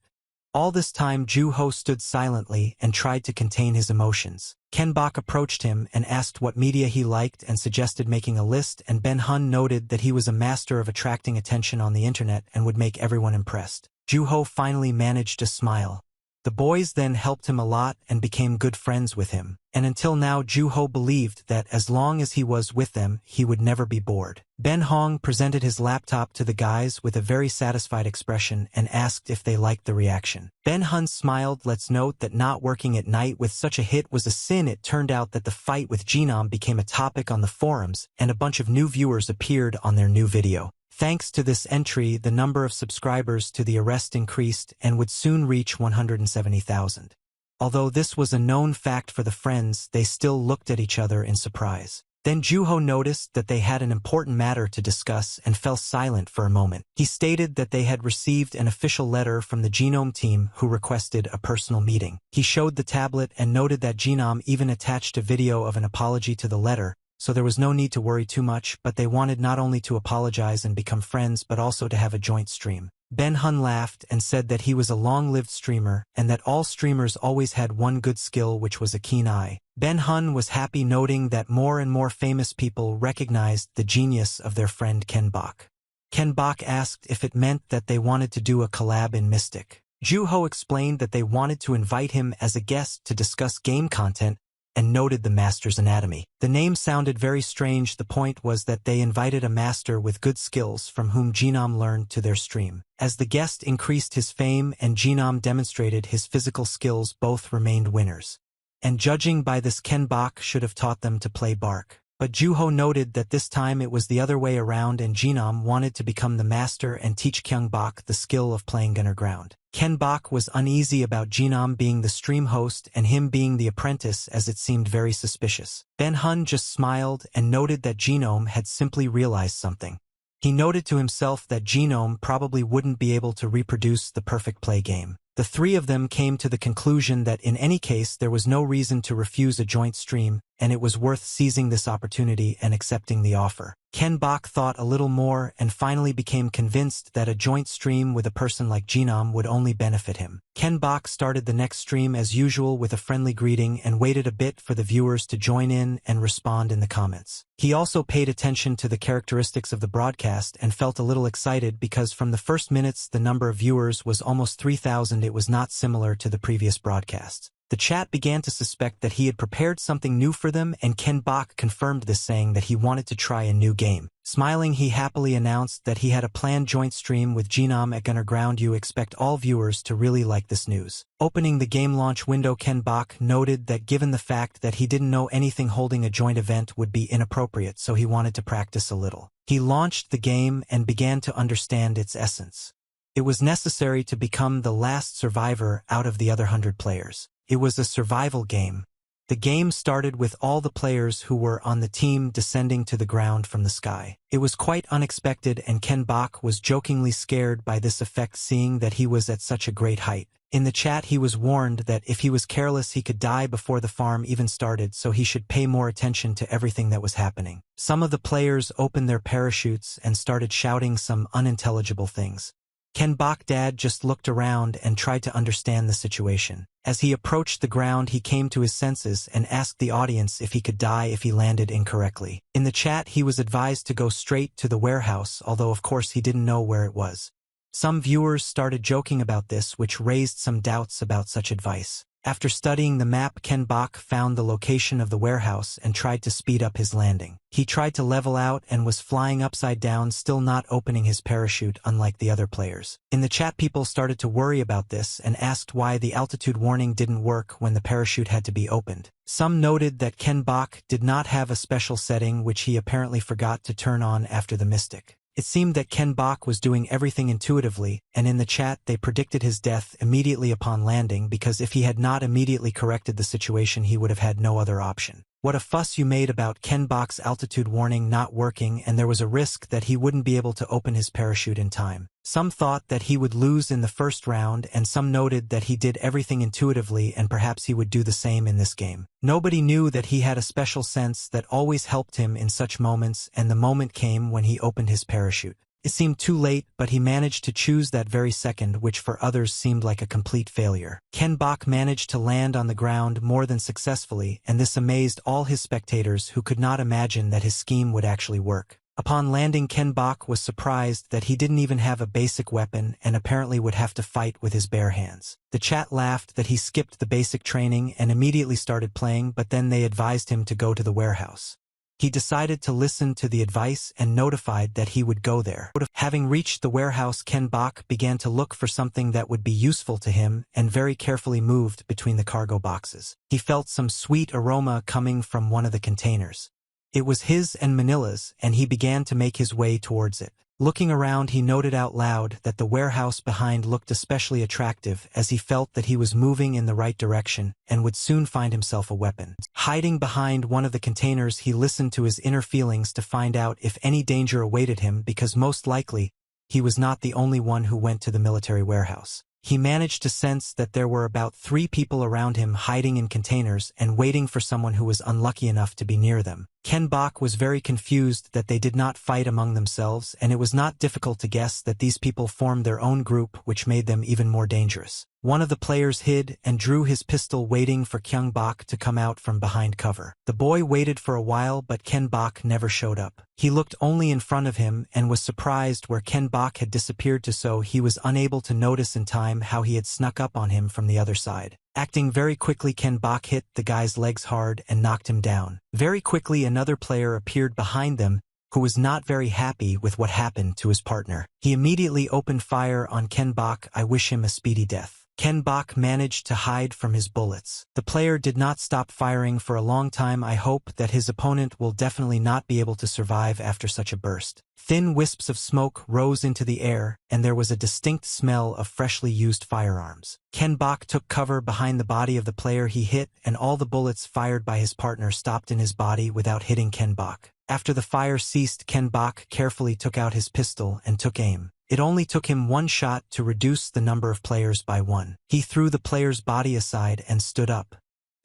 All this time, Juho stood silently and tried to contain his emotions. Ken Bok approached him and asked what media he liked and suggested making a list, and Ben Hun noted that he was a master of attracting attention on the internet and would make everyone impressed. Juho finally managed to smile. The boys then helped him a lot and became good friends with him, and until now Juho believed that as long as he was with them, he would never be bored. Ben Hong presented his laptop to the guys with a very satisfied expression and asked if they liked the reaction. Ben Hun smiled. Let's note that not working at night with such a hit was a sin. It turned out that the fight with Jinom became a topic on the forums, and a bunch of new viewers appeared on their new video. Thanks to this entry, the number of subscribers to the arrest increased and would soon reach 170,000. Although this was a known fact for the friends, they still looked at each other in surprise. Then Juho noticed that they had an important matter to discuss and fell silent for a moment. He stated that they had received an official letter from the Genome team who requested a personal meeting. He showed the tablet and noted that Genome even attached a video of an apology to the letter, so there was no need to worry too much, but they wanted not only to apologize and become friends but also to have a joint stream. Ben Hun laughed and said that he was a long-lived streamer and that all streamers always had one good skill, which was a keen eye. Ben Hun was happy, noting that more and more famous people recognized the genius of their friend Ken Bok. Ken Bok asked if it meant that they wanted to do a collab in Mystic. Juho explained that they wanted to invite him as a guest to discuss game content and noted the master's anatomy. The name sounded very strange. The point was that they invited a master with good skills from whom Genome learned to their stream. As the guest increased his fame and Genome demonstrated his physical skills, both remained winners. And judging by this, Ken Bok should have taught them to play Bark. But Juho noted that this time it was the other way around and Genome wanted to become the master and teach Kyung Bok the skill of playing Underground. Ken Bok was uneasy about Genome being the stream host and him being the apprentice, as it seemed very suspicious. Ben Hun just smiled and noted that Genome had simply realized something. He noted to himself that Genome probably wouldn't be able to reproduce the perfect play game. The three of them came to the conclusion that in any case there was no reason to refuse a joint stream, and it was worth seizing this opportunity and accepting the offer. Ken Bok thought a little more and finally became convinced that a joint stream with a person like Jinom would only benefit him. Ken Bok started the next stream as usual with a friendly greeting and waited a bit for the viewers to join in and respond in the comments. He also paid attention to the characteristics of the broadcast and felt a little excited because from the first minutes the number of viewers was almost 3,000. It was not similar to the previous broadcasts. The chat began to suspect that he had prepared something new for them, and Ken Bok confirmed this, saying that he wanted to try a new game. Smiling, he happily announced that he had a planned joint stream with Jinom at Underground. You expect all viewers to really like this news. Opening the game launch window, Ken Bok noted that given the fact that he didn't know anything, holding a joint event would be inappropriate, so he wanted to practice a little. He launched the game and began to understand its essence. It was necessary to become the last survivor out of the other 100 players. It was a survival game. The game started with all the players who were on the team descending to the ground from the sky. It was quite unexpected, and Ken Bok was jokingly scared by this effect, seeing that he was at such a great height. In the chat, he was warned that if he was careless he could die before the farm even started, so he should pay more attention to everything that was happening. Some of the players opened their parachutes and started shouting some unintelligible things. Ken Bok Dad just looked around and tried to understand the situation. As he approached the ground, he came to his senses and asked the audience if he could die if he landed incorrectly. In the chat, he was advised to go straight to the warehouse, although of course he didn't know where it was. Some viewers started joking about this, which raised some doubts about such advice. After studying the map, Ken Bok found the location of the warehouse and tried to speed up his landing. He tried to level out and was flying upside down, still not opening his parachute, unlike the other players. In the chat, people started to worry about this and asked why the altitude warning didn't work when the parachute had to be opened. Some noted that Ken Bok did not have a special setting, which he apparently forgot to turn on after the mystic. It seemed that Ken Bok was doing everything intuitively, and in the chat they predicted his death immediately upon landing, because if he had not immediately corrected the situation he would have had no other option. What a fuss you made about Ken Bok's altitude warning not working, and there was a risk that he wouldn't be able to open his parachute in time. Some thought that he would lose in the first round, and some noted that he did everything intuitively and perhaps he would do the same in this game. Nobody knew that he had a special sense that always helped him in such moments, and the moment came when he opened his parachute. It seemed too late, but he managed to choose that very second, which for others seemed like a complete failure. Ken Bok managed to land on the ground more than successfully, and this amazed all his spectators, who could not imagine that his scheme would actually work. Upon landing, Ken Bok was surprised that he didn't even have a basic weapon and apparently would have to fight with his bare hands. The chat laughed that he skipped the basic training and immediately started playing, but then they advised him to go to the warehouse. He decided to listen to the advice and notified that he would go there. Having reached the warehouse, Ken Bok began to look for something that would be useful to him and very carefully moved between the cargo boxes. He felt some sweet aroma coming from one of the containers. It was his and Manila's, and he began to make his way towards it. Looking around, he noted out loud that the warehouse behind looked especially attractive, as he felt that he was moving in the right direction and would soon find himself a weapon. Hiding behind one of the containers, he listened to his inner feelings to find out if any danger awaited him, because most likely he was not the only one who went to the military warehouse. He managed to sense that there were about 3 people around him hiding in containers and waiting for someone who was unlucky enough to be near them. Ken Bok was very confused that they did not fight among themselves, and it was not difficult to guess that these people formed their own group, which made them even more dangerous. One of the players hid and drew his pistol, waiting for Kyung Bok to come out from behind cover. The boy waited for a while, but Ken Bok never showed up. He looked only in front of him and was surprised where Ken Bok had disappeared to, so he was unable to notice in time how he had snuck up on him from the other side. Acting very quickly, Ken Bok hit the guy's legs hard and knocked him down. Very quickly, another player appeared behind them, who was not very happy with what happened to his partner. He immediately opened fire on Ken Bok. I wish him a speedy death. Ken Bok managed to hide from his bullets. The player did not stop firing for a long time. I hope that his opponent will definitely not be able to survive after such a burst. Thin wisps of smoke rose into the air, and there was a distinct smell of freshly used firearms. Ken Bok took cover behind the body of the player he hit, and all the bullets fired by his partner stopped in his body without hitting Ken Bok. After the fire ceased, Ken Bok carefully took out his pistol and took aim. It only took him 1 shot to reduce the number of players by 1. He threw the player's body aside and stood up.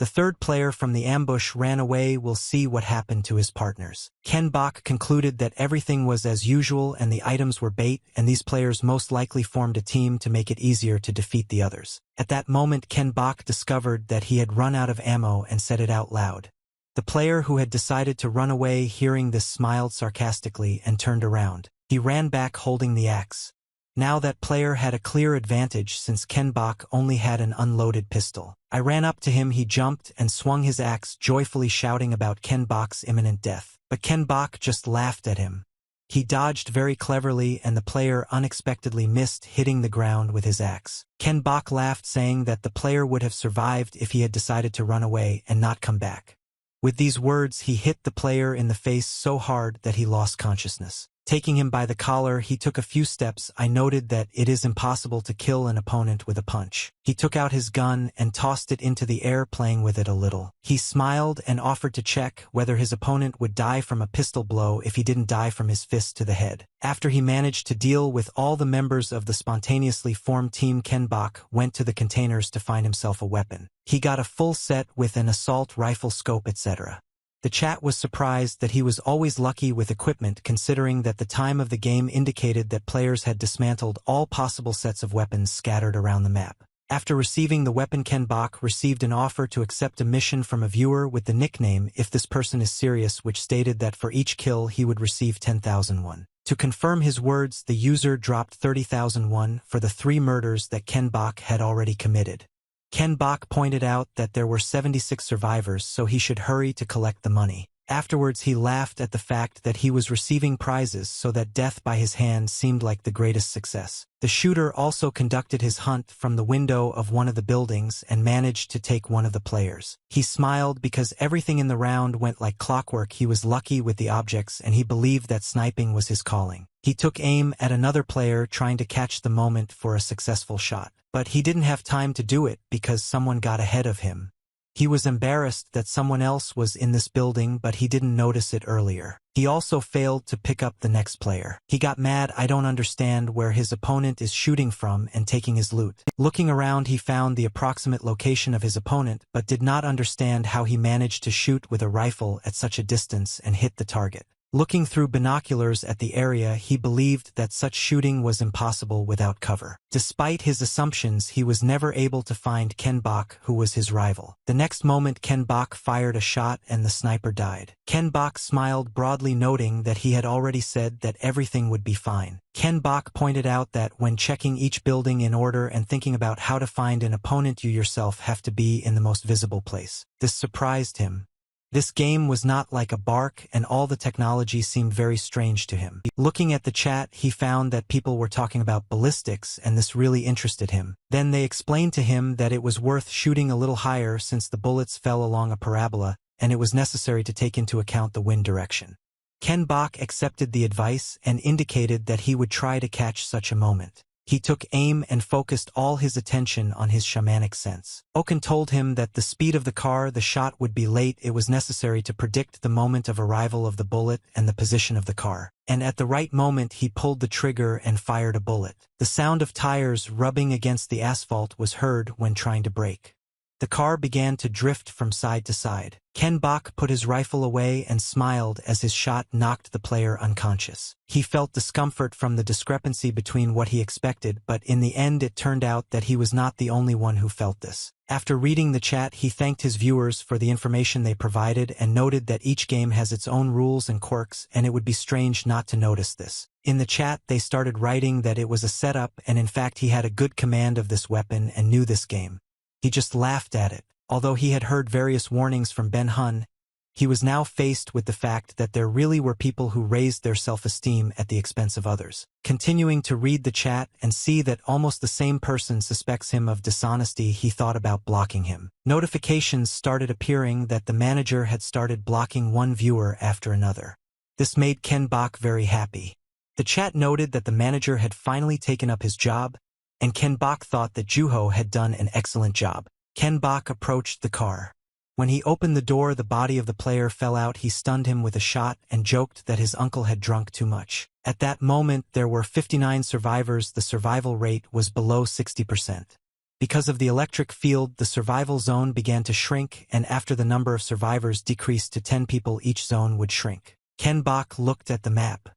The third player from the ambush ran away. We'll see what happened to his partners. Ken Bok concluded that everything was as usual and the items were bait, and these players most likely formed a team to make it easier to defeat the others. At that moment, Ken Bok discovered that he had run out of ammo and said it out loud. The player who had decided to run away, hearing this, smiled sarcastically and turned around. He ran back holding the axe. Now that player had a clear advantage since Ken Bok only had an unloaded pistol. I ran up to him. He jumped and swung his axe, joyfully shouting about Ken Bok's imminent death. But Ken Bok just laughed at him. He dodged very cleverly and the player unexpectedly missed, hitting the ground with his axe. Ken Bok laughed, saying that the player would have survived if he had decided to run away and not come back. With these words, he hit the player in the face so hard that he lost consciousness. Taking him by the collar, he took a few steps. I noted that it is impossible to kill an opponent with a punch. He took out his gun and tossed it into the air, playing with it a little. He smiled and offered to check whether his opponent would die from a pistol blow if he didn't die from his fist to the head. After he managed to deal with all the members of the spontaneously formed team, Ken Bok went to the containers to find himself a weapon. He got a full set with an assault rifle, scope, etc. The chat was surprised that he was always lucky with equipment, considering that the time of the game indicated that players had dismantled all possible sets of weapons scattered around the map. After receiving the weapon, Ken Bok received an offer to accept a mission from a viewer with the nickname "If This Person Is Serious," which stated that for each kill he would receive 10,000 won. To confirm his words, the user dropped 30,000 won for the 3 murders that Ken Bok had already committed. Ken Bok pointed out that there were 76 survivors, so he should hurry to collect the money. Afterwards, he laughed at the fact that he was receiving prizes, so that death by his hand seemed like the greatest success. The shooter also conducted his hunt from the window of one of the buildings and managed to take one of the players. He smiled because everything in the round went like clockwork. He was lucky with the objects and he believed that sniping was his calling. He took aim at another player, trying to catch the moment for a successful shot. But he didn't have time to do it because someone got ahead of him. He was embarrassed that someone else was in this building, but he didn't notice it earlier. He also failed to pick up the next player. He got mad. I don't understand where his opponent is shooting from and taking his loot. Looking around, he found the approximate location of his opponent, but did not understand how he managed to shoot with a rifle at such a distance and hit the target. Looking through binoculars at the area, he believed that such shooting was impossible without cover. Despite his assumptions, he was never able to find Ken Bok, who was his rival. The next moment, Ken Bok fired a shot and the sniper died. Ken Bok smiled broadly, noting that he had already said that everything would be fine. Ken Bok pointed out that when checking each building in order and thinking about how to find an opponent, you yourself have to be in the most visible place. This surprised him. This game was not like a bark, and all the technology seemed very strange to him. Looking at the chat, he found that people were talking about ballistics, and this really interested him. Then they explained to him that it was worth shooting a little higher since the bullets fell along a parabola, and it was necessary to take into account the wind direction. Ken Bok accepted the advice and indicated that he would try to catch such a moment. He took aim and focused all his attention on his shamanic sense. Oken told him that the speed of the car, the shot would be late. It was necessary to predict the moment of arrival of the bullet and the position of the car. And at the right moment, he pulled the trigger and fired a bullet. The sound of tires rubbing against the asphalt was heard when trying to brake. The car began to drift from side to side. Ken Bok put his rifle away and smiled as his shot knocked the player unconscious. He felt discomfort from the discrepancy between what he expected, but in the end it turned out that he was not the only one who felt this. After reading the chat, he thanked his viewers for the information they provided and noted that each game has its own rules and quirks, and it would be strange not to notice this. In the chat, they started writing that it was a setup, and in fact he had a good command of this weapon and knew this game. He just laughed at it. Although he had heard various warnings from Ben Hun, he was now faced with the fact that there really were people who raised their self-esteem at the expense of others. Continuing to read the chat and see that almost the same person suspects him of dishonesty, he thought about blocking him. Notifications started appearing that the manager had started blocking one viewer after another. This made Ken Bok very happy. The chat noted that the manager had finally taken up his job, and Ken Bok thought that Juho had done an excellent job. Ken Bok approached the car. When he opened the door, the body of the player fell out. He stunned him with a shot and joked that his uncle had drunk too much. At that moment, there were 59 survivors. The survival rate was below 60%. Because of the electric field, the survival zone began to shrink, and after the number of survivors decreased to 10 people, each zone would shrink. Ken Bok looked at the map.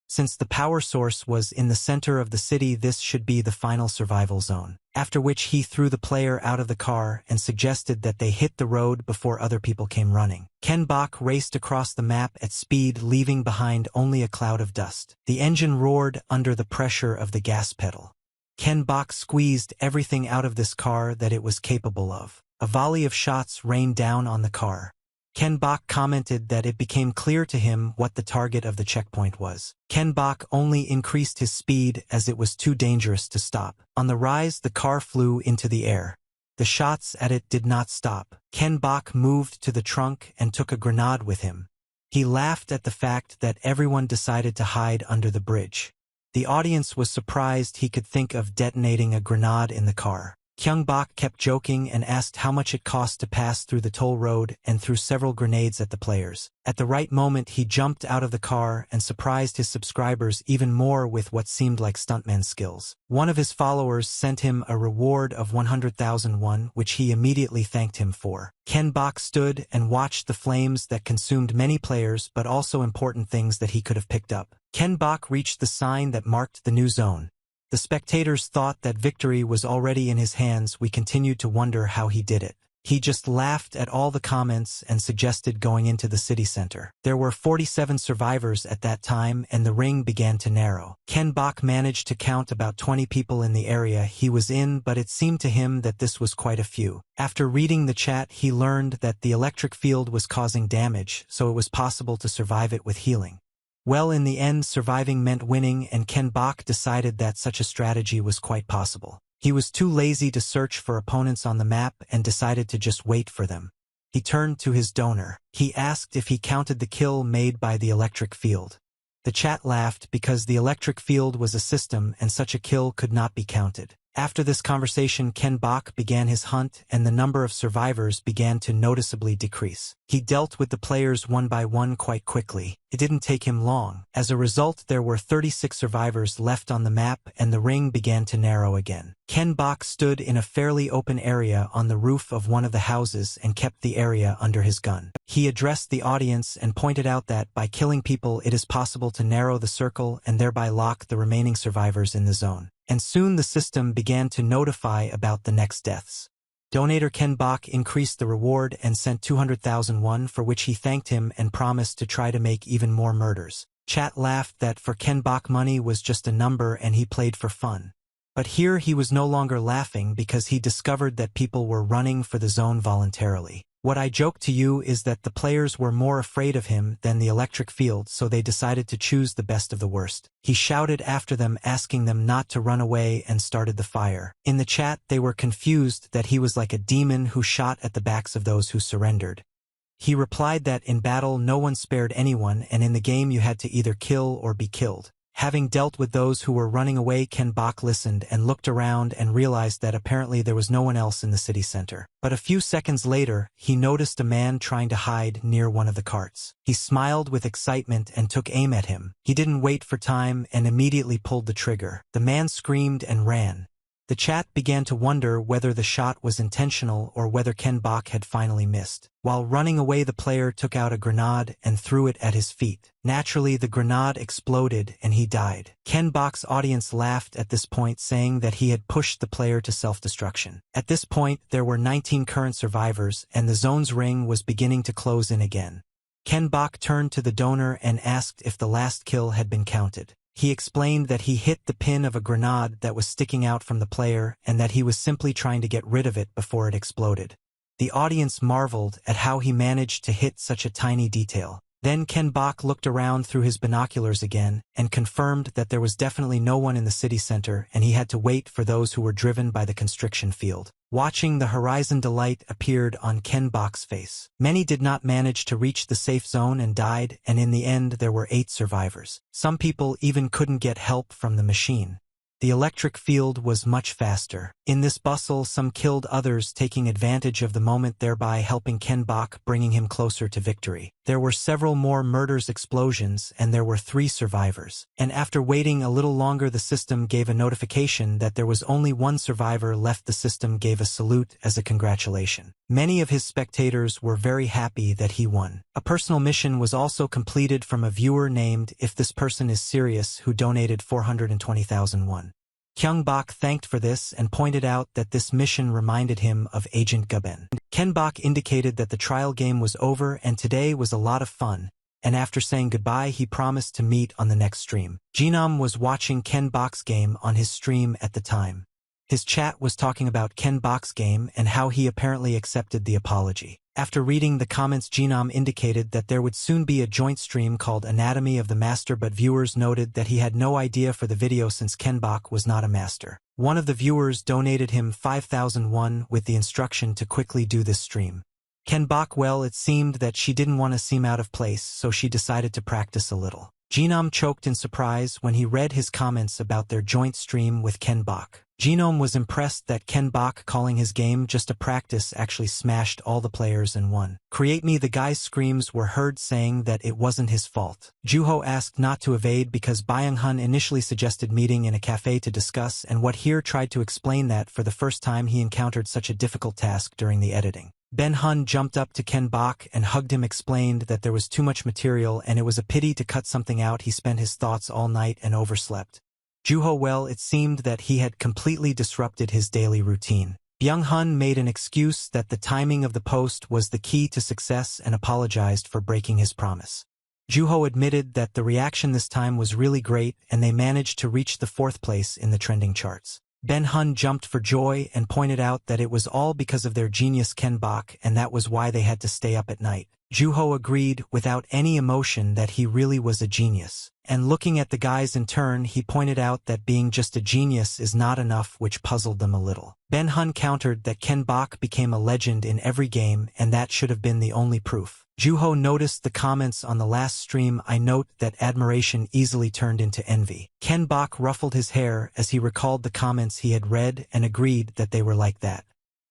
Since the power source was in the center of the city, this should be the final survival zone. After which he threw the player out of the car and suggested that they hit the road before other people came running. Ken Bok raced across the map at speed, leaving behind only a cloud of dust. The engine roared under the pressure of the gas pedal. Ken Bok squeezed everything out of this car that it was capable of. A volley of shots rained down on the car. Ken Bok commented that it became clear to him what the target of the checkpoint was. Ken Bok only increased his speed as it was too dangerous to stop. On the rise, the car flew into the air. The shots at it did not stop. Ken Bok moved to the trunk and took a grenade with him. He laughed at the fact that everyone decided to hide under the bridge. The audience was surprised he could think of detonating a grenade in the car. Kyung Bok kept joking and asked how much it cost to pass through the toll road and threw several grenades at the players. At the right moment, he jumped out of the car and surprised his subscribers even more with what seemed like stuntman skills. One of his followers sent him a reward of 100,000 won, which he immediately thanked him for. Ken Bok stood and watched the flames that consumed many players, but also important things that he could have picked up. Ken Bok reached the sign that marked the new zone. The spectators thought that victory was already in his hands. We continued to wonder how he did it. He just laughed at all the comments and suggested going into the city center. There were 47 survivors at that time, and the ring began to narrow. Ken Bok managed to count about 20 people in the area he was in, but it seemed to him that this was quite a few. After reading the chat, he learned that the electric field was causing damage, so it was possible to survive it with healing. Well, in the end, surviving meant winning, and Ken Bok decided that such a strategy was quite possible. He was too lazy to search for opponents on the map and decided to just wait for them. He turned to his donor. He asked if he counted the kill made by the electric field. The chat laughed because the electric field was a system and such a kill could not be counted. After this conversation, Ken Bok began his hunt, and the number of survivors began to noticeably decrease. He dealt with the players one by one quite quickly. It didn't take him long. As a result, there were 36 survivors left on the map, and the ring began to narrow again. Ken Bok stood in a fairly open area on the roof of one of the houses and kept the area under his gun. He addressed the audience and pointed out that by killing people it is possible to narrow the circle and thereby lock the remaining survivors in the zone. And soon the system began to notify about the next deaths. Donator Ken Bok increased the reward and sent 200,000 won, for which he thanked him and promised to try to make even more murders. Chat laughed that for Ken Bok money was just a number and he played for fun. But here he was no longer laughing because he discovered that people were running for the zone voluntarily. What I joke to you is that the players were more afraid of him than the electric field, so they decided to choose the best of the worst. He shouted after them, asking them not to run away, and started the fire. In the chat, they were confused that he was like a demon who shot at the backs of those who surrendered. He replied that in battle no one spared anyone, and in the game you had to either kill or be killed. Having dealt with those who were running away, Ken Bok listened and looked around and realized that apparently there was no one else in the city center. But a few seconds later, he noticed a man trying to hide near one of the carts. He smiled with excitement and took aim at him. He didn't wait for time and immediately pulled the trigger. The man screamed and ran. The chat began to wonder whether the shot was intentional or whether Ken Bok had finally missed. While running away, the player took out a grenade and threw it at his feet. Naturally, the grenade exploded and he died. Ken Bok's audience laughed at this point, saying that he had pushed the player to self-destruction. At this point, there were 19 current survivors, and the zone's ring was beginning to close in again. Ken Bok turned to the donor and asked if the last kill had been counted. He explained that he hit the pin of a grenade that was sticking out from the player and that he was simply trying to get rid of it before it exploded. The audience marveled at how he managed to hit such a tiny detail. Then Ken Bok looked around through his binoculars again and confirmed that there was definitely no one in the city center, and he had to wait for those who were driven by the constriction field. Watching the horizon, delight appeared on Ken Bok's face. Many did not manage to reach the safe zone and died, and in the end there were 8 survivors. Some people even couldn't get help from the machine. The electric field was much faster. In this bustle, some killed others, taking advantage of the moment, thereby helping Ken Bok, bringing him closer to victory. There were several more murders, explosions, and there were 3 survivors. And after waiting a little longer, the system gave a notification that there was only 1 survivor left. The system gave a salute as a congratulation. Many of his spectators were very happy that he won. A personal mission was also completed from a viewer named If This Person Is Serious, who donated 420,000 won. Kyung Bok thanked for this and pointed out that this mission reminded him of Agent Gaben. Ken Bok indicated that the trial game was over and today was a lot of fun, and after saying goodbye he promised to meet on the next stream. Jinam was watching Ken Bok's game on his stream at the time. His chat was talking about Ken Bok's game and how he apparently accepted the apology. After reading the comments, Jinam indicated that there would soon be a joint stream called Anatomy of the Master, but viewers noted that he had no idea for the video since Ken Bok was not a master. One of the viewers donated him 5,000 won with the instruction to quickly do this stream. Ken Bok, well, it seemed that she didn't want to seem out of place, so she decided to practice a little. Jinam choked in surprise when he read his comments about their joint stream with Ken Bok. Jinam was impressed that Ken Bok, calling his game just a practice, actually smashed all the players and won. Create me. The guy's screams were heard saying that it wasn't his fault. Juho asked not to evade because Byung-hun initially suggested meeting in a cafe to discuss, and what here tried to explain that for the first time he encountered such a difficult task during the editing. Ben-hun jumped up to Ken Bok and hugged him, explained that there was too much material and it was a pity to cut something out. He spent his thoughts all night and overslept. Juho, well, it seemed that he had completely disrupted his daily routine. Byung-hun made an excuse that the timing of the post was the key to success and apologized for breaking his promise. Juho admitted that the reaction this time was really great and they managed to reach the 4th place in the trending charts. Ben-hun jumped for joy and pointed out that it was all because of their genius Ken Bok, and that was why they had to stay up at night. Juho agreed without any emotion that he really was a genius. And looking at the guys in turn, he pointed out that being just a genius is not enough, which puzzled them a little. Ben-hun countered that Ken Bok became a legend in every game and that should have been the only proof. Juho noticed the comments on the last stream. I note that admiration easily turned into envy. Ken Bok ruffled his hair as he recalled the comments he had read and agreed that they were like that.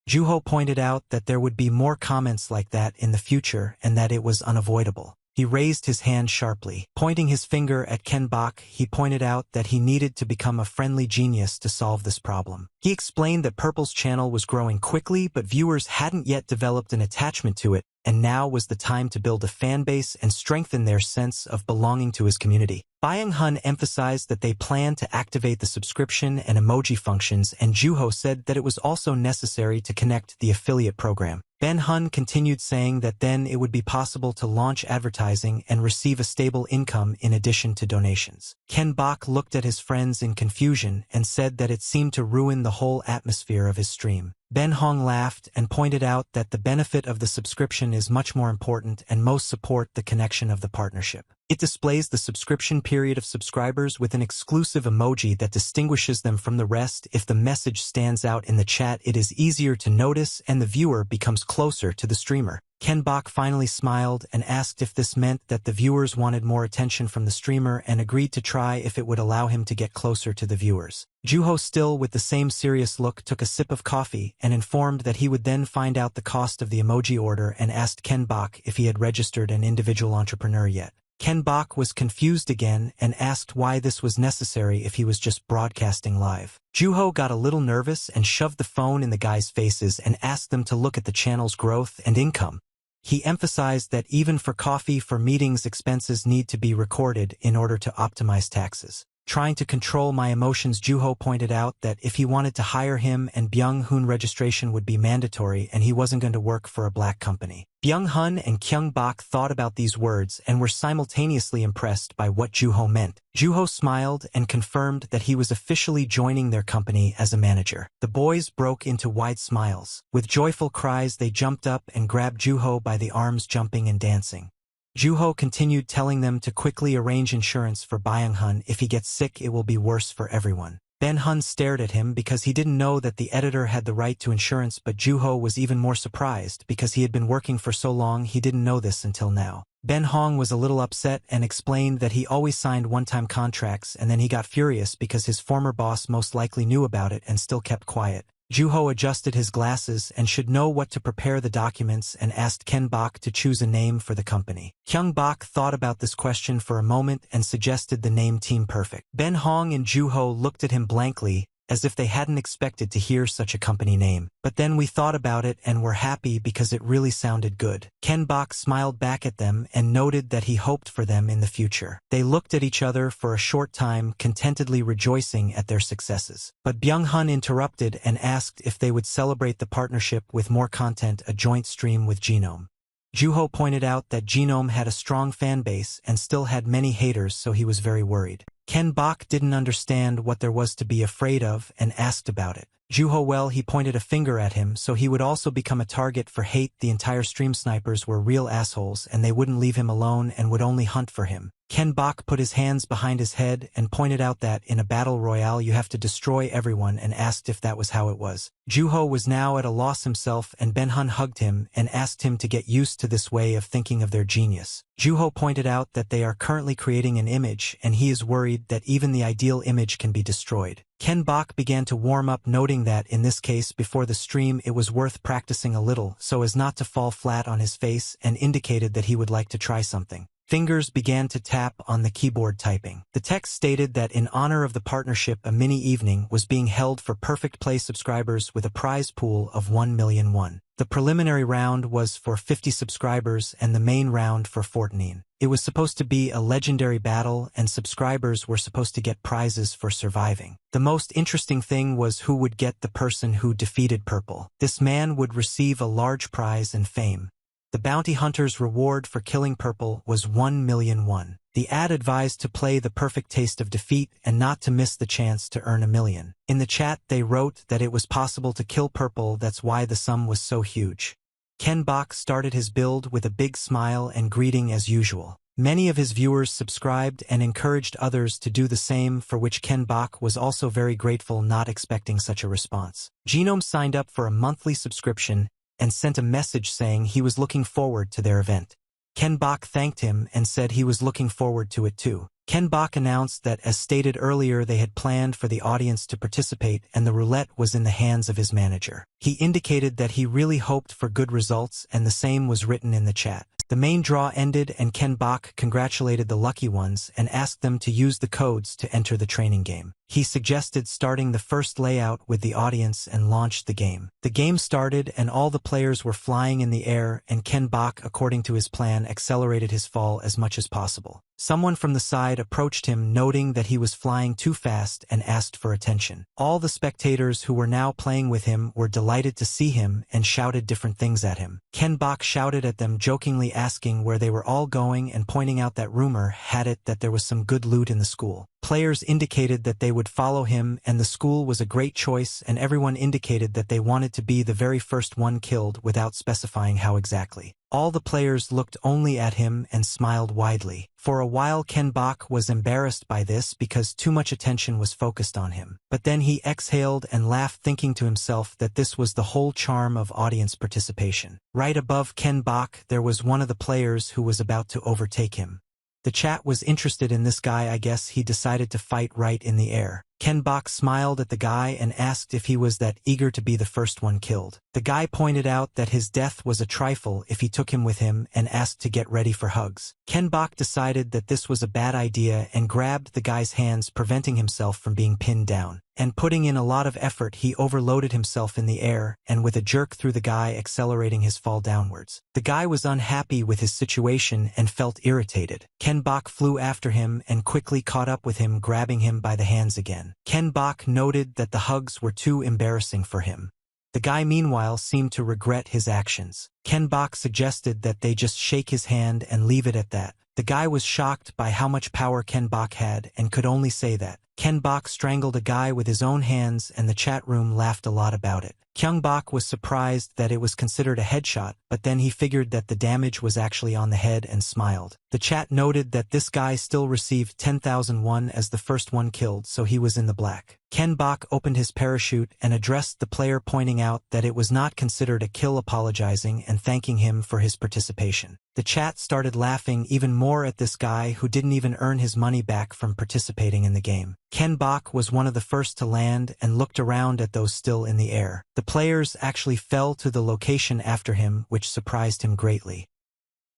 Juho pointed out that there would be more comments like that in the future and that it was unavoidable. He raised his hand sharply. Pointing his finger at Ken Bok, he pointed out that he needed to become a friendly genius to solve this problem. He explained that Purple's channel was growing quickly, but viewers hadn't yet developed an attachment to it, and now was the time to build a fanbase and strengthen their sense of belonging to his community. Byung-hun emphasized that they planned to activate the subscription and emoji functions, and Juho said that it was also necessary to connect the affiliate program. Ben-hun continued saying that then it would be possible to launch advertising and receive a stable income in addition to donations. Ken Bok looked at his friends in confusion and said that it seemed to ruin the whole atmosphere of his stream. Ben-hong laughed and pointed out that the benefit of the subscription is much more important and most support the connection of the partnership. It displays the subscription period of subscribers with an exclusive emoji that distinguishes them from the rest. If the message stands out in the chat, it is easier to notice and the viewer becomes closer to the streamer. Ken Bok finally smiled and asked if this meant that the viewers wanted more attention from the streamer and agreed to try if it would allow him to get closer to the viewers. Juho, still with the same serious look, took a sip of coffee and informed that he would then find out the cost of the emoji order and asked Ken Bok if he had registered an individual entrepreneur yet. Ken Bok was confused again and asked why this was necessary if he was just broadcasting live. Juho got a little nervous and shoved the phone in the guys' faces and asked them to look at the channel's growth and income. He emphasized that even for coffee for meetings, expenses need to be recorded in order to optimize taxes. Trying to control my emotions, Juho pointed out that if he wanted to hire him and Byung-hun, registration would be mandatory and he wasn't going to work for a black company. Byung-hun and Kyung Bok thought about these words and were simultaneously impressed by what Juho meant. Juho smiled and confirmed that he was officially joining their company as a manager. The boys broke into wide smiles. With joyful cries, they jumped up and grabbed Juho by the arms, jumping and dancing. Juho continued telling them to quickly arrange insurance for Byung-hun. If he gets sick, it will be worse for everyone. Ben Hun stared at him because he didn't know that the editor had the right to insurance, but Juho was even more surprised because he had been working for so long he didn't know this until now. Ben Hong was a little upset and explained that he always signed one-time contracts, and then he got furious because his former boss most likely knew about it and still kept quiet. Juho adjusted his glasses and should know what to prepare the documents and asked Ken Bok to choose a name for the company. Kyung Bok thought about this question for a moment and suggested the name Team Perfect. Ben Hong and Juho looked at him blankly, as if they hadn't expected to hear such a company name. But then we thought about it and were happy because it really sounded good. Ken Bok smiled back at them and noted that he hoped for them in the future. They looked at each other for a short time, contentedly rejoicing at their successes. But Byung Hun interrupted and asked if they would celebrate the partnership with more content, a joint stream with Genome. Juho pointed out that Genome had a strong fan base and still had many haters, so he was very worried. Ken Bok didn't understand what there was to be afraid of and asked about it. Juho, he pointed a finger at him, so he would also become a target for hate. The entire stream snipers were real assholes and they wouldn't leave him alone and would only hunt for him. Ken Bok put his hands behind his head and pointed out that in a battle royale you have to destroy everyone and asked if that was how it was. Juho was now at a loss himself, and Ben Hun hugged him and asked him to get used to this way of thinking of their genius. Juho pointed out that they are currently creating an image and he is worried that even the ideal image can be destroyed. Ken Bok began to warm up, noting that in this case before the stream it was worth practicing a little so as not to fall flat on his face, and indicated that he would like to try something. Fingers began to tap on the keyboard, typing. The text stated that in honor of the partnership a mini evening was being held for Perfect Play subscribers with a prize pool of 1 million won. The preliminary round was for 50 subscribers and the main round for 14. It was supposed to be a legendary battle and subscribers were supposed to get prizes for surviving. The most interesting thing was who would get the person who defeated Purple. This man would receive a large prize and fame. The bounty hunter's reward for killing Purple was 1 million won. The ad advised to play the perfect taste of defeat and not to miss the chance to earn 1 million. In the chat they wrote that it was possible to kill Purple, that's why the sum was so huge. Ken Bok started his build with a big smile and greeting as usual. Many of his viewers subscribed and encouraged others to do the same, for which Ken Bok was also very grateful, not expecting such a response. Genome signed up for a monthly subscription and sent a message saying he was looking forward to their event. Ken Bok thanked him and said he was looking forward to it too. Ken Bok announced that, as stated earlier, they had planned for the audience to participate and the roulette was in the hands of his manager. He indicated that he really hoped for good results, and the same was written in the chat. The main draw ended and Ken Bok congratulated the lucky ones and asked them to use the codes to enter the training game. He suggested starting the first layout with the audience and launched the game. The game started and all the players were flying in the air, and Ken Bok, according to his plan, accelerated his fall as much as possible. Someone from the side approached him, noting that he was flying too fast, and asked for attention. All the spectators who were now playing with him were delighted to see him and shouted different things at him. Ken Bok shouted at them, jokingly asking where they were all going and pointing out that rumor had it that there was some good loot in the school. Players indicated that they would follow him and the school was a great choice, and everyone indicated that they wanted to be the very first one killed without specifying how exactly. All the players looked only at him and smiled widely. For a while Ken Bok was embarrassed by this because too much attention was focused on him. But then he exhaled and laughed, thinking to himself that this was the whole charm of audience participation. Right above Ken Bok there was one of the players who was about to overtake him. The chat was interested in this guy. I guess he decided to fight right in the air. Ken Bok smiled at the guy and asked if he was that eager to be the first one killed. The guy pointed out that his death was a trifle if he took him with him and asked to get ready for hugs. Ken Bok decided that this was a bad idea and grabbed the guy's hands, preventing himself from being pinned down. And putting in a lot of effort, he overloaded himself in the air and with a jerk threw the guy, accelerating his fall downwards. The guy was unhappy with his situation and felt irritated. Ken Bok flew after him and quickly caught up with him, grabbing him by the hands again. Ken Bok noted that the hugs were too embarrassing for him. The guy meanwhile seemed to regret his actions. Ken Bok suggested that they just shake his hand and leave it at that. The guy was shocked by how much power Ken Bok had and could only say that Ken Bok strangled a guy with his own hands and the chat room laughed a lot about it. Kyung Bok was surprised that it was considered a headshot, but then he figured that the damage was actually on the head and smiled. The chat noted that this guy still received 10,000 won as the first one killed, so he was in the black. Ken Bok opened his parachute and addressed the player, pointing out that it was not considered a kill, apologizing and thanking him for his participation. The chat started laughing even more at this guy who didn't even earn his money back from participating in the game. Ken Bok was one of the first to land and looked around at those still in the air. The players actually fell to the location after him, which surprised him greatly.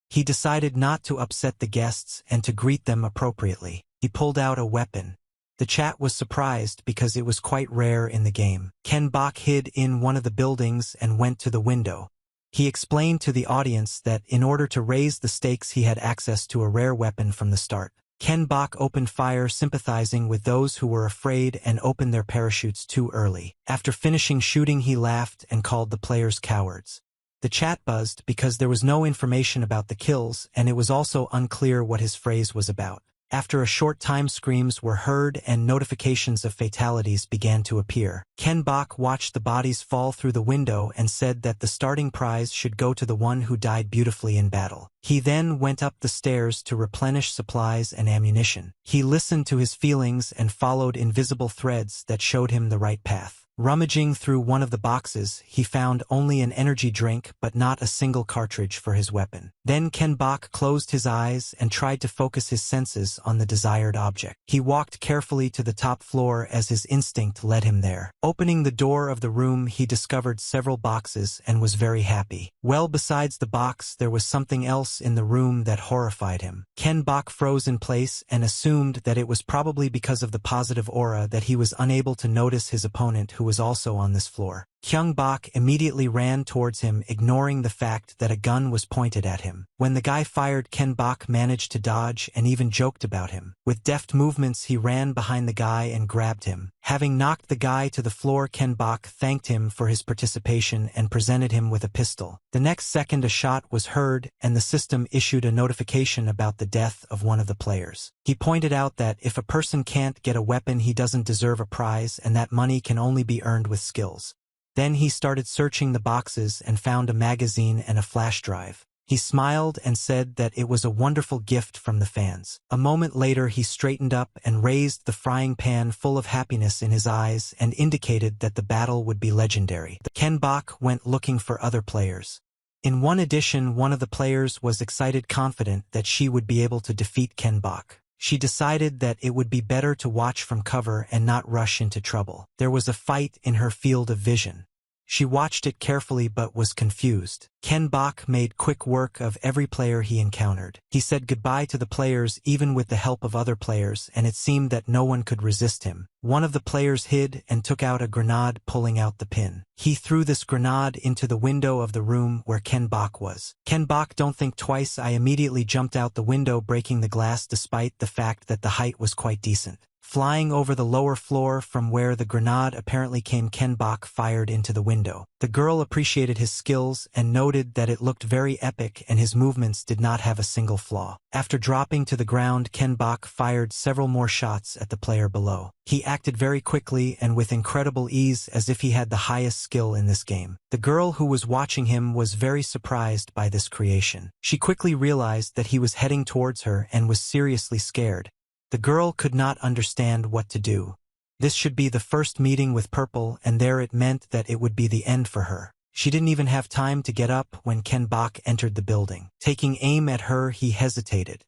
He decided not to upset the guests and to greet them appropriately. He pulled out a weapon. The chat was surprised because it was quite rare in the game. Ken Bok hid in one of the buildings and went to the window. He explained to the audience that in order to raise the stakes he had access to a rare weapon from the start. Ken Bok opened fire, sympathizing with those who were afraid and opened their parachutes too early. After finishing shooting, he laughed and called the players cowards. The chat buzzed because there was no information about the kills, and it was also unclear what his phrase was about. After a short time, screams were heard and notifications of fatalities began to appear. Ken Bok watched the bodies fall through the window and said that the starting prize should go to the one who died beautifully in battle. He then went up the stairs to replenish supplies and ammunition. He listened to his feelings and followed invisible threads that showed him the right path. Rummaging through one of the boxes, he found only an energy drink but not a single cartridge for his weapon. Then Ken Bok closed his eyes and tried to focus his senses on the desired object. He walked carefully to the top floor as his instinct led him there. Opening the door of the room, he discovered several boxes and was very happy. Well, besides the box, there was something else in the room that horrified him. Ken Bok froze in place and assumed that it was probably because of the positive aura that he was unable to notice his opponent, who was also on this floor. Kyung Bok immediately ran towards him, ignoring the fact that a gun was pointed at him. When the guy fired, Ken Bok managed to dodge and even joked about him. With deft movements, he ran behind the guy and grabbed him. Having knocked the guy to the floor, Ken Bok thanked him for his participation and presented him with a pistol. The next second, a shot was heard and the system issued a notification about the death of one of the players. He pointed out that if a person can't get a weapon, he doesn't deserve a prize, and that money can only be earned with skills. Then he started searching the boxes and found a magazine and a flash drive. He smiled and said that it was a wonderful gift from the fans. A moment later, he straightened up and raised the frying pan, full of happiness in his eyes, and indicated that the battle would be legendary. Ken Bok went looking for other players. In one edition, one of the players was excited, confident that she would be able to defeat Ken Bok. She decided that it would be better to watch from cover and not rush into trouble. There was a fight in her field of vision. She watched it carefully but was confused. Ken Bok made quick work of every player he encountered. He said goodbye to the players even with the help of other players, and it seemed that no one could resist him. One of the players hid and took out a grenade, pulling out the pin. He threw this grenade into the window of the room where Ken Bok was. Ken Bok, don't think twice. I immediately jumped out the window, breaking the glass despite the fact that the height was quite decent. Flying over the lower floor from where the grenade apparently came, Ken Bok fired into the window. The girl appreciated his skills and noted that it looked very epic and his movements did not have a single flaw. After dropping to the ground, Ken Bok fired several more shots at the player below. He acted very quickly and with incredible ease, as if he had the highest skill in this game. The girl who was watching him was very surprised by this creation. She quickly realized that he was heading towards her and was seriously scared. The girl could not understand what to do. This should be the first meeting with Purple, and there it meant that it would be the end for her. She didn't even have time to get up when Ken Bok entered the building. Taking aim at her, he hesitated.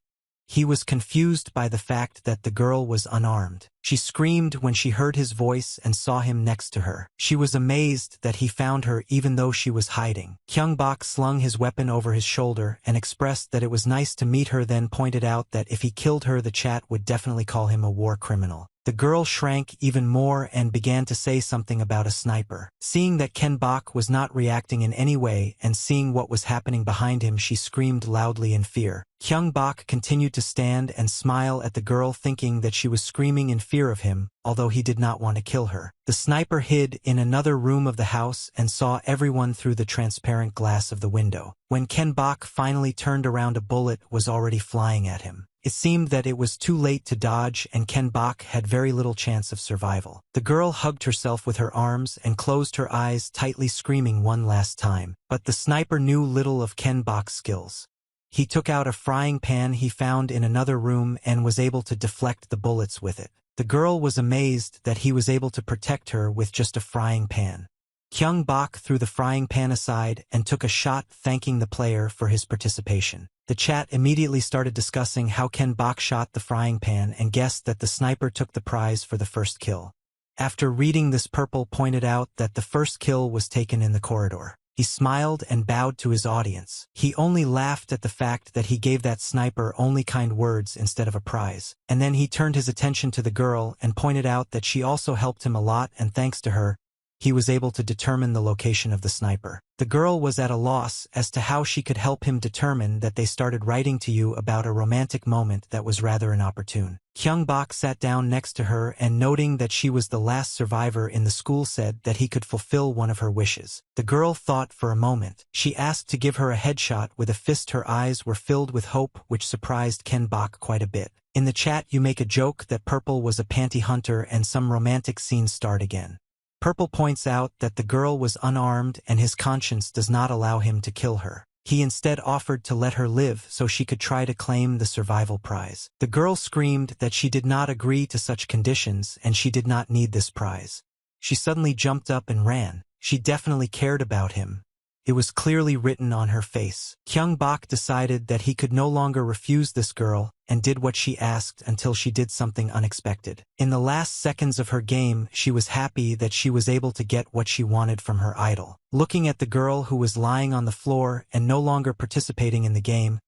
He was confused by the fact that the girl was unarmed. She screamed when she heard his voice and saw him next to her. She was amazed that he found her even though she was hiding. Kyung Bok slung his weapon over his shoulder and expressed that it was nice to meet her, then pointed out that if he killed her, the chat would definitely call him a war criminal. The girl shrank even more and began to say something about a sniper. Seeing that Ken Bok was not reacting in any way and seeing what was happening behind him, she screamed loudly in fear. Kyung Bok continued to stand and smile at the girl, thinking that she was screaming in fear of him, although he did not want to kill her. The sniper hid in another room of the house and saw everyone through the transparent glass of the window. When Ken Bok finally turned around, a bullet was already flying at him. It seemed that it was too late to dodge and Ken Bok had very little chance of survival. The girl hugged herself with her arms and closed her eyes tightly, screaming one last time. But the sniper knew little of Ken Bok's skills. He took out a frying pan he found in another room and was able to deflect the bullets with it. The girl was amazed that he was able to protect her with just a frying pan. Kyung Bok threw the frying pan aside and took a shot, thanking the player for his participation. The chat immediately started discussing how Ken Bok shot the frying pan and guessed that the sniper took the prize for the first kill. After reading this, Purple pointed out that the first kill was taken in the corridor. He smiled and bowed to his audience. He only laughed at the fact that he gave that sniper only kind words instead of a prize. And then he turned his attention to the girl and pointed out that she also helped him a lot, and thanks to her, he was able to determine the location of the sniper. The girl was at a loss as to how she could help him determine that. They started writing to you about a romantic moment that was rather inopportune. Kyung Bok sat down next to her and, noting that she was the last survivor in the school, said that he could fulfill one of her wishes. The girl thought for a moment. She asked to give her a headshot with a fist. Her eyes were filled with hope, which surprised Ken Bok quite a bit. In the chat you make a joke that Purple was a panty hunter and some romantic scenes start again. Purple points out that the girl was unarmed and his conscience does not allow him to kill her. He instead offered to let her live so she could try to claim the survival prize. The girl screamed that she did not agree to such conditions and she did not need this prize. She suddenly jumped up and ran. She definitely cared about him. It was clearly written on her face. Kyung Bok decided that he could no longer refuse this girl and did what she asked until she did something unexpected. In the last seconds of her game, she was happy that she was able to get what she wanted from her idol. Looking at the girl who was lying on the floor and no longer participating in the game,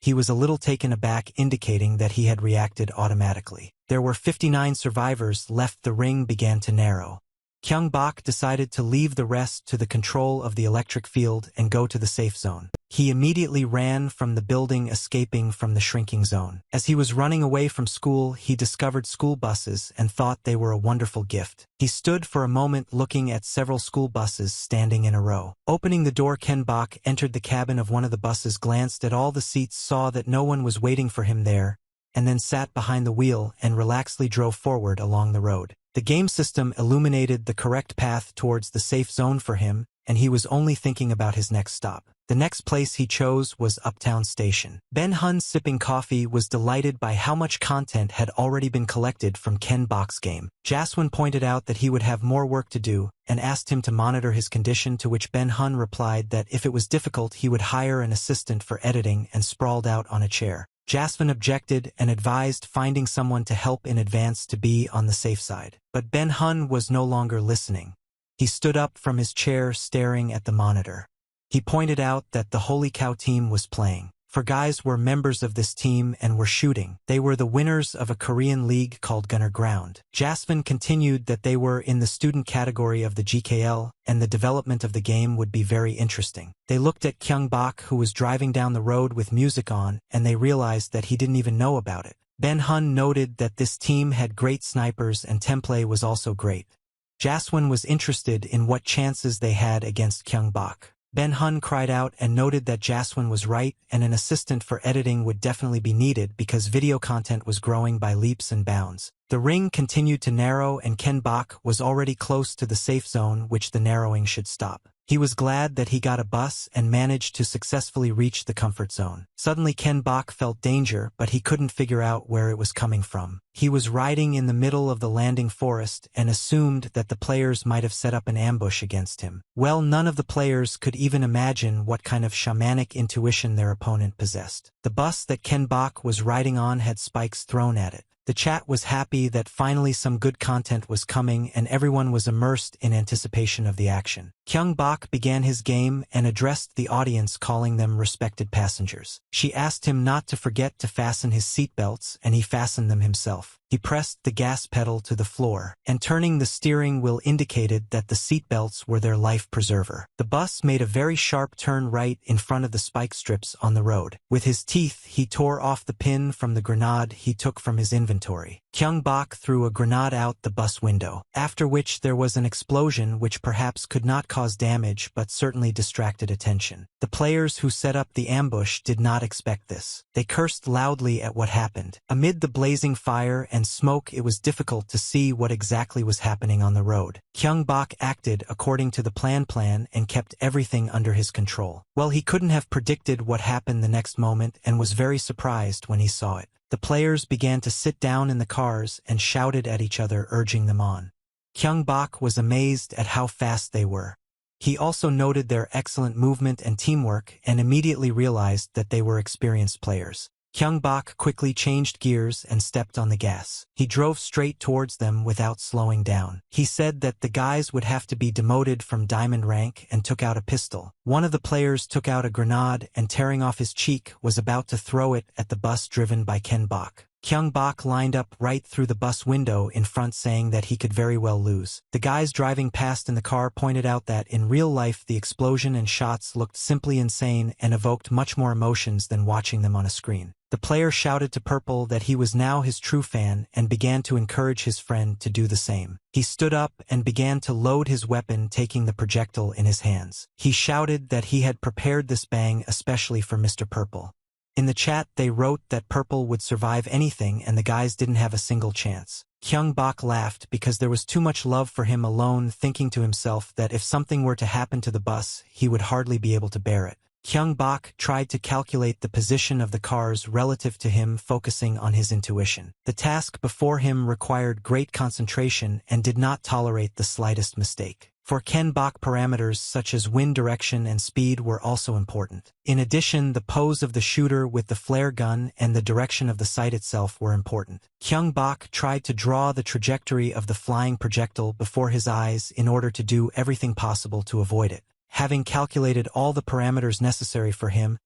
he was a little taken aback, indicating that he had reacted automatically. There were 59 survivors left. The ring began to narrow. Kyung Bok decided to leave the rest to the control of the electric field and go to the safe zone. He immediately ran from the building, escaping from the shrinking zone. As he was running away from school, he discovered school buses and thought they were a wonderful gift. He stood for a moment looking at several school buses standing in a row. Opening the door, Ken Bok entered the cabin of one of the buses, glanced at all the seats, saw that no one was waiting for him there, and then sat behind the wheel and relaxedly drove forward along the road. The game system illuminated the correct path towards the safe zone for him, and he was only thinking about his next stop. The next place he chose was Uptown Station. Ben Hun, sipping coffee, was delighted by how much content had already been collected from Ken Bok's game. Jaswin pointed out that he would have more work to do and asked him to monitor his condition, to which Ben Hun replied that if it was difficult he would hire an assistant for editing, and sprawled out on a chair. Jaswin objected and advised finding someone to help in advance to be on the safe side. But Ben Hun was no longer listening. He stood up from his chair, staring at the monitor. He pointed out that the Holy Cow team was playing. Four guys were members of this team and were shooting. They were the winners of a Korean league called Gunner Ground. Jaswin continued that they were in the student category of the GKL, and the development of the game would be very interesting. They looked at Kyung Bok, who was driving down the road with music on, and they realized that he didn't even know about it. Ben Hun noted that this team had great snipers and template was also great. Jaswin was interested in what chances they had against Kyung Bok. Ben Hun cried out and noted that Jaswin was right, and an assistant for editing would definitely be needed because video content was growing by leaps and bounds. The ring continued to narrow and Ken Bok was already close to the safe zone, which the narrowing should stop. He was glad that he got a bus and managed to successfully reach the comfort zone. Suddenly Ken Bok felt danger, but he couldn't figure out where it was coming from. He was riding in the middle of the landing forest and assumed that the players might have set up an ambush against him. Well, none of the players could even imagine what kind of shamanic intuition their opponent possessed. The bus that Ken Bok was riding on had spikes thrown at it. The chat was happy that finally some good content was coming and everyone was immersed in anticipation of the action. Kyung Bok began his game and addressed the audience, calling them respected passengers. She asked him not to forget to fasten his seatbelts, and he fastened them himself. He pressed the gas pedal to the floor, and turning the steering wheel indicated that the seatbelts were their life preserver. The bus made a very sharp turn right in front of the spike strips on the road. With his teeth, he tore off the pin from the grenade he took from his inventory. Kyung-bok threw a grenade out the bus window, after which there was an explosion which perhaps could not cause damage but certainly distracted attention. The players who set up the ambush did not expect this. They cursed loudly at what happened. Amid the blazing fire and smoke, it was difficult to see what exactly was happening on the road. Kyung-bok acted according to the plan and kept everything under his control. Well, he couldn't have predicted what happened the next moment and was very surprised when he saw it. The players began to sit down in the cars and shouted at each other, urging them on. Kyung-bok was amazed at how fast they were. He also noted their excellent movement and teamwork and immediately realized that they were experienced players. Kyung-bok quickly changed gears and stepped on the gas. He drove straight towards them without slowing down. He said that the guys would have to be demoted from diamond rank and took out a pistol. One of the players took out a grenade and, tearing off his cheek, was about to throw it at the bus driven by Kyung-bok. Kyung-bok lined up right through the bus window in front, saying that he could very well lose. The guys driving past in the car pointed out that in real life the explosion and shots looked simply insane and evoked much more emotions than watching them on a screen. The player shouted to Purple that he was now his true fan and began to encourage his friend to do the same. He stood up and began to load his weapon, taking the projectile in his hands. He shouted that he had prepared this bang especially for Mr. Purple. In the chat they wrote that Purple would survive anything and the guys didn't have a single chance. Kyung-bok laughed because there was too much love for him alone, thinking to himself that if something were to happen to the bus, he would hardly be able to bear it. Kyung-bok tried to calculate the position of the cars relative to him, focusing on his intuition. The task before him required great concentration and did not tolerate the slightest mistake. For Kyung-bok, parameters such as wind direction and speed were also important. In addition, the pose of the shooter with the flare gun and the direction of the sight itself were important. Kyung-bok tried to draw the trajectory of the flying projectile before his eyes in order to do everything possible to avoid it. Having calculated all the parameters necessary for him,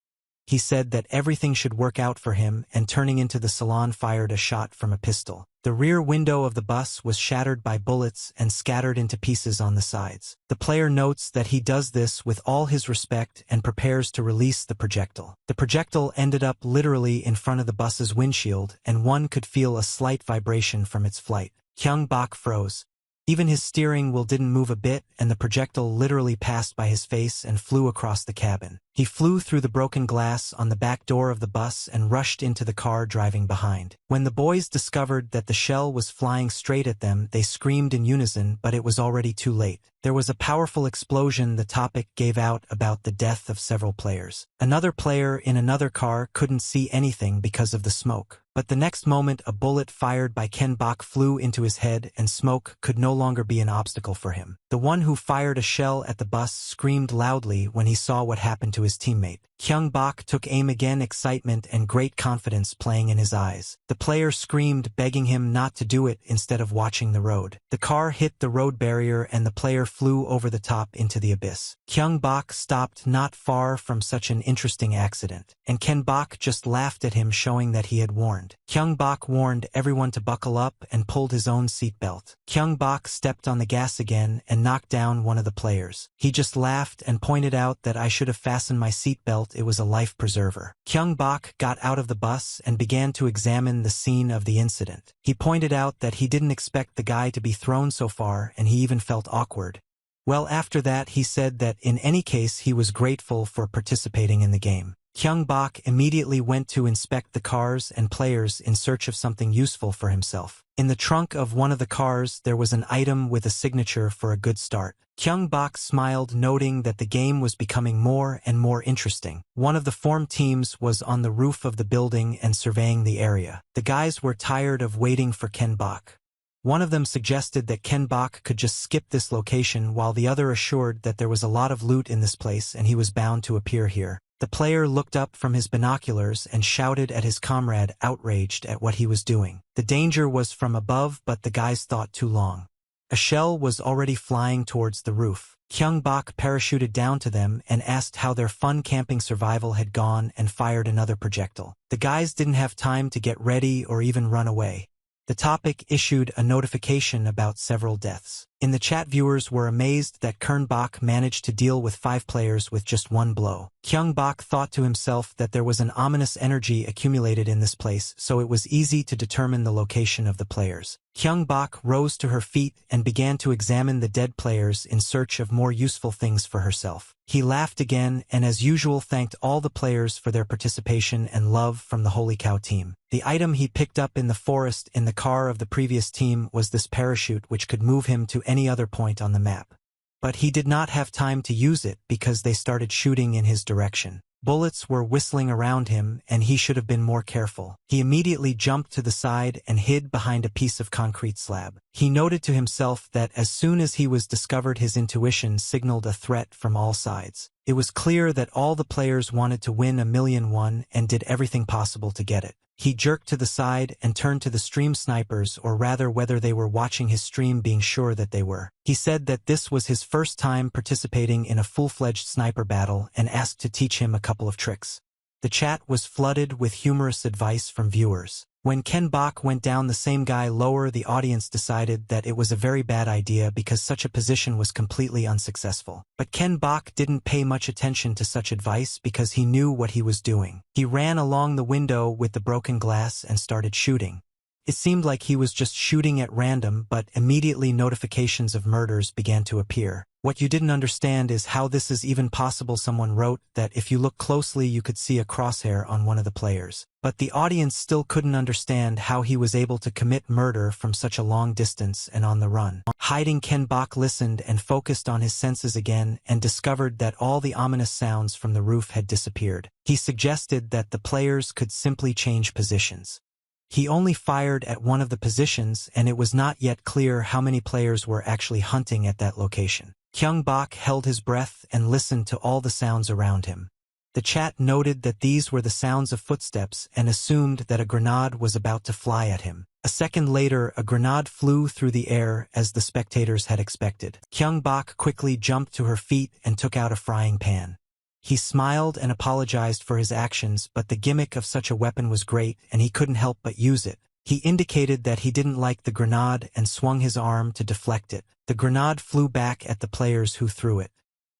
he said that everything should work out for him and, turning into the salon, fired a shot from a pistol. The rear window of the bus was shattered by bullets and scattered into pieces on the sides. The player notes that he does this with all his respect and prepares to release the projectile. The projectile ended up literally in front of the bus's windshield, and one could feel a slight vibration from its flight. Kyung-bok froze. Even his steering wheel didn't move a bit, and the projectile literally passed by his face and flew across the cabin. He flew through the broken glass on the back door of the bus and rushed into the car driving behind. When the boys discovered that the shell was flying straight at them, they screamed in unison, but it was already too late. There was a powerful explosion. The topic gave out about the death of several players. Another player in another car couldn't see anything because of the smoke. But the next moment a bullet fired by Kyung-bok flew into his head, and smoke could no longer be an obstacle for him. The one who fired a shell at the bus screamed loudly when he saw what happened to his teammate. Kyung-bok took aim again, excitement and great confidence playing in his eyes. The player screamed, begging him not to do it instead of watching the road. The car hit the road barrier and the player flew over the top into the abyss. Kyung-bok stopped not far from such an interesting accident, and Kyung-bok just laughed at him, showing that he had warned. Kyung-bok warned everyone to buckle up and pulled his own seatbelt. Kyung-bok stepped on the gas again and knocked down one of the players. He just laughed and pointed out that I should have fastened my seatbelt. It was a life preserver. Kyung-bok got out of the bus and began to examine the scene of the incident. He pointed out that he didn't expect the guy to be thrown so far, and he even felt awkward. Well, after that he said that in any case he was grateful for participating in the game. Kyung-bok immediately went to inspect the cars and players in search of something useful for himself. In the trunk of one of the cars there was an item with a signature for a good start. Kyung-bok smiled, noting that the game was becoming more and more interesting. One of the formed teams was on the roof of the building and surveying the area. The guys were tired of waiting for Kyung-bok. One of them suggested that Kyung-bok could just skip this location, while the other assured that there was a lot of loot in this place and he was bound to appear here. The player looked up from his binoculars and shouted at his comrade, outraged at what he was doing. The danger was from above, but the guys thought too long. A shell was already flying towards the roof. Kyung-bok parachuted down to them and asked how their fun camping survival had gone and fired another projectile. The guys didn't have time to get ready or even run away. The topic issued a notification about several deaths. In the chat, viewers were amazed that Kernbach managed to deal with 5 players with just one blow. Kyungbok thought to himself that there was an ominous energy accumulated in this place, so it was easy to determine the location of the players. Kyungbok rose to her feet and began to examine the dead players in search of more useful things for herself. He laughed again and as usual thanked all the players for their participation and love from the Holy Cow team. The item he picked up in the forest in the car of the previous team was this parachute, which could move him to any other point on the map. But he did not have time to use it because they started shooting in his direction. Bullets were whistling around him and he should have been more careful. He immediately jumped to the side and hid behind a piece of concrete slab. He noted to himself that as soon as he was discovered, his intuition signaled a threat from all sides. It was clear that all the players wanted to win $1,000,000 and did everything possible to get it. He jerked to the side and turned to the stream snipers, or rather whether they were watching his stream, being sure that they were. He said that this was his first time participating in a full-fledged sniper battle and asked to teach him a couple of tricks. The chat was flooded with humorous advice from viewers. When Ken Bok went down the same guy lower, the audience decided that it was a very bad idea because such a position was completely unsuccessful. But Ken Bok didn't pay much attention to such advice because he knew what he was doing. He ran along the window with the broken glass and started shooting. It seemed like he was just shooting at random, but immediately notifications of murders began to appear. What you didn't understand is how this is even possible. Someone wrote that if you look closely you could see a crosshair on one of the players. But the audience still couldn't understand how he was able to commit murder from such a long distance and on the run. Hiding, Ken Bok listened and focused on his senses again and discovered that all the ominous sounds from the roof had disappeared. He suggested that the players could simply change positions. He only fired at one of the positions and it was not yet clear how many players were actually hunting at that location. Kyungbok held his breath and listened to all the sounds around him. The chat noted that these were the sounds of footsteps and assumed that a grenade was about to fly at him. A second later, a grenade flew through the air as the spectators had expected. Kyungbok quickly jumped to her feet and took out a frying pan. He smiled and apologized for his actions, but the gimmick of such a weapon was great and he couldn't help but use it. He indicated that he didn't like the grenade and swung his arm to deflect it. The grenade flew back at the players who threw it.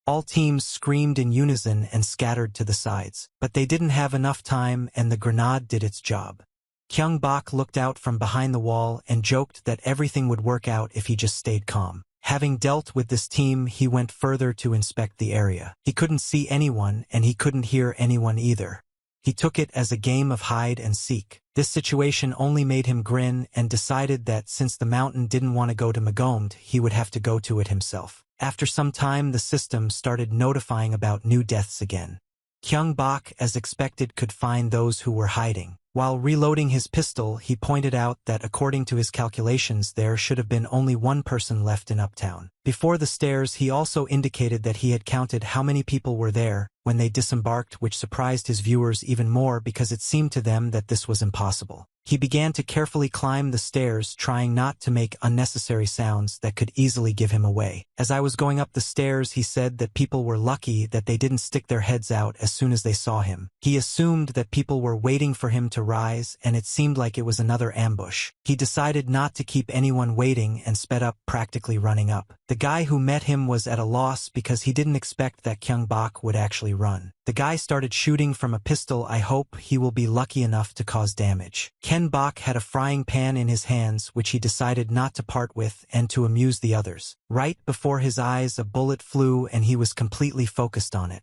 All teams screamed in unison and scattered to the sides, but they didn't have enough time and the grenade did its job. Kyungbok looked out from behind the wall and joked that everything would work out if he just stayed calm. Having dealt with this team, he went further to inspect the area. He couldn't see anyone and he couldn't hear anyone either. He took it as a game of hide and seek. This situation only made him grin and decided that since the mountain didn't want to go to Magomd, he would have to go to it himself. After some time, the system started notifying about new deaths again. Kyungbok, as expected, could find those who were hiding. While reloading his pistol, he pointed out that according to his calculations, there should have been only one person left in Uptown. Before the stairs, he also indicated that he had counted how many people were there when they disembarked, which surprised his viewers even more because it seemed to them that this was impossible. He began to carefully climb the stairs, trying not to make unnecessary sounds that could easily give him away. As I was going up the stairs, he said that people were lucky that they didn't stick their heads out as soon as they saw him. He assumed that people were waiting for him to rise, and it seemed like it was another ambush. He decided not to keep anyone waiting and sped up, practically running up. The guy who met him was at a loss because he didn't expect that Kyungbok would actually run. The guy started shooting from a pistol. I hope he will be lucky enough to cause damage. Ken Bok had a frying pan in his hands, which he decided not to part with and to amuse the others. Right before his eyes, a bullet flew and he was completely focused on it.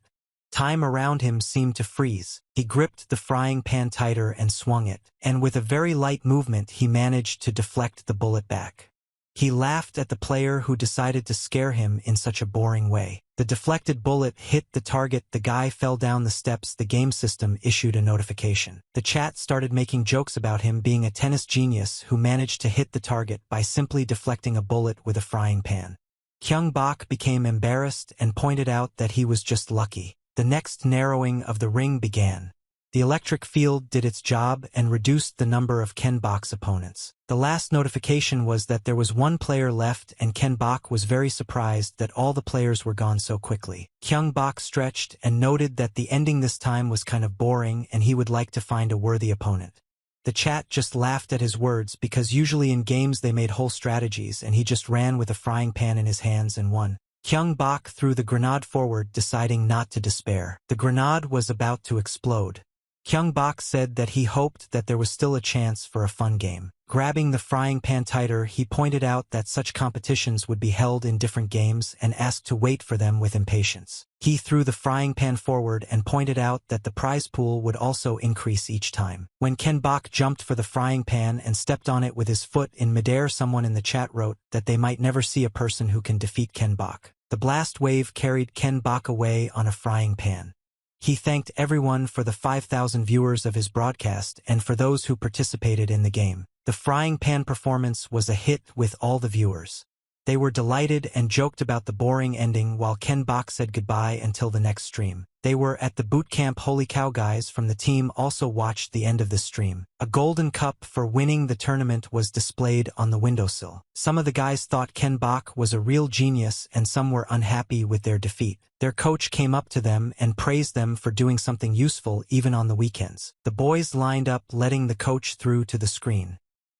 Time around him seemed to freeze. He gripped the frying pan tighter and swung it, and with a very light movement he managed to deflect the bullet back. He laughed at the player who decided to scare him in such a boring way. The deflected bullet hit the target. The guy fell down the steps. The game system issued a notification. The chat started making jokes about him being a tennis genius who managed to hit the target by simply deflecting a bullet with a frying pan. Kyungbok became embarrassed and pointed out that he was just lucky. The next narrowing of the ring began. The electric field did its job and reduced the number of Ken Bok's opponents. The last notification was that there was one player left and Ken Bok was very surprised that all the players were gone so quickly. Kyungbok stretched and noted that the ending this time was kind of boring and he would like to find a worthy opponent. The chat just laughed at his words because usually in games they made whole strategies and he just ran with a frying pan in his hands and won. Kyung Bak threw the grenade forward, deciding not to despair. The grenade was about to explode. Kyung Bak said that he hoped that there was still a chance for a fun game. Grabbing the frying pan tighter, he pointed out that such competitions would be held in different games and asked to wait for them with impatience. He threw the frying pan forward and pointed out that the prize pool would also increase each time. When Ken Bak jumped for the frying pan and stepped on it with his foot in midair, someone in the chat wrote that they might never see a person who can defeat Ken Bak. The blast wave carried Ken Bak away on a frying pan. He thanked everyone for the 5,000 viewers of his broadcast and for those who participated in the game. The frying pan performance was a hit with all the viewers. They were delighted and joked about the boring ending while Ken Bak said goodbye until the next stream. They were at the boot camp. Holy cow, guys from the team also watched the end of the stream. A golden cup for winning the tournament was displayed on the windowsill. Some of the guys thought Ken Bak was a real genius and some were unhappy with their defeat. Their coach came up to them and praised them for doing something useful even on the weekends. The boys lined up, letting the coach through to the screen.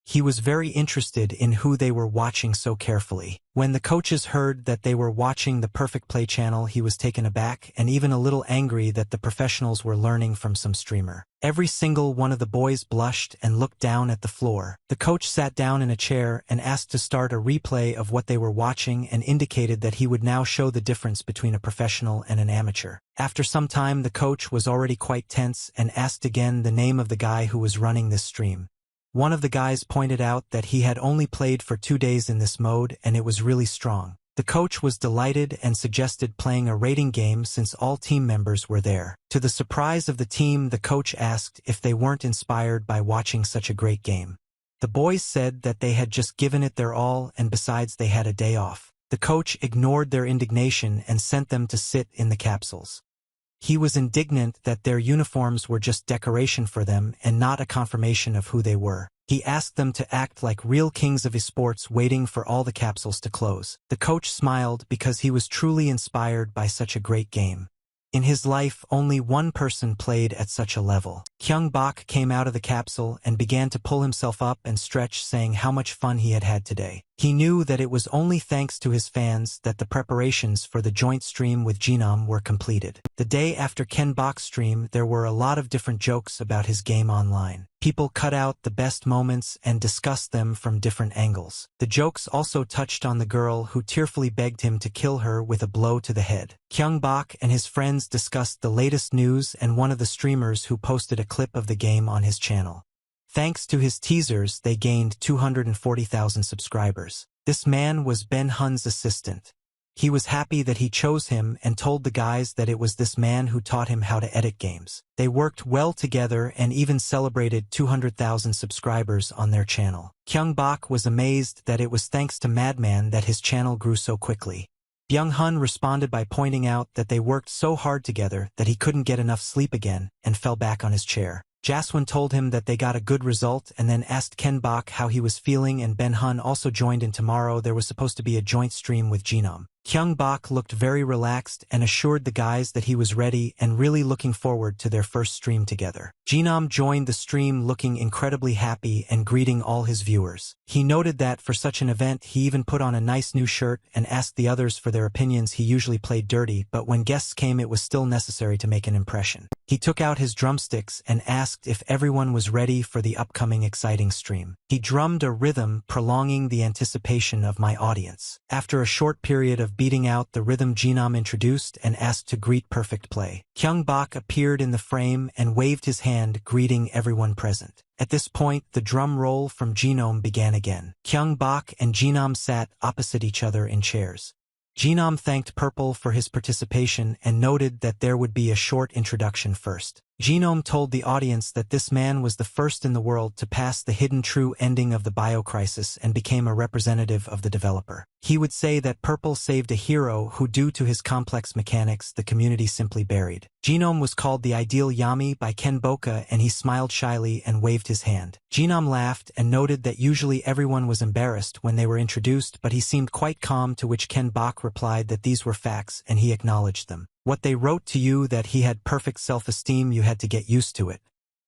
He was very interested in who they were watching so carefully. When the coaches heard that they were watching the Perfect Play channel, he was taken aback and even a little angry that the professionals were learning from some streamer. Every single one of the boys blushed and looked down at the floor. The coach sat down in a chair and asked to start a replay of what they were watching and indicated that he would now show the difference between a professional and an amateur. After some time, the coach was already quite tense and asked again the name of the guy who was running this stream. One of the guys pointed out that he had only played for 2 days in this mode and it was really strong. The coach was delighted and suggested playing a rating game since all team members were there. To the surprise of the team, the coach asked if they weren't inspired by watching such a great game. The boys said that they had just given it their all and besides they had a day off. The coach ignored their indignation and sent them to sit in the capsules. He was indignant that their uniforms were just decoration for them and not a confirmation of who they were. He asked them to act like real kings of esports, waiting for all the capsules to close. The coach smiled because he was truly inspired by such a great game. In his life, only one person played at such a level. Kyung Bak came out of the capsule and began to pull himself up and stretch, saying how much fun he had had today. He knew that it was only thanks to his fans that the preparations for the joint stream with Genome were completed. The day after Ken Bak's stream, there were a lot of different jokes about his game online. People cut out the best moments and discussed them from different angles. The jokes also touched on the girl who tearfully begged him to kill her with a blow to the head. Kyung Bak and his friends discussed the latest news and one of the streamers who posted a clip of the game on his channel. Thanks to his teasers, they gained 240,000 subscribers. This man was Ben Hun's assistant. He was happy that he chose him and told the guys that it was this man who taught him how to edit games. They worked well together and even celebrated 200,000 subscribers on their channel. Kyung Bak was amazed that it was thanks to Madman that his channel grew so quickly. Byung Hun responded by pointing out that they worked so hard together that he couldn't get enough sleep again and fell back on his chair. Jaswin told him that they got a good result and then asked Ken Bak how he was feeling, and Ben Hun also joined in. Tomorrow there was supposed to be a joint stream with Genome. Kyung Bak looked very relaxed and assured the guys that he was ready and really looking forward to their first stream together. Genome joined the stream looking incredibly happy and greeting all his viewers. He noted that for such an event he even put on a nice new shirt and asked the others for their opinions. He usually played dirty, but when guests came it was still necessary to make an impression. He took out his drumsticks and asked if everyone was ready for the upcoming exciting stream. He drummed a rhythm, prolonging the anticipation of my audience. After a short period of beating out the rhythm, Genome introduced and asked to greet Perfect Play. Kyung Bak appeared in the frame and waved his hand, greeting everyone present. At this point, the drum roll from Genome began again. Kyung Bak and Genome sat opposite each other in chairs. Genome thanked Purple for his participation and noted that there would be a short introduction first. Genome told the audience that this man was the first in the world to pass the hidden true ending of the biocrisis and became a representative of the developer. He would say that Purple saved a hero who, due to his complex mechanics, the community simply buried. Genome was called the ideal Yami by Ken Boka and he smiled shyly and waved his hand. Genome laughed and noted that usually everyone was embarrassed when they were introduced, but he seemed quite calm, to which Ken Bak replied that these were facts and he acknowledged them. What they wrote to you that he had perfect self-esteem, you had to get used to it.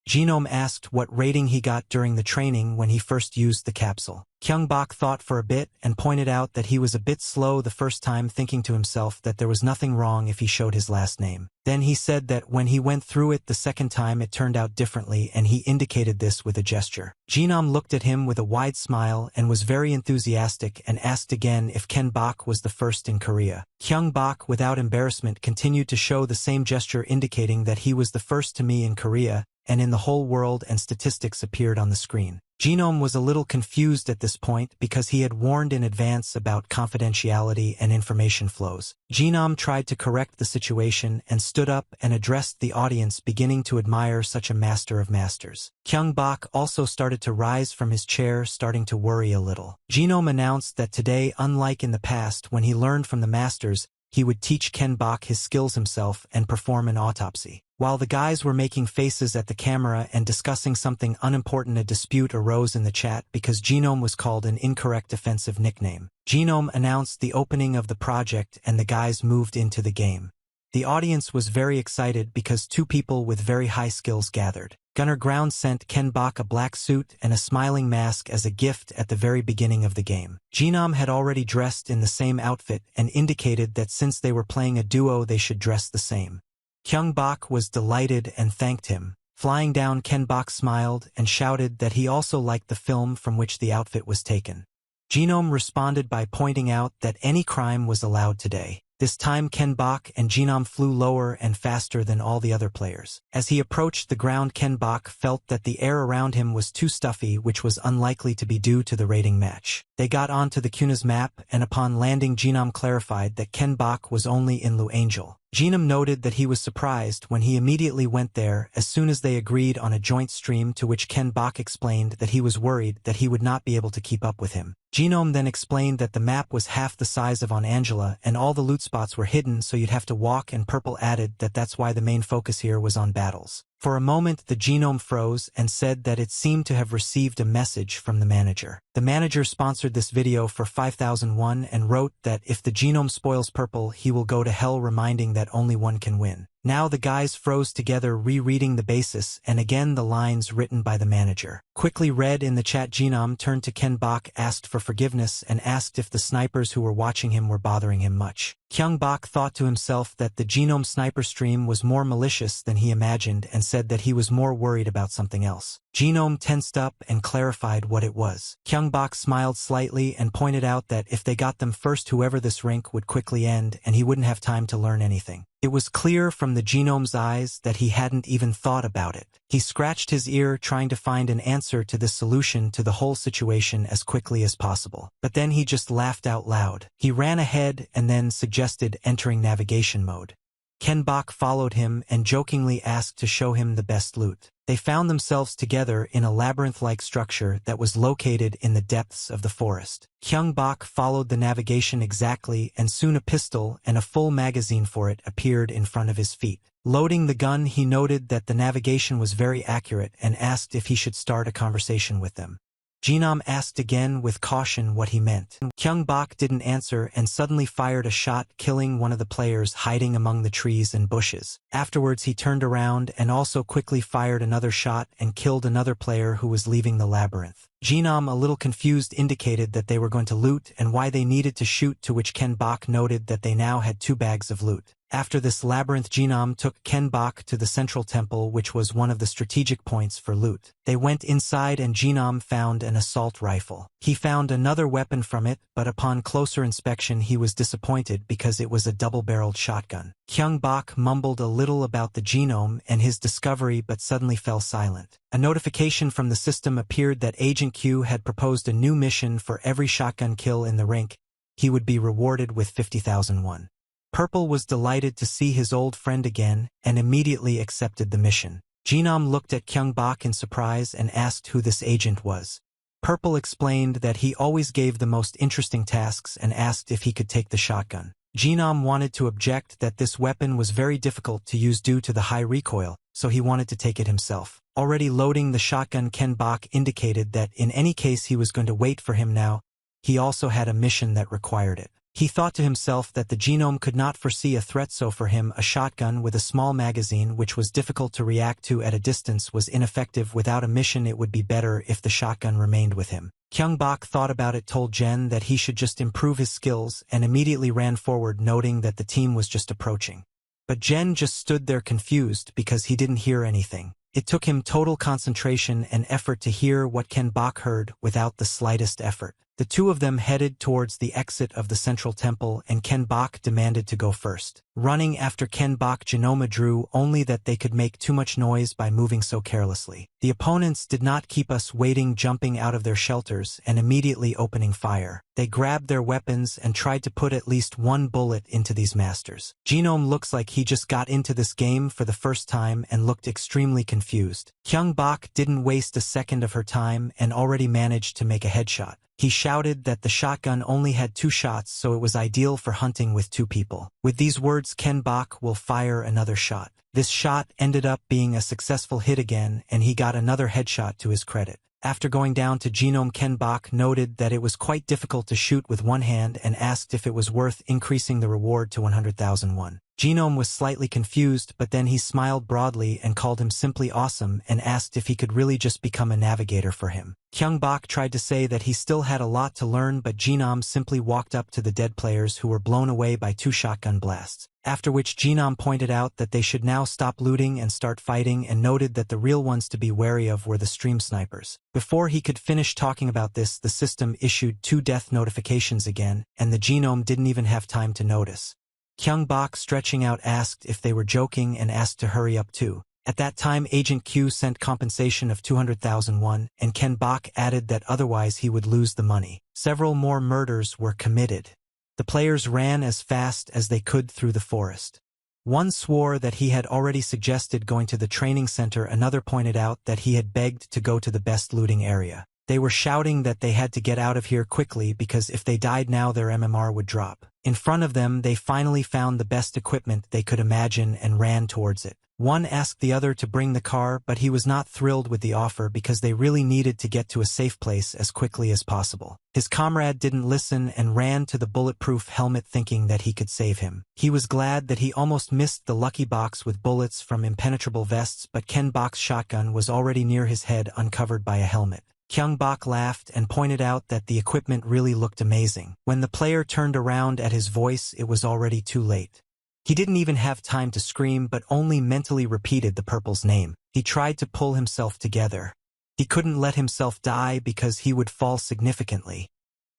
Genome asked what rating he got during the training when he first used the capsule. Kyung-bok thought for a bit and pointed out that he was a bit slow the first time, thinking to himself that there was nothing wrong if he showed his last name. Then he said that when he went through it the second time it turned out differently, and he indicated this with a gesture. Genome looked at him with a wide smile and was very enthusiastic and asked again if Ken-bok was the first in Korea. Kyung-bok, without embarrassment, continued to show the same gesture indicating that he was the first to me in Korea and in the whole world, and statistics appeared on the screen. Genome was a little confused at this point because he had warned in advance about confidentiality and information flows. Genome tried to correct the situation and stood up and addressed the audience, beginning to admire such a master of masters. Kyung-bok also started to rise from his chair, starting to worry a little. Genome announced that today, unlike in the past when he learned from the masters, he would teach Ken-bok his skills himself and perform an autopsy. While the guys were making faces at the camera and discussing something unimportant, a dispute arose in the chat because Genome was called an incorrect offensive nickname. Genome announced the opening of the project and the guys moved into the game. The audience was very excited because two people with very high skills gathered. Gunner Ground sent Ken-bok a black suit and a smiling mask as a gift at the very beginning of the game. Genome had already dressed in the same outfit and indicated that since they were playing a duo they should dress the same. Kyung-bok was delighted and thanked him. Flying down, Ken-bok smiled and shouted that he also liked the film from which the outfit was taken. Genome responded by pointing out that any crime was allowed today. This time Ken-bok and Genome flew lower and faster than all the other players. As he approached the ground, Ken-bok felt that the air around him was too stuffy, which was unlikely to be due to the rating match. They got onto the Kuna's map, and upon landing Genome clarified that Ken-bok was only in Lu Angel. Genome noted that he was surprised when he immediately went there as soon as they agreed on a joint stream, to which Ken-bok explained that he was worried that he would not be able to keep up with him. Genome then explained that the map was half the size of on Angela and all the loot spots were hidden, so you'd have to walk, and Purple added that that's why the main focus here was on battles. For a moment the Genome froze and said that it seemed to have received a message from the manager. The manager sponsored this video for 5,001 and wrote that if the Genome spoils Purple he will go to hell, reminding that only one can win. Now the guys froze together, rereading the basis and again the lines written by the manager. Quickly read in the chat, Genome turned to Ken-bok, asked for forgiveness, and asked if the snipers who were watching him were bothering him much. Kyung-bok thought to himself that the Genome sniper stream was more malicious than he imagined and said that he was more worried about something else. Genome tensed up and clarified what it was. Kyung-bok smiled slightly and pointed out that if they got them first, whoever this rank would quickly end and he wouldn't have time to learn anything. It was clear from the Genome's eyes that he hadn't even thought about it. He scratched his ear, trying to find an answer to this solution to the whole situation as quickly as possible. But then he just laughed out loud. He ran ahead and then suggested entering navigation mode. Ken-bok followed him and jokingly asked to show him the best loot. They found themselves together in a labyrinth-like structure that was located in the depths of the forest. Kyung-bok followed the navigation exactly, and soon a pistol and a full magazine for it appeared in front of his feet. Loading the gun, he noted that the navigation was very accurate and asked if he should start a conversation with them. Genome asked again with caution what he meant. Kyung-bok didn't answer and suddenly fired a shot, killing one of the players hiding among the trees and bushes. Afterwards he turned around and also quickly fired another shot and killed another player who was leaving the labyrinth. Genome, a little confused, indicated that they were going to loot and why they needed to shoot, to which Ken-bok noted that they now had 2 bags of loot. After this labyrinth, Genome took Ken-bok to the central temple, which was one of the strategic points for loot. They went inside and Genome found an assault rifle. He found another weapon from it, but upon closer inspection he was disappointed because it was a double-barreled shotgun. Kyung-bok mumbled a little about the Genome and his discovery but suddenly fell silent. A notification from the system appeared that Agent Q had proposed a new mission. For every shotgun kill in the rink, he would be rewarded with 50,001. Purple was delighted to see his old friend again and immediately accepted the mission. Genome looked at Kyung-bok in surprise and asked who this agent was. Purple explained that he always gave the most interesting tasks and asked if he could take the shotgun. Genome wanted to object that this weapon was very difficult to use due to the high recoil, so he wanted to take it himself. Already loading the shotgun, Ken-bok indicated that in any case he was going to wait for him now, he also had a mission that required it. He thought to himself that the genome could not foresee a threat, so for him a shotgun with a small magazine which was difficult to react to at a distance was ineffective. Without a mission it would be better if the shotgun remained with him. Kyung-bok thought about it, told Jen that he should just improve his skills, and immediately ran forward, noting that the team was just approaching. But Jen just stood there confused because he didn't hear anything. It took him total concentration and effort to hear what Ken-bok heard without the slightest effort. The two of them headed towards the exit of the central temple, and Ken-bok demanded to go first. Running after Ken-bok, Genoma drew only that they could make too much noise by moving so carelessly. The opponents did not keep us waiting, jumping out of their shelters and immediately opening fire. They grabbed their weapons and tried to put at least one bullet into these masters. Genome looks like he just got into this game for the first time and looked extremely confused. Kyung-bok didn't waste a second of her time and already managed to make a headshot. He shouted that the shotgun only had 2 shots, so it was ideal for hunting with 2 people. With these words, Ken-bok will fire another shot. This shot ended up being a successful hit again, and he got another headshot to his credit. After going down to Genome, Ken-bok noted that it was quite difficult to shoot with one hand and asked if it was worth increasing the reward to 100,000 won. Genome was slightly confused, but then he smiled broadly and called him simply awesome and asked if he could really just become a navigator for him. Kyung-bok tried to say that he still had a lot to learn, but Genome simply walked up to the dead players who were blown away by 2 shotgun blasts. After which Genome pointed out that they should now stop looting and start fighting, and noted that the real ones to be wary of were the stream snipers. Before he could finish talking about this, the system issued 2 death notifications again, and the Genome didn't even have time to notice. Kyung-bok, stretching out, asked if they were joking and asked to hurry up too. At that time, Agent Q sent compensation of 200,000 won, and Ken-bok added that otherwise he would lose the money. Several more murders were committed. The players ran as fast as they could through the forest. One swore that he had already suggested going to the training center, another pointed out that he had begged to go to the best looting area. They were shouting that they had to get out of here quickly because if they died now their MMR would drop. In front of them they finally found the best equipment they could imagine and ran towards it. One asked the other to bring the car, but he was not thrilled with the offer because they really needed to get to a safe place as quickly as possible. His comrade didn't listen and ran to the bulletproof helmet thinking that he could save him. He was glad that he almost missed the lucky box with bullets from impenetrable vests, but Ken-bok's shotgun was already near his head, uncovered by a helmet. Kyung-bok laughed and pointed out that the equipment really looked amazing. When the player turned around at his voice, it was already too late. He didn't even have time to scream, but only mentally repeated the purple's name. He tried to pull himself together. He couldn't let himself die because he would fall significantly.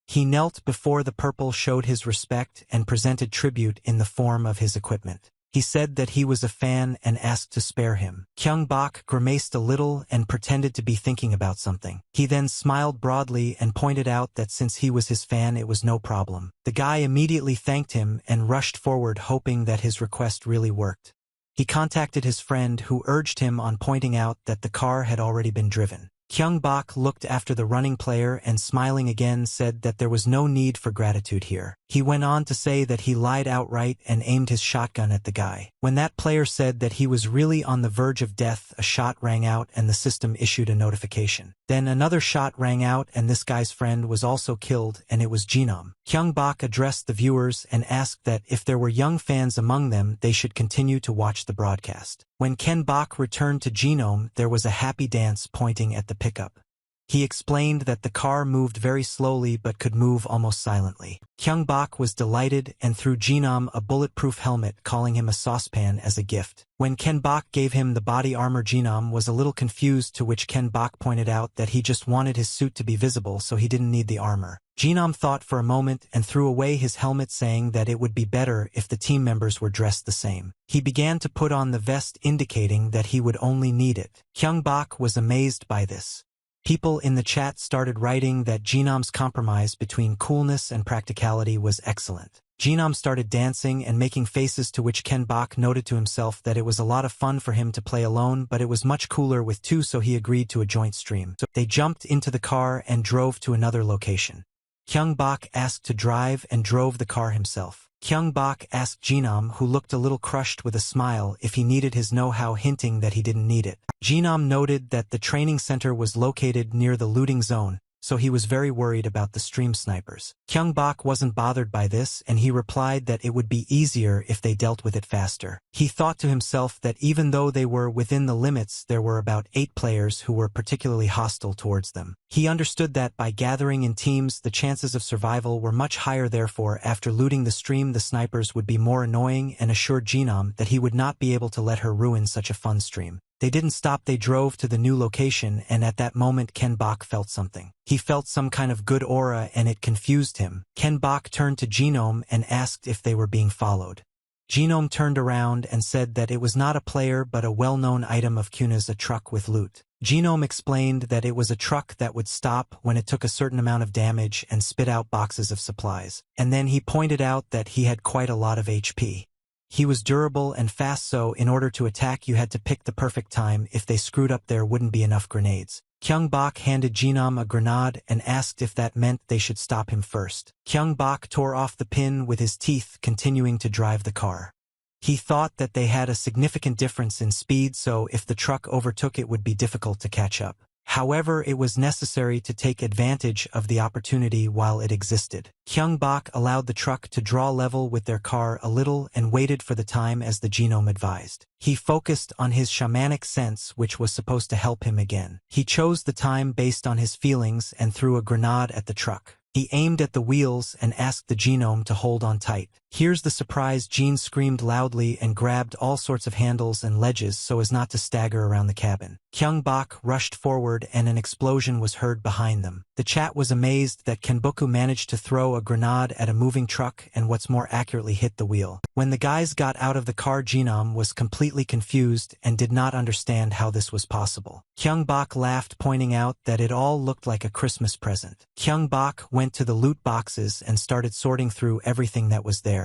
He knelt before the purple, showed his respect, and presented tribute in the form of his equipment. He said that he was a fan and asked to spare him. Kyung-bok grimaced a little and pretended to be thinking about something. He then smiled broadly and pointed out that since he was his fan it was no problem. The guy immediately thanked him and rushed forward, hoping that his request really worked. He contacted his friend, who urged him on, pointing out that the car had already been driven. Kyung-bok looked after the running player and, smiling again, said that there was no need for gratitude here. He went on to say that he lied outright and aimed his shotgun at the guy. When that player said that he was really on the verge of death, a shot rang out and the system issued a notification. Then another shot rang out and this guy's friend was also killed, and it was Genome. Kyung-bok addressed the viewers and asked that if there were young fans among them, they should continue to watch the broadcast. When Ken-bok returned to Genome, there was a happy dance, pointing at the pickup. He explained that the car moved very slowly but could move almost silently. Kyung-bok was delighted and threw Genome a bulletproof helmet, calling him a saucepan as a gift. When Ken-bok gave him the body armor, Genome was a little confused, to which Ken-bok pointed out that he just wanted his suit to be visible so he didn't need the armor. Genome thought for a moment and threw away his helmet, saying that it would be better if the team members were dressed the same. He began to put on the vest, indicating that he would only need it. Kyung-bok was amazed by this. People in the chat started writing that Genome's compromise between coolness and practicality was excellent. Genome started dancing and making faces, to which Ken-bok noted to himself that it was a lot of fun for him to play alone, but it was much cooler with two, so he agreed to a joint stream. So they jumped into the car and drove to another location. Kyung-bok asked to drive and drove the car himself. Kyung-bok asked Genome, who looked a little crushed, with a smile, if he needed his know-how, hinting that he didn't need it. Genome noted that the training center was located near the looting zone, so he was very worried about the stream snipers. Kyung-bok wasn't bothered by this, and he replied that it would be easier if they dealt with it faster. He thought to himself that even though they were within the limits, there were about 8 players who were particularly hostile towards them. He understood that by gathering in teams, the chances of survival were much higher. Therefore, after looting the stream, the snipers would be more annoying, and assured Jinom that he would not be able to let her ruin such a fun stream. They didn't stop. They drove to the new location, and at that moment Ken-bok felt something. He felt some kind of good aura, and it confused him. Ken-bok turned to Jinom and asked if they were being followed. Jinom turned around and said that it was not a player but a well-known item of Kuna's, a truck with loot. Jinom explained that it was a truck that would stop when it took a certain amount of damage and spit out boxes of supplies. And then he pointed out that he had quite a lot of HP. He was durable and fast, so in order to attack you had to pick the perfect time. If they screwed up, there wouldn't be enough grenades. Kyung-bok handed Jinom a grenade and asked if that meant they should stop him first. Kyung-bok tore off the pin with his teeth, continuing to drive the car. He thought that they had a significant difference in speed, so if the truck overtook it would be difficult to catch up. However, it was necessary to take advantage of the opportunity while it existed. Kyung-bok allowed the truck to draw level with their car a little and waited for the time as the genome advised. He focused on his shamanic sense, which was supposed to help him again. He chose the time based on his feelings and threw a grenade at the truck. He aimed at the wheels and asked the genome to hold on tight. Here's the surprise. Jean screamed loudly and grabbed all sorts of handles and ledges so as not to stagger around the cabin. Kyung-bok rushed forward and an explosion was heard behind them. The chat was amazed that Kenboku managed to throw a grenade at a moving truck and what's more accurately hit the wheel. When the guys got out of the car, Jinom was completely confused and did not understand how this was possible. Kyung-bok laughed, pointing out that it all looked like a Christmas present. Kyung-bok went to the loot boxes and started sorting through everything that was there.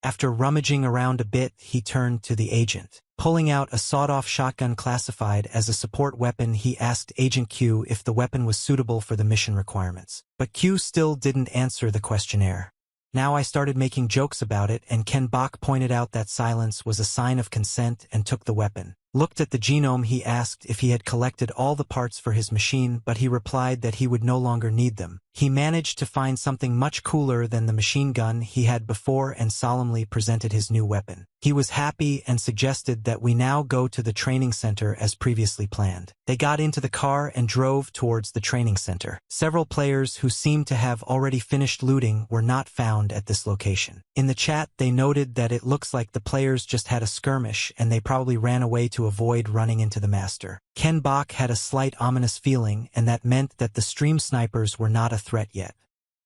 After rummaging around a bit, he turned to the agent. Pulling out a sawed-off shotgun classified as a support weapon, he asked Agent Q if the weapon was suitable for the mission requirements. But Q still didn't answer the questionnaire. Now I started making jokes about it, and Ken-bok pointed out that silence was a sign of consent and took the weapon. Looked at the genome. He asked if he had collected all the parts for his machine, but he replied that he would no longer need them. He managed to find something much cooler than the machine gun he had before and solemnly presented his new weapon. He was happy and suggested that we now go to the training center as previously planned. They got into the car and drove towards the training center. Several players who seemed to have already finished looting were not found at this location. In the chat, they noted that it looks like the players just had a skirmish and they probably ran away to avoid running into the master. Ken-bok had a slight ominous feeling, and that meant that the stream snipers were not a threat yet.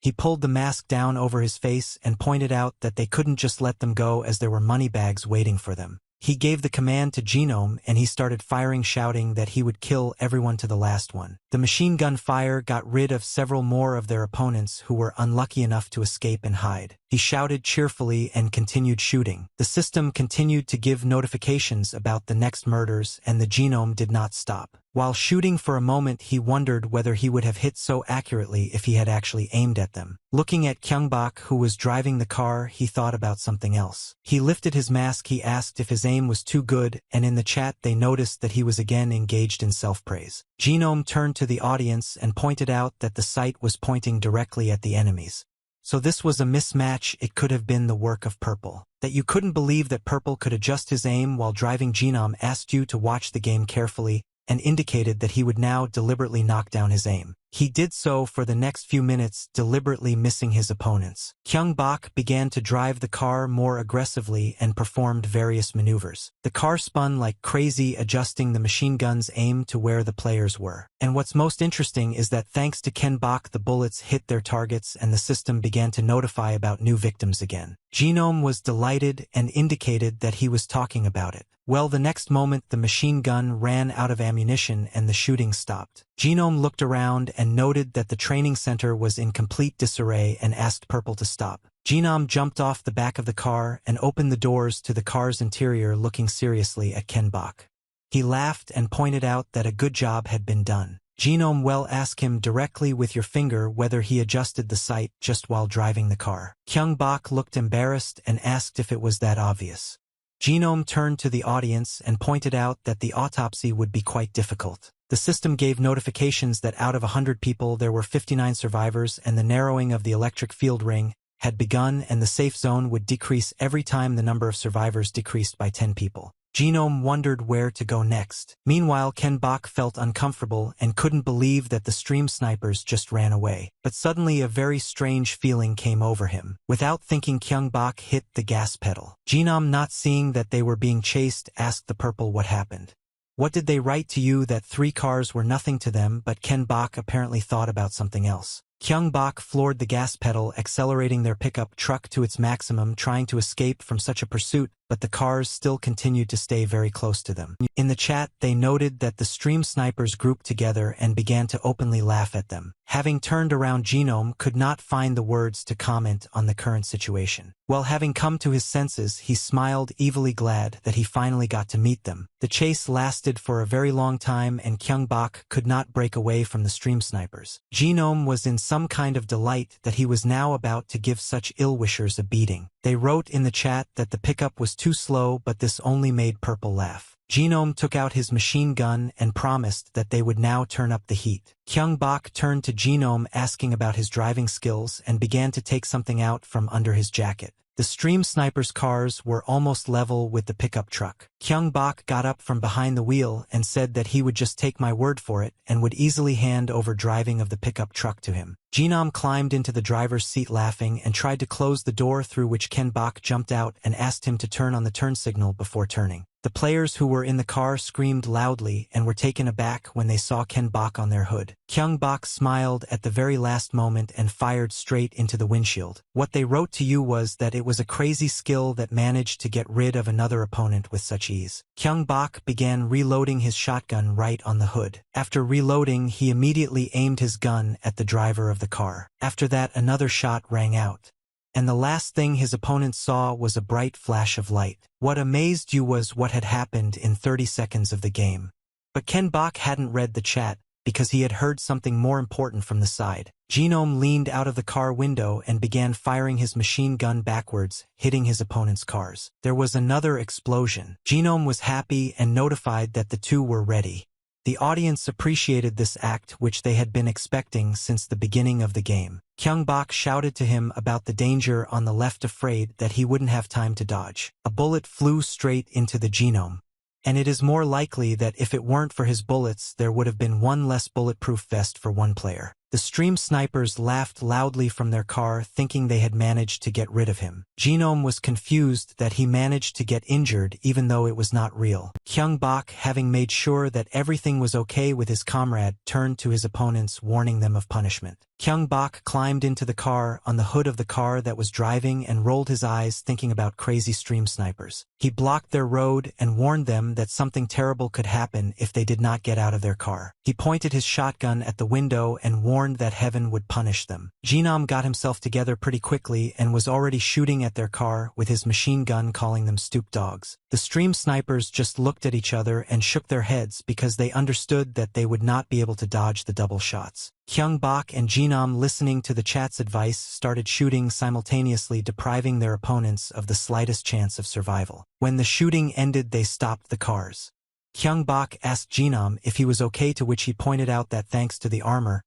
He pulled the mask down over his face and pointed out that they couldn't just let them go as there were money bags waiting for them. He gave the command to Genome and he started firing, shouting that he would kill everyone to the last one. The machine gun fire got rid of several more of their opponents who were unlucky enough to escape and hide. He shouted cheerfully and continued shooting. The system continued to give notifications about the next murders, and the Genome did not stop. While shooting for a moment, he wondered whether he would have hit so accurately if he had actually aimed at them. Looking at Kyung-bok, who was driving the car, he thought about something else. He lifted his mask. He asked if his aim was too good, and in the chat they noticed that he was again engaged in self-praise. Genome turned to the audience and pointed out that the sight was pointing directly at the enemies. So this was a mismatch. It could have been the work of Purple. That you couldn't believe that Purple could adjust his aim while driving. Genome asked you to watch the game carefully and indicated that he would now deliberately knock down his aim. He did so for the next few minutes, deliberately missing his opponents. Kyung-bok began to drive the car more aggressively and performed various maneuvers. The car spun like crazy, adjusting the machine gun's aim to where the players were. And what's most interesting is that thanks to Ken-bok, the bullets hit their targets and the system began to notify about new victims again. Genome was delighted and indicated that he was talking about it. Well, the next moment the machine gun ran out of ammunition and the shooting stopped. Genome looked around and noted that the training center was in complete disarray and asked Purple to stop. Genome jumped off the back of the car and opened the doors to the car's interior, looking seriously at Ken-bok. He laughed and pointed out that a good job had been done. Genome well asked him directly with your finger whether he adjusted the sight just while driving the car. Kyung-bok looked embarrassed and asked if it was that obvious. Genome turned to the audience and pointed out that the autopsy would be quite difficult. The system gave notifications that out of 100 people there were 59 survivors, and the narrowing of the electric field ring had begun, and the safe zone would decrease every time the number of survivors decreased by 10 people. Genome wondered where to go next. Meanwhile, Ken Bok felt uncomfortable and couldn't believe that the stream snipers just ran away. But suddenly a very strange feeling came over him. Without thinking, Kyung Bok hit the gas pedal. Genome, not seeing that they were being chased, asked the purple what happened. What did they write to you that 3 cars were nothing to them? But Ken Bok apparently thought about something else. Kyung Bok floored the gas pedal, accelerating their pickup truck to its maximum, trying to escape from such a pursuit, but the cars still continued to stay very close to them. In the chat, they noted that the stream snipers grouped together and began to openly laugh at them. Having turned around, Genome could not find the words to comment on the current situation. While having come to his senses, he smiled, evilly glad that he finally got to meet them. The chase lasted for a very long time, and Kyung Bok could not break away from the stream snipers. Genome was in some kind of delight that he was now about to give such ill-wishers a beating. They wrote in the chat that the pickup was too slow, but this only made Purple laugh. Genome took out his machine gun and promised that they would now turn up the heat. Kyung Bok turned to Genome, asking about his driving skills, and began to take something out from under his jacket. The stream snipers' cars were almost level with the pickup truck. Kyung Bok got up from behind the wheel and said that he would just take my word for it and would easily hand over driving of the pickup truck to him. Genome climbed into the driver's seat laughing and tried to close the door, through which Ken Bok jumped out and asked him to turn on the turn signal before turning. The players who were in the car screamed loudly and were taken aback when they saw Ken Bok on their hood. Kyung Bok smiled at the very last moment and fired straight into the windshield. What they wrote to you was that it was a crazy skill that managed to get rid of another opponent with such ease. Kyung Bok began reloading his shotgun right on the hood. After reloading, he immediately aimed his gun at the driver of the car. After that, another shot rang out, and the last thing his opponent saw was a bright flash of light. What amazed you was what had happened in 30 seconds of the game. But Ken Bok hadn't read the chat, because he had heard something more important from the side. Genome leaned out of the car window and began firing his machine gun backwards, hitting his opponent's cars. There was another explosion. Genome was happy and notified that the two were ready. The audience appreciated this act, which they had been expecting since the beginning of the game. Kyung Bok shouted to him about the danger on the left, afraid that he wouldn't have time to dodge. A bullet flew straight into the Genome, and it is more likely that if it weren't for his bullets, there would have been one less bulletproof vest for one player. The stream snipers laughed loudly from their car, thinking they had managed to get rid of him. Genome was confused that he managed to get injured even though it was not real. Kyung Bok, having made sure that everything was okay with his comrade, turned to his opponents, warning them of punishment. Kyung Bok climbed into the car on the hood of the car that was driving and rolled his eyes, thinking about crazy stream snipers. He blocked their road and warned them that something terrible could happen if they did not get out of their car. He pointed his shotgun at the window and warned that heaven would punish them. Genome got himself together pretty quickly and was already shooting at their car with his machine gun, calling them stoop dogs. The stream snipers just looked at each other and shook their heads because they understood that they would not be able to dodge the double shots. Kyung Bok and Genome, listening to the chat's advice, started shooting simultaneously, depriving their opponents of the slightest chance of survival. When the shooting ended, they stopped the cars. Kyung Bok asked Genome if he was okay, to which he pointed out that thanks to the armor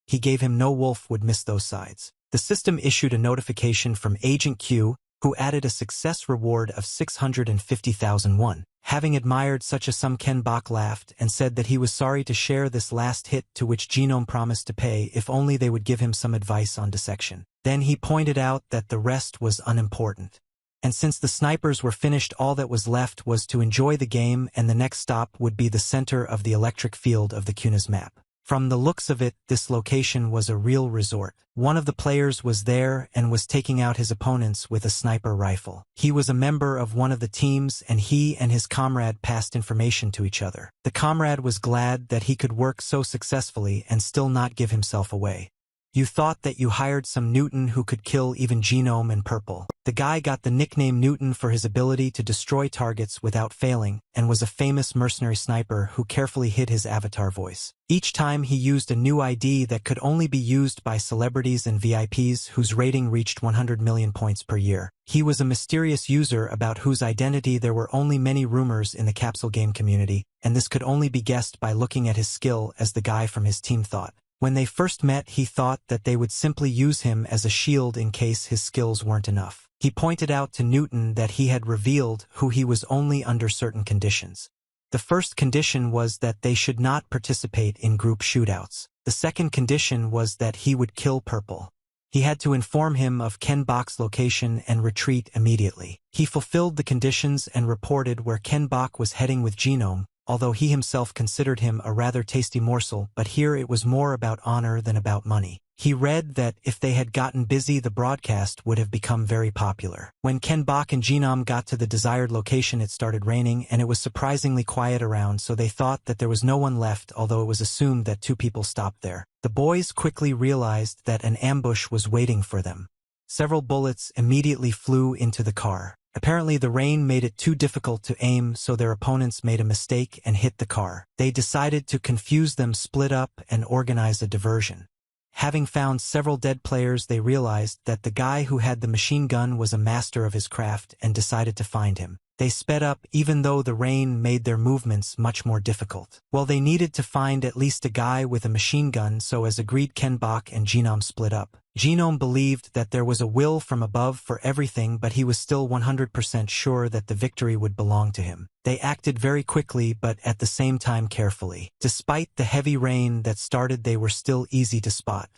he gave him, no wolf would miss those sides. The system issued a notification from Agent Q, who added a success reward of 650,000 won. Having admired such a sum, Ken Bok laughed and said that he was sorry to share this last hit, to which Genome promised to pay if only they would give him some advice on dissection. Then he pointed out that the rest was unimportant, and since the snipers were finished, all that was left was to enjoy the game, and the next stop would be the center of the electric field of the Kuna's map. From the looks of it, this location was a real resort. One of the players was there and was taking out his opponents with a sniper rifle. He was a member of one of the teams, and he and his comrade passed information to each other. The comrade was glad that he could work so successfully and still not give himself away. You thought that you hired some Newton who could kill even Genome and Purple. The guy got the nickname Newton for his ability to destroy targets without failing, and was a famous mercenary sniper who carefully hid his avatar voice. Each time he used a new ID that could only be used by celebrities and VIPs whose rating reached 100 million points per year. He was a mysterious user about whose identity there were only many rumors in the capsule game community, and this could only be guessed by looking at his skill, as the guy from his team thought. When they first met, he thought that they would simply use him as a shield in case his skills weren't enough. He pointed out to Newton that he had revealed who he was only under certain conditions. The first condition was that they should not participate in group shootouts. The second condition was that he would kill Purple. He had to inform him of Ken Bok's location and retreat immediately. He fulfilled the conditions and reported where Ken Bok was heading with Genome, although he himself considered him a rather tasty morsel, but here it was more about honor than about money. He read that if they had gotten busy, the broadcast would have become very popular. When Ken Bok and Genome got to the desired location, it started raining, and it was surprisingly quiet around, so they thought that there was no one left, although it was assumed that 2 people stopped there. The boys quickly realized that an ambush was waiting for them. Several bullets immediately flew into the car. Apparently the rain made it too difficult to aim, so their opponents made a mistake and hit the car. They decided to confuse them, split up, and organize a diversion. Having found several dead players, they realized that the guy who had the machine gun was a master of his craft and decided to find him. They sped up even though the rain made their movements much more difficult. Well, they needed to find at least a guy with a machine gun, so as agreed, Ken Bok and Genome split up. Genome believed that there was a will from above for everything, but he was still 100% sure that the victory would belong to him. They acted very quickly but at the same time carefully. Despite the heavy rain that started, they were still easy to spot.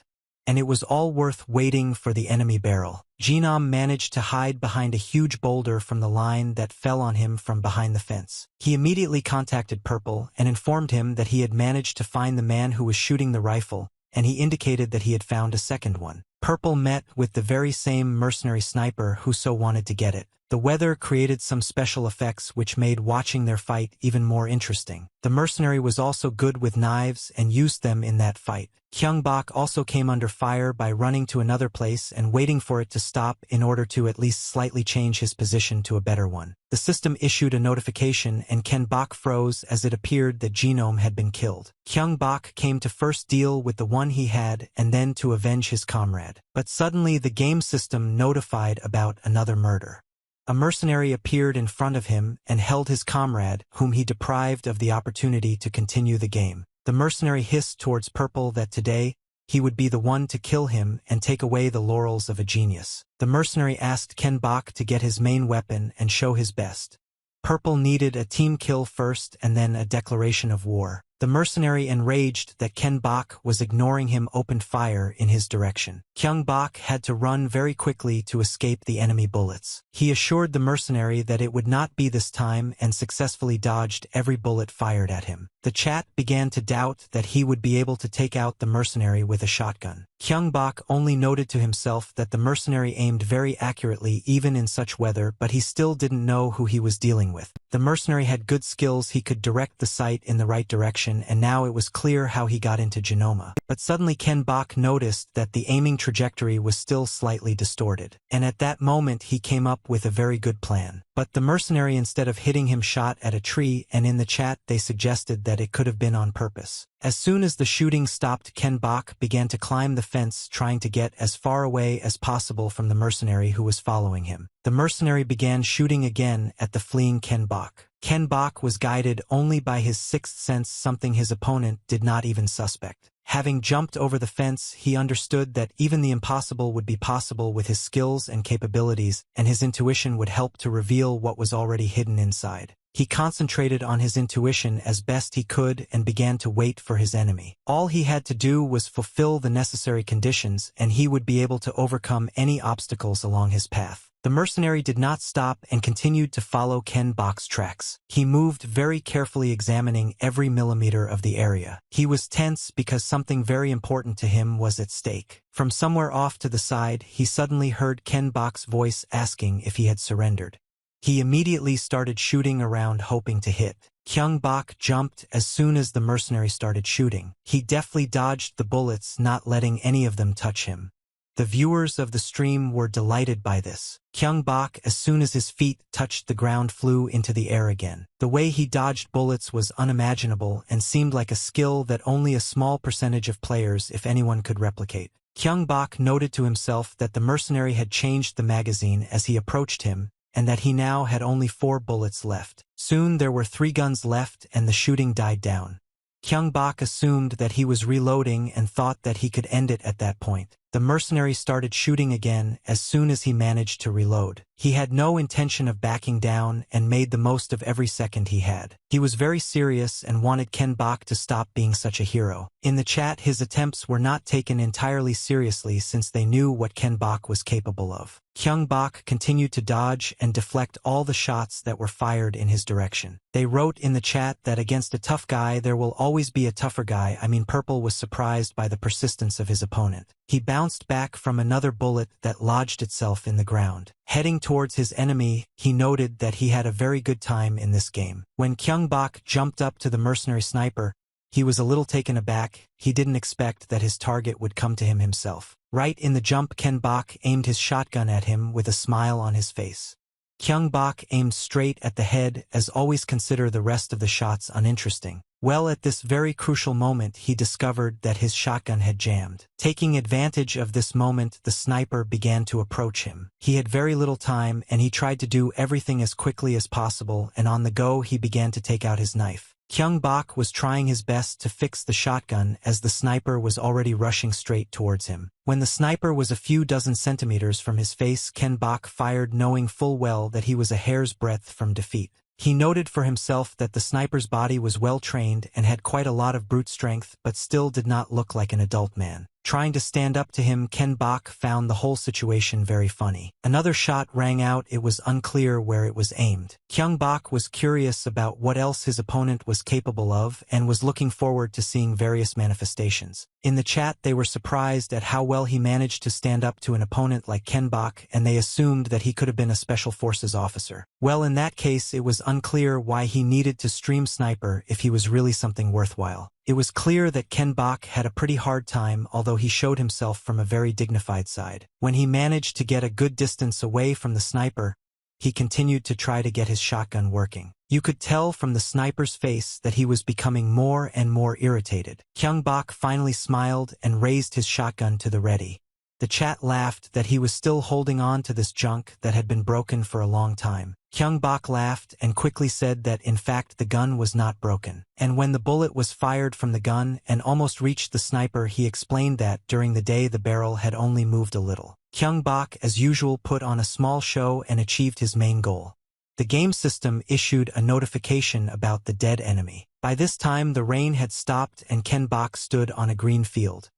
And it was all worth waiting for the enemy barrel. Genome managed to hide behind a huge boulder from the line that fell on him from behind the fence. He immediately contacted Purple and informed him that he had managed to find the man who was shooting the rifle, and he indicated that he had found a second one. Purple met with the very same mercenary sniper who so wanted to get it. The weather created some special effects which made watching their fight even more interesting. The mercenary was also good with knives and used them in that fight. Kyung Bok also came under fire by running to another place and waiting for it to stop in order to at least slightly change his position to a better one. The system issued a notification and Ken Bok froze as it appeared that Genome had been killed. Kyung Bok came to first deal with the one he had and then to avenge his comrade. But suddenly the game system notified about another murder. A mercenary appeared in front of him and held his comrade, whom he deprived of the opportunity to continue the game. The mercenary hissed towards Purple that today he would be the one to kill him and take away the laurels of a genius. The mercenary asked Ken Bok to get his main weapon and show his best. Purple needed a team kill first and then a declaration of war. The mercenary, enraged that Ken Bok was ignoring him, opened fire in his direction. Kyung Bok had to run very quickly to escape the enemy bullets. He assured the mercenary that it would not be this time and successfully dodged every bullet fired at him. The chat began to doubt that he would be able to take out the mercenary with a shotgun. Kyung Bok only noted to himself that the mercenary aimed very accurately even in such weather, but he still didn't know who he was dealing with. The mercenary had good skills, he could direct the sight in the right direction, and now it was clear how he got into Genoma. But suddenly Ken Bok noticed that the aiming trajectory was still slightly distorted. And at that moment he came up with a very good plan. But the mercenary, instead of hitting him, shot at a tree, and in the chat they suggested that it could have been on purpose. As soon as the shooting stopped, Ken Bok began to climb the fence, trying to get as far away as possible from the mercenary who was following him. The mercenary began shooting again at the fleeing Ken Bok. Ken Bok was guided only by his sixth sense, something his opponent did not even suspect. Having jumped over the fence, he understood that even the impossible would be possible with his skills and capabilities, and his intuition would help to reveal what was already hidden inside. He concentrated on his intuition as best he could and began to wait for his enemy. All he had to do was fulfill the necessary conditions, and he would be able to overcome any obstacles along his path. The mercenary did not stop and continued to follow Ken Bok's tracks. He moved very carefully, examining every millimeter of the area. He was tense because something very important to him was at stake. From somewhere off to the side, he suddenly heard Ken Bok's voice asking if he had surrendered. He immediately started shooting around, hoping to hit. Kyung Bok jumped as soon as the mercenary started shooting. He deftly dodged the bullets, not letting any of them touch him. The viewers of the stream were delighted by this. Kyung-bok, as soon as his feet touched the ground, flew into the air again. The way he dodged bullets was unimaginable and seemed like a skill that only a small percentage of players, if anyone, could replicate. Kyung-bok noted to himself that the mercenary had changed the magazine as he approached him, and that he now had only 4 bullets left. Soon there were 3 guns left and the shooting died down. Kyung-bok assumed that he was reloading and thought that he could end it at that point. The mercenary started shooting again as soon as he managed to reload. He had no intention of backing down and made the most of every second he had. He was very serious and wanted Ken-bok to stop being such a hero. In the chat, his attempts were not taken entirely seriously since they knew what Ken-bok was capable of. Kyung-bok continued to dodge and deflect all the shots that were fired in his direction. They wrote in the chat that against a tough guy there will always be a tougher guy. Purple was surprised by the persistence of his opponent. He bounced back from another bullet that lodged itself in the ground. Heading towards his enemy, he noted that he had a very good time in this game. When Kyung-bok jumped up to the mercenary sniper, he was a little taken aback. He didn't expect that his target would come to him himself. Right in the jump, Ken-bok aimed his shotgun at him with a smile on his face. Kyung-bok aimed straight at the head, as always consider the rest of the shots uninteresting. Well, at this very crucial moment he discovered that his shotgun had jammed. Taking advantage of this moment, the sniper began to approach him. He had very little time and he tried to do everything as quickly as possible, and on the go he began to take out his knife. Kyung-bok was trying his best to fix the shotgun as the sniper was already rushing straight towards him. When the sniper was a few dozen centimeters from his face, Ken-bok fired, knowing full well that he was a hair's breadth from defeat. He noted for himself that the sniper's body was well trained and had quite a lot of brute strength, but still did not look like an adult man. Trying to stand up to him, Ken-bok found the whole situation very funny. Another shot rang out. It was unclear where it was aimed. Kyung-bok was curious about what else his opponent was capable of and was looking forward to seeing various manifestations. In the chat, they were surprised at how well he managed to stand up to an opponent like Ken-bok, and they assumed that he could have been a special forces officer. Well, in that case, it was unclear why he needed to stream sniper if he was really something worthwhile. It was clear that Ken-bok had a pretty hard time, although he showed himself from a very dignified side. When he managed to get a good distance away from the sniper, he continued to try to get his shotgun working. You could tell from the sniper's face that he was becoming more and more irritated. Kyung-bok finally smiled and raised his shotgun to the ready. The chat laughed that he was still holding on to this junk that had been broken for a long time. Kyung-bok laughed and quickly said that in fact the gun was not broken. And when the bullet was fired from the gun and almost reached the sniper, he explained that during the day the barrel had only moved a little. Kyung-bok, as usual, put on a small show and achieved his main goal. The game system issued a notification about the dead enemy. By this time the rain had stopped and Ken-bok stood on a green field.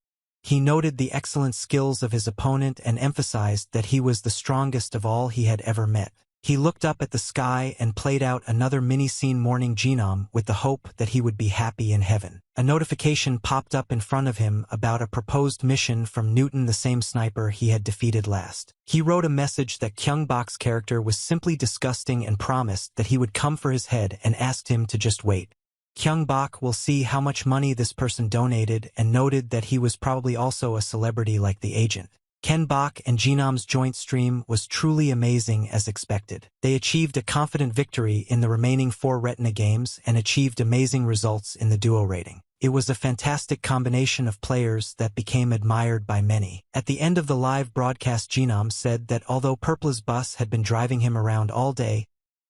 He noted the excellent skills of his opponent and emphasized that he was the strongest of all he had ever met. He looked up at the sky and played out another mini-scene Morning Genome with the hope that he would be happy in heaven. A notification popped up in front of him about a proposed mission from Newton, the same sniper he had defeated last. He wrote a message that Kyung-bok's character was simply disgusting and promised that he would come for his head and asked him to just wait. Kyung-bok will see how much money this person donated and noted that he was probably also a celebrity like the agent. Ken-bok and Genome's joint stream was truly amazing as expected. They achieved a confident victory in the remaining 4 Retina games and achieved amazing results in the duo rating. It was a fantastic combination of players that became admired by many. At the end of the live broadcast, Genome said that although Purple's bus had been driving him around all day,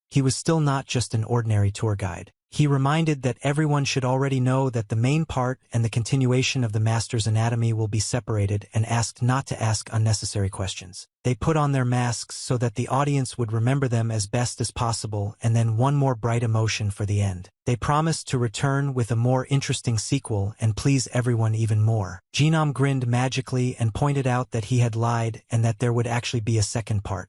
he was still not just an ordinary tour guide. He reminded that everyone should already know that the main part and the continuation of the Master's Anatomy will be separated, and asked not to ask unnecessary questions. They put on their masks so that the audience would remember them as best as possible, and then one more bright emotion for the end. They promised to return with a more interesting sequel and please everyone even more. Genome grinned magically and pointed out that he had lied and that there would actually be a second part.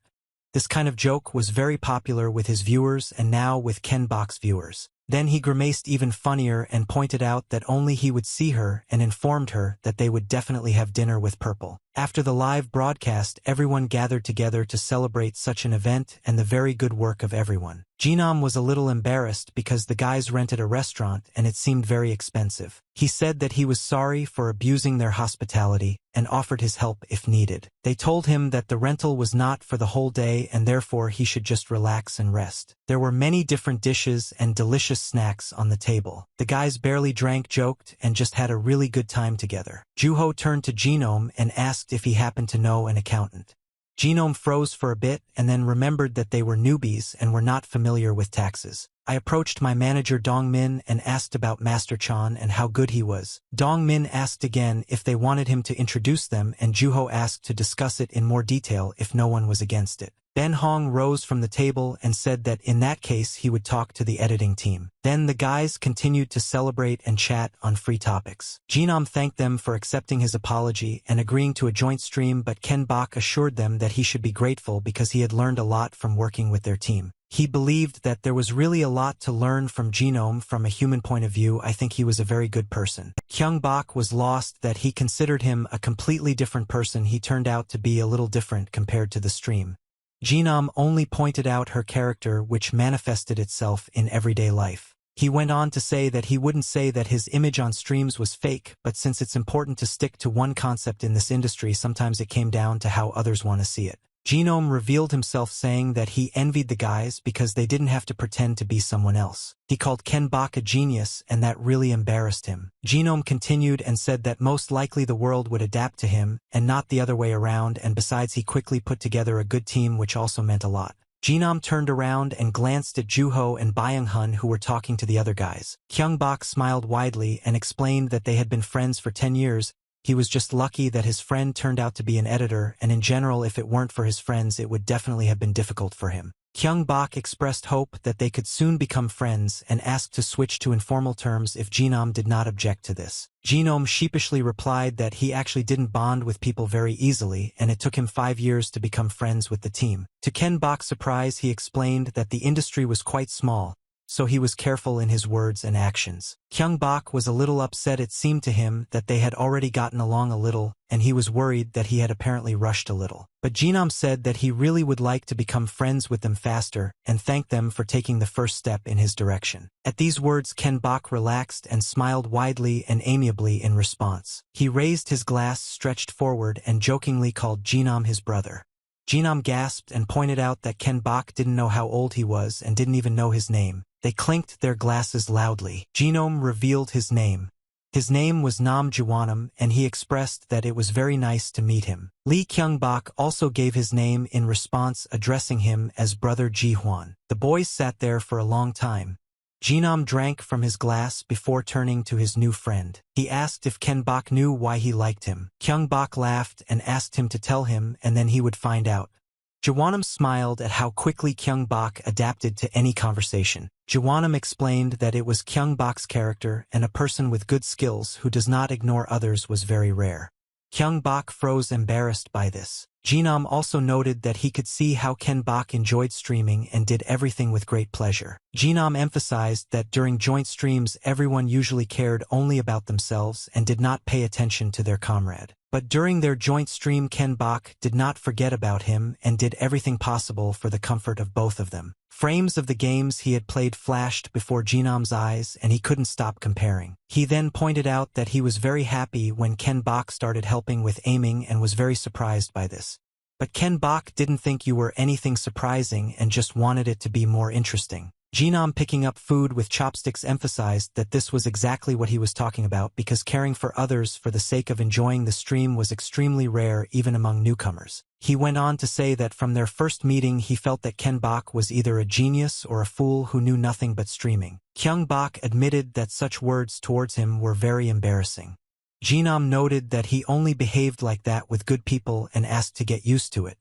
This kind of joke was very popular with his viewers and now with Ken-bok's viewers. Then he grimaced even funnier and pointed out that only he would see her and informed her that they would definitely have dinner with Purple. After the live broadcast, everyone gathered together to celebrate such an event and the very good work of everyone. Jinom was a little embarrassed because the guys rented a restaurant and it seemed very expensive. He said that he was sorry for abusing their hospitality and offered his help if needed. They told him that the rental was not for the whole day and therefore he should just relax and rest. There were many different dishes and delicious snacks on the table. The guys barely drank, joked, and just had a really good time together. Juho turned to Genome and asked if he happened to know an accountant. Genome froze for a bit and then remembered that they were newbies and were not familiar with taxes. I approached my manager Dongmin and asked about Master Chan and how good he was. Dongmin asked again if they wanted him to introduce them and Juho asked to discuss it in more detail if no one was against it. Ben Hong rose from the table and said that in that case he would talk to the editing team. Then the guys continued to celebrate and chat on free topics. Genome thanked them for accepting his apology and agreeing to a joint stream, but Ken Bok assured them that he should be grateful because he had learned a lot from working with their team. He believed that there was really a lot to learn from Genome from a human point of view. I think he was a very good person. Kyung Bok was lost that he considered him a completely different person. He turned out to be a little different compared to the stream. Genome only pointed out her character, which manifested itself in everyday life. He went on to say that he wouldn't say that his image on streams was fake, but since it's important to stick to one concept in this industry, sometimes it came down to how others want to see it. Genome revealed himself saying that he envied the guys because they didn't have to pretend to be someone else. He called Ken Bok a genius and that really embarrassed him. Genome continued and said that most likely the world would adapt to him and not the other way around, and besides he quickly put together a good team, which also meant a lot. Genome turned around and glanced at Juho and Byung-hun, who were talking to the other guys. Kyung Bok smiled widely and explained that they had been friends for 10 years. He was just lucky that his friend turned out to be an editor, and in general if it weren't for his friends it would definitely have been difficult for him. Kyung Bok expressed hope that they could soon become friends and asked to switch to informal terms if Genome did not object to this. Genome sheepishly replied that he actually didn't bond with people very easily and it took him 5 years to become friends with the team. To Ken Bok's surprise, he explained that the industry was quite small, so he was careful in his words and actions. Kyung Bok was a little upset. It seemed to him that they had already gotten along a little, and he was worried that he had apparently rushed a little. But Genome said that he really would like to become friends with them faster, and thanked them for taking the first step in his direction. At these words, Ken Bok relaxed and smiled widely and amiably in response. He raised his glass, stretched forward, and jokingly called Genome his brother. Genome gasped and pointed out that Ken Bok didn't know how old he was and didn't even know his name. They clinked their glasses loudly. Genome revealed his name. His name was Nam Juwanam, and he expressed that it was very nice to meet him. Lee Kyung Bok also gave his name in response, addressing him as Brother Ji Hwan. The boys sat there for a long time. Genome drank from his glass before turning to his new friend. He asked if Ken Bok knew why he liked him. Kyung Bok laughed and asked him to tell him, and then he would find out. Jawanam smiled at how quickly Kyung Bok adapted to any conversation. Jawanam explained that it was Kyung Bok's character, and a person with good skills who does not ignore others was very rare. Kyung Bok froze, embarrassed by this. Genome also noted that he could see how Ken Bok enjoyed streaming and did everything with great pleasure. Genome emphasized that during joint streams everyone usually cared only about themselves and did not pay attention to their comrade. But during their joint stream Ken Bok did not forget about him and did everything possible for the comfort of both of them. Frames of the games he had played flashed before Genome's eyes and he couldn't stop comparing. He then pointed out that he was very happy when Ken Bok started helping with aiming and was very surprised by this. But Ken Bok didn't think you were anything surprising and just wanted it to be more interesting. Genome, picking up food with chopsticks, emphasized that this was exactly what he was talking about because caring for others for the sake of enjoying the stream was extremely rare even among newcomers. He went on to say that from their first meeting he felt that Ken Bok was either a genius or a fool who knew nothing but streaming. Kyung Bok admitted that such words towards him were very embarrassing. Genome noted that he only behaved like that with good people and asked to get used to it.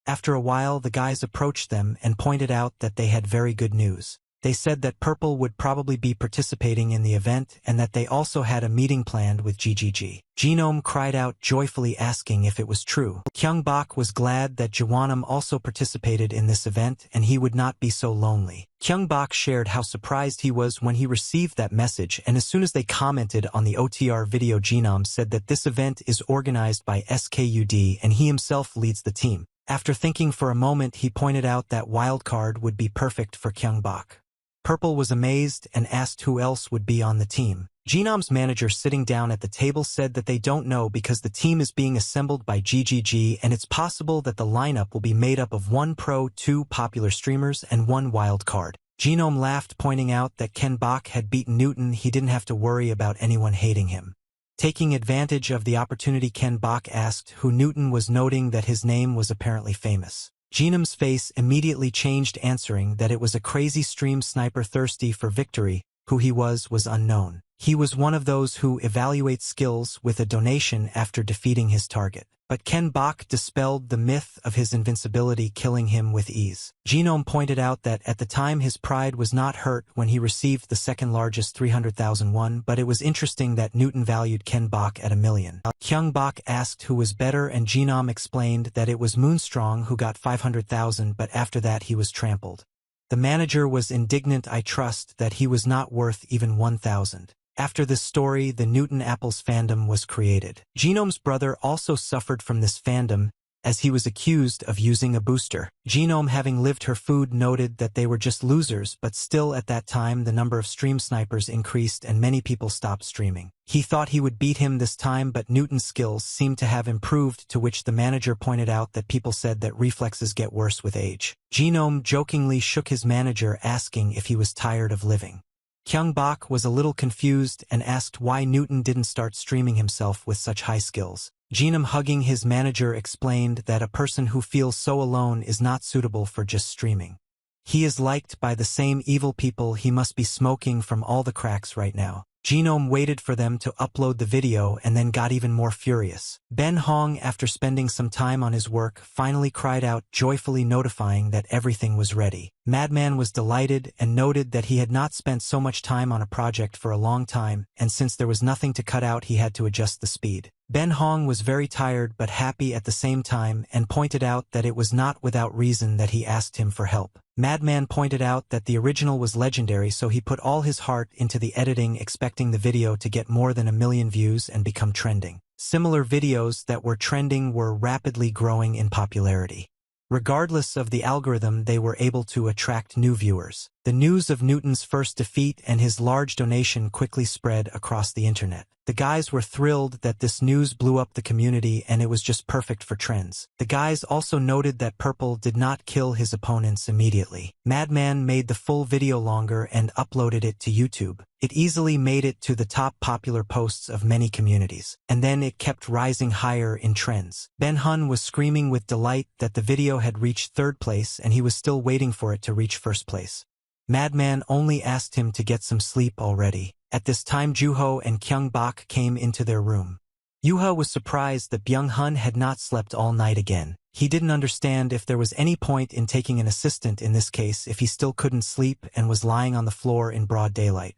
After a while the guys approached them and pointed out that they had very good news. They said that Purple would probably be participating in the event and that they also had a meeting planned with GGG. Genome cried out joyfully asking if it was true. Kyungbok was glad that Jawanam also participated in this event and he would not be so lonely. Kyungbok shared how surprised he was when he received that message, and as soon as they commented on the OTR video, Genome said that this event is organized by SKUD and he himself leads the team. After thinking for a moment, he pointed out that wildcard would be perfect for Kyungbok. Purple was amazed and asked who else would be on the team. Genome's manager sitting down at the table said that they don't know because the team is being assembled by GGG and it's possible that the lineup will be made up of 1 pro, 2 popular streamers, and 1 wild card. Genome laughed, pointing out that Ken Bok had beaten Newton. He didn't have to worry about anyone hating him. Taking advantage of the opportunity, Ken Bok asked who Newton was, noting that his name was apparently famous. Genome's face immediately changed, answering that it was a crazy stream sniper thirsty for victory. Who he was unknown. He was one of those who evaluate skills with a donation after defeating his target. But Ken Bok dispelled the myth of his invincibility, killing him with ease. Genome pointed out that at the time his pride was not hurt when he received the second largest 300,000 won, but it was interesting that Newton valued Ken Bok at $1 million. Kyungbok asked who was better and Genome explained that it was Moonstrong who got 500,000, but after that he was trampled. The manager was indignant. I trust that he was not worth even 1,000. After this story, the Newton Apples fandom was created. Genome's brother also suffered from this fandom, as he was accused of using a booster. Genome, having lived her food, noted that they were just losers, but still at that time the number of stream snipers increased and many people stopped streaming. He thought he would beat him this time, but Newton's skills seemed to have improved, to which the manager pointed out that people said that reflexes get worse with age. Genome jokingly shook his manager, asking if he was tired of living. Kyungbok was a little confused and asked why Newton didn't start streaming himself with such high skills. Genome, hugging his manager, explained that a person who feels so alone is not suitable for just streaming. He is liked by the same evil people. He must be smoking from all the cracks right now. Genome waited for them to upload the video and then got even more furious. Ben Hong, after spending some time on his work, finally cried out joyfully, notifying that everything was ready. Madman was delighted and noted that he had not spent so much time on a project for a long time, and since there was nothing to cut out, he had to adjust the speed. Ben Hong was very tired but happy at the same time and pointed out that it was not without reason that he asked him for help. Madman pointed out that the original was legendary, so he put all his heart into the editing, expecting the video to get more than 1 million views and become trending. Similar videos that were trending were rapidly growing in popularity. Regardless of the algorithm, they were able to attract new viewers. The news of Newton's first defeat and his large donation quickly spread across the internet. The guys were thrilled that this news blew up the community and it was just perfect for trends. The guys also noted that Purple did not kill his opponents immediately. Madman made the full video longer and uploaded it to YouTube. It easily made it to the top popular posts of many communities, and then it kept rising higher in trends. Ben Hun was screaming with delight that the video had reached 3rd place and he was still waiting for it to reach 1st place. Madman only asked him to get some sleep already. At this time, Juho and Kyungbok came into their room. Yuha was surprised that Byung-hun had not slept all night again. He didn't understand if there was any point in taking an assistant in this case if he still couldn't sleep and was lying on the floor in broad daylight.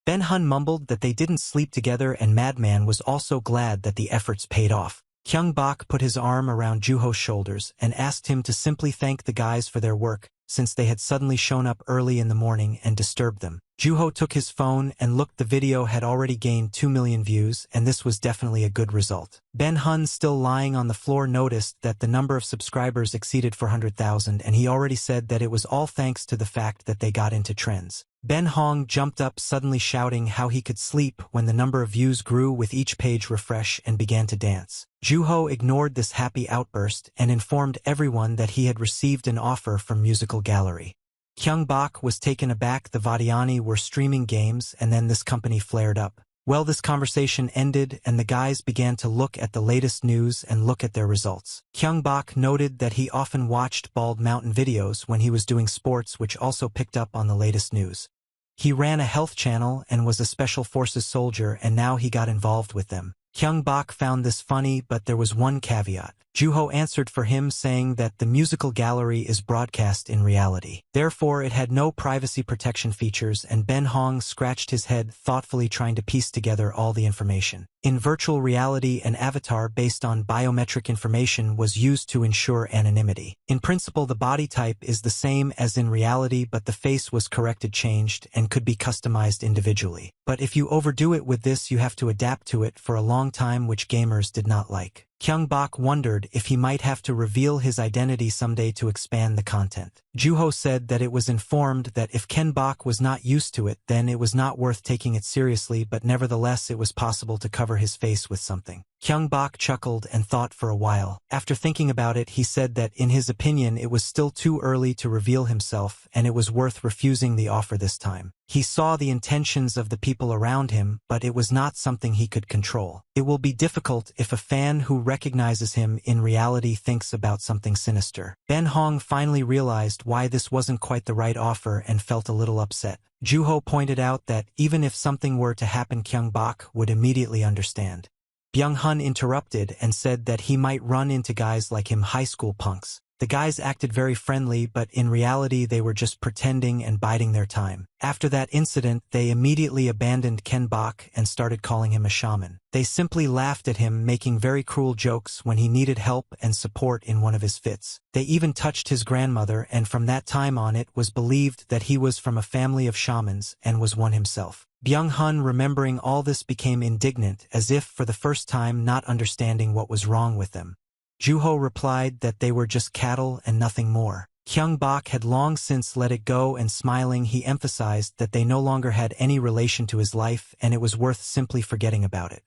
Ben-hun mumbled that they didn't sleep together, and Madman was also glad that the efforts paid off. Kyungbok put his arm around Juho's shoulders and asked him to simply thank the guys for their work, since they had suddenly shown up early in the morning and disturbed them. Juho took his phone and looked. The video had already gained 2 million views, and this was definitely a good result. Ben Hun, still lying on the floor, noticed that the number of subscribers exceeded 400,000, and he already said that it was all thanks to the fact that they got into trends. Ben Hong jumped up suddenly, shouting how he could sleep when the number of views grew with each page refresh, and began to dance. Juho ignored this happy outburst and informed everyone that he had received an offer from Musical Gallery. Kyungbok was taken aback. The Vadiani were streaming games, and then this company flared up. Well, this conversation ended and the guys began to look at the latest news and look at their results. Kyungbok noted that he often watched Bald Mountain videos when he was doing sports, which also picked up on the latest news. He ran a health channel and was a special forces soldier, and now he got involved with them. Kyung-bok found this funny, but there was one caveat. Juho answered for him, saying that the musical gallery is broadcast in reality. Therefore, it had no privacy protection features, and Ben Hong scratched his head, thoughtfully trying to piece together all the information. In virtual reality, an avatar based on biometric information was used to ensure anonymity. In principle, the body type is the same as in reality, but the face was changed, and could be customized individually. But if you overdo it with this, you have to adapt to it for a long time, which gamers did not like. Kyung-bok wondered if he might have to reveal his identity someday to expand the content. Juho said that it was informed that if Ken-bok was not used to it, then it was not worth taking it seriously, but nevertheless it was possible to cover his face with something. Kyung-bok chuckled and thought for a while. After thinking about it, he said that in his opinion it was still too early to reveal himself, and it was worth refusing the offer this time. He saw the intentions of the people around him, but it was not something he could control. It will be difficult if a fan who recognizes him in reality thinks about something sinister. Ben Hong finally realized why this wasn't quite the right offer and felt a little upset. Juho pointed out that even if something were to happen, Kyung-bok would immediately understand. Byung-hun interrupted and said that he might run into guys like him, high school punks. The guys acted very friendly, but in reality they were just pretending and biding their time. After that incident, they immediately abandoned Ken-bok and started calling him a shaman. They simply laughed at him, making very cruel jokes when he needed help and support in one of his fits. They even touched his grandmother, and from that time on it was believed that he was from a family of shamans and was one himself. Byung-hun, remembering all this, became indignant, as if for the first time not understanding what was wrong with them. Juho replied that they were just cattle and nothing more. Kyung-bok had long since let it go, and smiling he emphasized that they no longer had any relation to his life and it was worth simply forgetting about it.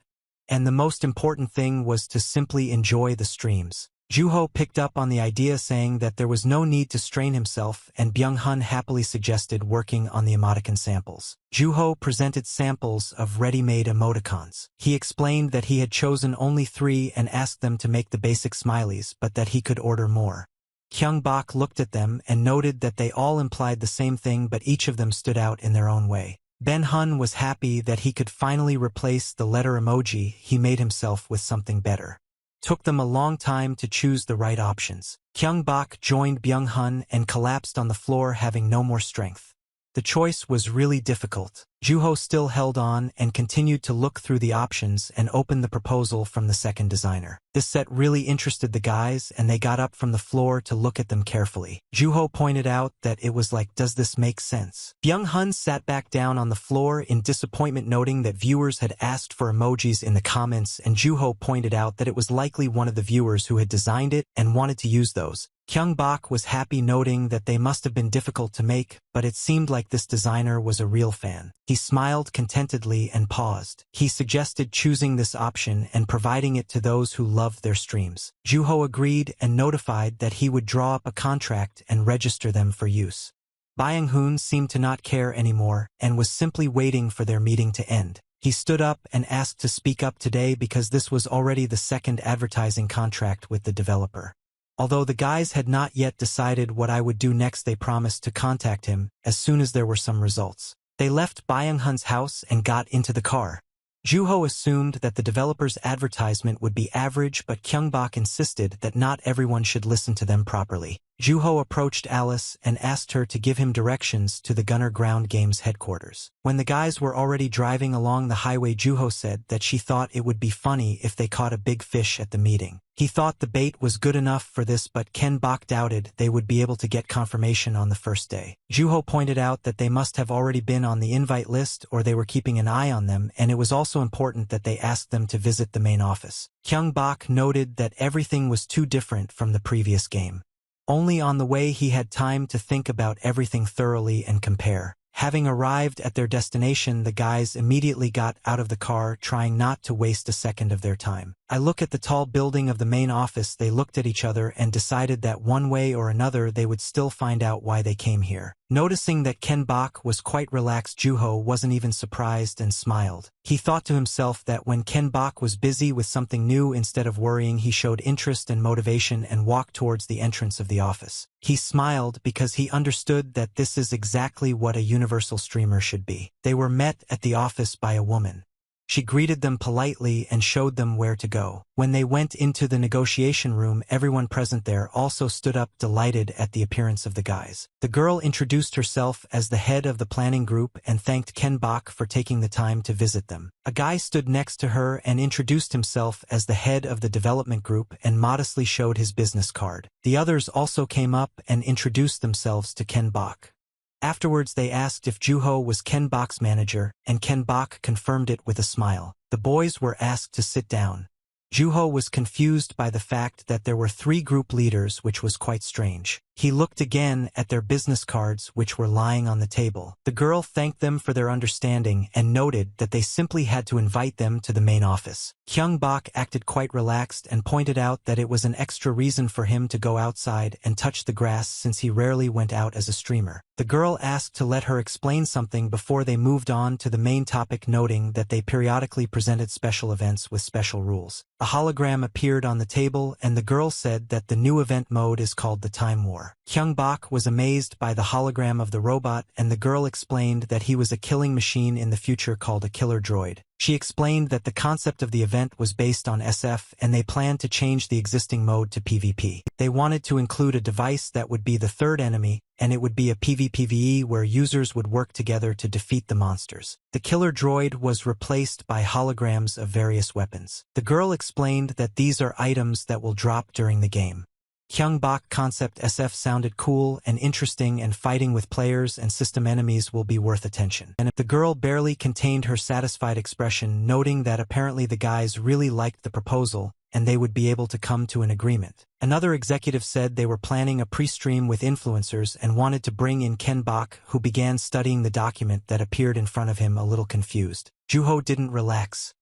And the most important thing was to simply enjoy the streams. Juho picked up on the idea, saying that there was no need to strain himself, and Byung-hun happily suggested working on the emoticon samples. Juho presented samples of ready-made emoticons. He explained that he had chosen only 3 and asked them to make the basic smileys, but that he could order more. Kyung-bok looked at them and noted that they all implied the same thing, but each of them stood out in their own way. Ben-hun was happy that he could finally replace the letter emoji he made himself with something better. Took them a long time to choose the right options. Kyung-bok joined Byung-hun and collapsed on the floor, having no more strength. The choice was really difficult. Juho still held on and continued to look through the options and opened the proposal from the second designer. This set really interested the guys, and they got up from the floor to look at them carefully. Juho pointed out that it was like, does this make sense? Byung-hun sat back down on the floor in disappointment, noting that viewers had asked for emojis in the comments, and Juho pointed out that it was likely one of the viewers who had designed it and wanted to use those. Kyung-bok was happy, noting that they must have been difficult to make, but it seemed like this designer was a real fan. He smiled contentedly and paused. He suggested choosing this option and providing it to those who loved their streams. Juho agreed and notified that he would draw up a contract and register them for use. Byung-hun seemed to not care anymore and was simply waiting for their meeting to end. He stood up and asked to speak up today because this was already the second advertising contract with the developer. Although the guys had not yet decided what I would do next, they promised to contact him as soon as there were some results. They left Byung-hun's house and got into the car. Juho assumed that the developer's advertisement would be average, but Kyung-bok insisted that not everyone should listen to them properly. Juho approached Alice and asked her to give him directions to the Gunner Ground Games headquarters. When the guys were already driving along the highway, Juho said that she thought it would be funny if they caught a big fish at the meeting. He thought the bait was good enough for this, but Ken-bok doubted they would be able to get confirmation on the first day. Juho pointed out that they must have already been on the invite list, or they were keeping an eye on them, and it was also important that they asked them to visit the main office. Kyung-bok noted that everything was too different from the previous game. Only on the way he had time to think about everything thoroughly and compare. Having arrived at their destination, the guys immediately got out of the car, trying not to waste a second of their time. I look at the tall building of the main office. They looked at each other and decided that one way or another they would still find out why they came here. Noticing that Ken-bok was quite relaxed, Juho wasn't even surprised and smiled. He thought to himself that when Ken-bok was busy with something new, instead of worrying, he showed interest and motivation and walked towards the entrance of the office. He smiled because he understood that this is exactly what a universal streamer should be. They were met at the office by a woman. She greeted them politely and showed them where to go. When they went into the negotiation room, everyone present there also stood up delighted at the appearance of the guys. The girl introduced herself as the head of the planning group and thanked Ken Bok for taking the time to visit them. A guy stood next to her and introduced himself as the head of the development group and modestly showed his business card. The others also came up and introduced themselves to Ken Bok. Afterwards they asked if Juho was Ken Bok's manager, and Ken Bok confirmed it with a smile. The boys were asked to sit down. Juho was confused by the fact that there were 3 group leaders, which was quite strange. He looked again at their business cards which were lying on the table. The girl thanked them for their understanding and noted that they simply had to invite them to the main office. Kyung Bok acted quite relaxed and pointed out that it was an extra reason for him to go outside and touch the grass since he rarely went out as a streamer. The girl asked to let her explain something before they moved on to the main topic, noting that they periodically presented special events with special rules. A hologram appeared on the table and the girl said that the new event mode is called the Time War. Kyung Bok was amazed by the hologram of the robot and the girl explained that he was a killing machine in the future called a killer droid. She explained that the concept of the event was based on SF and they planned to change the existing mode to PvP. They wanted to include a device that would be the third enemy, and it would be a PvPvE where users would work together to defeat the monsters. The killer droid was replaced by holograms of various weapons. The girl explained that these are items that will drop during the game. Kyung Bok concept SF sounded cool and interesting, and fighting with players and system enemies will be worth attention. And the girl barely contained her satisfied expression, noting that apparently the guys really liked the proposal and they would be able to come to an agreement. Another executive said they were planning a pre-stream with influencers and wanted to bring in Ken Bok, who began studying the document that appeared in front of him a little confused. Juho didn't relax.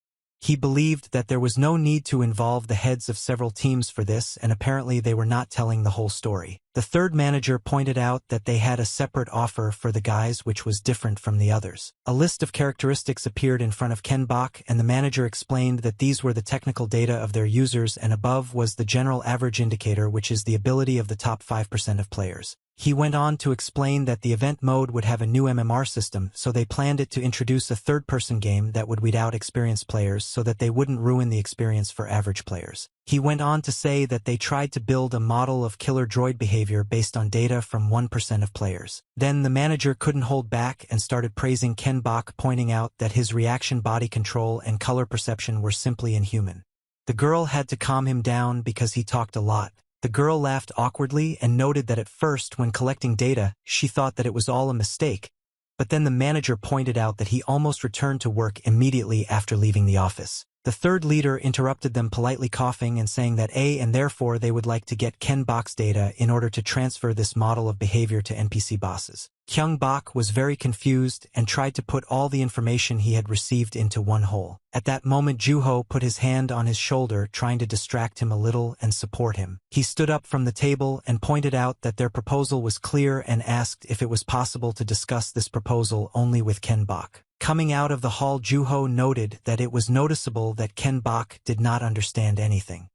He believed that there was no need to involve the heads of several teams for this, and apparently they were not telling the whole story. The third manager pointed out that they had a separate offer for the guys which was different from the others. A list of characteristics appeared in front of Ken Bok, and the manager explained that these were the technical data of their users, and above was the general average indicator, which is the ability of the top 5% of players. He went on to explain that the event mode would have a new MMR system, so they planned it to introduce a third-person game that would weed out experienced players so that they wouldn't ruin the experience for average players. He went on to say that they tried to build a model of killer droid behavior based on data from 1% of players. Then the manager couldn't hold back and started praising Ken Bok, pointing out that his reaction body control and color perception were simply inhuman. The girl had to calm him down because he talked a lot. The girl laughed awkwardly and noted that at first, when collecting data, she thought that it was all a mistake, but then the manager pointed out that he almost returned to work immediately after leaving the office. The third leader interrupted them, politely coughing and saying that and therefore they would like to get Ken Bok's data in order to transfer this model of behavior to NPC bosses. Kyung Bok was very confused and tried to put all the information he had received into one whole. At that moment, Juho put his hand on his shoulder, trying to distract him a little and support him. He stood up from the table and pointed out that their proposal was clear and asked if it was possible to discuss this proposal only with Ken Bok. Coming out of the hall, Juho noted that it was noticeable that Ken Bok did not understand anything.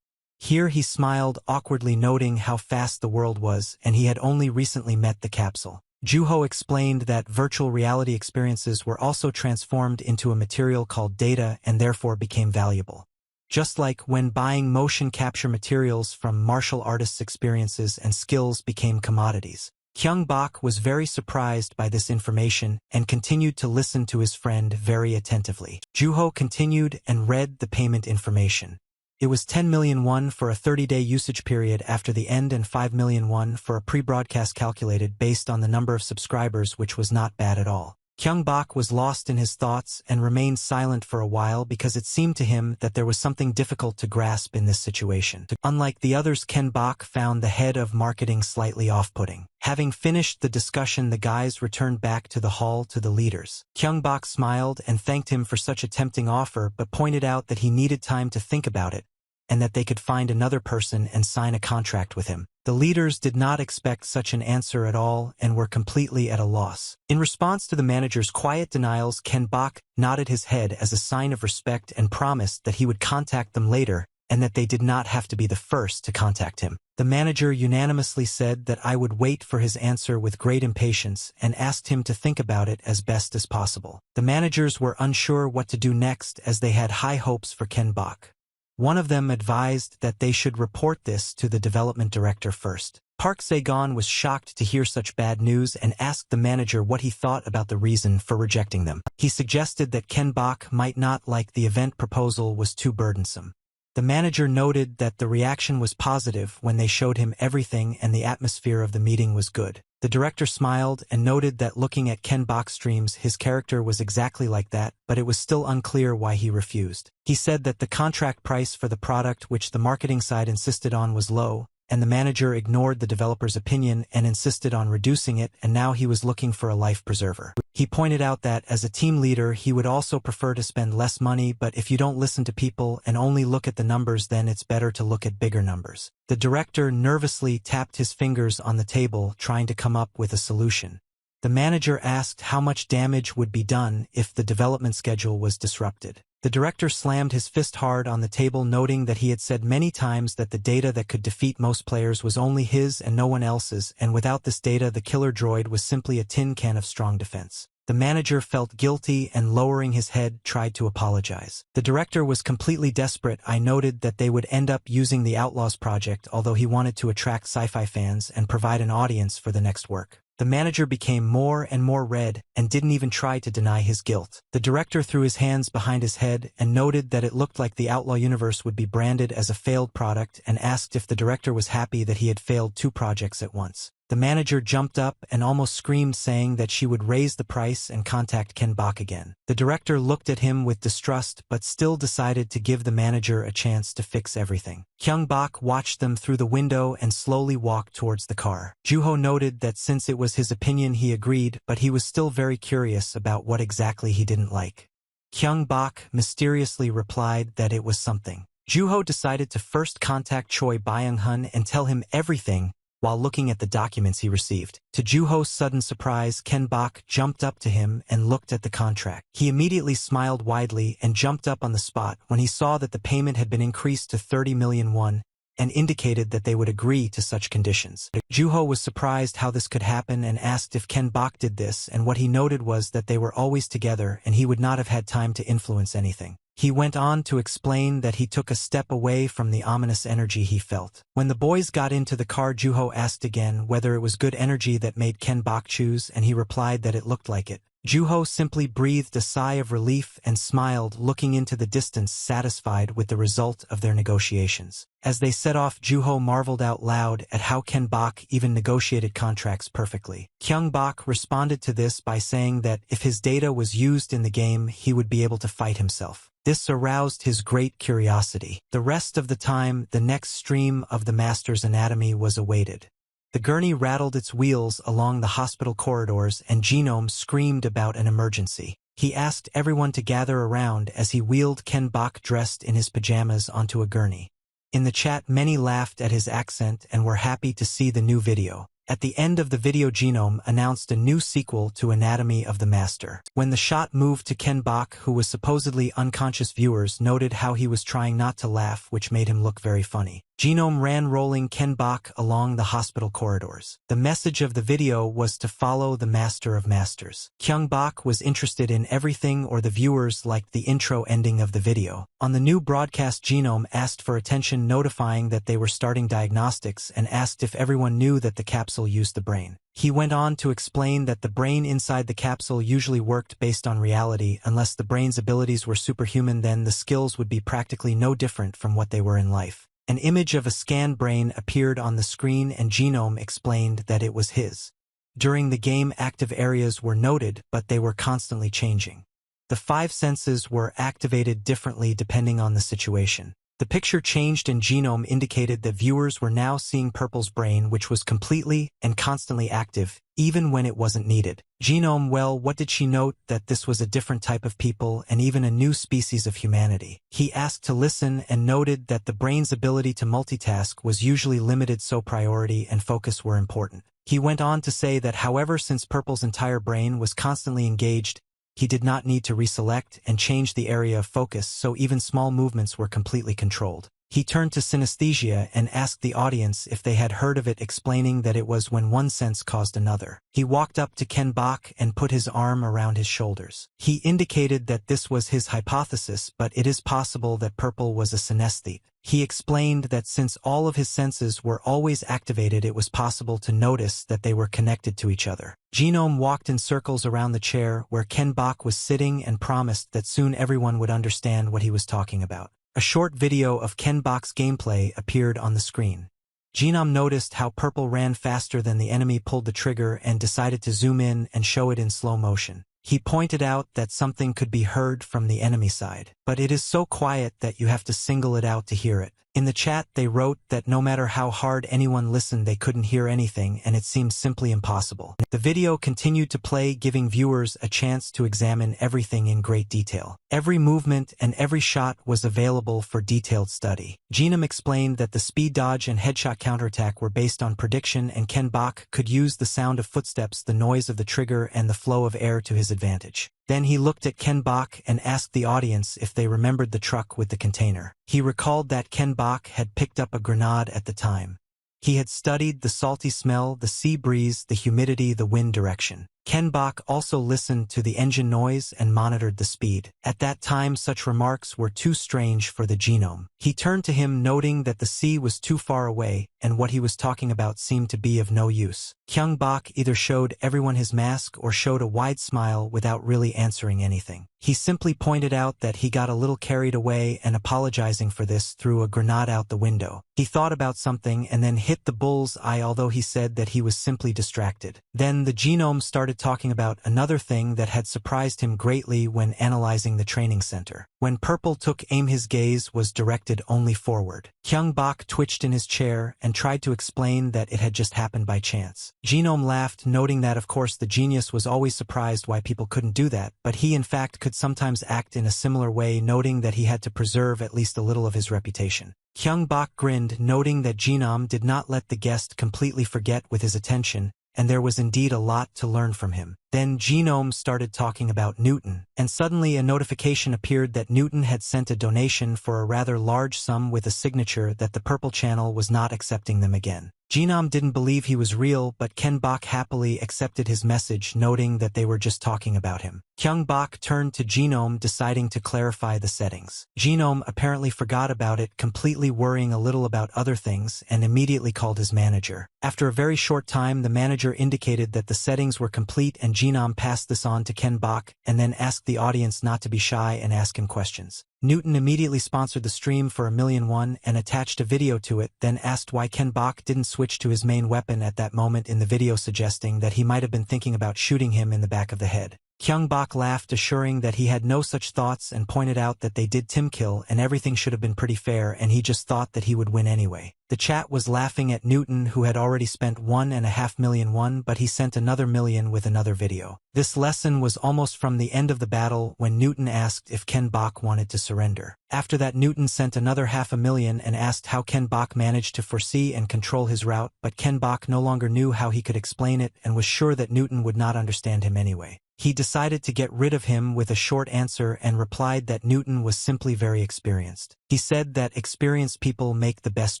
Here he smiled awkwardly, noting how fast the world was, and he had only recently met the capsule. Juho explained that virtual reality experiences were also transformed into a material called data and therefore became valuable. Just like when buying motion capture materials from martial artists' experiences and skills became commodities. Kyung Bok was very surprised by this information and continued to listen to his friend very attentively. Juho continued and read the payment information. It was 10 million won for a 30-day usage period after the end and 5 million won for a pre-broadcast, calculated based on the number of subscribers, which was not bad at all. Kyung Bok was lost in his thoughts and remained silent for a while because it seemed to him that there was something difficult to grasp in this situation. Unlike the others, Ken Bok found the head of marketing slightly off-putting. Having finished the discussion, the guys returned back to the hall to the leaders. Kyung Bok smiled and thanked him for such a tempting offer, but pointed out that he needed time to think about it, and that they could find another person and sign a contract with him. The leaders did not expect such an answer at all and were completely at a loss. In response to the manager's quiet denials, Ken Bok nodded his head as a sign of respect and promised that he would contact them later and that they did not have to be the first to contact him. The manager unanimously said that I would wait for his answer with great impatience and asked him to think about it as best as possible. The managers were unsure what to do next as they had high hopes for Ken Bok. One of them advised that they should report this to the development director first. Park Se-gon was shocked to hear such bad news and asked the manager what he thought about the reason for rejecting them. He suggested that Ken Bok might not like the event proposal was too burdensome. The manager noted that the reaction was positive when they showed him everything and the atmosphere of the meeting was good. The director smiled and noted that looking at Ken Bok's streams his character was exactly like that, but it was still unclear why he refused. He said that the contract price for the product which the marketing side insisted on was low, and the manager ignored the developer's opinion and insisted on reducing it, and now he was looking for a life preserver. He pointed out that, as a team leader, he would also prefer to spend less money, but if you don't listen to people and only look at the numbers, then it's better to look at bigger numbers. The director nervously tapped his fingers on the table, trying to come up with a solution. The manager asked how much damage would be done if the development schedule was disrupted. The director slammed his fist hard on the table, noting that he had said many times that the data that could defeat most players was only his and no one else's, and without this data the killer droid was simply a tin can of strong defense. The manager felt guilty and, lowering his head, tried to apologize. The director was completely desperate. I noted that they would end up using the Outlaws project, although he wanted to attract sci-fi fans and provide an audience for the next work. The manager became more and more red and didn't even try to deny his guilt. The director threw his hands behind his head and noted that it looked like the Outlaw universe would be branded as a failed product and asked if the director was happy that he had failed 2 projects at once. The manager jumped up and almost screamed, saying that she would raise the price and contact Ken Bok again. The director looked at him with distrust but still decided to give the manager a chance to fix everything. Kyung Bok watched them through the window and slowly walked towards the car. Juho noted that since it was his opinion he agreed, but he was still very curious about what exactly he didn't like. Kyung Bok mysteriously replied that it was something. Juho decided to first contact Choi Byung-hun and tell him everything, while looking at the documents he received. To Juho's sudden surprise, Ken Bok jumped up to him and looked at the contract. He immediately smiled widely and jumped up on the spot when he saw that the payment had been increased to 30 million won and indicated that they would agree to such conditions. Juho was surprised how this could happen and asked if Ken Bok did this, and what he noted was that they were always together and he would not have had time to influence anything. He went on to explain that he took a step away from the ominous energy he felt. When the boys got into the car, Juho asked again whether it was good energy that made Ken Bok choose, and he replied that it looked like it. Juho simply breathed a sigh of relief and smiled, looking into the distance, satisfied with the result of their negotiations. As they set off, Juho marveled out loud at how Ken Bok even negotiated contracts perfectly. Kyung Bok responded to this by saying that if his data was used in the game, he would be able to fight himself. This aroused his great curiosity. The rest of the time, the next stream of the Master's anatomy was awaited. The gurney rattled its wheels along the hospital corridors and Genome screamed about an emergency. He asked everyone to gather around as he wheeled Ken Bok dressed in his pajamas onto a gurney. In the chat, many laughed at his accent and were happy to see the new video. At the end of the video, Genome announced a new sequel to Anatomy of the Master. When the shot moved to Ken Bok, who was supposedly unconscious, viewers noted how he was trying not to laugh, which made him look very funny. Genome ran rolling Ken Bok along the hospital corridors. The message of the video was to follow the Master of Masters. Kyung Bok was interested in everything, or the viewers liked the intro ending of the video. On the new broadcast, Genome asked for attention, notifying that they were starting diagnostics, and asked if everyone knew that the capsule used the brain. He went on to explain that the brain inside the capsule usually worked based on reality. Unless the brain's abilities were superhuman, then the skills would be practically no different from what they were in life. An image of a scanned brain appeared on the screen and Genome explained that it was his. During the game, active areas were noted, but they were constantly changing. The 5 senses were activated differently depending on the situation. The picture changed and Genome indicated that viewers were now seeing Purple's brain, which was completely and constantly active, even when it wasn't needed. Genome, well, what did she note? That this was a different type of people and even a new species of humanity. He asked to listen and noted that the brain's ability to multitask was usually limited, so priority and focus were important. He went on to say that however, since Purple's entire brain was constantly engaged, he did not need to reselect and change the area of focus, so even small movements were completely controlled. He turned to synesthesia and asked the audience if they had heard of it, explaining that it was when one sense caused another. He walked up to Ken Bok and put his arm around his shoulders. He indicated that this was his hypothesis, but it is possible that Purple was a synesthete. He explained that since all of his senses were always activated, it was possible to notice that they were connected to each other. Genome walked in circles around the chair where Ken Bok was sitting and promised that soon everyone would understand what he was talking about. A short video of Ken Bok's gameplay appeared on the screen. Genome noticed how Purple ran faster than the enemy pulled the trigger and decided to zoom in and show it in slow motion. He pointed out that something could be heard from the enemy side, but it is so quiet that you have to single it out to hear it. In the chat they wrote that no matter how hard anyone listened they couldn't hear anything, and it seemed simply impossible. The video continued to play, giving viewers a chance to examine everything in great detail. Every movement and every shot was available for detailed study. Genome explained that the speed dodge and headshot counterattack were based on prediction, and Ken Bok could use the sound of footsteps, the noise of the trigger, and the flow of air to his advantage. Then he looked at Ken Bok and asked the audience if they remembered the truck with the container. He recalled that Ken Bok had picked up a grenade at the time. He had studied the salty smell, the sea breeze, the humidity, the wind direction. Ken Bok also listened to the engine noise and monitored the speed. At that time, such remarks were too strange for the genome. He turned to him, noting that the sea was too far away, and what he was talking about seemed to be of no use. Kyung Bok either showed everyone his mask or showed a wide smile without really answering anything. He simply pointed out that he got a little carried away, and apologizing for this threw a grenade out the window. He thought about something and then hit the bull's eye, although he said that he was simply distracted. Then the genome started talking about another thing that had surprised him greatly when analyzing the training center. When Purple took aim, his gaze was directed only forward. Kyung Bok twitched in his chair and tried to explain that it had just happened by chance. Genome laughed, noting that of course the genius was always surprised why people couldn't do that, but he in fact could sometimes act in a similar way, noting that he had to preserve at least a little of his reputation. Kyung Bok grinned, noting that Genome did not let the guest completely forget with his attention, and there was indeed a lot to learn from him. Then Genome started talking about Newton, and suddenly a notification appeared that Newton had sent a donation for a rather large sum with a signature that the Purple Channel was not accepting them again. Genome didn't believe he was real, but Ken Bok happily accepted his message, noting that they were just talking about him. Kyung Bok turned to Genome, deciding to clarify the settings. Genome apparently forgot about it, completely worrying a little about other things, and immediately called his manager. After a very short time, the manager indicated that the settings were complete, and Genome passed this on to Ken Bok and then asked the audience not to be shy and ask him questions. Newton immediately sponsored the stream for $1,000,000 and attached a video to it, then asked why Ken Bok didn't switch to his main weapon at that moment in the video, suggesting that he might have been thinking about shooting him in the back of the head. Kyung Bok laughed, assuring that he had no such thoughts, and pointed out that they did Tim kill and everything should have been pretty fair, and he just thought that he would win anyway. The chat was laughing at Newton, who had already spent $1.5 million, but he sent another million with another video. This lesson was almost from the end of the battle when Newton asked if Ken Bok wanted to surrender. After that, Newton sent another $500,000 and asked how Ken Bok managed to foresee and control his route, but Ken Bok no longer knew how he could explain it and was sure that Newton would not understand him anyway. He decided to get rid of him with a short answer and replied that Newton was simply very experienced. He said that experienced people make the best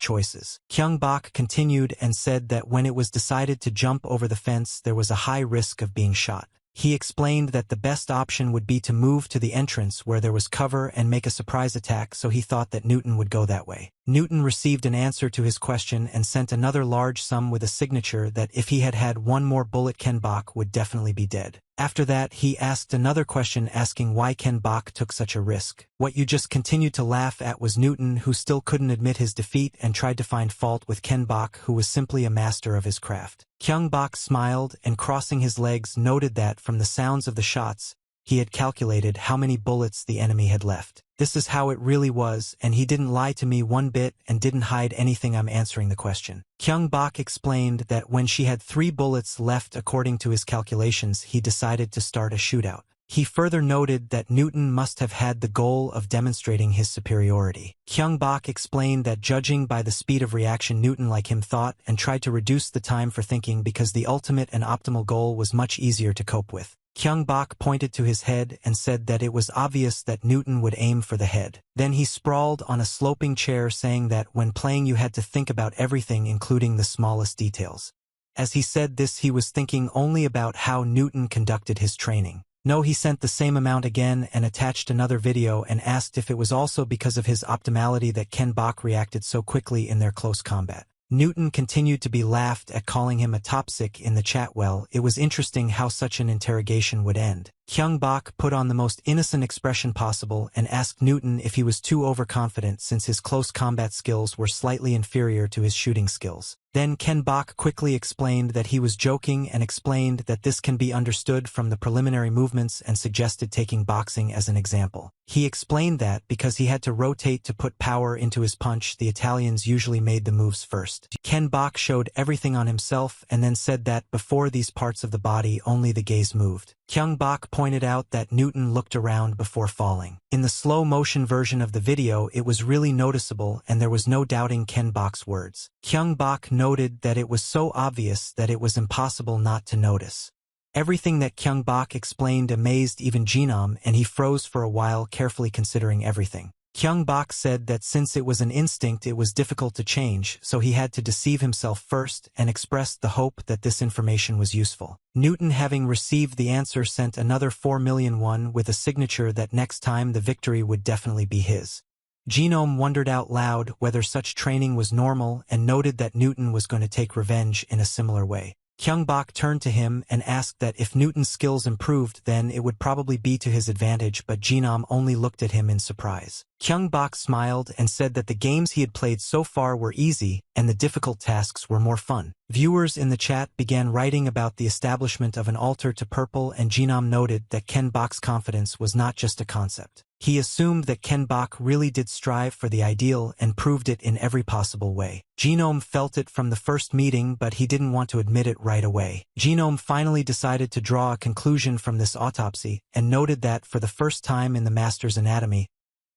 choices. Kyung Bok continued and said that when it was decided to jump over the fence, there was a high risk of being shot. He explained that the best option would be to move to the entrance where there was cover and make a surprise attack, so he thought that Newton would go that way. Newton received an answer to his question and sent another large sum with a signature that if he had had one more bullet, Ken Bok would definitely be dead. After that, he asked another question, asking why Ken Bok took such a risk. What you just continued to laugh at was Newton, who still couldn't admit his defeat and tried to find fault with Ken Bok, who was simply a master of his craft. Kyung Bok smiled and, crossing his legs, noted that from the sounds of the shots, he had calculated how many bullets the enemy had left. This is how it really was, and he didn't lie to me one bit and didn't hide anything. I'm answering the question. Kyung Bok explained that when she had 3 bullets left according to his calculations, he decided to start a shootout. He further noted that Newton must have had the goal of demonstrating his superiority. Kyung Bok explained that judging by the speed of reaction, Newton, like him, thought and tried to reduce the time for thinking because the ultimate and optimal goal was much easier to cope with. Kyung-bok pointed to his head and said that it was obvious that Newton would aim for the head. Then he sprawled on a sloping chair saying that when playing you had to think about everything including the smallest details. As he said this he was thinking only about how Newton conducted his training. No, he sent the same amount again and attached another video and asked if it was also because of his optimality that Ken-bok reacted so quickly in their close combat. Newton continued to be laughed at, calling him a topsick in the chat. Well, it was interesting how such an interrogation would end. Kyung-bok put on the most innocent expression possible and asked Newton if he was too overconfident since his close combat skills were slightly inferior to his shooting skills. Then Ken-bok quickly explained that he was joking and explained that this can be understood from the preliminary movements and suggested taking boxing as an example. He explained that because he had to rotate to put power into his punch, the Italians usually made the moves first. Ken-bok showed everything on himself and then said that before these parts of the body only the gaze moved. Kyung-bok pointed out that Newton looked around before falling. In the slow-motion version of the video it was really noticeable and there was no doubting Ken-bok's words. Kyung-bok noted that it was so obvious that it was impossible not to notice. Everything that Kyung-bok explained amazed even Jinom and he froze for a while carefully considering everything. Kyung-bok said that since it was an instinct it was difficult to change, so he had to deceive himself first and expressed the hope that this information was useful. Newton, having received the answer, sent another 4 million won with a signature that next time the victory would definitely be his. Jinom wondered out loud whether such training was normal and noted that Newton was going to take revenge in a similar way. Kyung-bok turned to him and asked that if Newton's skills improved then it would probably be to his advantage, but Jinom only looked at him in surprise. Kyung-bok smiled and said that the games he had played so far were easy and the difficult tasks were more fun. Viewers in the chat began writing about the establishment of an altar to purple and Jinom noted that Ken-bok's confidence was not just a concept. He assumed that Ken-bok really did strive for the ideal and proved it in every possible way. Jinom felt it from the first meeting but he didn't want to admit it right away. Jinom finally decided to draw a conclusion from this autopsy and noted that for the first time in the master's anatomy,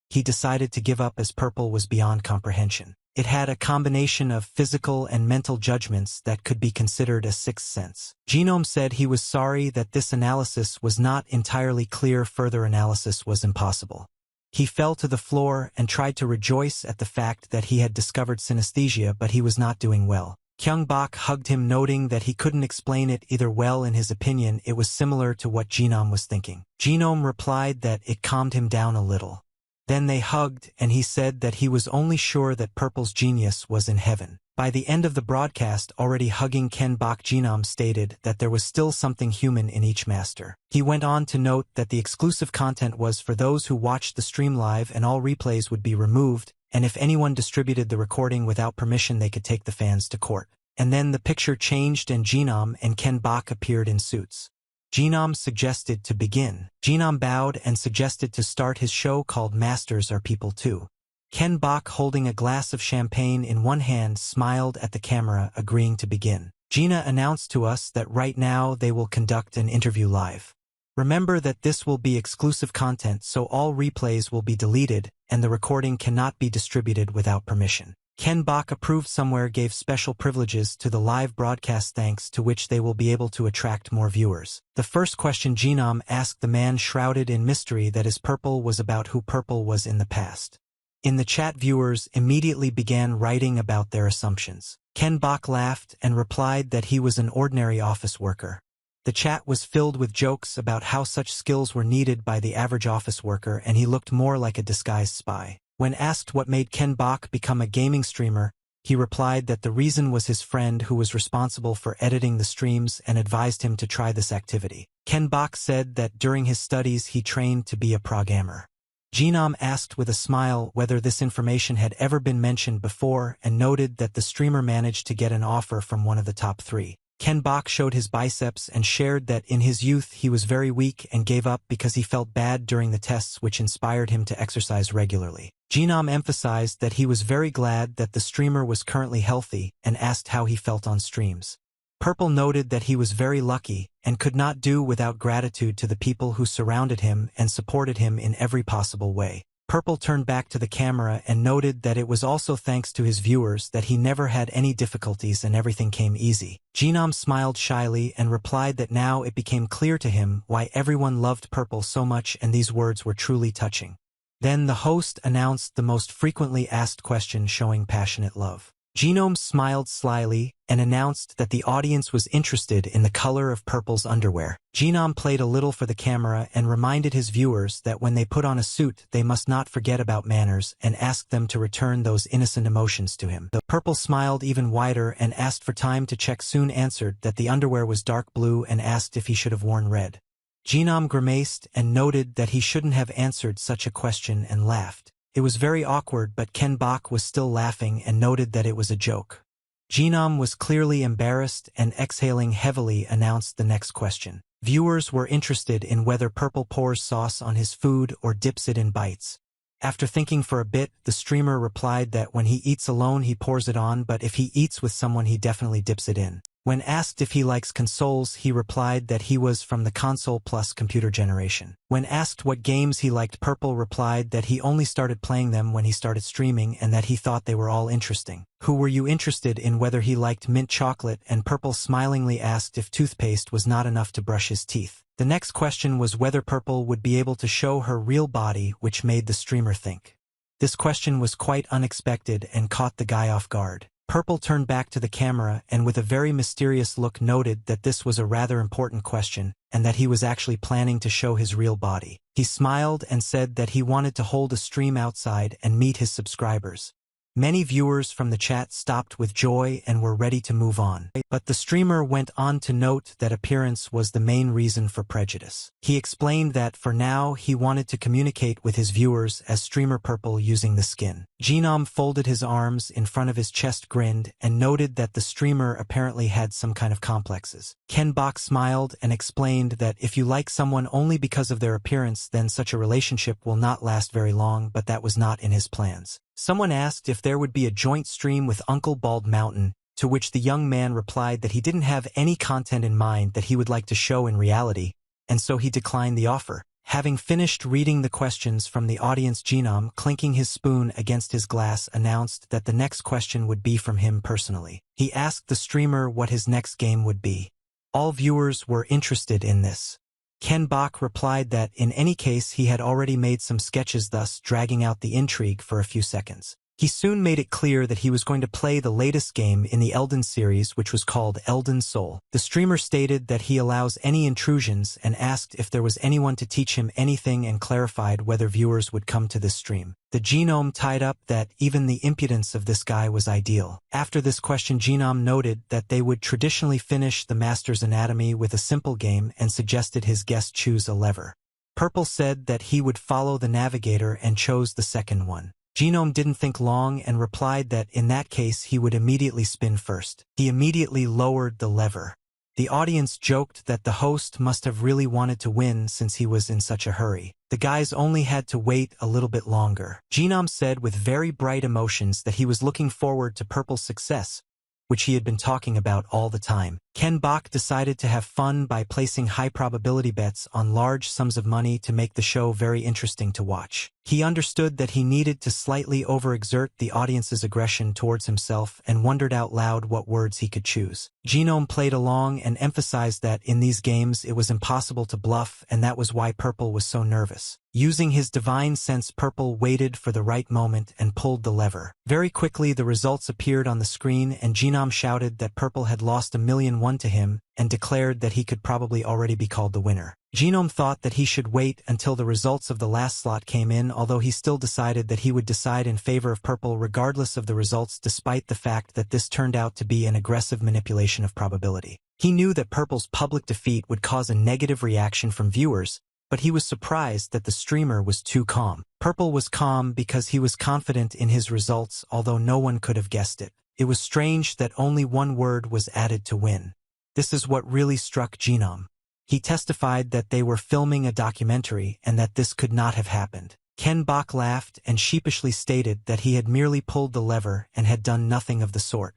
he decided to give up as purple was beyond comprehension. It had a combination of physical and mental judgments that could be considered a sixth sense. Jinom said he was sorry that this analysis was not entirely clear. Further analysis was impossible. He fell to the floor and tried to rejoice at the fact that he had discovered synesthesia, but he was not doing well. Kyung-bok hugged him, noting that he couldn't explain it either. Well, in his opinion, it was similar to what Jinom was thinking. Jinom replied that it calmed him down a little. Then they hugged and he said that he was only sure that Purple's genius was in heaven. By the end of the broadcast, already hugging Ken-bok, Jinom stated that there was still something human in each master. He went on to note that the exclusive content was for those who watched the stream live and all replays would be removed, and if anyone distributed the recording without permission they could take the fans to court. And then the picture changed and Jinom and Ken-bok appeared in suits. Jinom suggested to begin. Jinom bowed and suggested to start his show called Masters Are People Too. Ken-bok, holding a glass of champagne in one hand, smiled at the camera, agreeing to begin. Gina announced to us that right now they will conduct an interview live. Remember that this will be exclusive content, so all replays will be deleted and the recording cannot be distributed without permission. Ken-bok, approved somewhere, gave special privileges to the live broadcast thanks to which they will be able to attract more viewers. The first question Jinom asked the man shrouded in mystery that is Purple was about who Purple was in the past. In the chat, viewers immediately began writing about their assumptions. Ken-bok laughed and replied that he was an ordinary office worker. The chat was filled with jokes about how such skills were needed by the average office worker and he looked more like a disguised spy. When asked what made Ken-bok become a gaming streamer, he replied that the reason was his friend who was responsible for editing the streams and advised him to try this activity. Ken-bok said that during his studies he trained to be a programmer. Jinom asked with a smile whether this information had ever been mentioned before and noted that the streamer managed to get an offer from one of the top 3. Ken-bok showed his biceps and shared that in his youth he was very weak and gave up because he felt bad during the tests, which inspired him to exercise regularly. Jinom emphasized that he was very glad that the streamer was currently healthy and asked how he felt on streams. Purple noted that he was very lucky and could not do without gratitude to the people who surrounded him and supported him in every possible way. Purple turned back to the camera and noted that it was also thanks to his viewers that he never had any difficulties and everything came easy. Genome smiled shyly and replied that now it became clear to him why everyone loved Purple so much, and these words were truly touching. Then the host announced the most frequently asked question showing passionate love. Genome smiled slyly and announced that the audience was interested in the color of Purple's underwear. Genome played a little for the camera and reminded his viewers that when they put on a suit, they must not forget about manners, and asked them to return those innocent emotions to him. The Purple smiled even wider and asked for time to check, soon answered that the underwear was dark blue and asked if he should have worn red. Genome grimaced and noted that he shouldn't have answered such a question and laughed. It was very awkward, but Ken Bok was still laughing and noted that it was a joke. Genome was clearly embarrassed and, exhaling heavily, announced the next question. Viewers were interested in whether Purple pours sauce on his food or dips it in bites. After thinking for a bit, the streamer replied that when he eats alone he pours it on, but if he eats with someone he definitely dips it in. When asked if he likes consoles, he replied that he was from the console plus computer generation. When asked what games he liked, Purple replied that he only started playing them when he started streaming and that he thought they were all interesting. Who were you interested in whether he liked mint chocolate? And Purple smilingly asked if toothpaste was not enough to brush his teeth. The next question was whether Purple would be able to show her real body, which made the streamer think. This question was quite unexpected and caught the guy off guard. Purple turned back to the camera and with a very mysterious look noted that this was a rather important question and that he was actually planning to show his real body. He smiled and said that he wanted to hold a stream outside and meet his subscribers. Many viewers from the chat stopped with joy and were ready to move on. But the streamer went on to note that appearance was the main reason for prejudice. He explained that for now he wanted to communicate with his viewers as streamer Purple using the skin. Genome folded his arms in front of his chest, grinned, and noted that the streamer apparently had some kind of complexes. Ken Bok smiled and explained that if you like someone only because of their appearance, then such a relationship will not last very long, but that was not in his plans. Someone asked if there would be a joint stream with Uncle Bald Mountain, to which the young man replied that he didn't have any content in mind that he would like to show in reality, and so he declined the offer. Having finished reading the questions from the audience, Genome, clinking his spoon against his glass, announced that the next question would be from him personally. He asked the streamer what his next game would be. All viewers were interested in this. Ken Bok replied that in any case he had already made some sketches, thus dragging out the intrigue for a few seconds. He soon made it clear that he was going to play the latest game in the Elden series, which was called Elden Soul. The streamer stated that he allows any intrusions and asked if there was anyone to teach him anything and clarified whether viewers would come to this stream. The Genome tied up that even the impudence of this guy was ideal. After this question, Genome noted that they would traditionally finish the Master's Anatomy with a simple game and suggested his guest choose a lever. Purple said that he would follow the navigator and chose the second one. Genome didn't think long and replied that in that case he would immediately spin first. He immediately lowered the lever. The audience joked that the host must have really wanted to win since he was in such a hurry. The guys only had to wait a little bit longer. Genome said with very bright emotions that he was looking forward to Purple's success, which he had been talking about all the time. Ken Bok decided to have fun by placing high-probability bets on large sums of money to make the show very interesting to watch. He understood that he needed to slightly overexert the audience's aggression towards himself and wondered out loud what words he could choose. Genome played along and emphasized that in these games it was impossible to bluff, and that was why Purple was so nervous. Using his divine sense, Purple waited for the right moment and pulled the lever. Very quickly the results appeared on the screen, and Genome shouted that Purple had lost $1,000,001 to him and declared that he could probably already be called the winner. Genome thought that he should wait until the results of the last slot came in, although he still decided that he would decide in favor of Purple regardless of the results, despite the fact that this turned out to be an aggressive manipulation of probability. He knew that Purple's public defeat would cause a negative reaction from viewers, but he was surprised that the streamer was too calm. Purple was calm because he was confident in his results, although no one could have guessed it. It was strange that only one word was added to win. This is what really struck Genome. He testified that they were filming a documentary and that this could not have happened. Ken Bok laughed and sheepishly stated that he had merely pulled the lever and had done nothing of the sort.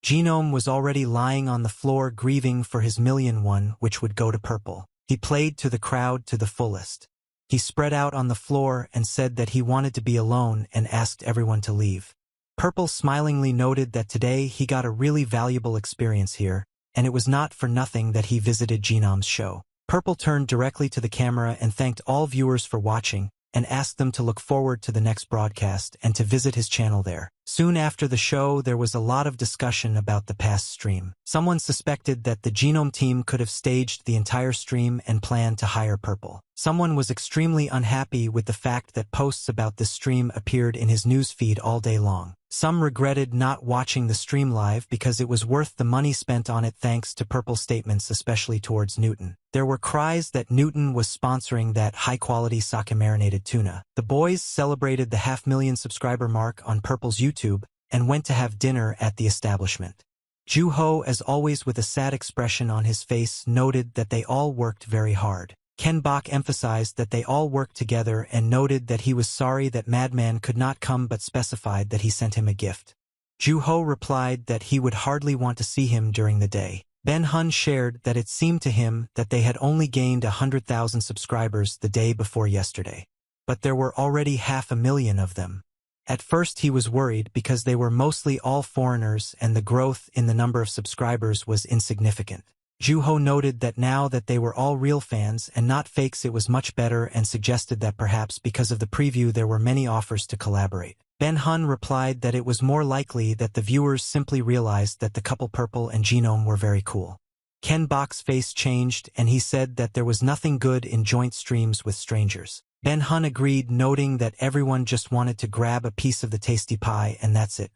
Genome was already lying on the floor grieving for his $1,000,001, which would go to Purple. He played to the crowd to the fullest. He spread out on the floor and said that he wanted to be alone and asked everyone to leave. Purple smilingly noted that today he got a really valuable experience here, and it was not for nothing that he visited Genom's show. Purple turned directly to the camera and thanked all viewers for watching, and asked them to look forward to the next broadcast and to visit his channel there. Soon after the show, there was a lot of discussion about the past stream. Someone suspected that the Genome team could have staged the entire stream and planned to hire Purple. Someone was extremely unhappy with the fact that posts about this stream appeared in his news feed all day long. Some regretted not watching the stream live because it was worth the money spent on it thanks to Purple's statements, especially towards Newton. There were cries that Newton was sponsoring that high-quality sake-marinated tuna. The boys celebrated the 500,000 subscriber mark on Purple's YouTube and went to have dinner at the establishment. Ju-ho, as always with a sad expression on his face, noted that they all worked very hard. Ken Bok emphasized that they all worked together and noted that he was sorry that Madman could not come but specified that he sent him a gift. Ju-ho replied that he would hardly want to see him during the day. Ben Hun shared that it seemed to him that they had only gained 100,000 subscribers the day before yesterday. But there were already 500,000 of them. At first he was worried because they were mostly all foreigners and the growth in the number of subscribers was insignificant. Ju-ho noted that now that they were all real fans and not fakes, it was much better and suggested that perhaps because of the preview there were many offers to collaborate. Ben Hun replied that it was more likely that the viewers simply realized that the couple Purple and Genome were very cool. Ken Bok's face changed and he said that there was nothing good in joint streams with strangers. Ben Hun agreed, noting that everyone just wanted to grab a piece of the tasty pie and that's it.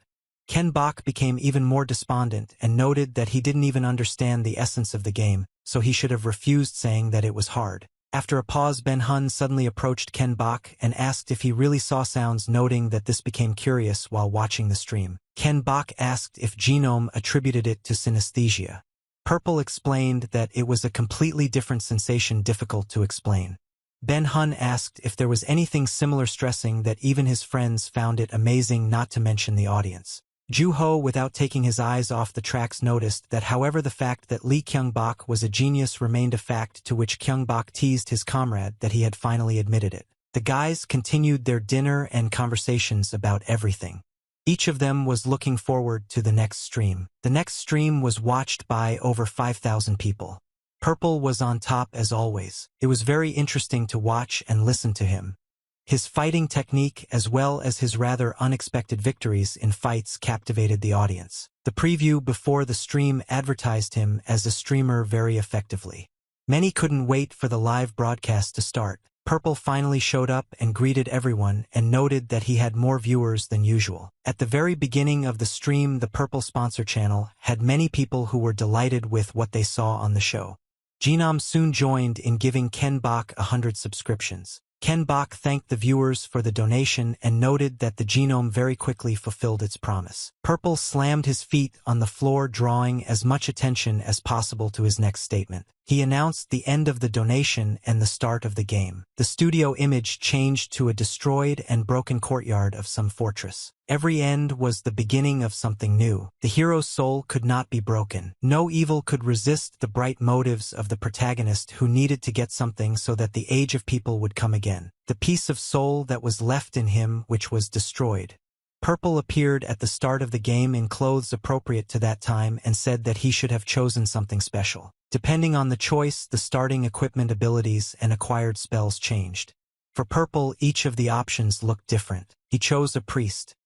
Ken Bok became even more despondent and noted that he didn't even understand the essence of the game, so he should have refused, saying that it was hard. After a pause, Ben Hun suddenly approached Ken Bok and asked if he really saw sounds, noting that this became curious while watching the stream. Ken Bok asked if Genome attributed it to synesthesia. Purple explained that it was a completely different sensation, difficult to explain. Ben Hun asked if there was anything similar, stressing that even his friends found it amazing, not to mention the audience. Ju-ho, without taking his eyes off the tracks, noticed that however the fact that Lee Kyung-bok was a genius remained a fact, to which Kyung-bok teased his comrade that he had finally admitted it. The guys continued their dinner and conversations about everything. Each of them was looking forward to the next stream. The next stream was watched by over 5,000 people. Purple was on top as always. It was very interesting to watch and listen to him. His fighting technique as well as his rather unexpected victories in fights captivated the audience. The preview before the stream advertised him as a streamer very effectively. Many couldn't wait for the live broadcast to start. Purple finally showed up and greeted everyone and noted that he had more viewers than usual. At the very beginning of the stream, the Purple sponsor channel had many people who were delighted with what they saw on the show. Genome soon joined in giving Ken Bok 100 subscriptions. Ken Bok thanked the viewers for the donation and noted that the Genome very quickly fulfilled its promise. Purple slammed his feet on the floor, drawing as much attention as possible to his next statement. He announced the end of the donation and the start of the game. The studio image changed to a destroyed and broken courtyard of some fortress. Every end was the beginning of something new. The hero's soul could not be broken. No evil could resist the bright motives of the protagonist, who needed to get something so that the age of people would come again. The piece of soul that was left in him, which was destroyed. Purple appeared at the start of the game in clothes appropriate to that time and said that he should have chosen something special. Depending on the choice, the starting equipment, abilities, and acquired spells changed. For Purple, each of the options looked different. He chose a priest.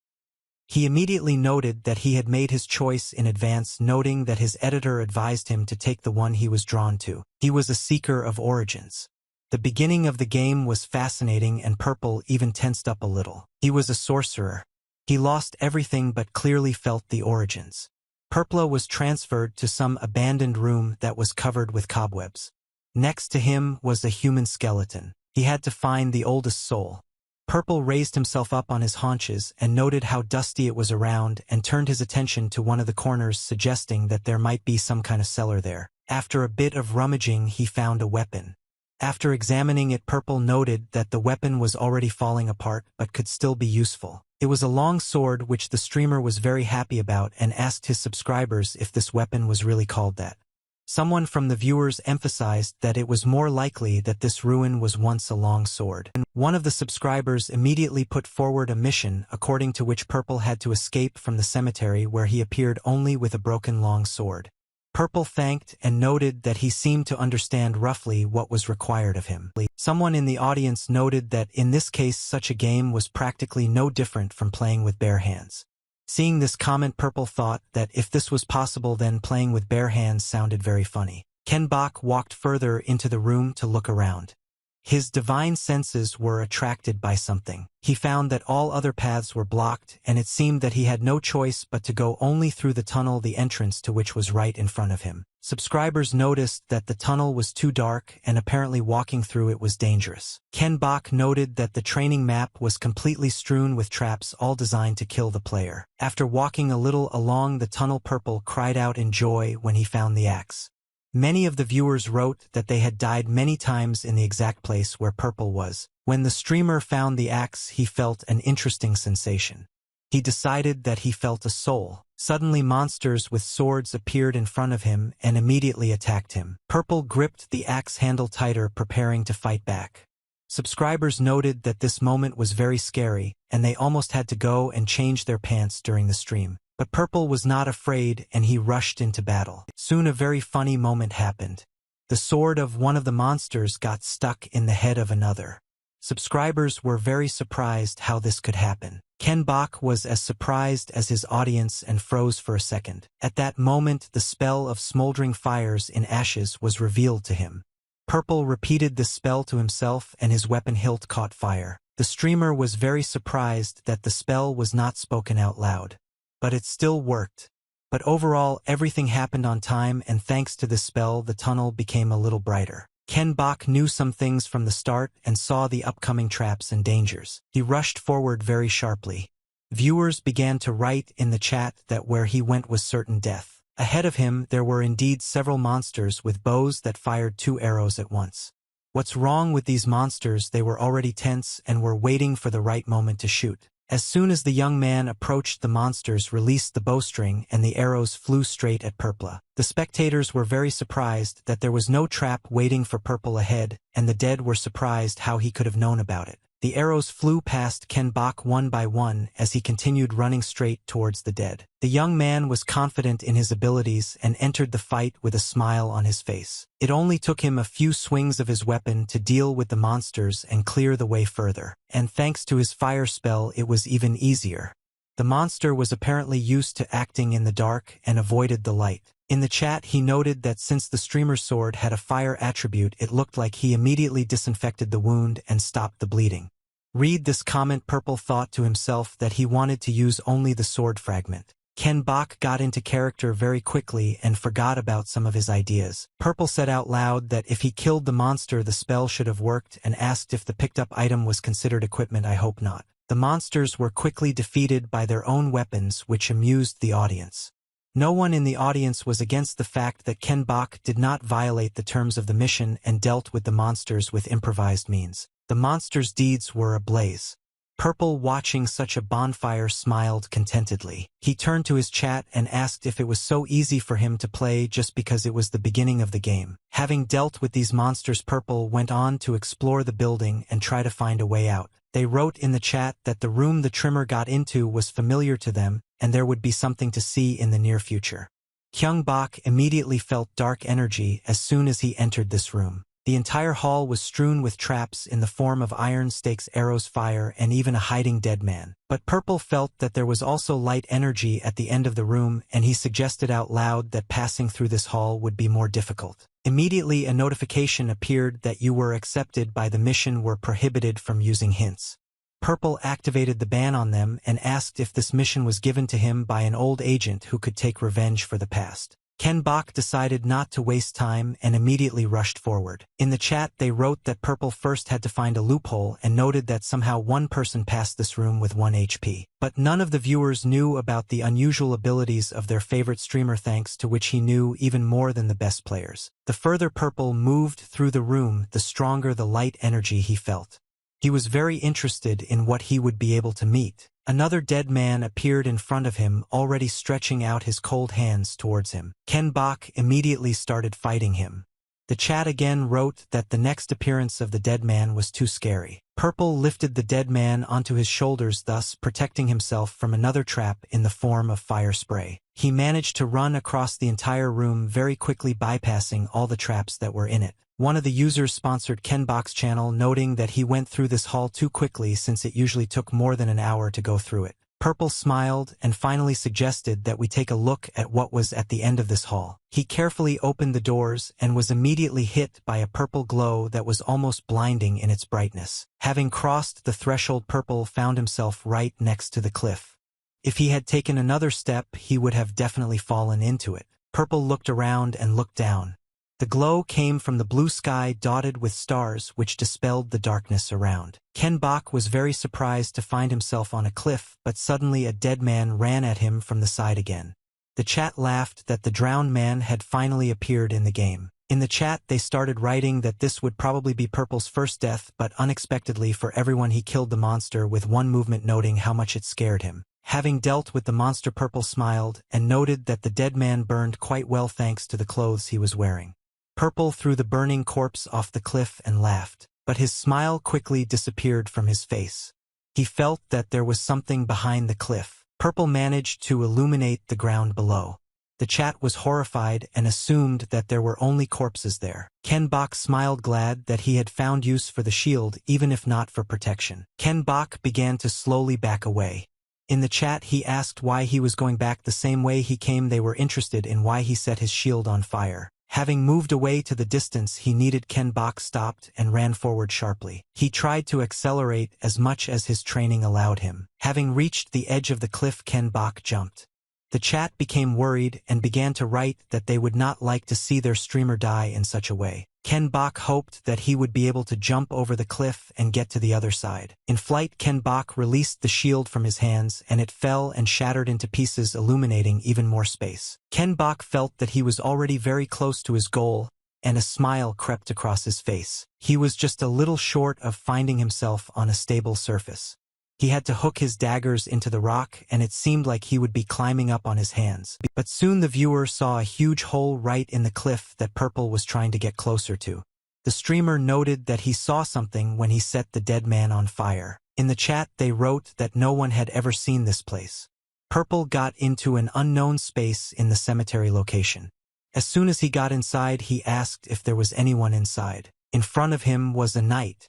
He immediately noted that he had made his choice in advance, noting that his editor advised him to take the one he was drawn to. He was a seeker of origins. The beginning of the game was fascinating and Purple even tensed up a little. He was a sorcerer. He lost everything but clearly felt the origins. Purple was transferred to some abandoned room that was covered with cobwebs. Next to him was a human skeleton. He had to find the oldest soul. Purple raised himself up on his haunches and noted how dusty it was around and turned his attention to one of the corners, suggesting that there might be some kind of cellar there. After a bit of rummaging, he found a weapon. After examining it, Purple noted that the weapon was already falling apart but could still be useful. It was a long sword, which the streamer was very happy about and asked his subscribers if this weapon was really called that. Someone from the viewers emphasized that it was more likely that this ruin was once a long sword. And one of the subscribers immediately put forward a mission according to which Purple had to escape from the cemetery where he appeared only with a broken long sword. Purple thanked and noted that he seemed to understand roughly what was required of him. Someone in the audience noted that in this case such a game was practically no different from playing with bare hands. Seeing this comment, Purple thought that if this was possible, then playing with bare hands sounded very funny. Ken Bok walked further into the room to look around. His divine senses were attracted by something. He found that all other paths were blocked, and it seemed that he had no choice but to go only through the tunnel, the entrance to which was right in front of him. Subscribers noticed that the tunnel was too dark and apparently walking through it was dangerous. Ken Bok noted that the training map was completely strewn with traps, all designed to kill the player. After walking a little along the tunnel, Purple cried out in joy when he found the axe. Many of the viewers wrote that they had died many times in the exact place where Purple was. When the streamer found the axe, he felt an interesting sensation. He decided that he felt a soul. Suddenly monsters with swords appeared in front of him and immediately attacked him. Purple gripped the axe handle tighter, preparing to fight back. Subscribers noted that this moment was very scary, and they almost had to go and change their pants during the stream. But Purple was not afraid, and he rushed into battle. Soon a very funny moment happened. The sword of one of the monsters got stuck in the head of another. Subscribers were very surprised how this could happen. Ken Bok was as surprised as his audience and froze for a second. At that moment, the spell of smoldering fires in ashes was revealed to him. Purple repeated this spell to himself, and his weapon hilt caught fire. The streamer was very surprised that the spell was not spoken out loud. But it still worked. But overall, everything happened on time, and thanks to this spell, the tunnel became a little brighter. Ken Bok knew some things from the start and saw the upcoming traps and dangers. He rushed forward very sharply. Viewers began to write in the chat that where he went was certain death. Ahead of him, there were indeed several monsters with bows that fired 2 arrows at once. What's wrong with these monsters? They were already tense and were waiting for the right moment to shoot. As soon as the young man approached, the monsters released the bowstring and the arrows flew straight at Purple. The spectators were very surprised that there was no trap waiting for Purple ahead, and the dead were surprised how he could have known about it. The arrows flew past Ken Bok one by one as he continued running straight towards the dead. The young man was confident in his abilities and entered the fight with a smile on his face. It only took him a few swings of his weapon to deal with the monsters and clear the way further. And thanks to his fire spell, it was even easier. The monster was apparently used to acting in the dark and avoided the light. In the chat, he noted that since the streamer's sword had a fire attribute, it looked like he immediately disinfected the wound and stopped the bleeding. Read this comment. Purple thought to himself that he wanted to use only the sword fragment. Ken Bok got into character very quickly and forgot about some of his ideas. Purple said out loud that if he killed the monster, the spell should have worked, and asked if the picked up item was considered equipment. I hope not. The monsters were quickly defeated by their own weapons, which amused the audience. No one in the audience was against the fact that Ken Bok did not violate the terms of the mission and dealt with the monsters with improvised means. The monsters' deeds were ablaze. Purple, watching such a bonfire, smiled contentedly. He turned to his chat and asked if it was so easy for him to play just because it was the beginning of the game. Having dealt with these monsters, Purple went on to explore the building and try to find a way out. They wrote in the chat that the room the trimmer got into was familiar to them, and there would be something to see in the near future. Kyung Bok immediately felt dark energy as soon as he entered this room. The entire hall was strewn with traps in the form of iron stakes, arrows, fire, and even a hiding dead man. But Purple felt that there was also light energy at the end of the room, and he suggested out loud that passing through this hall would be more difficult. Immediately, a notification appeared that you were accepted by the mission were prohibited from using hints. Purple activated the ban on them and asked if this mission was given to him by an old agent who could take revenge for the past. Ken Bok decided not to waste time and immediately rushed forward. In the chat, they wrote that Purple first had to find a loophole and noted that somehow one person passed this room with 1 HP. But none of the viewers knew about the unusual abilities of their favorite streamer, thanks to which he knew even more than the best players. The further Purple moved through the room, the stronger the light energy he felt. He was very interested in what he would be able to meet. Another dead man appeared in front of him, already stretching out his cold hands towards him. Ken Bok immediately started fighting him. The chat again wrote that the next appearance of the dead man was too scary. Purple lifted the dead man onto his shoulders, thus protecting himself from another trap in the form of fire spray. He managed to run across the entire room, very quickly bypassing all the traps that were in it. One of the users sponsored Ken Bok's channel, noting that he went through this hall too quickly since it usually took more than an hour to go through it. Purple smiled and finally suggested that we take a look at what was at the end of this hall. He carefully opened the doors and was immediately hit by a purple glow that was almost blinding in its brightness. Having crossed the threshold, Purple found himself right next to the cliff. If he had taken another step, he would have definitely fallen into it. Purple looked around and looked down. The glow came from the blue sky dotted with stars, which dispelled the darkness around. Ken Bok was very surprised to find himself on a cliff, but suddenly a dead man ran at him from the side again. The chat laughed that the drowned man had finally appeared in the game. In the chat they started writing that this would probably be Purple's first death, but unexpectedly for everyone he killed the monster with one movement, noting how much it scared him. Having dealt with the monster, Purple smiled and noted that the dead man burned quite well thanks to the clothes he was wearing. Purple threw the burning corpse off the cliff and laughed, but his smile quickly disappeared from his face. He felt that there was something behind the cliff. Purple managed to illuminate the ground below. The chat was horrified and assumed that there were only corpses there. Ken Bok smiled, glad that he had found use for the shield, even if not for protection. Ken Bok began to slowly back away. In the chat he asked why he was going back the same way he came. They were interested in why he set his shield on fire. Having moved away to the distance he needed, Ken Bok stopped and ran forward sharply. He tried to accelerate as much as his training allowed him. Having reached the edge of the cliff, Ken Bok jumped. The chat became worried and began to write that they would not like to see their streamer die in such a way. Ken Bok hoped that he would be able to jump over the cliff and get to the other side. In flight, Ken Bok released the shield from his hands and it fell and shattered into pieces, illuminating even more space. Ken Bok felt that he was already very close to his goal, and a smile crept across his face. He was just a little short of finding himself on a stable surface. He had to hook his daggers into the rock, and it seemed like he would be climbing up on his hands. But soon the viewer saw a huge hole right in the cliff that Purple was trying to get closer to. The streamer noted that he saw something when he set the dead man on fire. In the chat they wrote that no one had ever seen this place. Purple got into an unknown space in the cemetery location. As soon as he got inside, he asked if there was anyone inside. In front of him was a knight.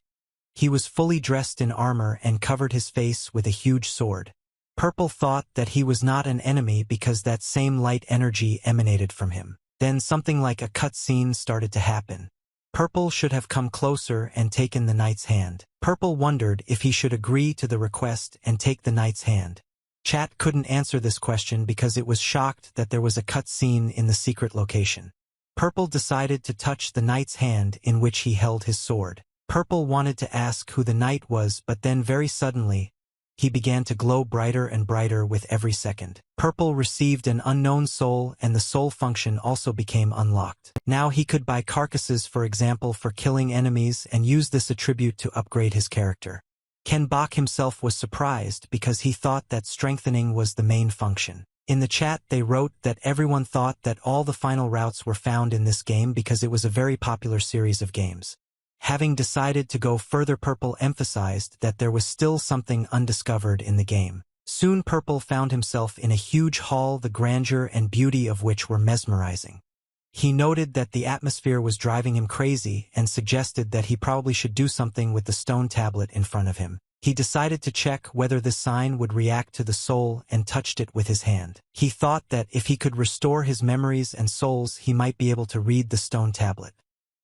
He was fully dressed in armor and covered his face with a huge sword. Purple thought that he was not an enemy because that same light energy emanated from him. Then something like a cutscene started to happen. Purple should have come closer and taken the knight's hand. Purple wondered if he should agree to the request and take the knight's hand. Chat couldn't answer this question because it was shocked that there was a cutscene in the secret location. Purple decided to touch the knight's hand in which he held his sword. Purple wanted to ask who the knight was, but then very suddenly, he began to glow brighter and brighter with every second. Purple received an unknown soul, and the soul function also became unlocked. Now he could buy carcasses, for example, for killing enemies, and use this attribute to upgrade his character. Ken Bok himself was surprised because he thought that strengthening was the main function. In the chat they wrote that everyone thought that all the final routes were found in this game because it was a very popular series of games. Having decided to go further, Purple emphasized that there was still something undiscovered in the game. Soon Purple found himself in a huge hall, the grandeur and beauty of which were mesmerizing. He noted that the atmosphere was driving him crazy and suggested that he probably should do something with the stone tablet in front of him. He decided to check whether this sign would react to the soul and touched it with his hand. He thought that if he could restore his memories and souls, he might be able to read the stone tablet.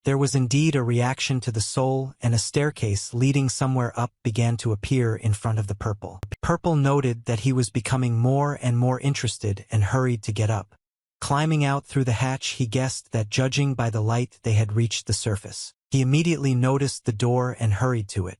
There was indeed a reaction to the soul, and a staircase leading somewhere up began to appear in front of the Purple. Purple noted that he was becoming more and more interested and hurried to get up. Climbing out through the hatch, he guessed that judging by the light they had reached the surface. He immediately noticed the door and hurried to it.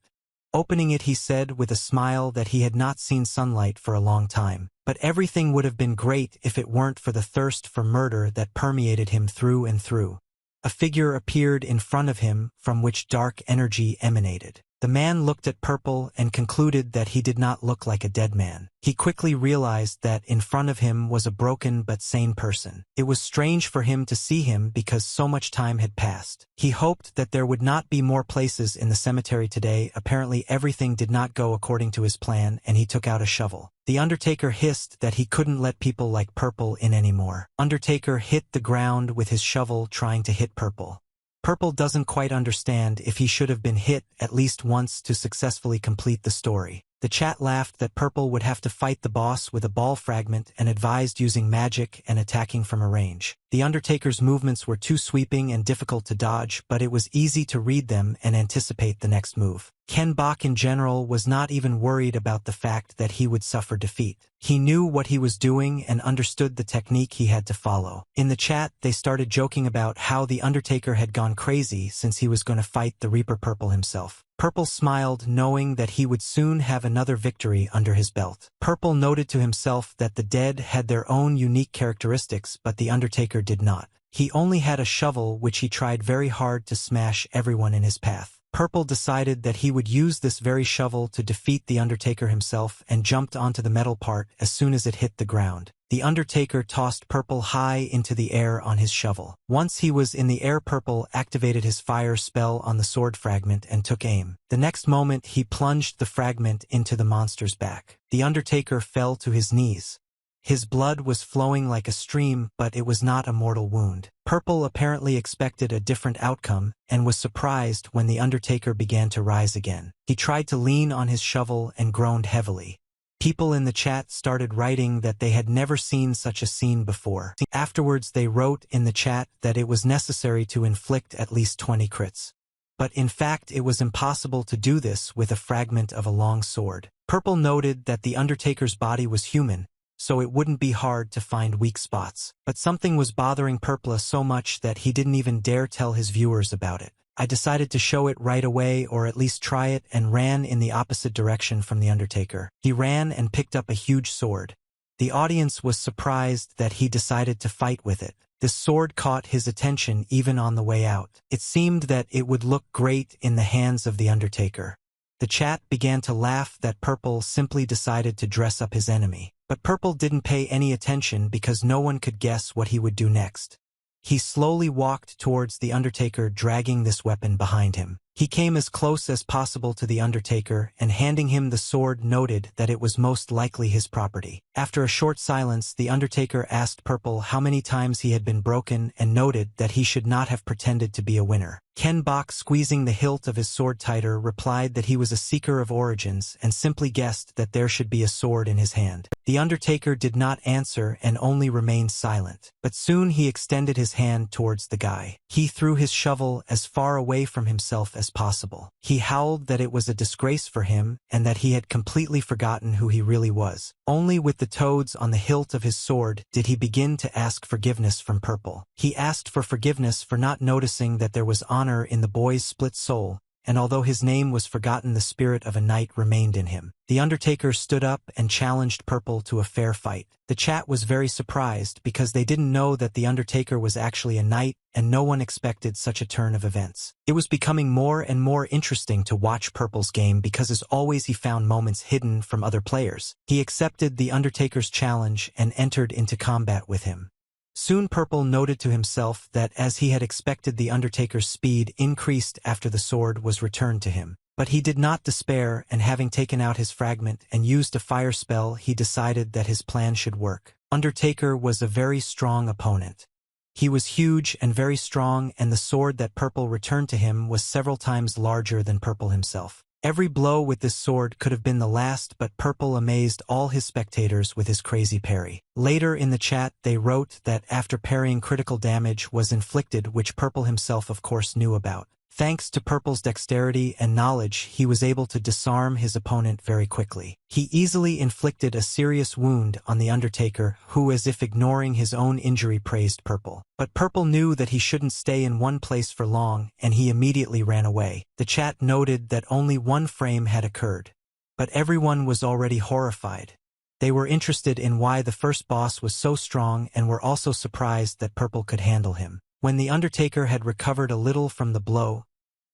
Opening it, he said with a smile that he had not seen sunlight for a long time. But everything would have been great if it weren't for the thirst for murder that permeated him through and through. A figure appeared in front of him from which dark energy emanated. The man looked at Purple and concluded that he did not look like a dead man. He quickly realized that in front of him was a broken but sane person. It was strange for him to see him because so much time had passed. He hoped that there would not be more places in the cemetery today. Apparently everything did not go according to his plan, and he took out a shovel. The Undertaker hissed that he couldn't let people like Purple in anymore. Undertaker hit the ground with his shovel trying to hit Purple. Purple doesn't quite understand if he should have been hit at least once to successfully complete the story. The chat laughed that Purple would have to fight the boss with a ball fragment and advised using magic and attacking from a range. The Undertaker's movements were too sweeping and difficult to dodge, but it was easy to read them and anticipate the next move. Ken Bach in general was not even worried about the fact that he would suffer defeat. He knew what he was doing and understood the technique he had to follow. In the chat, they started joking about how the Undertaker had gone crazy since he was going to fight the Reaper Purple himself. Purple smiled, knowing that he would soon have another victory under his belt. Purple noted to himself that the dead had their own unique characteristics, but the Undertaker did not. He only had a shovel, which he tried very hard to smash everyone in his path. Purple decided that he would use this very shovel to defeat the Undertaker himself and jumped onto the metal part as soon as it hit the ground. The Undertaker tossed Purple high into the air on his shovel. Once he was in the air, Purple activated his fire spell on the sword fragment and took aim. The next moment, he plunged the fragment into the monster's back. The Undertaker fell to his knees. His blood was flowing like a stream, but it was not a mortal wound. Purple apparently expected a different outcome and was surprised when the Undertaker began to rise again. He tried to lean on his shovel and groaned heavily. People in the chat started writing that they had never seen such a scene before. Afterwards, they wrote in the chat that it was necessary to inflict at least 20 crits. But in fact, it was impossible to do this with a fragment of a long sword. Purple noted that the Undertaker's body was human, so it wouldn't be hard to find weak spots. But something was bothering Purple so much that he didn't even dare tell his viewers about it. I decided to show it right away, or at least try it, and ran in the opposite direction from the Undertaker. He ran and picked up a huge sword. The audience was surprised that he decided to fight with it. This sword caught his attention even on the way out. It seemed that it would look great in the hands of the Undertaker. The chat began to laugh that Purple simply decided to dress up his enemy. But Purple didn't pay any attention because no one could guess what he would do next. He slowly walked towards the Undertaker, dragging this weapon behind him. He came as close as possible to the Undertaker and, handing him the sword, noted that it was most likely his property. After a short silence, the Undertaker asked Purple how many times he had been broken and noted that he should not have pretended to be a winner. Ken Bach, squeezing the hilt of his sword tighter, replied that he was a seeker of origins and simply guessed that there should be a sword in his hand. The Undertaker did not answer and only remained silent, but soon he extended his hand towards the guy. He threw his shovel as far away from himself as possible. He howled that it was a disgrace for him and that he had completely forgotten who he really was. Only with the toads on the hilt of his sword did he begin to ask forgiveness from Purple. He asked for forgiveness for not noticing that there was honor in the boy's split soul, and although his name was forgotten, the spirit of a knight remained in him. The Undertaker stood up and challenged Purple to a fair fight. The chat was very surprised because they didn't know that the Undertaker was actually a knight, and no one expected such a turn of events. It was becoming more and more interesting to watch Purple's game because as always he found moments hidden from other players. He accepted the Undertaker's challenge and entered into combat with him. Soon Purple noted to himself that, as he had expected, the Undertaker's speed increased after the sword was returned to him. But he did not despair, and having taken out his fragment and used a fire spell, he decided that his plan should work. Undertaker was a very strong opponent. He was huge and very strong, and the sword that Purple returned to him was several times larger than Purple himself. Every blow with this sword could have been the last, but Purple amazed all his spectators with his crazy parry. Later in the chat, they wrote that after parrying, critical damage was inflicted, which Purple himself of course knew about. Thanks to Purple's dexterity and knowledge, he was able to disarm his opponent very quickly. He easily inflicted a serious wound on the Undertaker, who, as if ignoring his own injury, praised Purple. But Purple knew that he shouldn't stay in one place for long, and he immediately ran away. The chat noted that only one frame had occurred, but everyone was already horrified. They were interested in why the first boss was so strong and were also surprised that Purple could handle him. When the Undertaker had recovered a little from the blow,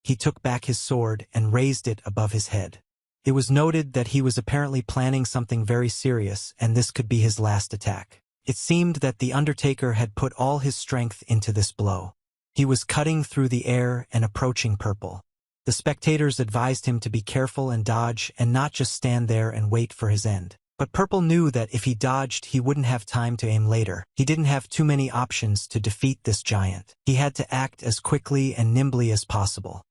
he took back his sword and raised it above his head. It was noted that he was apparently planning something very serious, and this could be his last attack. It seemed that the Undertaker had put all his strength into this blow. He was cutting through the air and approaching Purple. The spectators advised him to be careful and dodge and not just stand there and wait for his end. But Purple knew that if he dodged, he wouldn't have time to aim later. He didn't have too many options to defeat this giant. He had to act as quickly and nimbly as possible.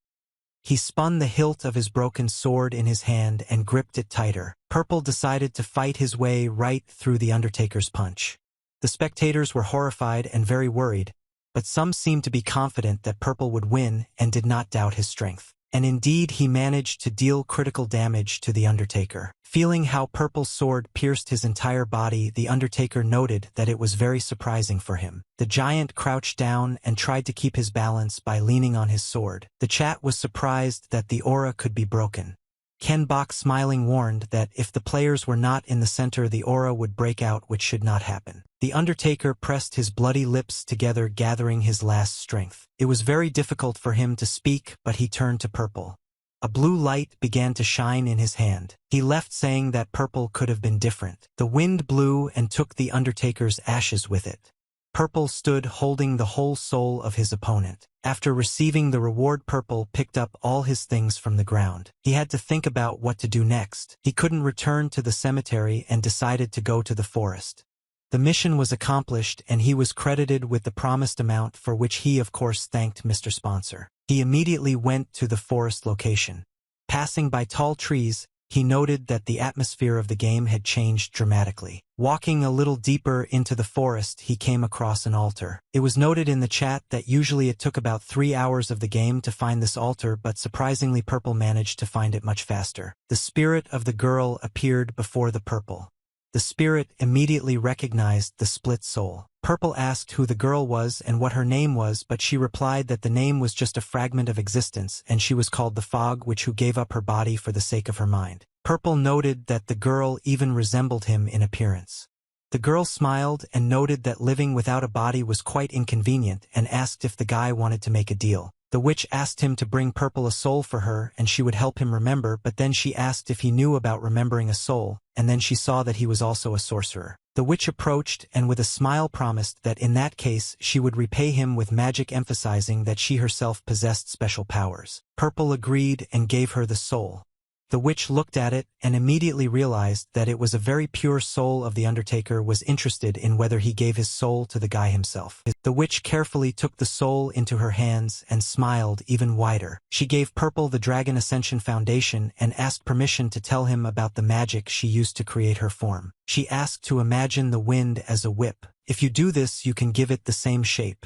He spun the hilt of his broken sword in his hand and gripped it tighter. Purple decided to fight his way right through the Undertaker's punch. The spectators were horrified and very worried, but some seemed to be confident that Purple would win and did not doubt his strength. And indeed, he managed to deal critical damage to the Undertaker. Feeling how Purple's sword pierced his entire body, the Undertaker noted that it was very surprising for him. The giant crouched down and tried to keep his balance by leaning on his sword. The chat was surprised that the aura could be broken. Ken Bach smiling warned that if the players were not in the center, the aura would break out, which should not happen. The Undertaker pressed his bloody lips together, gathering his last strength. It was very difficult for him to speak, but he turned to Purple. A blue light began to shine in his hand. He left, saying that Purple could have been different. The wind blew and took the Undertaker's ashes with it. Purple stood holding the whole soul of his opponent. After receiving the reward, Purple picked up all his things from the ground. He had to think about what to do next. He couldn't return to the cemetery and decided to go to the forest. The mission was accomplished and he was credited with the promised amount, for which he of course thanked Mr. Sponsor. He immediately went to the forest location. Passing by tall trees, he noted that the atmosphere of the game had changed dramatically. Walking a little deeper into the forest, he came across an altar. It was noted in the chat that usually it took about 3 hours of the game to find this altar, but surprisingly Purple managed to find it much faster. The spirit of the girl appeared before the Purple. The spirit immediately recognized the split soul. Purple asked who the girl was and what her name was, but she replied that the name was just a fragment of existence, and she was called the Fog, who gave up her body for the sake of her mind. Purple noted that the girl even resembled him in appearance. The girl smiled and noted that living without a body was quite inconvenient and asked if the guy wanted to make a deal. The witch asked him to bring Purple a soul for her and she would help him remember, but then she asked if he knew about remembering a soul, and then she saw that he was also a sorcerer. The witch approached and with a smile promised that in that case she would repay him with magic, emphasizing that she herself possessed special powers. Purple agreed and gave her the soul. The witch looked at it and immediately realized that it was a very pure soul of the Undertaker, was interested in whether he gave his soul to the guy himself. The witch carefully took the soul into her hands and smiled even wider. She gave Purple the Dragon Ascension Foundation and asked permission to tell him about the magic she used to create her form. She asked to imagine the wind as a whip. If you do this, you can give it the same shape.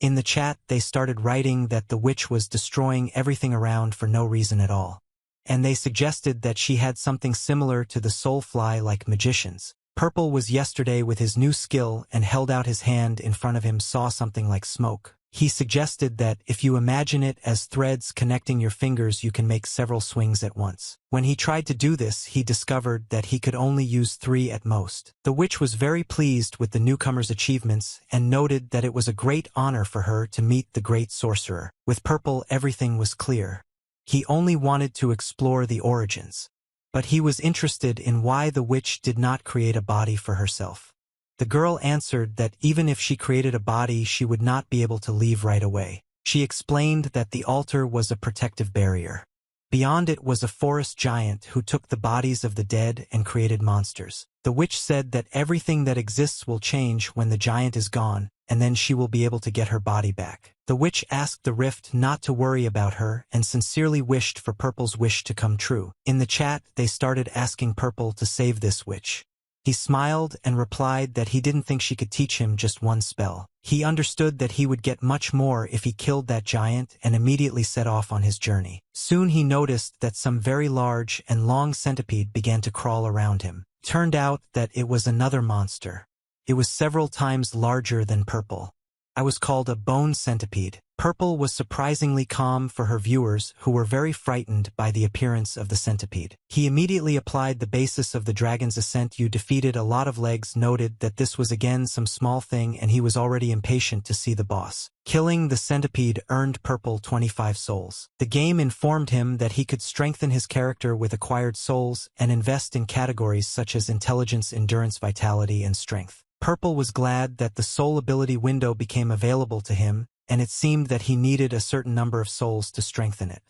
In the chat, they started writing that the witch was destroying everything around for no reason at all. And they suggested that she had something similar to the soulfly like magicians. Purple was yesterday with his new skill and held out his hand in front of him, saw something like smoke. He suggested that if you imagine it as threads connecting your fingers, you can make several swings at once. When he tried to do this, he discovered that he could only use 3 at most. The witch was very pleased with the newcomer's achievements and noted that it was a great honor for her to meet the great sorcerer. With Purple, everything was clear. He only wanted to explore the origins. But he was interested in why the witch did not create a body for herself. The girl answered that even if she created a body, she would not be able to leave right away. She explained that the altar was a protective barrier. Beyond it was a forest giant who took the bodies of the dead and created monsters. The witch said that everything that exists will change when the giant is gone, and then she will be able to get her body back. The witch asked the rift not to worry about her and sincerely wished for Purple's wish to come true. In the chat, they started asking Purple to save this witch. He smiled and replied that he didn't think she could teach him just one spell. He understood that he would get much more if he killed that giant and immediately set off on his journey. Soon he noticed that some very large and long centipede began to crawl around him. Turned out that it was another monster. It was several times larger than Purple. I was called a bone centipede. Purple was surprisingly calm for her viewers who were very frightened by the appearance of the centipede. He immediately applied the basis of the dragon's ascent. You defeated a lot of legs, noted that this was again some small thing and he was already impatient to see the boss. Killing the centipede earned Purple 25 souls. The game informed him that he could strengthen his character with acquired souls and invest in categories such as intelligence, endurance, vitality, and strength. Purple was glad that the soul ability window became available to him, and it seemed that he needed a certain number of souls to strengthen it.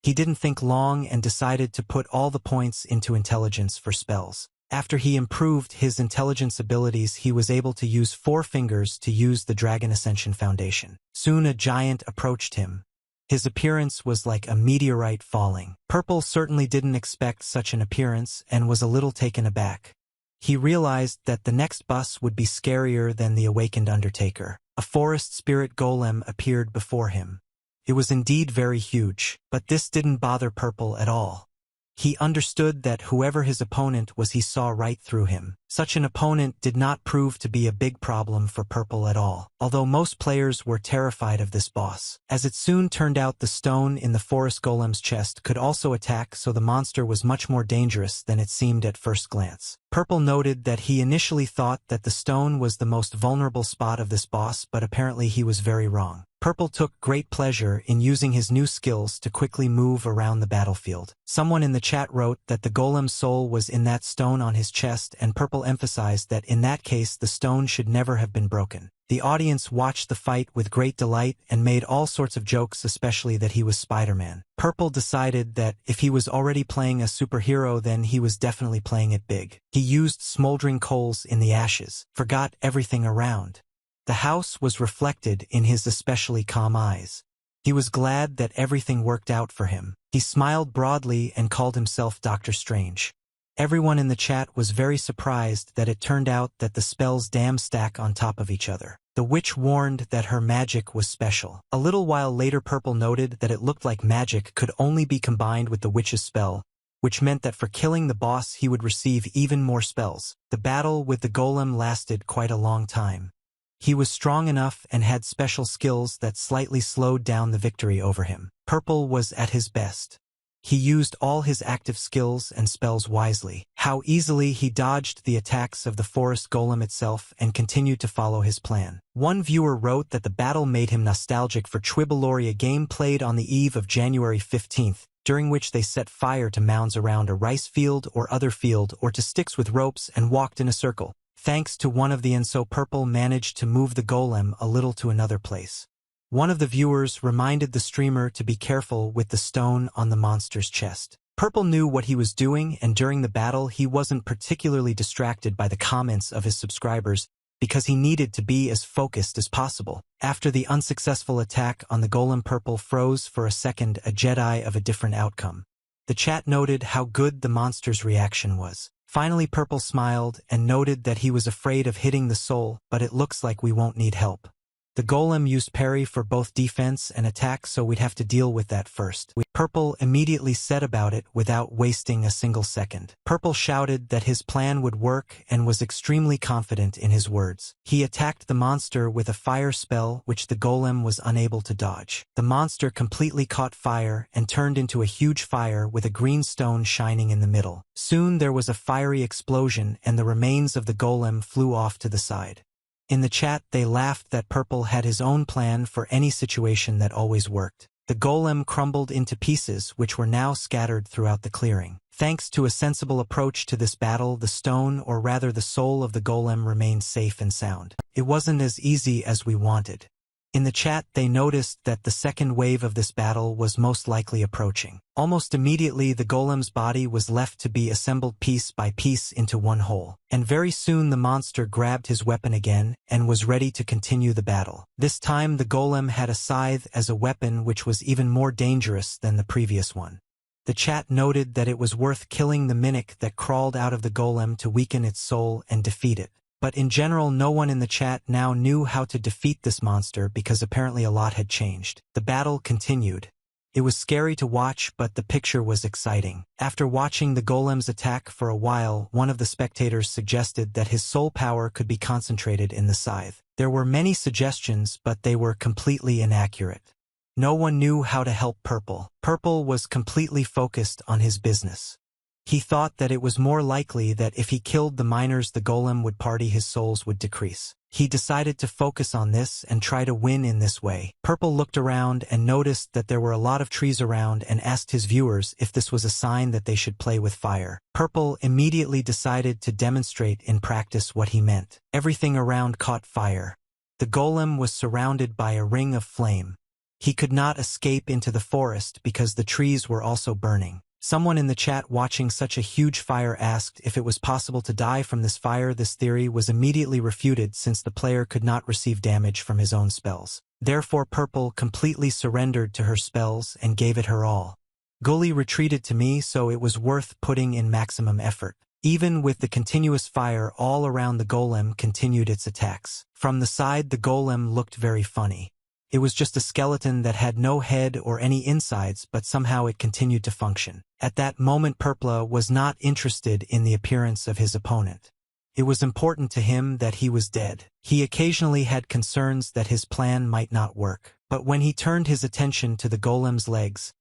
He didn't think long and decided to put all the points into intelligence for spells. After he improved his intelligence abilities, he was able to use 4 fingers to use the Dragon Ascension Foundation. Soon a giant approached him. His appearance was like a meteorite falling. Purple certainly didn't expect such an appearance and was a little taken aback. He realized that the next boss would be scarier than the awakened Undertaker. A forest spirit golem appeared before him. It was indeed very huge, but this didn't bother Purple at all. He understood that whoever his opponent was, he saw right through him. Such an opponent did not prove to be a big problem for Purple at all, although most players were terrified of this boss. As it soon turned out, the stone in the forest golem's chest could also attack, so the monster was much more dangerous than it seemed at first glance. Purple noted that he initially thought that the stone was the most vulnerable spot of this boss, but apparently he was very wrong. Purple took great pleasure in using his new skills to quickly move around the battlefield. Someone in the chat wrote that the golem's soul was in that stone on his chest, and Purple emphasized that in that case the stone should never have been broken. The audience watched the fight with great delight and made all sorts of jokes, especially that he was Spider-Man. Purple decided that if he was already playing a superhero, then he was definitely playing it big. He used smoldering coals in the ashes, forgot everything around. The house was reflected in his especially calm eyes. He was glad that everything worked out for him. He smiled broadly and called himself Dr. Strange. Everyone in the chat was very surprised that it turned out that the spells damn stack on top of each other. The witch warned that her magic was special. A little while later, Purple noted that it looked like magic could only be combined with the witch's spell, which meant that for killing the boss he would receive even more spells. The battle with the golem lasted quite a long time. He was strong enough and had special skills that slightly slowed down the victory over him. Purple was at his best. He used all his active skills and spells wisely. How easily he dodged the attacks of the forest golem itself and continued to follow his plan. One viewer wrote that the battle made him nostalgic for Twibbulori, a game played on the eve of January 15th, during which they set fire to mounds around a rice field or other field, or to sticks with ropes, and walked in a circle. Thanks to one of the and so Purple managed to move the golem a little to another place. One of the viewers reminded the streamer to be careful with the stone on the monster's chest. Purple knew what he was doing, and during the battle he wasn't particularly distracted by the comments of his subscribers because he needed to be as focused as possible. After the unsuccessful attack on the golem, Purple froze for a second, a Jedi of a different outcome. The chat noted how good the monster's reaction was. Finally, Purple smiled and noted that he was afraid of hitting the soul, but it looks like we won't need help. The golem used parry for both defense and attack, so we'd have to deal with that first. Purple immediately set about it without wasting a single second. Purple shouted that his plan would work and was extremely confident in his words. He attacked the monster with a fire spell which the golem was unable to dodge. The monster completely caught fire and turned into a huge fire with a green stone shining in the middle. Soon there was a fiery explosion and the remains of the golem flew off to the side. In the chat they laughed that Purple had his own plan for any situation that always worked. The golem crumbled into pieces which were now scattered throughout the clearing. Thanks to a sensible approach to this battle, the stone, or rather the soul of the golem, remained safe and sound. It wasn't as easy as we wanted. In the chat they noticed that the second wave of this battle was most likely approaching. Almost immediately the golem's body was left to be assembled piece by piece into one whole, and very soon the monster grabbed his weapon again and was ready to continue the battle. This time the golem had a scythe as a weapon, which was even more dangerous than the previous one. The chat noted that it was worth killing the mimic that crawled out of the golem to weaken its soul and defeat it. But in general, no one in the chat now knew how to defeat this monster because apparently a lot had changed. The battle continued. It was scary to watch, but the picture was exciting. After watching the golem's attack for a while, one of the spectators suggested that his soul power could be concentrated in the scythe. There were many suggestions, but they were completely inaccurate. No one knew how to help Purple. Purple was completely focused on his business. He thought that it was more likely that if he killed the miners the golem would party, his souls would decrease. He decided to focus on this and try to win in this way. Purple looked around and noticed that there were a lot of trees around and asked his viewers if this was a sign that they should play with fire. Purple immediately decided to demonstrate in practice what he meant. Everything around caught fire. The golem was surrounded by a ring of flame. He could not escape into the forest because the trees were also burning. Someone in the chat watching such a huge fire asked if it was possible to die from this fire. This theory was immediately refuted since the player could not receive damage from his own spells. Therefore Purple completely surrendered to her spells and gave it her all. Gully retreated to me, so it was worth putting in maximum effort. Even with the continuous fire all around, the golem continued its attacks. From the side the golem looked very funny. It was just a skeleton that had no head or any insides, but somehow it continued to function. At that moment Purple was not interested in the appearance of his opponent. It was important to him that he was dead. He occasionally had concerns that his plan might not work. But when he turned his attention to the golem's legs,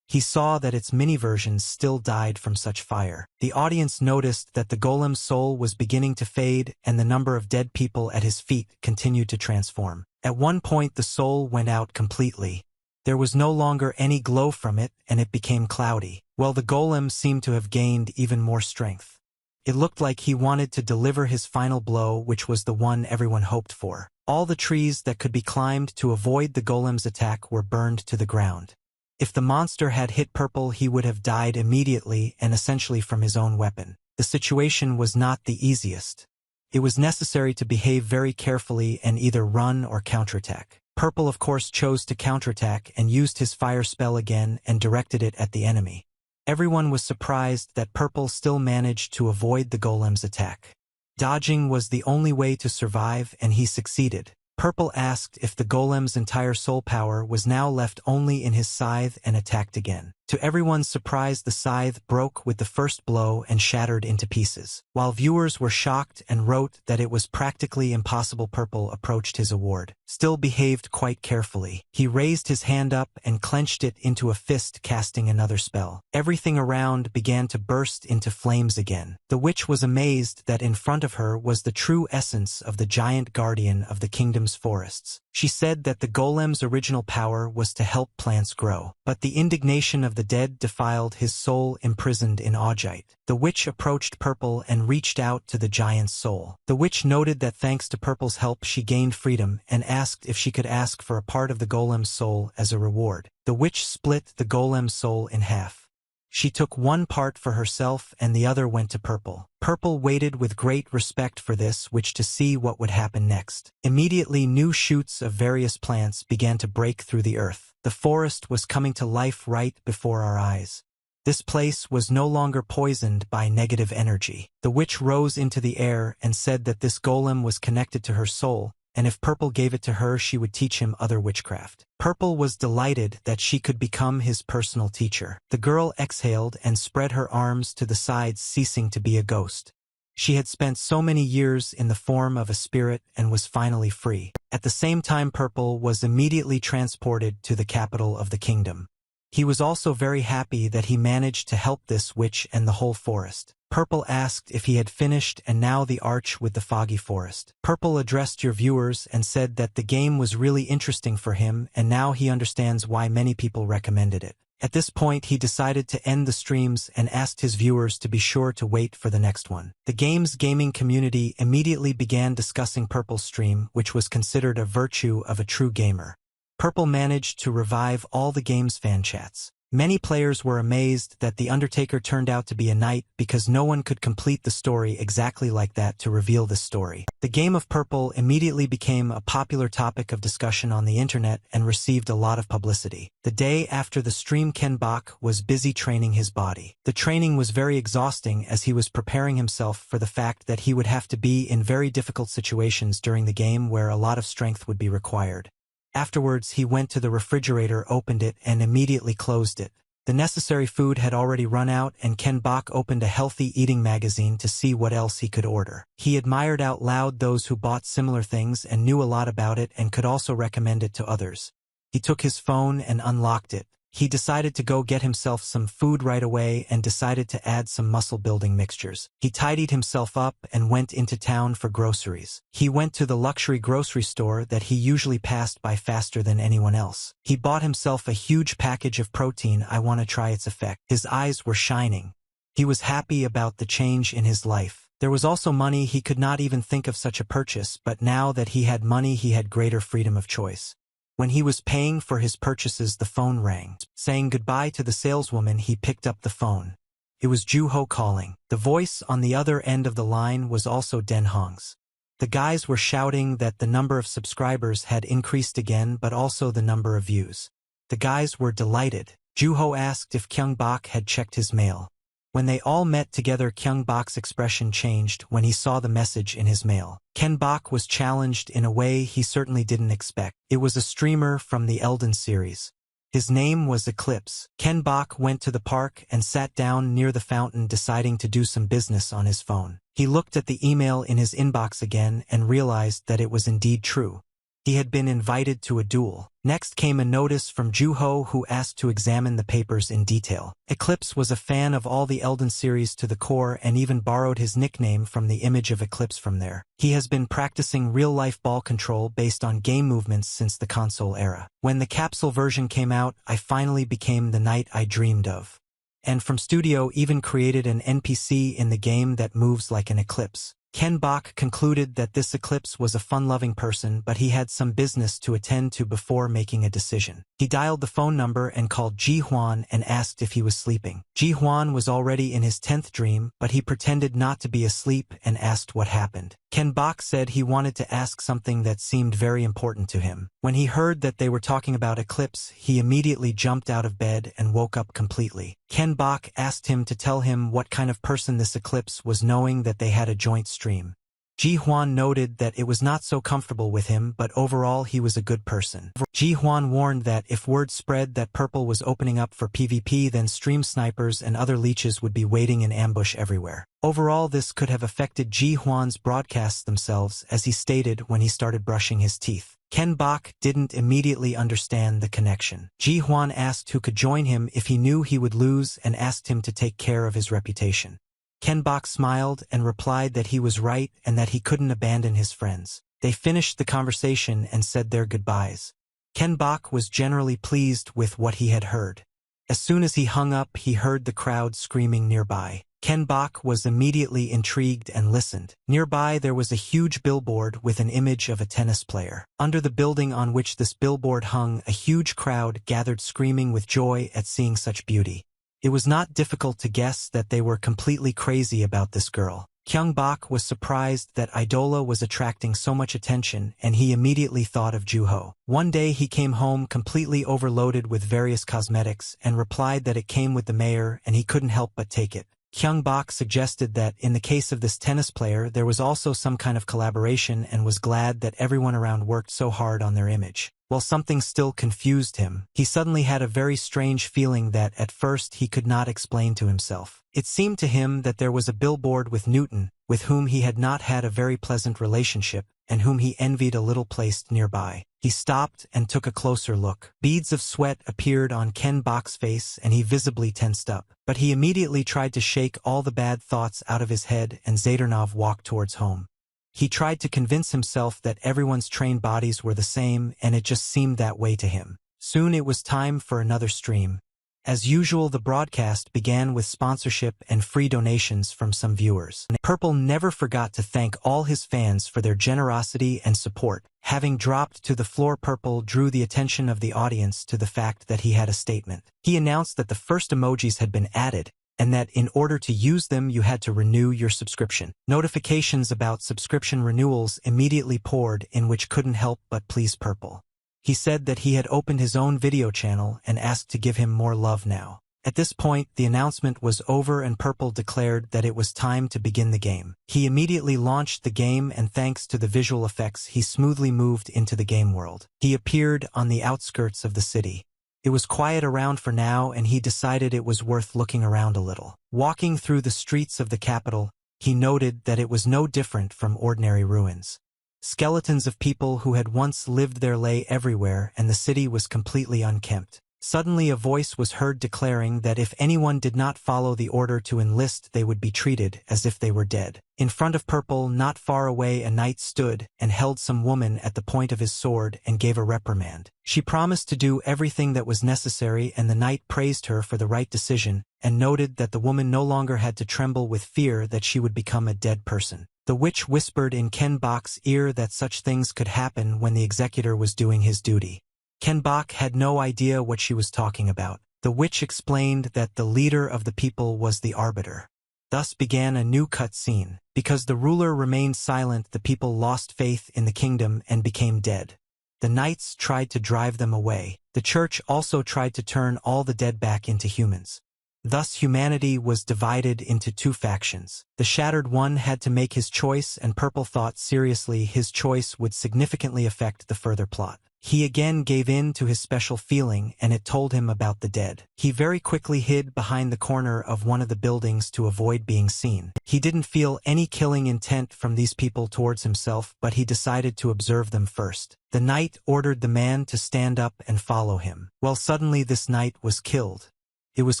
he saw that its mini-versions still died from such fire. The audience noticed that the golem's soul was beginning to fade and the number of dead people at his feet continued to transform. At one point the soul went out completely. There was no longer any glow from it and it became cloudy. Well, the golem seemed to have gained even more strength. It looked like he wanted to deliver his final blow, which was the one everyone hoped for. All the trees that could be climbed to avoid the golem's attack were burned to the ground. If the monster had hit Purple, he would have died immediately and essentially from his own weapon. The situation was not the easiest. It was necessary to behave very carefully and either run or counterattack. Purple of course chose to counterattack and used his fire spell again and directed it at the enemy. Everyone was surprised that Purple still managed to avoid the golem's attack. Dodging was the only way to survive and he succeeded. Purple asked if the golem's entire soul power was now left only in his scythe and attacked again. To everyone's surprise, the scythe broke with the first blow and shattered into pieces. While viewers were shocked and wrote that it was practically impossible, Purple approached his award. Still behaved quite carefully. He raised his hand up and clenched it into a fist, casting another spell. Everything around began to burst into flames again. The witch was amazed that in front of her was the true essence of the giant guardian of the kingdom's forests. She said that the golem's original power was to help plants grow, but the indignation of the dead defiled his soul imprisoned in augite. The witch approached Purple and reached out to the giant's soul. The witch noted that thanks to Purple's help she gained freedom and asked if she could ask for a part of the golem's soul as a reward. The witch split the golem's soul in half. She took one part for herself and the other went to Purple. Purple waited with great respect for this witch to see what would happen next. Immediately new shoots of various plants began to break through the earth. The forest was coming to life right before our eyes. This place was no longer poisoned by negative energy. The witch rose into the air and said that this golem was connected to her soul, and if Purple gave it to her she would teach him other witchcraft. Purple was delighted that she could become his personal teacher. The girl exhaled and spread her arms to the sides, ceasing to be a ghost. She had spent so many years in the form of a spirit and was finally free. At the same time, Purple was immediately transported to the capital of the kingdom. He was also very happy that he managed to help this witch and the whole forest. Purple asked if he had finished and now the arch with the foggy forest. Purple addressed your viewers and said that the game was really interesting for him and now he understands why many people recommended it. At this point he decided to end the streams and asked his viewers to be sure to wait for the next one. The game's gaming community immediately began discussing Purple's stream, which was considered a virtue of a true gamer. Purple managed to revive all the game's fan chats. Many players were amazed that the Undertaker turned out to be a knight because no one could complete the story exactly like that to reveal this story. The game of Purple immediately became a popular topic of discussion on the internet and received a lot of publicity. The day after the stream, Ken Bach was busy training his body. The training was very exhausting as he was preparing himself for the fact that he would have to be in very difficult situations during the game where a lot of strength would be required. Afterwards, he went to the refrigerator, opened it, and immediately closed it. The necessary food had already run out, and Ken Bok opened a healthy eating magazine to see what else he could order. He admired out loud those who bought similar things and knew a lot about it and could also recommend it to others. He took his phone and unlocked it. He decided to go get himself some food right away and decided to add some muscle-building mixtures. He tidied himself up and went into town for groceries. He went to the luxury grocery store that he usually passed by faster than anyone else. He bought himself a huge package of protein. I want to try its effect. His eyes were shining. He was happy about the change in his life. There was also money. He could not even think of such a purchase, but now that he had money, he had greater freedom of choice. When he was paying for his purchases, the phone rang. Saying goodbye to the saleswoman, he picked up the phone. It was Ju-ho calling. The voice on the other end of the line was also Den Hong's. The guys were shouting that the number of subscribers had increased again, but also the number of views. The guys were delighted. Ju-ho asked if Kyung Bok had checked his mail. When they all met together, Kyung Bok's expression changed when he saw the message in his mail. Ken Bok was challenged in a way he certainly didn't expect. It was a streamer from the Elden series. His name was Eclipse. Ken Bok went to the park and sat down near the fountain, deciding to do some business on his phone. He looked at the email in his inbox again and realized that it was indeed true. He had been invited to a duel. Next came a notice from Ju-ho, who asked to examine the papers in detail. Eclipse was a fan of all the Elden series to the core and even borrowed his nickname from the image of Eclipse from there. He has been practicing real-life ball control based on game movements since the console era. When the capsule version came out, I finally became the knight I dreamed of. And from studio even created an NPC in the game that moves like an eclipse. Ken Bok concluded that this Eclipse was a fun-loving person, but he had some business to attend to before making a decision. He dialed the phone number and called Ji-hwan and asked if he was sleeping. Ji-hwan was already in his 10th dream, but he pretended not to be asleep and asked what happened. Ken Bok said he wanted to ask something that seemed very important to him. When he heard that they were talking about Eclipse, he immediately jumped out of bed and woke up completely. Ken Bok asked him to tell him what kind of person this Eclipse was, knowing that they had a joint stream. Ji-hwan noted that it was not so comfortable with him, but overall he was a good person. Ji-hwan warned that if word spread that Purple was opening up for PvP, then stream snipers and other leeches would be waiting in ambush everywhere. Overall, this could have affected Ji-hwan's broadcasts themselves, as he stated when he started brushing his teeth. Ken Bok didn't immediately understand the connection. Ji-hwan asked who could join him if he knew he would lose and asked him to take care of his reputation. Ken Bok smiled and replied that he was right and that he couldn't abandon his friends. They finished the conversation and said their goodbyes. Ken Bok was generally pleased with what he had heard. As soon as he hung up, he heard the crowd screaming nearby. Ken Bok was immediately intrigued and listened. Nearby there was a huge billboard with an image of a tennis player. Under the building on which this billboard hung, a huge crowd gathered, screaming with joy at seeing such beauty. It was not difficult to guess that they were completely crazy about this girl. Kyung Bok was surprised that Idola was attracting so much attention, and he immediately thought of Ju-ho. One day he came home completely overloaded with various cosmetics and replied that it came with the mayor and he couldn't help but take it. Kyung Bok suggested that in the case of this tennis player there was also some kind of collaboration and was glad that everyone around worked so hard on their image. While something still confused him, he suddenly had a very strange feeling that at first he could not explain to himself. It seemed to him that there was a billboard with Newton, with whom he had not had a very pleasant relationship, and whom he envied a little placed nearby. He stopped and took a closer look. Beads of sweat appeared on Ken Bok's face and he visibly tensed up. But he immediately tried to shake all the bad thoughts out of his head, and Zadernov walked towards home. He tried to convince himself that everyone's trained bodies were the same, and it just seemed that way to him. Soon it was time for another stream. As usual, the broadcast began with sponsorship and free donations from some viewers. Purple never forgot to thank all his fans for their generosity and support. Having dropped to the floor, Purple drew the attention of the audience to the fact that he had a statement. He announced that the first emojis had been added, and that in order to use them you had to renew your subscription. Notifications about subscription renewals immediately poured in, which couldn't help but please Purple. He said that he had opened his own video channel and asked to give him more love now. At this point, the announcement was over and Purple declared that it was time to begin the game. He immediately launched the game, and thanks to the visual effects he smoothly moved into the game world. He appeared on the outskirts of the city. It was quiet around for now, and he decided it was worth looking around a little. Walking through the streets of the capital, he noted that it was no different from ordinary ruins. Skeletons of people who had once lived there lay everywhere, and the city was completely unkempt. Suddenly a voice was heard declaring that if anyone did not follow the order to enlist, they would be treated as if they were dead. In front of Purple, not far away, a knight stood and held some woman at the point of his sword and gave a reprimand. She promised to do everything that was necessary, and the knight praised her for the right decision and noted that the woman no longer had to tremble with fear that she would become a dead person. The witch whispered in Ken Bok's ear that such things could happen when the executor was doing his duty. Ken Bok had no idea what she was talking about. The witch explained that the leader of the people was the arbiter. Thus began a new cut scene. Because the ruler remained silent, the people lost faith in the kingdom and became dead. The knights tried to drive them away. The church also tried to turn all the dead back into humans. Thus humanity was divided into two factions. The shattered one had to make his choice, and Purple thought seriously his choice would significantly affect the further plot. He again gave in to his special feeling, and it told him about the dead. He very quickly hid behind the corner of one of the buildings to avoid being seen. He didn't feel any killing intent from these people towards himself, but he decided to observe them first. The knight ordered the man to stand up and follow him. Well, suddenly this knight was killed. It was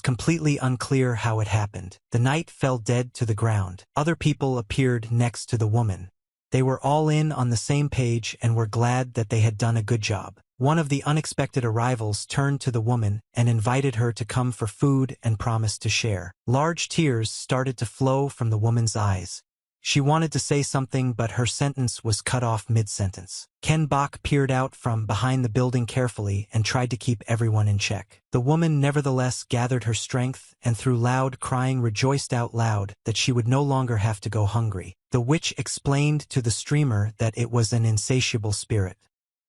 completely unclear how it happened. The knight fell dead to the ground. Other people appeared next to the woman. They were all in on the same page and were glad that they had done a good job. One of the unexpected arrivals turned to the woman and invited her to come for food and promised to share. Large tears started to flow from the woman's eyes. She wanted to say something, but her sentence was cut off mid-sentence. Ken Bok peered out from behind the building carefully and tried to keep everyone in check. The woman nevertheless gathered her strength and through loud crying rejoiced out loud that she would no longer have to go hungry. The witch explained to the streamer that it was an insatiable spirit.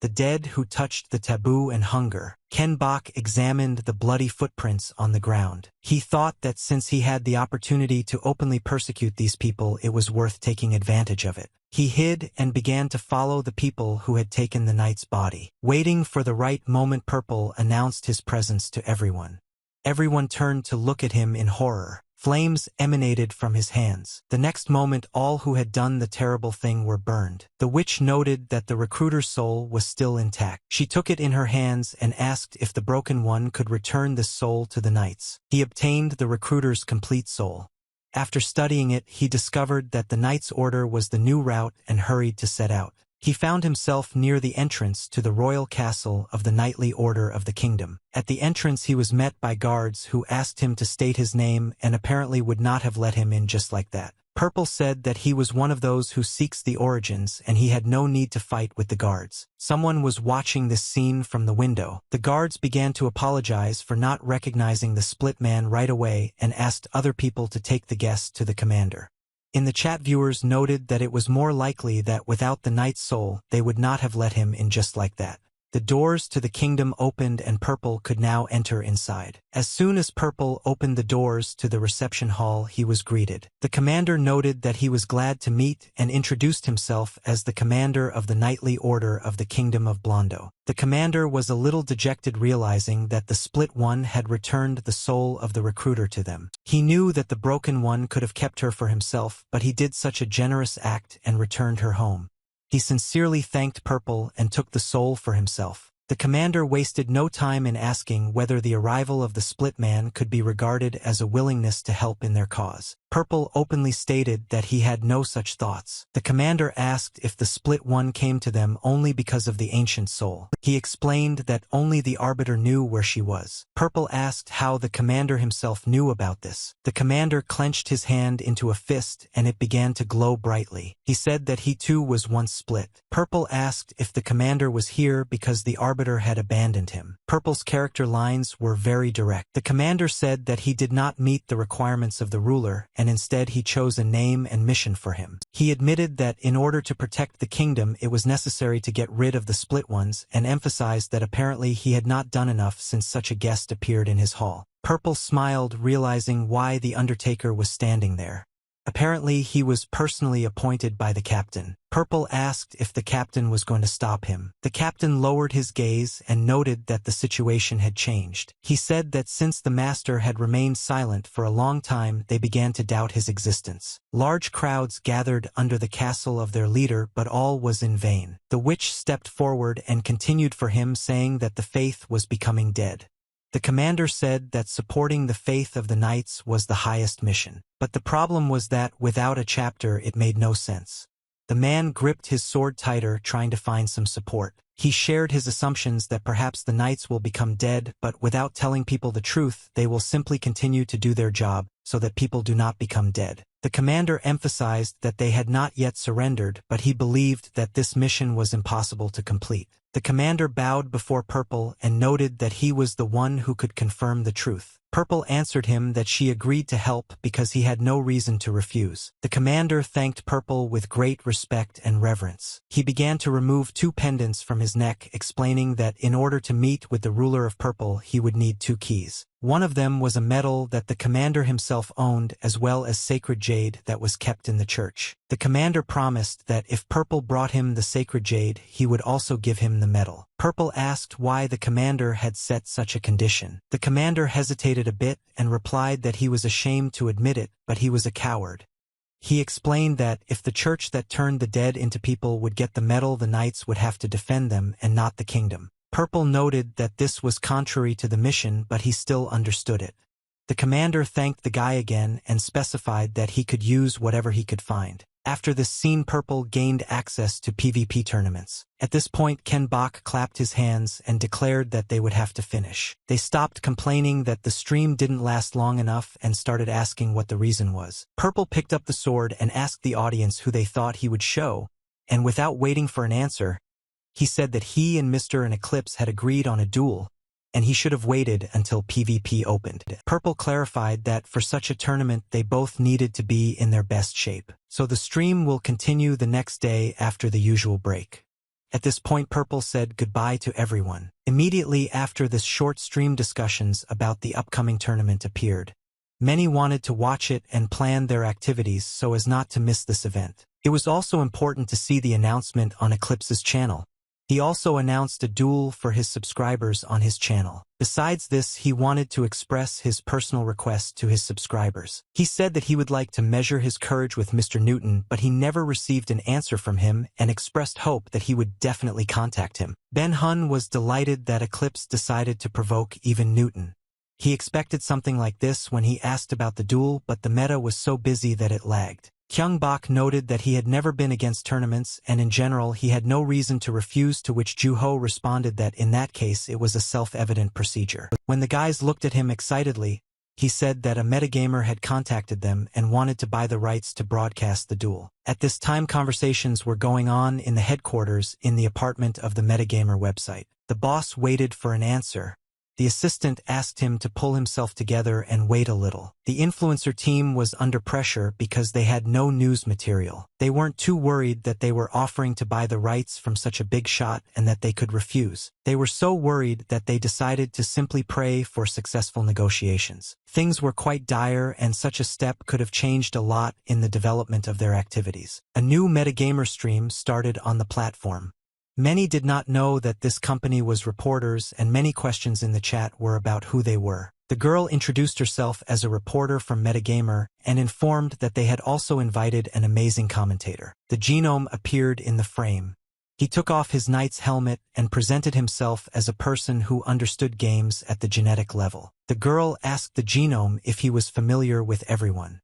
The dead who touched the taboo and hunger. Ken Bok examined the bloody footprints on the ground. He thought that since he had the opportunity to openly persecute these people, it was worth taking advantage of it. He hid and began to follow the people who had taken the knight's body. Waiting for the right moment, Purple announced his presence to everyone. Everyone turned to look at him in horror. Flames emanated from his hands. The next moment, all who had done the terrible thing were burned. The witch noted that the recruiter's soul was still intact. She took it in her hands and asked if the broken one could return this soul to the knights. He obtained the recruiter's complete soul. After studying it, he discovered that the knight's order was the new route and hurried to set out. He found himself near the entrance to the royal castle of the knightly order of the kingdom. At the entrance he was met by guards who asked him to state his name and apparently would not have let him in just like that. Purple said that he was one of those who seeks the origins and he had no need to fight with the guards. Someone was watching this scene from the window. The guards began to apologize for not recognizing the split man right away and asked other people to take the guest to the commander. In the chat, viewers noted that it was more likely that without the knight's soul, they would not have let him in just like that. The doors to the kingdom opened and Purple could now enter inside. As soon as Purple opened the doors to the reception hall, he was greeted. The commander noted that he was glad to meet and introduced himself as the commander of the knightly order of the kingdom of Blondo. The commander was a little dejected, realizing that the split one had returned the soul of the recruiter to them. He knew that the broken one could have kept her for himself, but he did such a generous act and returned her home. He sincerely thanked Purple and took the soul for himself. The commander wasted no time in asking whether the arrival of the split man could be regarded as a willingness to help in their cause. Purple openly stated that he had no such thoughts. The commander asked if the split one came to them only because of the ancient soul. He explained that only the arbiter knew where she was. Purple asked how the commander himself knew about this. The commander clenched his hand into a fist and it began to glow brightly. He said that he too was once split. Purple asked if the commander was here because the arbiter had abandoned him. Purple's character lines were very direct. The commander said that he did not meet the requirements of the ruler and instead he chose a name and mission for him. He admitted that in order to protect the kingdom it was necessary to get rid of the split ones and emphasized that apparently he had not done enough since such a guest appeared in his hall. Purple smiled, realizing why the Undertaker was standing there. Apparently, he was personally appointed by the captain. Purple asked if the captain was going to stop him. The captain lowered his gaze and noted that the situation had changed. He said that since the master had remained silent for a long time, they began to doubt his existence. Large crowds gathered under the castle of their leader, but all was in vain. The witch stepped forward and continued for him, saying that the faith was becoming dead. The commander said that supporting the faith of the knights was the highest mission. But the problem was that without a chapter it made no sense. The man gripped his sword tighter, trying to find some support. He shared his assumptions that perhaps the knights will become dead, but without telling people the truth, they will simply continue to do their job, so that people do not become dead. The commander emphasized that they had not yet surrendered, but he believed that this mission was impossible to complete. The commander bowed before Purple and noted that he was the one who could confirm the truth. Purple answered him that she agreed to help because he had no reason to refuse. The commander thanked Purple with great respect and reverence. He began to remove 2 pendants from his neck, explaining that in order to meet with the ruler of Purple, he would need 2 keys. One of them was a medal that the commander himself owned, as well as sacred jade that was kept in the church. The commander promised that if Purple brought him the sacred jade, he would also give him the medal. Purple asked why the commander had set such a condition. The commander hesitated a bit and replied that he was ashamed to admit it, but he was a coward. He explained that if the church that turned the dead into people would get the medal, the knights would have to defend them and not the kingdom. Purple noted that this was contrary to the mission, but he still understood it. The commander thanked the guy again and specified that he could use whatever he could find. After this scene, Purple gained access to PvP tournaments. At this point, Ken Bach clapped his hands and declared that they would have to finish. They stopped complaining that the stream didn't last long enough and started asking what the reason was. Purple picked up the sword and asked the audience who they thought he would show, and without waiting for an answer, he said that he and Mr. Eclipse had agreed on a duel, and he should have waited until PvP opened. Purple clarified that for such a tournament they both needed to be in their best shape. So the stream will continue the next day after the usual break. At this point, Purple said goodbye to everyone. Immediately after this short stream, discussions about the upcoming tournament appeared. Many wanted to watch it and plan their activities so as not to miss this event. It was also important to see the announcement on Eclipse's channel. He also announced a duel for his subscribers on his channel. Besides this, he wanted to express his personal request to his subscribers. He said that he would like to measure his courage with Mr. Newton, but he never received an answer from him and expressed hope that he would definitely contact him. Ben Hun was delighted that Eclipse decided to provoke even Newton. He expected something like this when he asked about the duel, but the meta was so busy that it lagged. Kyung Bak noted that he had never been against tournaments and in general he had no reason to refuse, to which Ju-ho responded that in that case it was a self-evident procedure. When the guys looked at him excitedly, he said that a metagamer had contacted them and wanted to buy the rights to broadcast the duel. At this time, conversations were going on in the headquarters in the apartment of the metagamer website. The boss waited for an answer. The assistant asked him to pull himself together and wait a little. The influencer team was under pressure because they had no news material. They weren't too worried that they were offering to buy the rights from such a big shot and that they could refuse. They were so worried that they decided to simply pray for successful negotiations. Things were quite dire, and such a step could have changed a lot in the development of their activities. A new metagamer stream started on the platform. Many did not know that this company was reporters, and many questions in the chat were about who they were. The girl introduced herself as a reporter from Metagamer and informed that they had also invited an amazing commentator. The genome appeared in the frame. He took off his knight's helmet and presented himself as a person who understood games at the genetic level. The girl asked the genome if he was familiar with everyone.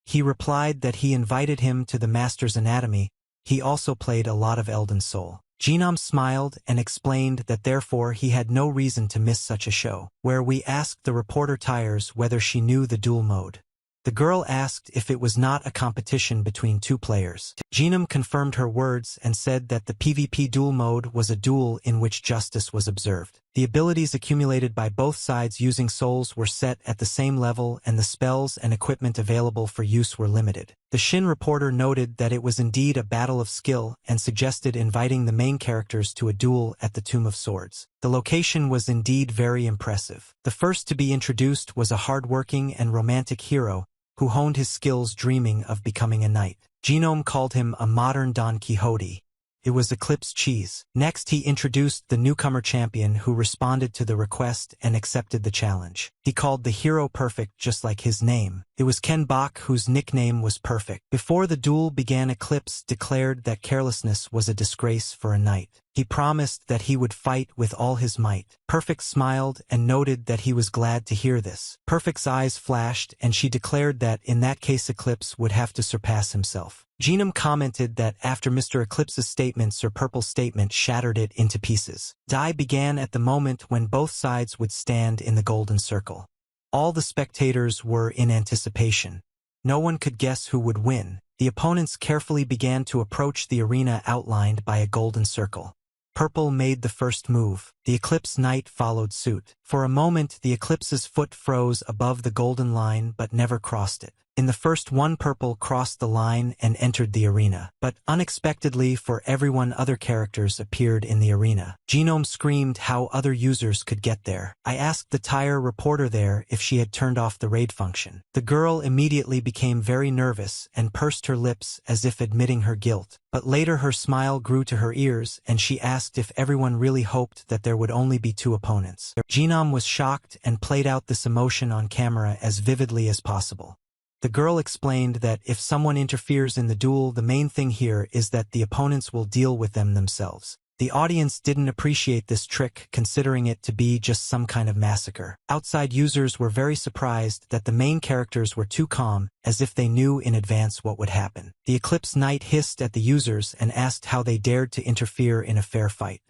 He replied that he invited him to the Master's Anatomy. He also played a lot of Elden Soul. Genome smiled and explained that therefore he had no reason to miss such a show, where we asked the reporter Tyres whether she knew the duel mode. The girl asked if it was not a competition between two players. Genome confirmed her words and said that the PvP duel mode was a duel in which justice was observed. The abilities accumulated by both sides using souls were set at the same level, and the spells and equipment available for use were limited. The Shin reporter noted that it was indeed a battle of skill and suggested inviting the main characters to a duel at the Tomb of Swords. The location was indeed very impressive. The first to be introduced was a hard-working and romantic hero who honed his skills dreaming of becoming a knight. Genome called him a modern Don Quixote. It was Eclipse Cheese. Next, he introduced the newcomer champion who responded to the request and accepted the challenge. He called the hero Perfect just like his name. It was Ken Bach whose nickname was Perfect. Before the duel began, Eclipse declared that carelessness was a disgrace for a knight. He promised that he would fight with all his might. Perfect smiled and noted that he was glad to hear this. Perfect's eyes flashed and she declared that in that case Eclipse would have to surpass himself. Genome commented that after Mr. Eclipse's statement, Sir Purple's statement shattered it into pieces. Die began at the moment when both sides would stand in the golden circle. All the spectators were in anticipation. No one could guess who would win. The opponents carefully began to approach the arena outlined by a golden circle. Purple made the first move. The Eclipse Knight followed suit. For a moment, the Eclipse's foot froze above the golden line but never crossed it. In the first one, Purple crossed the line and entered the arena. But unexpectedly for everyone, other characters appeared in the arena. Genome screamed how other users could get there. I asked the tire reporter there if she had turned off the raid function. The girl immediately became very nervous and pursed her lips as if admitting her guilt. But later her smile grew to her ears and she asked if everyone really hoped that there would only be two opponents. Genome was shocked and played out this emotion on camera as vividly as possible. The girl explained that if someone interferes in the duel, the main thing here is that the opponents will deal with them themselves. The audience didn't appreciate this trick, considering it to be just some kind of massacre. Outside users were very surprised that the main characters were too calm, as if they knew in advance what would happen. The Eclipse Knight hissed at the users and asked how they dared to interfere in a fair fight.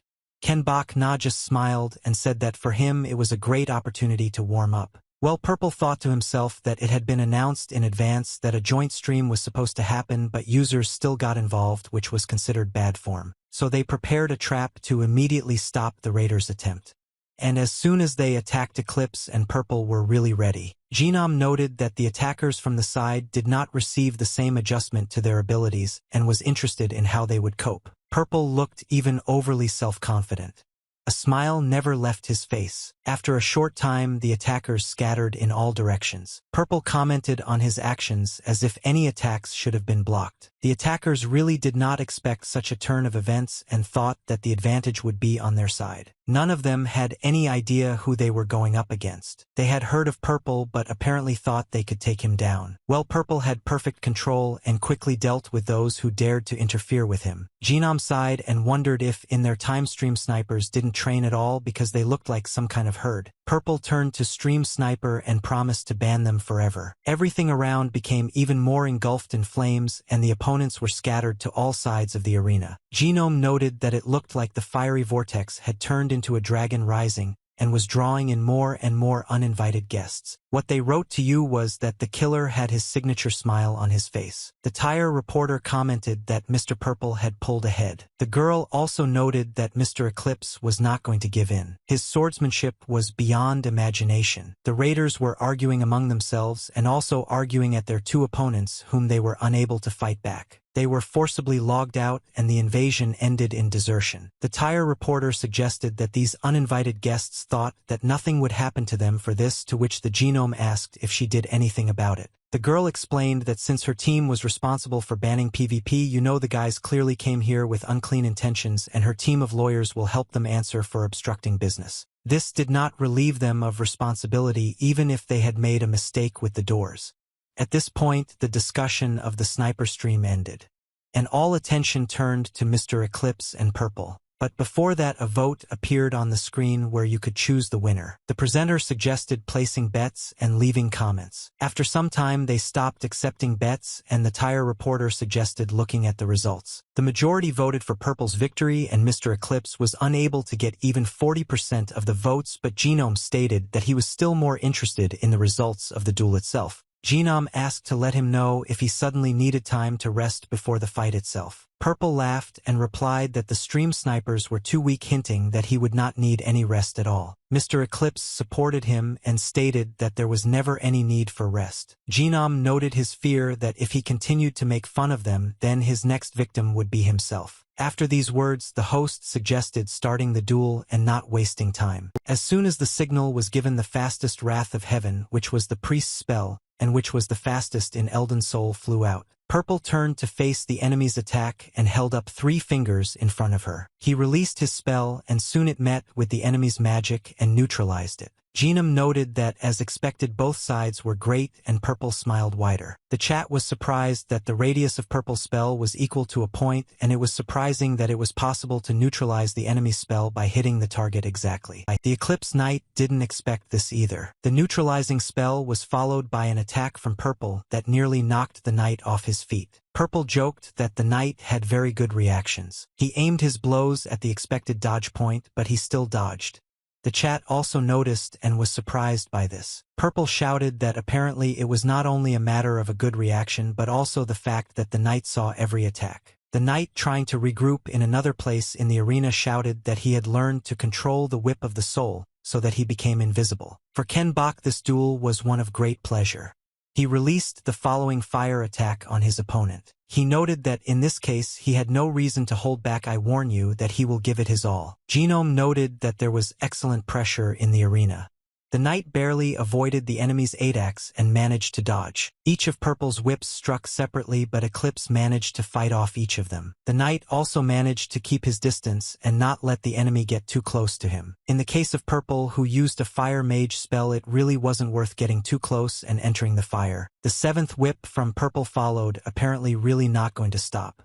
Ken Bach just smiled and said that for him it was a great opportunity to warm up. Well, Purple thought to himself that it had been announced in advance that a joint stream was supposed to happen, but users still got involved, which was considered bad form. So they prepared a trap to immediately stop the raiders' attempt. And as soon as they attacked, Eclipse and Purple were really ready. Genome noted that the attackers from the side did not receive the same adjustment to their abilities and was interested in how they would cope. Purple looked even overly self-confident. A smile never left his face. After a short time, the attackers scattered in all directions. Purple commented on his actions as if any attacks should have been blocked. The attackers really did not expect such a turn of events and thought that the advantage would be on their side. None of them had any idea who they were going up against. They had heard of Purple but apparently thought they could take him down. Well, Purple had perfect control and quickly dealt with those who dared to interfere with him. Genome sighed and wondered if in their time Stream Snipers didn't train at all because they looked like some kind of herd. Purple turned to Stream Sniper and promised to ban them forever. Everything around became even more engulfed in flames and the opponents were scattered to all sides of the arena. Genome noted that it looked like the fiery vortex had turned into a dragon rising and was drawing in more and more uninvited guests. What they wrote to you was that the killer had his signature smile on his face. The tire reporter commented that Mr. Purple had pulled ahead. The girl also noted that Mr. Eclipse was not going to give in. His swordsmanship was beyond imagination. The raiders were arguing among themselves and also arguing at their two opponents whom they were unable to fight back. They were forcibly logged out and the invasion ended in desertion. The tire reporter suggested that these uninvited guests thought that nothing would happen to them for this, to which the Genome asked if she did anything about it. The girl explained that since her team was responsible for banning PvP, the guys clearly came here with unclean intentions and her team of lawyers will help them answer for obstructing business. This did not relieve them of responsibility even if they had made a mistake with the doors. At this point, the discussion of the sniper stream ended, and all attention turned to Mr. Eclipse and Purple. But before that, a vote appeared on the screen where you could choose the winner. The presenter suggested placing bets and leaving comments. After some time, they stopped accepting bets, and the tire reporter suggested looking at the results. The majority voted for Purple's victory, and Mr. Eclipse was unable to get even 40% of the votes, but Genome stated that he was still more interested in the results of the duel itself. Genome asked to let him know if he suddenly needed time to rest before the fight itself. Purple laughed and replied that the stream snipers were too weak, hinting that he would not need any rest at all. Mr. Eclipse supported him and stated that there was never any need for rest. Genome noted his fear that if he continued to make fun of them, then his next victim would be himself. After these words, the host suggested starting the duel and not wasting time. As soon as the signal was given, the fastest wrath of heaven, which was the priest's spell, and which was the fastest in Elden Soul flew out. Purple turned to face the enemy's attack and held up 3 fingers in front of her. He released his spell and soon it met with the enemy's magic and neutralized it. Genome noted that, as expected, both sides were great and Purple smiled wider. The chat was surprised that the radius of Purple's spell was equal to a point, and it was surprising that it was possible to neutralize the enemy's spell by hitting the target exactly. The Eclipse Knight didn't expect this either. The neutralizing spell was followed by an attack from Purple that nearly knocked the knight off his feet. Purple joked that the knight had very good reactions. He aimed his blows at the expected dodge point, but he still dodged. The chat also noticed and was surprised by this. Purple shouted that apparently it was not only a matter of a good reaction but also the fact that the knight saw every attack. The knight, trying to regroup in another place in the arena, shouted that he had learned to control the whip of the soul so that he became invisible. For Ken Bach, this duel was one of great pleasure. He released the following fire attack on his opponent. He noted that in this case he had no reason to hold back. I warn you that he will give it his all. Genome noted that there was excellent pressure in the arena. The knight barely avoided the enemy's 8-axe and managed to dodge. Each of Purple's whips struck separately, but Eclipse managed to fight off each of them. The knight also managed to keep his distance and not let the enemy get too close to him. In the case of Purple, who used a fire mage spell, it really wasn't worth getting too close and entering the fire. The 7th whip from Purple followed, apparently really not going to stop.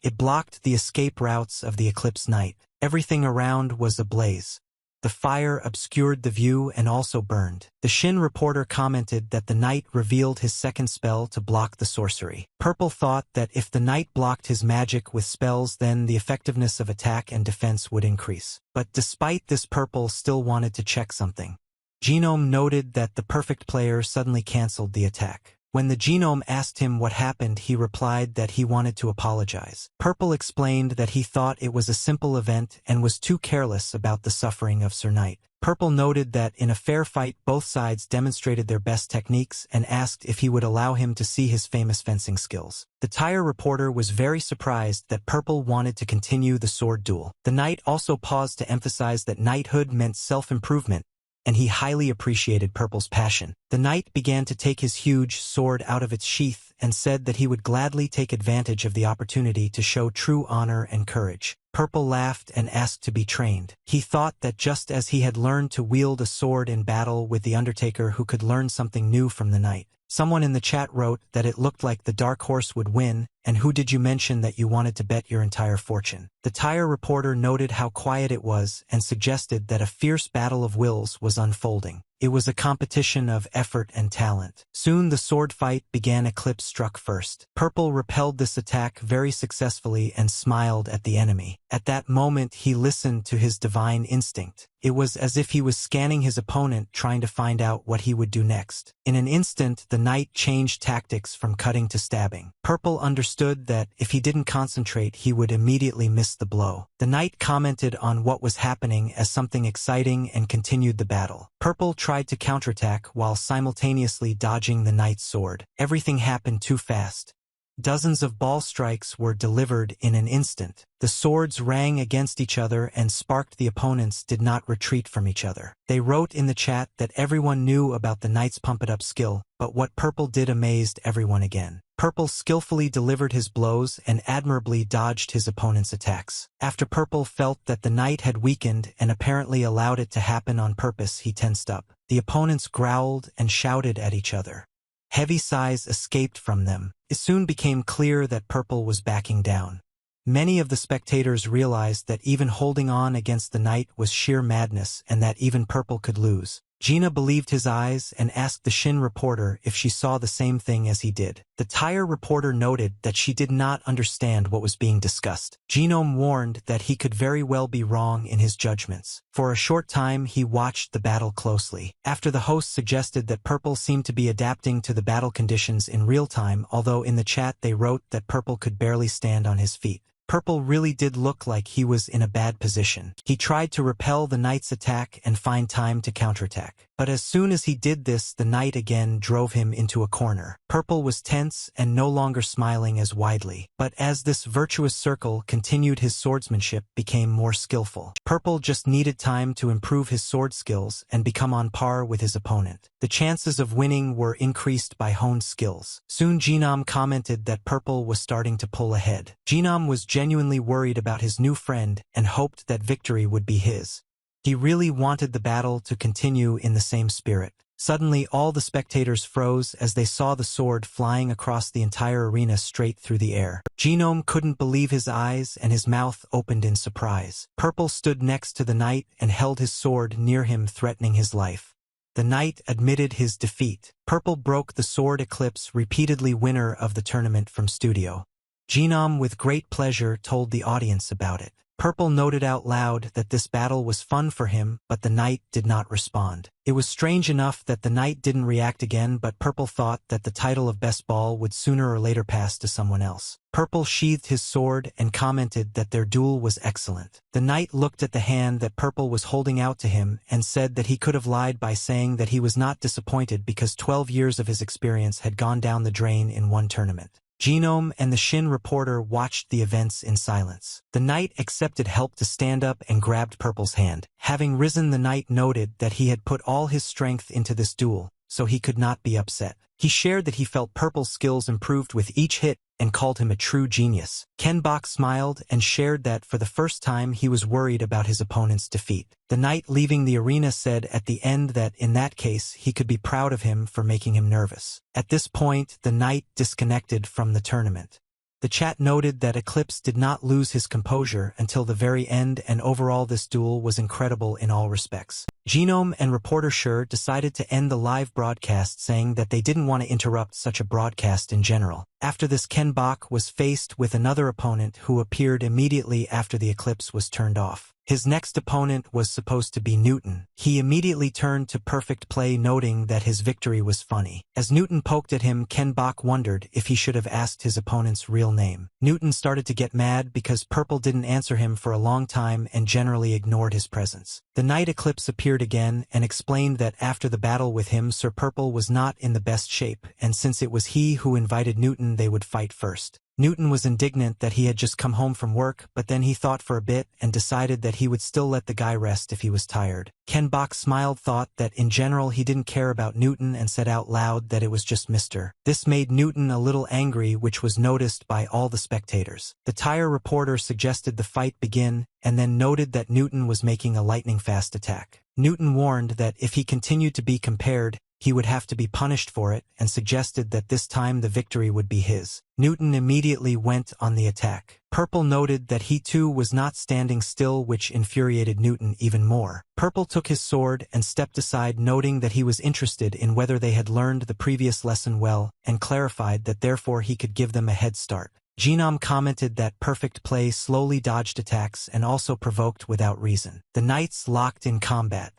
It blocked the escape routes of the Eclipse Knight. Everything around was ablaze. The fire obscured the view and also burned. The Shin reporter commented that the knight revealed his second spell to block the sorcery. Purple thought that if the knight blocked his magic with spells, then the effectiveness of attack and defense would increase. But despite this, Purple still wanted to check something. Genome noted that the perfect player suddenly canceled the attack. When the Genome asked him what happened, he replied that he wanted to apologize. Purple explained that he thought it was a simple event and was too careless about the suffering of Sir Knight. Purple noted that in a fair fight both sides demonstrated their best techniques and asked if he would allow him to see his famous fencing skills. The tire reporter was very surprised that Purple wanted to continue the sword duel. The knight also paused to emphasize that knighthood meant self-improvement, and he highly appreciated Purple's passion. The knight began to take his huge sword out of its sheath and said that he would gladly take advantage of the opportunity to show true honor and courage. Purple laughed and asked to be trained. He thought that just as he had learned to wield a sword in battle with the Undertaker, who could learn something new from the knight. Someone in the chat wrote that it looked like the Dark Horse would win, and who did you mention that you wanted to bet your entire fortune? The tire reporter noted how quiet it was and suggested that a fierce battle of wills was unfolding. It was a competition of effort and talent. Soon the sword fight began. Eclipse struck first. Purple repelled this attack very successfully and smiled at the enemy. At that moment he listened to his divine instinct. It was as if he was scanning his opponent, trying to find out what he would do next. In an instant the knight changed tactics from cutting to stabbing. Purple understood that if he didn't concentrate he would immediately miss the blow. The knight commented on what was happening as something exciting and continued the battle. Purple tried to counterattack while simultaneously dodging the knight's sword. Everything happened too fast. Dozens of ball strikes were delivered in an instant. The swords rang against each other and sparked. The opponents did not retreat from each other. They wrote in the chat that everyone knew about the knight's pump-it-up skill, but what Purple did amazed everyone again. Purple skillfully delivered his blows and admirably dodged his opponent's attacks. After Purple felt that the knight had weakened and apparently allowed it to happen on purpose, he tensed up. The opponents growled and shouted at each other. Heavy sighs escaped from them. It soon became clear that Purple was backing down. Many of the spectators realized that even holding on against the knight was sheer madness and that even Purple could lose. Gina believed his eyes and asked the Shin reporter if she saw the same thing as he did. The tire reporter noted that she did not understand what was being discussed. Genome warned that he could very well be wrong in his judgments. For a short time he watched the battle closely. After the host suggested that Purple seemed to be adapting to the battle conditions in real time, although in the chat they wrote that Purple could barely stand on his feet. Purple really did look like he was in a bad position. He tried to repel the knight's attack and find time to counterattack. But as soon as he did this, the knight again drove him into a corner. Purple was tense and no longer smiling as widely. But as this virtuous circle continued, his swordsmanship became more skillful. Purple just needed time to improve his sword skills and become on par with his opponent. The chances of winning were increased by honed skills. Soon Jinam commented that Purple was starting to pull ahead. Jinam was genuinely worried about his new friend and hoped that victory would be his. He really wanted the battle to continue in the same spirit. Suddenly, all the spectators froze as they saw the sword flying across the entire arena straight through the air. Genome couldn't believe his eyes and his mouth opened in surprise. Purple stood next to the knight and held his sword near him, threatening his life. The knight admitted his defeat. Purple broke the sword Eclipse, repeatedly winner of the tournament from studio. Genome with great pleasure told the audience about it. Purple noted out loud that this battle was fun for him, but the knight did not respond. It was strange enough that the knight didn't react again, but Purple thought that the title of best ball would sooner or later pass to someone else. Purple sheathed his sword and commented that their duel was excellent. The knight looked at the hand that Purple was holding out to him and said that he could have lied by saying that he was not disappointed because 12 years of his experience had gone down the drain in one tournament. Genome and the Shin reporter watched the events in silence. The knight accepted help to stand up and grabbed Purple's hand. Having risen, the knight noted that he had put all his strength into this duel, so he could not be upset. He shared that he felt Purple's skills improved with each hit and called him a true genius. Ken Bok smiled and shared that for the first time he was worried about his opponent's defeat. The knight leaving the arena said at the end that in that case he could be proud of him for making him nervous. At this point, the knight disconnected from the tournament. The chat noted that Eclipse did not lose his composure until the very end, and overall this duel was incredible in all respects. Genome and reporter Sher decided to end the live broadcast, saying that they didn't want to interrupt such a broadcast in general. After this, Ken Bok was faced with another opponent who appeared immediately after the Eclipse was turned off. His next opponent was supposed to be Newton. He immediately turned to perfect play, noting that his victory was funny. As Newton poked at him, Ken Bok wondered if he should have asked his opponent's real name. Newton started to get mad because Purple didn't answer him for a long time and generally ignored his presence. The night Eclipse appeared again and explained that after the battle with him, Sir Purple was not in the best shape, and since it was he who invited Newton, they would fight first. Newton was indignant that he had just come home from work, but then he thought for a bit and decided that he would still let the guy rest if he was tired. Ken Bok smiled, thought that in general he didn't care about Newton, and said out loud that it was just Mr. This made Newton a little angry, which was noticed by all the spectators. The tire reporter suggested the fight begin, and then noted that Newton was making a lightning-fast attack. Newton warned that if he continued to be compared, he would have to be punished for it, and suggested that this time the victory would be his. Newton immediately went on the attack. Purple noted that he too was not standing still, which infuriated Newton even more. Purple took his sword and stepped aside, noting that he was interested in whether they had learned the previous lesson well, and clarified that therefore he could give them a head start. Genome commented that perfect play slowly dodged attacks and also provoked without reason. The knights locked in combat.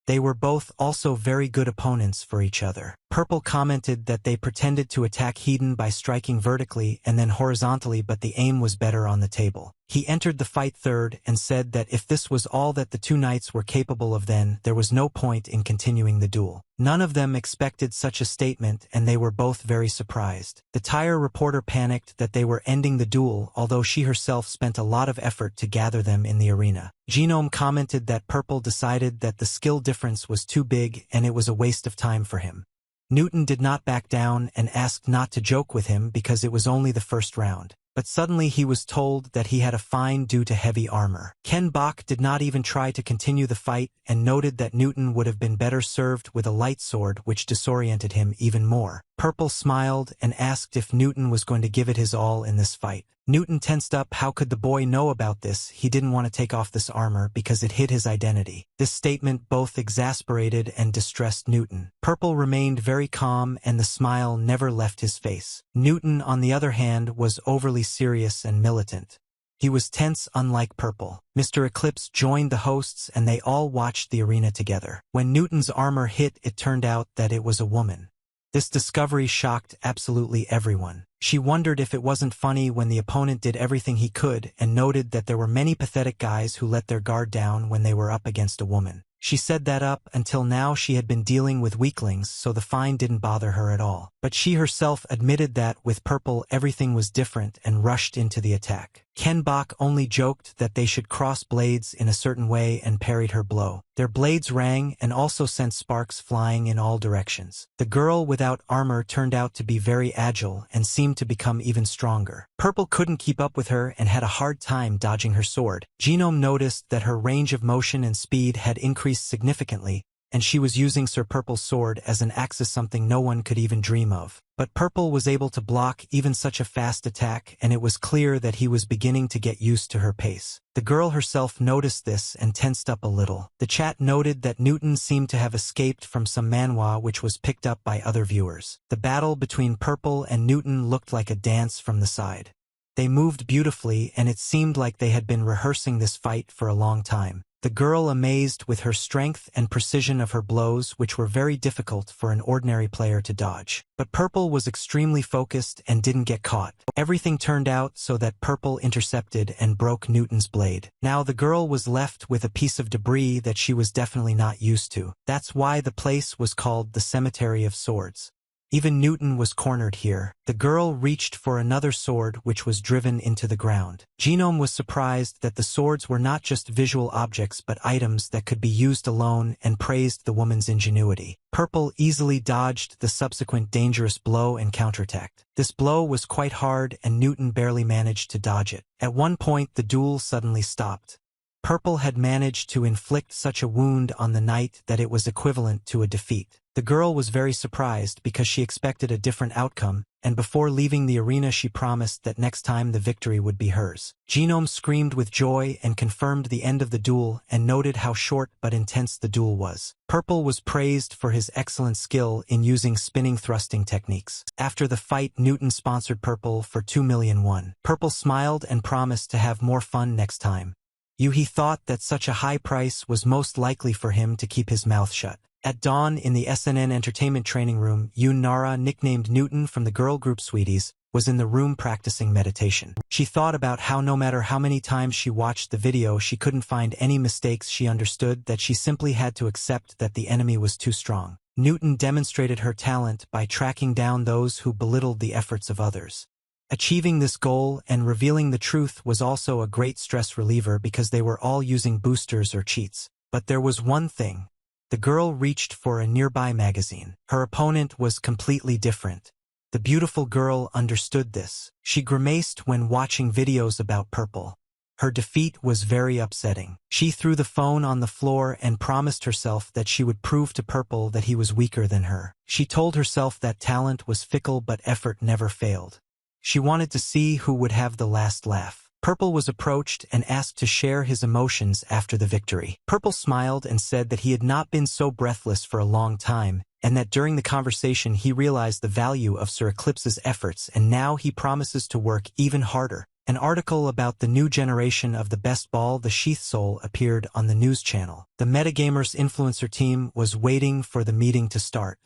They were both also very good opponents for each other. Purple commented that they pretended to attack Hedon by striking vertically and then horizontally, but the aim was better on the table. He entered the fight third and said that if this was all that the two knights were capable of, then there was no point in continuing the duel. None of them expected such a statement, and they were both very surprised. The tire reporter panicked that they were ending the duel, although she herself spent a lot of effort to gather them in the arena. Genome commented that Purple decided that the skill difference was too big and it was a waste of time for him. Newton did not back down and asked not to joke with him because it was only the first round. But suddenly he was told that he had a fine due to heavy armor. Ken Bok did not even try to continue the fight and noted that Newton would have been better served with a light sword, which disoriented him even more. Purple smiled and asked if Newton was going to give it his all in this fight. Newton tensed up. How could the boy know about this? He didn't want to take off this armor because it hid his identity. This statement both exasperated and distressed Newton. Purple remained very calm and the smile never left his face. Newton, on the other hand, was overly serious and militant. He was tense, unlike Purple. Mr. Eclipse joined the hosts and they all watched the arena together. When Newton's armor hit, it turned out that it was a woman. This discovery shocked absolutely everyone. She wondered if it wasn't funny when the opponent did everything he could and noted that there were many pathetic guys who let their guard down when they were up against a woman. She said that up until now she had been dealing with weaklings, so the fine didn't bother her at all. But she herself admitted that, with Purple, everything was different and rushed into the attack. Ken Bach only joked that they should cross blades in a certain way and parried her blow. Their blades rang and also sent sparks flying in all directions. The girl without armor turned out to be very agile and seemed to become even stronger. Purple couldn't keep up with her and had a hard time dodging her sword. Genome noticed that her range of motion and speed had increased significantly, and she was using Sir Purple's sword as an axis, something no one could even dream of. But Purple was able to block even such a fast attack, and it was clear that he was beginning to get used to her pace. The girl herself noticed this and tensed up a little. The chat noted that Newton seemed to have escaped from some manhwa, which was picked up by other viewers. The battle between Purple and Newton looked like a dance from the side. They moved beautifully, and it seemed like they had been rehearsing this fight for a long time. The girl amazed with her strength and precision of her blows, which were very difficult for an ordinary player to dodge. But Purple was extremely focused and didn't get caught. Everything turned out so that Purple intercepted and broke Newton's blade. Now the girl was left with a piece of debris that she was definitely not used to. That's why the place was called the Cemetery of Swords. Even Newton was cornered here. The girl reached for another sword which was driven into the ground. Genome was surprised that the swords were not just visual objects but items that could be used alone, and praised the woman's ingenuity. Purple easily dodged the subsequent dangerous blow and counterattacked. This blow was quite hard and Newton barely managed to dodge it. At one point the duel suddenly stopped. Purple had managed to inflict such a wound on the knight that it was equivalent to a defeat. The girl was very surprised because she expected a different outcome, and before leaving the arena she promised that next time the victory would be hers. Genome screamed with joy and confirmed the end of the duel and noted how short but intense the duel was. Purple was praised for his excellent skill in using spinning thrusting techniques. After the fight, Newton sponsored Purple for 2 million won. Purple smiled and promised to have more fun next time. He thought that such a high price was most likely for him to keep his mouth shut. At dawn in the SNN Entertainment training room, Yoon Nara, nicknamed Newton from the girl group Sweeties, was in the room practicing meditation. She thought about how no matter how many times she watched the video she couldn't find any mistakes. She understood that she simply had to accept that the enemy was too strong. Newton demonstrated her talent by tracking down those who belittled the efforts of others. Achieving this goal and revealing the truth was also a great stress reliever because they were all using boosters or cheats. But there was one thing. The girl reached for a nearby magazine. Her opponent was completely different. The beautiful girl understood this. She grimaced when watching videos about Purple. Her defeat was very upsetting. She threw the phone on the floor and promised herself that she would prove to Purple that he was weaker than her. She told herself that talent was fickle but effort never failed. She wanted to see who would have the last laugh. Purple was approached and asked to share his emotions after the victory. Purple smiled and said that he had not been so breathless for a long time, and that during the conversation he realized the value of Sir Eclipse's efforts, and now he promises to work even harder. An article about the new generation of the best ball, the Sheath Soul, appeared on the news channel. The Metagamers influencer team was waiting for the meeting to start.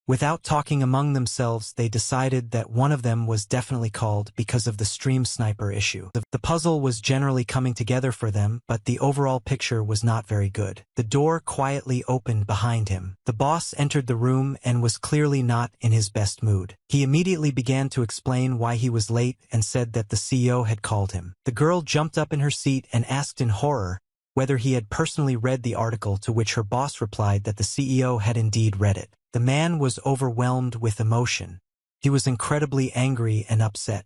Without talking among themselves, they decided that one of them was definitely called because of the stream sniper issue. The puzzle was generally coming together for them, but the overall picture was not very good. The door quietly opened behind him. The boss entered the room and was clearly not in his best mood. He immediately began to explain why he was late and said that the CEO had called him. The girl jumped up in her seat and asked in horror whether he had personally read the article, to which her boss replied that the CEO had indeed read it. The man was overwhelmed with emotion. He was incredibly angry and upset.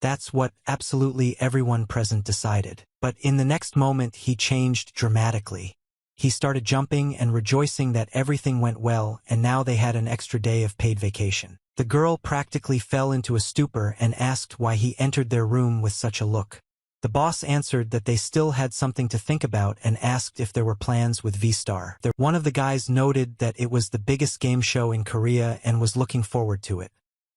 That's what absolutely everyone present decided. But in the next moment he changed dramatically. He started jumping and rejoicing that everything went well, and now they had an extra day of paid vacation. The girl practically fell into a stupor and asked why he entered their room with such a look. The boss answered that they still had something to think about and asked if there were plans with V-Star. One of the guys noted that it was the biggest game show in Korea and was looking forward to it.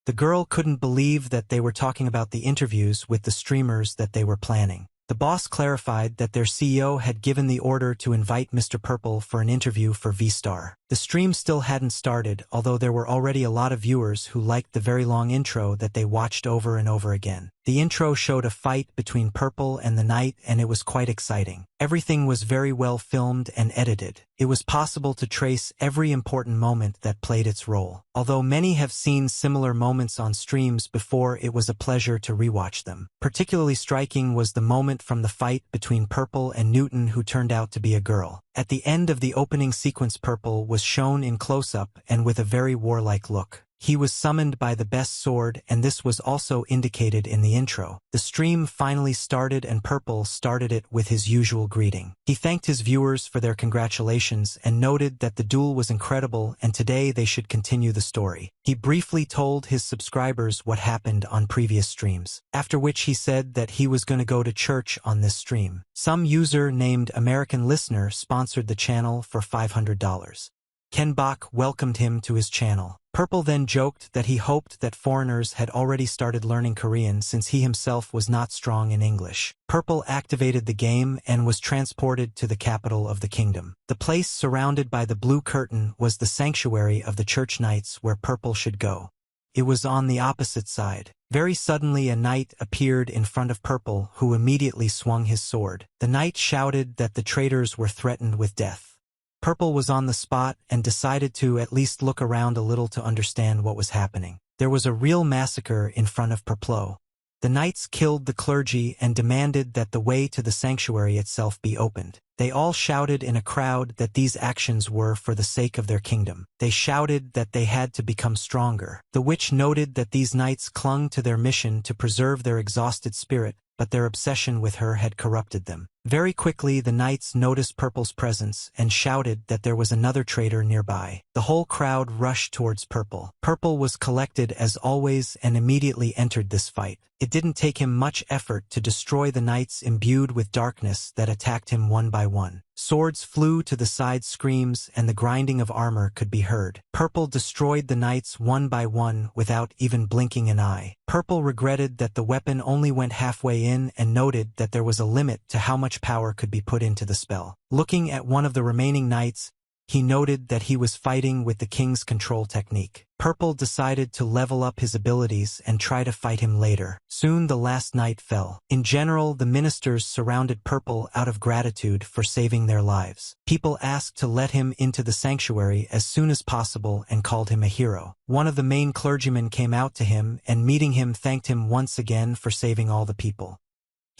The girl couldn't believe that they were talking about the interviews with the streamers that they were planning. The boss clarified that their CEO had given the order to invite Mr. Purple for an interview for V-Star. The stream still hadn't started, although there were already a lot of viewers who liked the very long intro that they watched over and over again. The intro showed a fight between Purple and the Knight, and it was quite exciting. Everything was very well filmed and edited. It was possible to trace every important moment that played its role. Although many have seen similar moments on streams before, it was a pleasure to rewatch them. Particularly striking was the moment from the fight between Purple and Newton, who turned out to be a girl. At the end of the opening sequence, Purple was shown in close-up and with a very warlike look. He was summoned by the best sword, and this was also indicated in the intro. The stream finally started, and Purple started it with his usual greeting. He thanked his viewers for their congratulations and noted that the duel was incredible and today they should continue the story. He briefly told his subscribers what happened on previous streams, after which he said that he was going to go to church on this stream. Some user named American Listener sponsored the channel for $500. Ken Bach welcomed him to his channel. Purple then joked that he hoped that foreigners had already started learning Korean since he himself was not strong in English. Purple activated the game and was transported to the capital of the kingdom. The place surrounded by the blue curtain was the sanctuary of the church knights where Purple should go. It was on the opposite side. Very suddenly a knight appeared in front of Purple, who immediately swung his sword. The knight shouted that the traitors were threatened with death. Purple was on the spot and decided to at least look around a little to understand what was happening. There was a real massacre in front of Purple. The knights killed the clergy and demanded that the way to the sanctuary itself be opened. They all shouted in a crowd that these actions were for the sake of their kingdom. They shouted that they had to become stronger. The witch noted that these knights clung to their mission to preserve their exhausted spirit, but their obsession with her had corrupted them. Very quickly the knights noticed Purple's presence and shouted that there was another traitor nearby. The whole crowd rushed towards Purple. Purple was collected as always and immediately entered this fight. It didn't take him much effort to destroy the knights imbued with darkness that attacked him one by one. Swords flew to the side, screams and the grinding of armor could be heard. Purple destroyed the knights one by one without even blinking an eye. Purple regretted that the weapon only went halfway in and noted that there was a limit to how much power could be put into the spell. Looking at one of the remaining knights, he noted that he was fighting with the king's control technique. Purple decided to level up his abilities and try to fight him later. Soon the last knight fell. In general, the ministers surrounded Purple out of gratitude for saving their lives. People asked to let him into the sanctuary as soon as possible and called him a hero. One of the main clergymen came out to him and, meeting him, thanked him once again for saving all the people.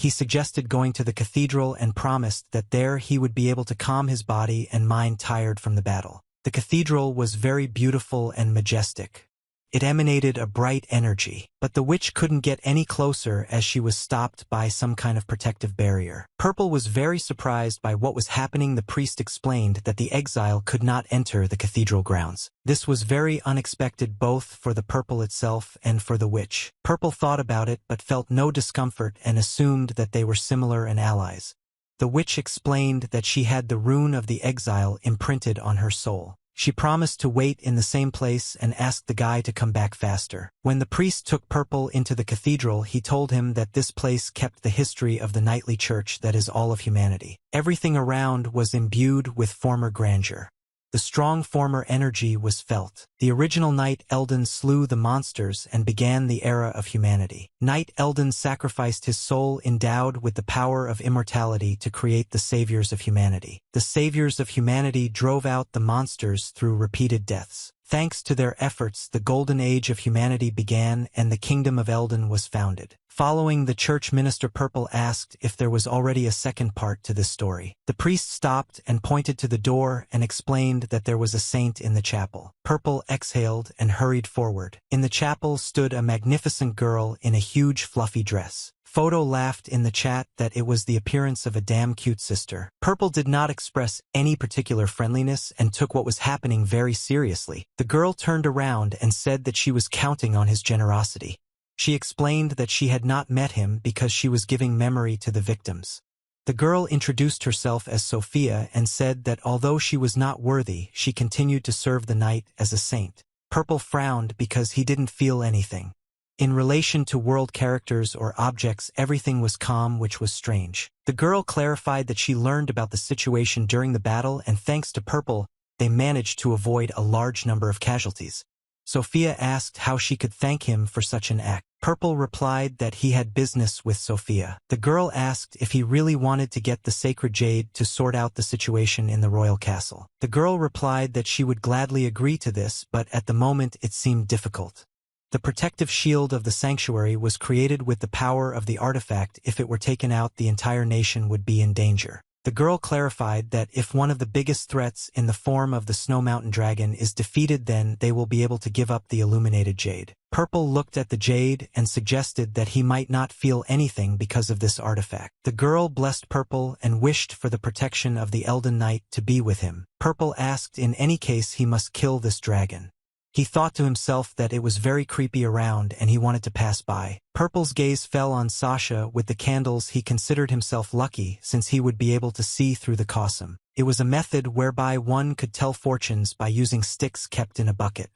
He suggested going to the cathedral and promised that there he would be able to calm his body and mind tired from the battle. The cathedral was very beautiful and majestic. It emanated a bright energy, but the witch couldn't get any closer as she was stopped by some kind of protective barrier. Purple was very surprised by what was happening. The priest explained that the exile could not enter the cathedral grounds. This was very unexpected both for the Purple itself and for the witch. Purple thought about it but felt no discomfort and assumed that they were similar and allies. The witch explained that she had the rune of the exile imprinted on her soul. She promised to wait in the same place and asked the guy to come back faster. When the priest took Purple into the cathedral, he told him that this place kept the history of the knightly church, that is, all of humanity. Everything around was imbued with former grandeur. The strong former energy was felt. The original Knight Eldon slew the monsters and began the era of humanity. Knight Eldon sacrificed his soul endowed with the power of immortality to create the saviors of humanity. The saviors of humanity drove out the monsters through repeated deaths. Thanks to their efforts, the golden age of humanity began and the kingdom of Eldon was founded. Following the church minister, Purple asked if there was already a second part to this story. The priest stopped and pointed to the door and explained that there was a saint in the chapel. Purple exhaled and hurried forward. In the chapel stood a magnificent girl in a huge fluffy dress. Photo laughed in the chat that it was the appearance of a damn cute sister. Purple did not express any particular friendliness and took what was happening very seriously. The girl turned around and said that she was counting on his generosity. She explained that she had not met him because she was giving memory to the victims. The girl introduced herself as Sophia and said that although she was not worthy, she continued to serve the knight as a saint. Purple frowned because he didn't feel anything. In relation to world characters or objects, everything was calm, which was strange. The girl clarified that she learned about the situation during the battle, and thanks to Purple, they managed to avoid a large number of casualties. Sophia asked how she could thank him for such an act. Purple replied that he had business with Sophia. The girl asked if he really wanted to get the sacred jade to sort out the situation in the royal castle. The girl replied that she would gladly agree to this, but at the moment it seemed difficult. The protective shield of the sanctuary was created with the power of the artifact. If it were taken out, the entire nation would be in danger. The girl clarified that if one of the biggest threats in the form of the Snow Mountain Dragon is defeated, then they will be able to give up the illuminated jade. Purple looked at the jade and suggested that he might not feel anything because of this artifact. The girl blessed Purple and wished for the protection of the Elden Knight to be with him. Purple asked in any case he must kill this dragon. He thought to himself that it was very creepy around and he wanted to pass by. Purple's gaze fell on Sasha with the candles. He considered himself lucky since he would be able to see through the cosm. It was a method whereby one could tell fortunes by using sticks kept in a bucket.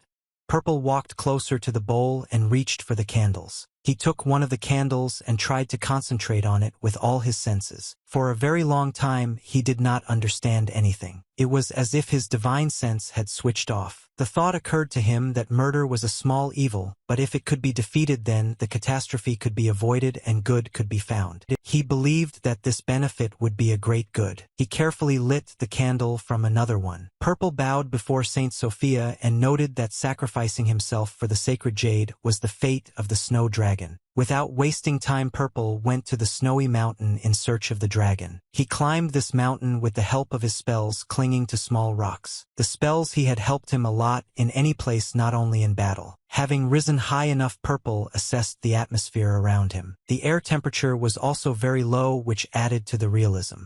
Purple walked closer to the bowl and reached for the candles. He took one of the candles and tried to concentrate on it with all his senses. For a very long time he did not understand anything. It was as if his divine sense had switched off. The thought occurred to him that murder was a small evil, but if it could be defeated, then the catastrophe could be avoided and good could be found. He believed that this benefit would be a great good. He carefully lit the candle from another one. Purple bowed before Saint Sophia and noted that sacrificing himself for the sacred jade was the fate of the snow dragon. Without wasting time, Purple went to the snowy mountain in search of the dragon. He climbed this mountain with the help of his spells, clinging to small rocks. The spells he had helped him a lot in any place, not only in battle. Having risen high enough, Purple assessed the atmosphere around him. The air temperature was also very low, which added to the realism.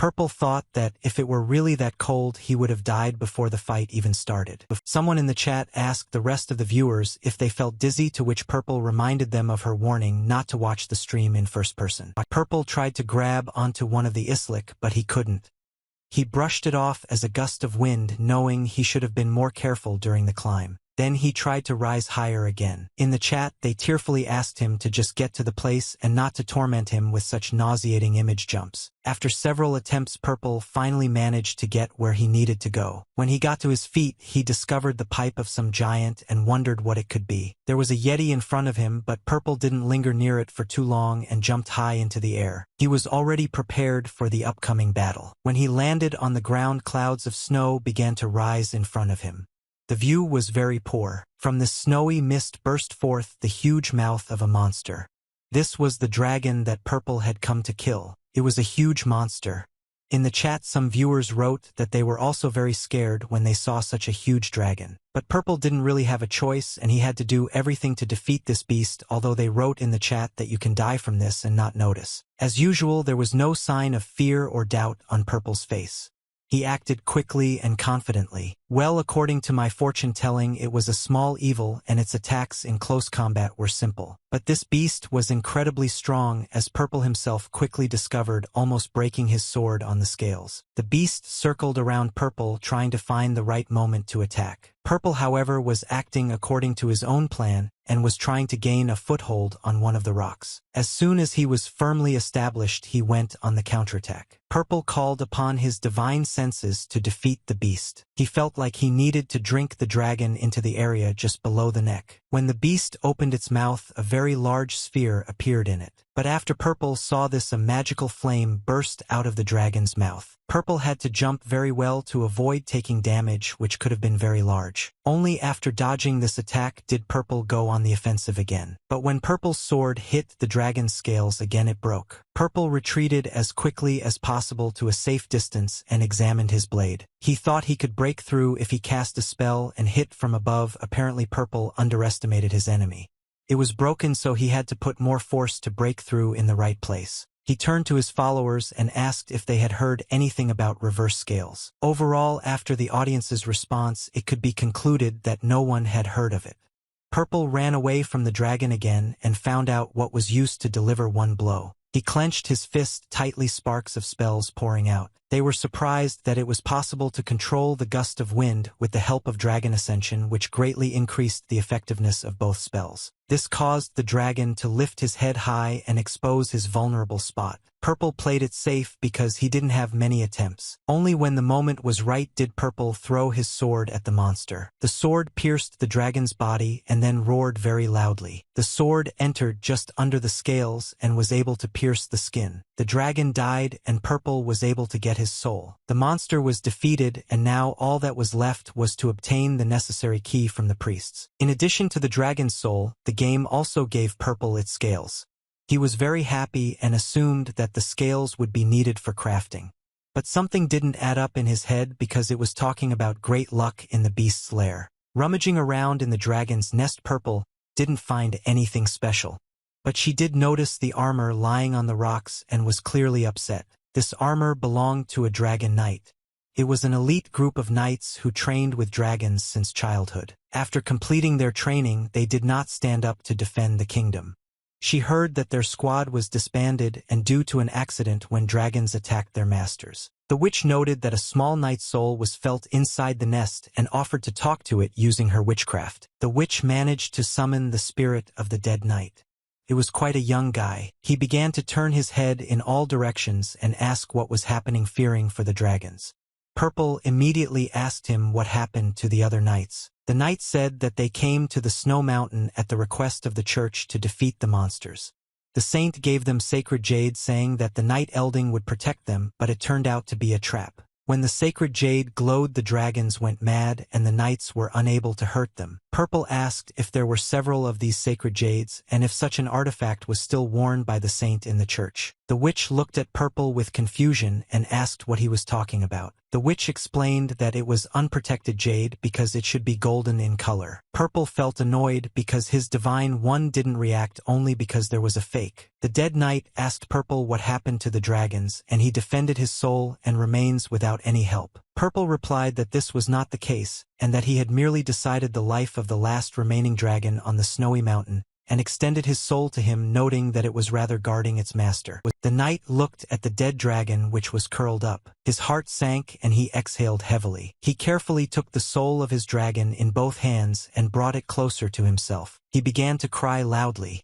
Purple thought that if it were really that cold, he would have died before the fight even started. Someone in the chat asked the rest of the viewers if they felt dizzy, to which Purple reminded them of her warning not to watch the stream in first person. Purple tried to grab onto one of the islik, but he couldn't. He brushed it off as a gust of wind, knowing he should have been more careful during the climb. Then he tried to rise higher again. In the chat, they tearfully asked him to just get to the place and not to torment him with such nauseating image jumps. After several attempts, Purple finally managed to get where he needed to go. When he got to his feet, he discovered the pipe of some giant and wondered what it could be. There was a yeti in front of him, but Purple didn't linger near it for too long and jumped high into the air. He was already prepared for the upcoming battle. When he landed on the ground, clouds of snow began to rise in front of him. The view was very poor. From this snowy mist burst forth the huge mouth of a monster. This was the dragon that Purple had come to kill. It was a huge monster. In the chat, some viewers wrote that they were also very scared when they saw such a huge dragon. But Purple didn't really have a choice, and he had to do everything to defeat this beast, although they wrote in the chat that you can die from this and not notice. As usual, there was no sign of fear or doubt on Purple's face. He acted quickly and confidently. Well, according to my fortune-telling, it was a small evil and its attacks in close combat were simple. But this beast was incredibly strong, as Purple himself quickly discovered, almost breaking his sword on the scales. The beast circled around Purple, trying to find the right moment to attack. Purple, however, was acting according to his own plan and was trying to gain a foothold on one of the rocks. As soon as he was firmly established, he went on the counterattack. Purple called upon his divine senses to defeat the beast. He felt like he needed to drink the dragon into the area just below the neck. When the beast opened its mouth, a very large sphere appeared in it. But after Purple saw this, a magical flame burst out of the dragon's mouth. Purple had to jump very well to avoid taking damage, which could have been very large. Only after dodging this attack did Purple go on the offensive again. But when Purple's sword hit the dragon's scales again, it broke. Purple retreated as quickly as possible to a safe distance and examined his blade. He thought he could break through if he cast a spell and hit from above. Apparently Purple underestimated his enemy. It was broken, so he had to put more force to break through in the right place. He turned to his followers and asked if they had heard anything about reverse scales. Overall, after the audience's response, it could be concluded that no one had heard of it. Purple ran away from the dragon again and found out what was used to deliver one blow. He clenched his fist tightly, sparks of spells pouring out. They were surprised that it was possible to control the gust of wind with the help of dragon ascension, which greatly increased the effectiveness of both spells. This caused the dragon to lift his head high and expose his vulnerable spot. Purple played it safe because he didn't have many attempts. Only when the moment was right did Purple throw his sword at the monster. The sword pierced the dragon's body and then roared very loudly. The sword entered just under the scales and was able to pierce the skin. The dragon died and Purple was able to get his soul. The monster was defeated, and now all that was left was to obtain the necessary key from the priests. In addition to the dragon's soul, the game also gave Purple its scales. He was very happy and assumed that the scales would be needed for crafting. But something didn't add up in his head because it was talking about great luck in the beast's lair. Rummaging around in the dragon's nest, Purple didn't find anything special. But she did notice the armor lying on the rocks and was clearly upset. This armor belonged to a dragon knight. It was an elite group of knights who trained with dragons since childhood. After completing their training, they did not stand up to defend the kingdom. She heard that their squad was disbanded and due to an accident when dragons attacked their masters. The witch noted that a small knight's soul was felt inside the nest and offered to talk to it using her witchcraft. The witch managed to summon the spirit of the dead knight. It was quite a young guy. He began to turn his head in all directions and ask what was happening, fearing for the dragons. Purple immediately asked him what happened to the other knights. The knight said that they came to the snow mountain at the request of the church to defeat the monsters. The saint gave them sacred jade, saying that the night elding would protect them, but it turned out to be a trap. When the sacred jade glowed, the dragons went mad and the knights were unable to hurt them. Purple asked if there were several of these sacred jades and if such an artifact was still worn by the saint in the church. The witch looked at Purple with confusion and asked what he was talking about. The witch explained that it was unprotected jade because it should be golden in color. Purple felt annoyed because his divine one didn't react only because there was a fake. The dead knight asked Purple what happened to the dragons, and he defended his soul and remains without any help. Purple replied that this was not the case, and that he had merely decided the life of the last remaining dragon on the snowy mountain, and extended his soul to him, noting that it was rather guarding its master. The knight looked at the dead dragon, which was curled up. His heart sank and he exhaled heavily. He carefully took the soul of his dragon in both hands and brought it closer to himself. He began to cry loudly.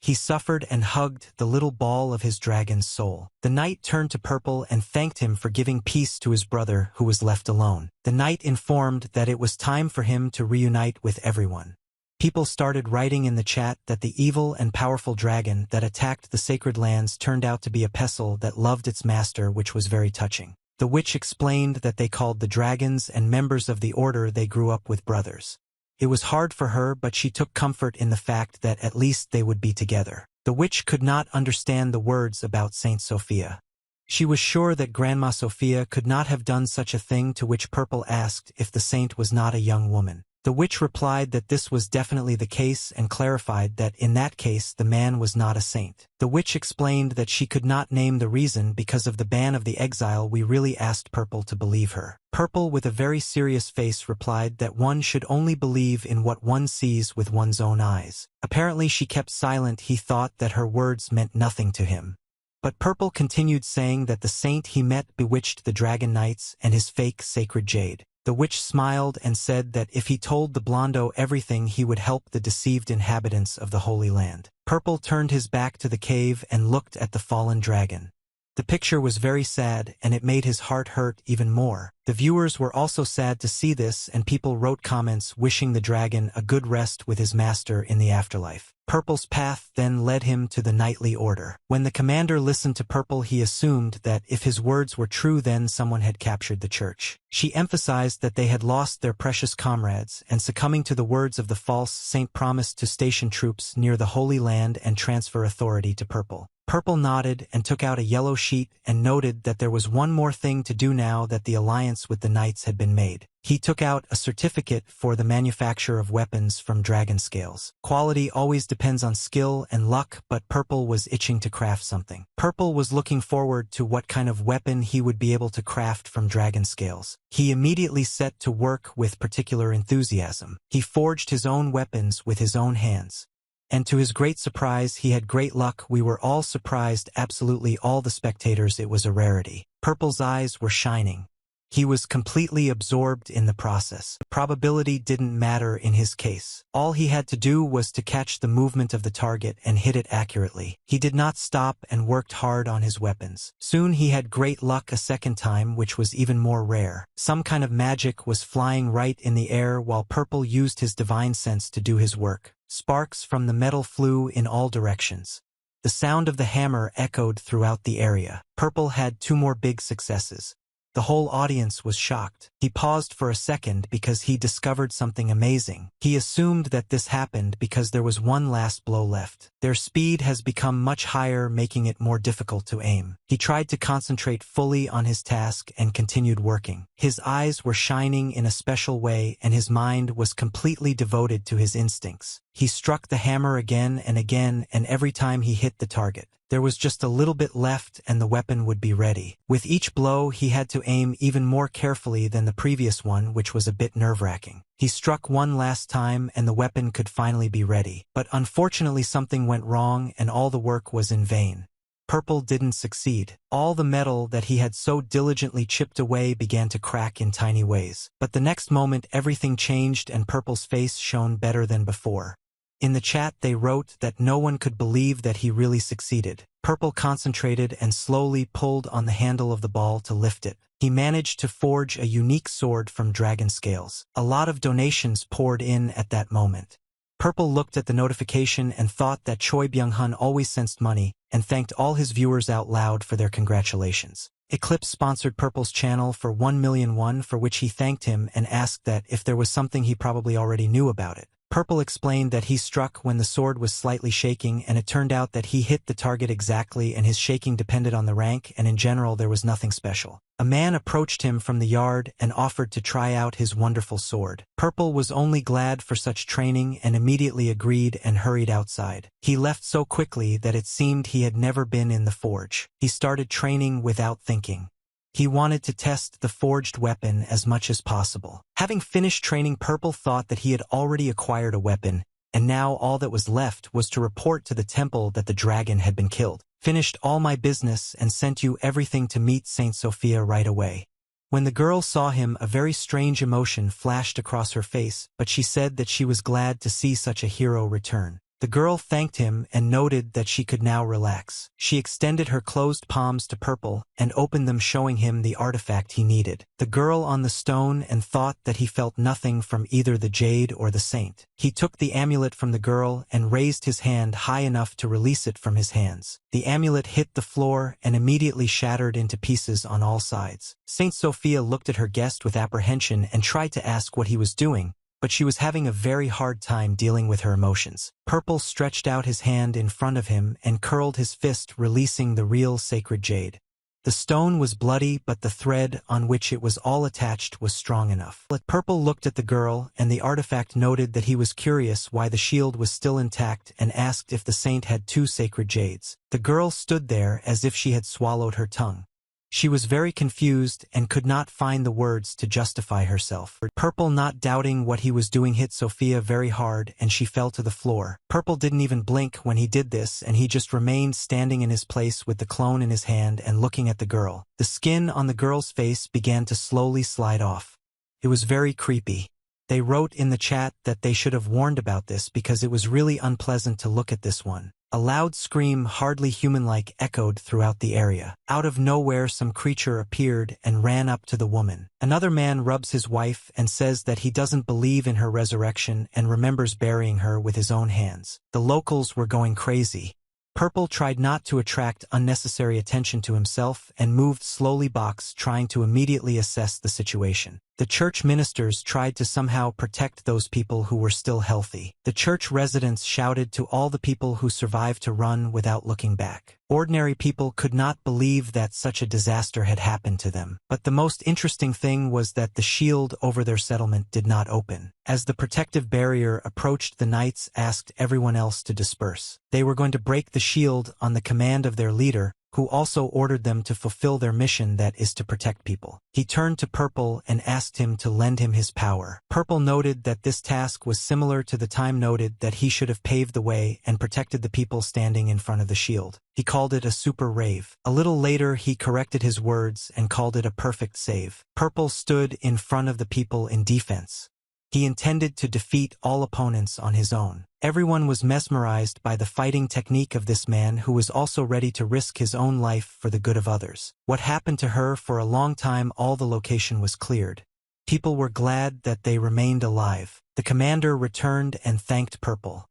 He suffered and hugged the little ball of his dragon's soul. The knight turned to Purple and thanked him for giving peace to his brother who was left alone. The knight informed that it was time for him to reunite with everyone. People started writing in the chat that the evil and powerful dragon that attacked the sacred lands turned out to be a pestle that loved its master, which was very touching. The witch explained that they called the dragons and members of the order they grew up with brothers. It was hard for her, but she took comfort in the fact that at least they would be together. The witch could not understand the words about Saint Sophia. She was sure that Grandma Sophia could not have done such a thing, to which Purple asked if the saint was not a young woman. The witch replied that this was definitely the case and clarified that in that case the man was not a saint. The witch explained that she could not name the reason because of the ban of the exile. We really asked Purple to believe her. Purple, with a very serious face, replied that one should only believe in what one sees with one's own eyes. Apparently she kept silent. He thought that her words meant nothing to him. But Purple continued, saying that the saint he met bewitched the dragon knights and his fake sacred jade. The witch smiled and said that if he told the Blondo everything, he would help the deceived inhabitants of the Holy Land. Purple turned his back to the cave and looked at the fallen dragon. The picture was very sad, and it made his heart hurt even more. The viewers were also sad to see this, and people wrote comments wishing the dragon a good rest with his master in the afterlife. Purple's path then led him to the knightly order. When the commander listened to Purple, he assumed that if his words were true, then someone had captured the church. She emphasized that they had lost their precious comrades, and succumbing to the words of the false saint, promised to station troops near the Holy Land and transfer authority to Purple. Purple nodded and took out a yellow sheet and noted that there was one more thing to do now that the alliance with the knights had been made. He took out a certificate for the manufacture of weapons from dragon scales. Quality always depends on skill and luck, but Purple was itching to craft something. Purple was looking forward to what kind of weapon he would be able to craft from dragon scales. He immediately set to work with particular enthusiasm. He forged his own weapons with his own hands. And to his great surprise, he had great luck. We were all surprised, absolutely all the spectators. It was a rarity. Purple's eyes were shining. He was completely absorbed in the process. Probability didn't matter in his case. All he had to do was to catch the movement of the target and hit it accurately. He did not stop and worked hard on his weapons. Soon he had great luck a second time, which was even more rare. Some kind of magic was flying right in the air while Purple used his divine sense to do his work. Sparks from the metal flew in all directions. The sound of the hammer echoed throughout the area. Purple had 2 more big successes. The whole audience was shocked. He paused for a second because he discovered something amazing. He assumed that this happened because there was one last blow left. Their speed has become much higher, making it more difficult to aim. He tried to concentrate fully on his task and continued working. His eyes were shining in a special way and his mind was completely devoted to his instincts. He struck the hammer again and again, and every time he hit the target, there was just a little bit left and the weapon would be ready. With each blow, he had to aim even more carefully than the previous one, which was a bit nerve-wracking. He struck one last time and the weapon could finally be ready. But unfortunately something went wrong and all the work was in vain. Purple didn't succeed. All the metal that he had so diligently chipped away began to crack in tiny ways. But the next moment everything changed and Purple's face shone better than before. In the chat they wrote that no one could believe that he really succeeded. Purple concentrated and slowly pulled on the handle of the ball to lift it. He managed to forge a unique sword from dragon scales. A lot of donations poured in at that moment. Purple looked at the notification and thought that Choi Byung-hun always sensed money and thanked all his viewers out loud for their congratulations. Eclipse sponsored Purple's channel for 1 million won, for which he thanked him and asked that if there was something he probably already knew about it. Purple explained that he struck when the sword was slightly shaking, and it turned out that he hit the target exactly and his shaking depended on the rank, and in general there was nothing special. A man approached him from the yard and offered to try out his wonderful sword. Purple was only glad for such training and immediately agreed and hurried outside. He left so quickly that it seemed he had never been in the forge. He started training without thinking. He wanted to test the forged weapon as much as possible. Having finished training, Purple thought that he had already acquired a weapon, and now all that was left was to report to the temple that the dragon had been killed. Finished all my business and sent you everything to meet Saint Sophia right away. When the girl saw him, a very strange emotion flashed across her face, but she said that she was glad to see such a hero return. The girl thanked him and noted that she could now relax. She extended her closed palms to Purple and opened them, showing him the artifact he needed. The girl on the stone and thought that he felt nothing from either the jade or the saint. He took the amulet from the girl and raised his hand high enough to release it from his hands. The amulet hit the floor and immediately shattered into pieces on all sides. Saint Sophia looked at her guest with apprehension and tried to ask what he was doing, but she was having a very hard time dealing with her emotions. Purple stretched out his hand in front of him and curled his fist, releasing the real sacred jade. The stone was bloody, but the thread on which it was all attached was strong enough. Purple looked at the girl, and the artifact noted that he was curious why the shield was still intact and asked if the saint had 2 sacred jades. The girl stood there as if she had swallowed her tongue. She was very confused and could not find the words to justify herself. Purple, not doubting what he was doing, hit Sophia very hard and she fell to the floor. Purple didn't even blink when he did this, and he just remained standing in his place with the clone in his hand and looking at the girl. The skin on the girl's face began to slowly slide off. It was very creepy. They wrote in the chat that they should have warned about this because it was really unpleasant to look at this one. A loud scream, hardly human-like, echoed throughout the area. Out of nowhere, some creature appeared and ran up to the woman. Another man rubs his wife and says that he doesn't believe in her resurrection and remembers burying her with his own hands. The locals were going crazy. Purple tried not to attract unnecessary attention to himself and moved slowly back, trying to immediately assess the situation. The church ministers tried to somehow protect those people who were still healthy. The church residents shouted to all the people who survived to run without looking back. Ordinary people could not believe that such a disaster had happened to them. But the most interesting thing was that the shield over their settlement did not open. As the protective barrier approached, the knights asked everyone else to disperse. They were going to break the shield on the command of their leader, who also ordered them to fulfill their mission, that is to protect people. He turned to Purple and asked him to lend him his power. Purple noted that this task was similar to the time noted that he should have paved the way and protected the people standing in front of the shield. He called it a super rave. A little later he corrected his words and called it a perfect save. Purple stood in front of the people in defense. He intended to defeat all opponents on his own. Everyone was mesmerized by the fighting technique of this man, who was also ready to risk his own life for the good of others. What happened to her? For a long time all the location was cleared. People were glad that they remained alive. The commander returned and thanked Purple.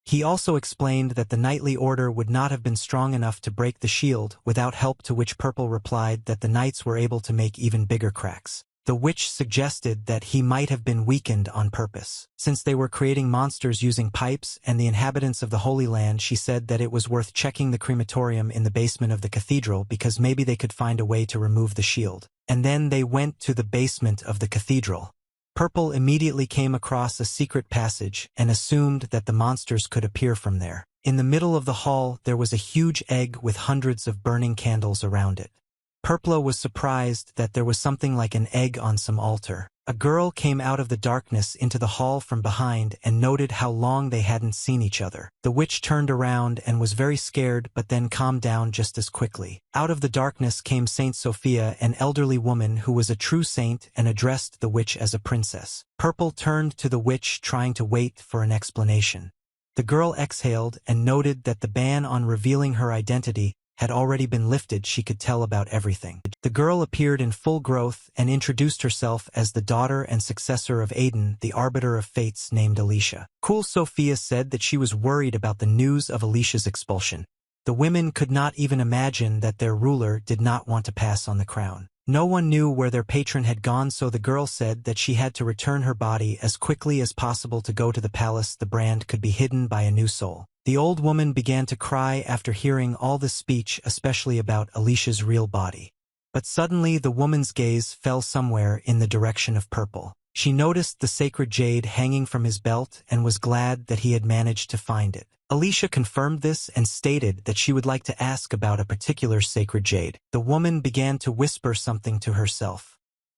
He also explained that the knightly order would not have been strong enough to break the shield without help, to which Purple replied that the knights were able to make even bigger cracks. The witch suggested that he might have been weakened on purpose. Since they were creating monsters using pipes and the inhabitants of the Holy Land, she said that it was worth checking the crematorium in the basement of the cathedral, because maybe they could find a way to remove the shield. And then they went to the basement of the cathedral. Purple immediately came across a secret passage and assumed that the monsters could appear from there. In the middle of the hall there was a huge egg with hundreds of burning candles around it. Purple was surprised that there was something like an egg on some altar. A girl came out of the darkness into the hall from behind and noted how long they hadn't seen each other. The witch turned around and was very scared, but then calmed down just as quickly. Out of the darkness came Saint Sophia, an elderly woman who was a true saint, and addressed the witch as a princess. Purple turned to the witch, trying to wait for an explanation. The girl exhaled and noted that the ban on revealing her identity had already been lifted. She could tell about everything. The girl appeared in full growth and introduced herself as the daughter and successor of Aiden, the arbiter of fates, named Alicia. Cool Sophia said that she was worried about the news of Alicia's expulsion. The women could not even imagine that their ruler did not want to pass on the crown. No one knew where their patron had gone, so the girl said that she had to return her body as quickly as possible to go to the palace. The brand could be hidden by a new soul. The old woman began to cry after hearing all this speech, especially about Alicia's real body. But suddenly the woman's gaze fell somewhere in the direction of Purple. She noticed the sacred jade hanging from his belt and was glad that he had managed to find it. Alicia confirmed this and stated that she would like to ask about a particular sacred jade. The woman began to whisper something to herself.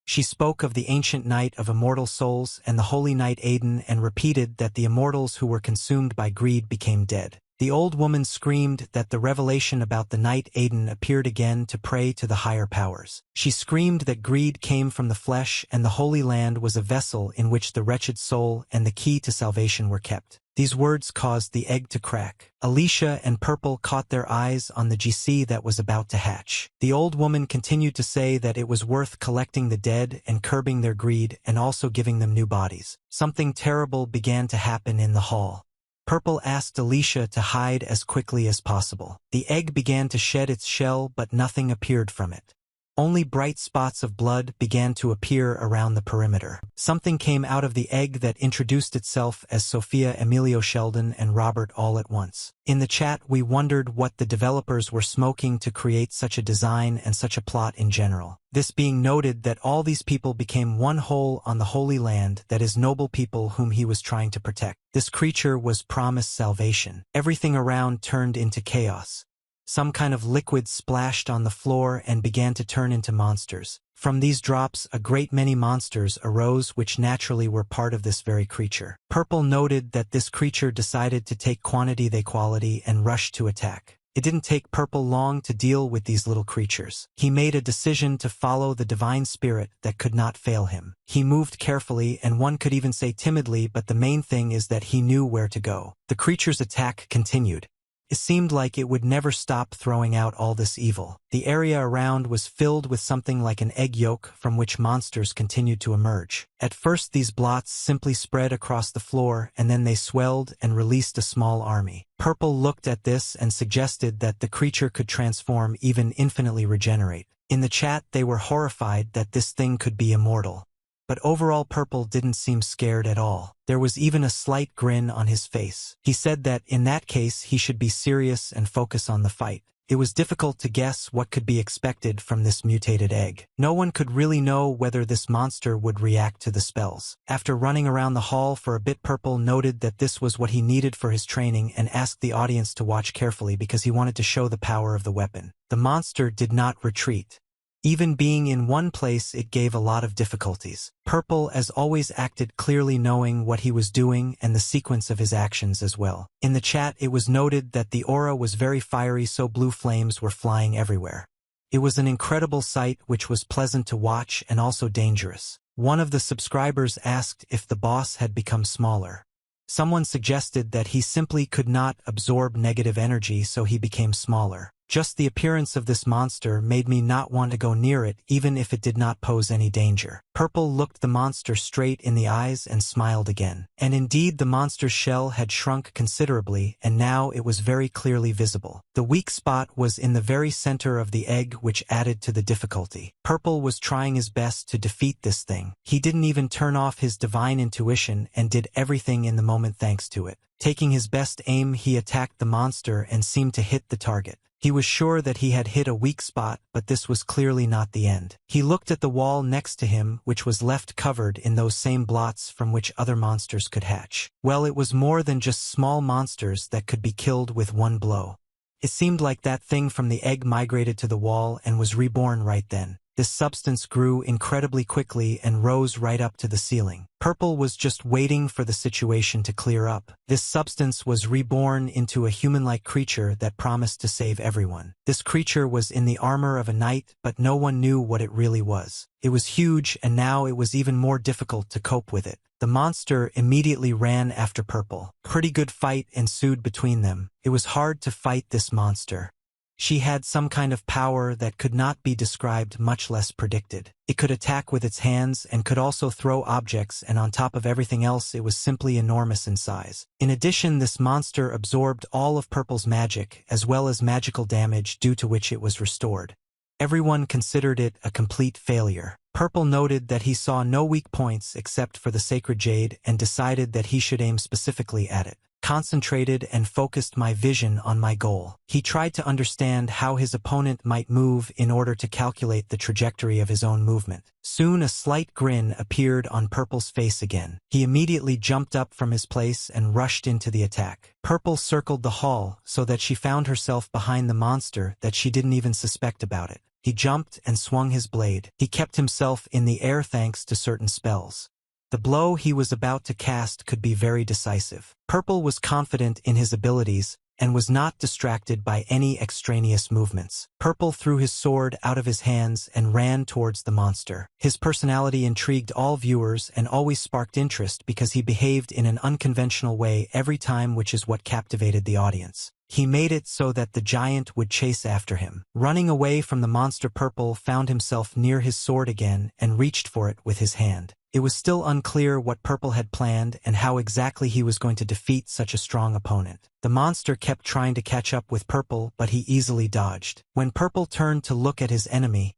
She spoke of the ancient night of immortal souls and the holy knight Aiden, and repeated that the immortals who were consumed by greed became dead. The old woman screamed that the revelation about the knight Aiden appeared again to pray to the higher powers. She screamed that greed came from the flesh and the Holy Land was a vessel in which the wretched soul and the key to salvation were kept. These words caused the egg to crack. Alicia and Purple caught their eyes on the GC that was about to hatch. The old woman continued to say that it was worth collecting the dead and curbing their greed and also giving them new bodies. Something terrible began to happen in the hall. Purple asked Alicia to hide as quickly as possible. The egg began to shed its shell, but nothing appeared from it. Only bright spots of blood began to appear around the perimeter. Something came out of the egg that introduced itself as Sophia, Emilio, Sheldon, and Robert all at once. In the chat we wondered what the developers were smoking to create such a design and such a plot in general. This being noted that all these people became one whole on the Holy Land, that is, noble people whom he was trying to protect. This creature was promised salvation. Everything around turned into chaos. Some kind of liquid splashed on the floor and began to turn into monsters. From these drops a great many monsters arose, which naturally were part of this very creature. Purple noted that this creature decided to take quantity they quality and rush to attack. It didn't take Purple long to deal with these little creatures. He made a decision to follow the divine spirit that could not fail him. He moved carefully and one could even say timidly, but the main thing is that he knew where to go. The creature's attack continued. It seemed like it would never stop throwing out all this evil. The area around was filled with something like an egg yolk from which monsters continued to emerge. At first these blots simply spread across the floor and then they swelled and released a small army. Purple looked at this and suggested that the creature could transform, even infinitely regenerate. In the chat they were horrified that this thing could be immortal. But overall Purple didn't seem scared at all. There was even a slight grin on his face. He said that in that case he should be serious and focus on the fight. It was difficult to guess what could be expected from this mutated egg. No one could really know whether this monster would react to the spells. After running around the hall for a bit, Purple noted that this was what he needed for his training and asked the audience to watch carefully because he wanted to show the power of the weapon. The monster did not retreat. Even being in one place, it gave a lot of difficulties. Purple, as always, acted clearly, knowing what he was doing and the sequence of his actions as well. In the chat, it was noted that the aura was very fiery, so blue flames were flying everywhere. It was an incredible sight which was pleasant to watch and also dangerous. One of the subscribers asked if the boss had become smaller. Someone suggested that he simply could not absorb negative energy, so he became smaller. Just the appearance of this monster made me not want to go near it, even if it did not pose any danger. Purple looked the monster straight in the eyes and smiled again. And indeed, the monster's shell had shrunk considerably, and now it was very clearly visible. The weak spot was in the very center of the egg, which added to the difficulty. Purple was trying his best to defeat this thing. He didn't even turn off his divine intuition and did everything in the moment thanks to it. Taking his best aim, he attacked the monster and seemed to hit the target. He was sure that he had hit a weak spot, but this was clearly not the end. He looked at the wall next to him, which was left covered in those same blots from which other monsters could hatch. Well, it was more than just small monsters that could be killed with one blow. It seemed like that thing from the egg migrated to the wall and was reborn right then. This substance grew incredibly quickly and rose right up to the ceiling. Purple was just waiting for the situation to clear up. This substance was reborn into a human-like creature that promised to save everyone. This creature was in the armor of a knight, but no one knew what it really was. It was huge, and now it was even more difficult to cope with it. The monster immediately ran after Purple. Pretty good fight ensued between them. It was hard to fight this monster. She had some kind of power that could not be described, much less predicted. It could attack with its hands and could also throw objects, and on top of everything else, it was simply enormous in size. In addition, this monster absorbed all of Purple's magic, as well as magical damage, due to which it was restored. Everyone considered it a complete failure. Purple noted that he saw no weak points except for the sacred jade and decided that he should aim specifically at it. Concentrated and focused my vision on my goal. He tried to understand how his opponent might move in order to calculate the trajectory of his own movement. Soon a slight grin appeared on Purple's face again. He immediately jumped up from his place and rushed into the attack. Purple circled the hall so that she found herself behind the monster that she didn't even suspect about it. He jumped and swung his blade. He kept himself in the air thanks to certain spells. The blow he was about to cast could be very decisive. Purple was confident in his abilities and was not distracted by any extraneous movements. Purple threw his sword out of his hands and ran towards the monster. His personality intrigued all viewers and always sparked interest because he behaved in an unconventional way every time, which is what captivated the audience. He made it so that the giant would chase after him. Running away from the monster, Purple found himself near his sword again and reached for it with his hand. It was still unclear what Purple had planned and how exactly he was going to defeat such a strong opponent. The monster kept trying to catch up with Purple, but he easily dodged. When Purple turned to look at his enemy,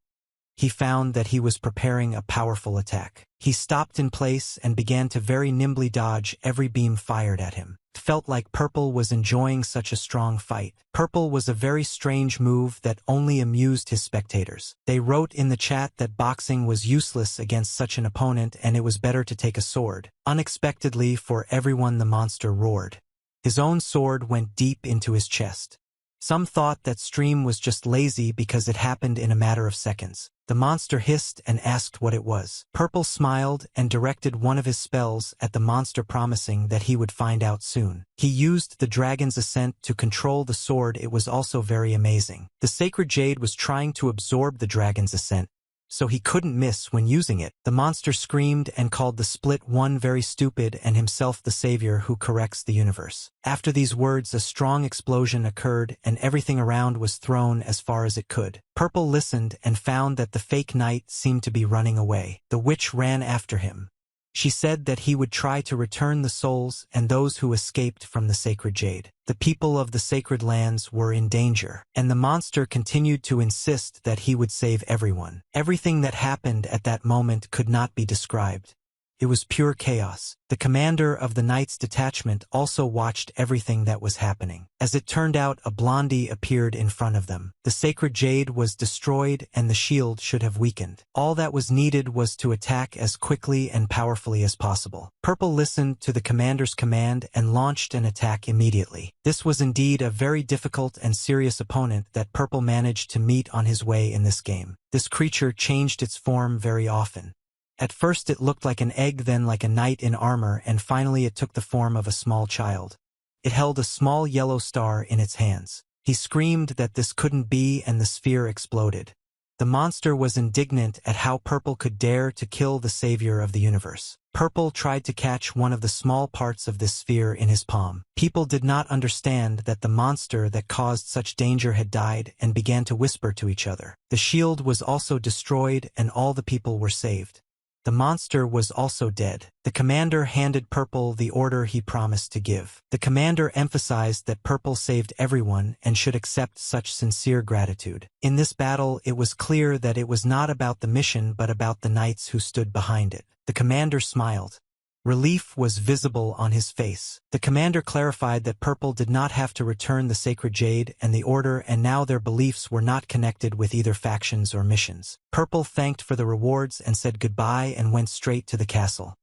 he found that he was preparing a powerful attack. He stopped in place and began to very nimbly dodge every beam fired at him. It felt like Purple was enjoying such a strong fight. Purple was a very strange move that only amused his spectators. They wrote in the chat that boxing was useless against such an opponent and it was better to take a sword. Unexpectedly for everyone, the monster roared. His own sword went deep into his chest. Some thought that stream was just lazy because it happened in a matter of seconds. The monster hissed and asked what it was. Purple smiled and directed one of his spells at the monster, promising that he would find out soon. He used the dragon's ascent to control the sword. It was also very amazing. The sacred jade was trying to absorb the dragon's ascent, so he couldn't miss when using it. The monster screamed and called the split one very stupid and himself the savior who corrects the universe. After these words, a strong explosion occurred and everything around was thrown as far as it could. Purple listened and found that the fake knight seemed to be running away. The witch ran after him. She said that he would try to return the souls and those who escaped from the sacred jade. The people of the sacred lands were in danger, and the monster continued to insist that he would save everyone. Everything that happened at that moment could not be described. It was pure chaos. The commander of the Knights detachment also watched everything that was happening. As it turned out, a blondie appeared in front of them. The sacred jade was destroyed and the shield should have weakened. All that was needed was to attack as quickly and powerfully as possible. Purple listened to the commander's command and launched an attack immediately. This was indeed a very difficult and serious opponent that Purple managed to meet on his way in this game. This creature changed its form very often. At first it looked like an egg, then like a knight in armor, and finally it took the form of a small child. It held a small yellow star in its hands. He screamed that this couldn't be, and the sphere exploded. The monster was indignant at how Purple could dare to kill the savior of the universe. Purple tried to catch one of the small parts of this sphere in his palm. People did not understand that the monster that caused such danger had died and began to whisper to each other. The shield was also destroyed and all the people were saved. The monster was also dead. The commander handed Purple the order he promised to give. The commander emphasized that Purple saved everyone and should accept such sincere gratitude. In this battle, it was clear that it was not about the mission but about the knights who stood behind it. The commander smiled. Relief was visible on his face. The commander clarified that Purple did not have to return the sacred jade and the order, and now their beliefs were not connected with either factions or missions. Purple thanked for the rewards and said goodbye and went straight to the castle.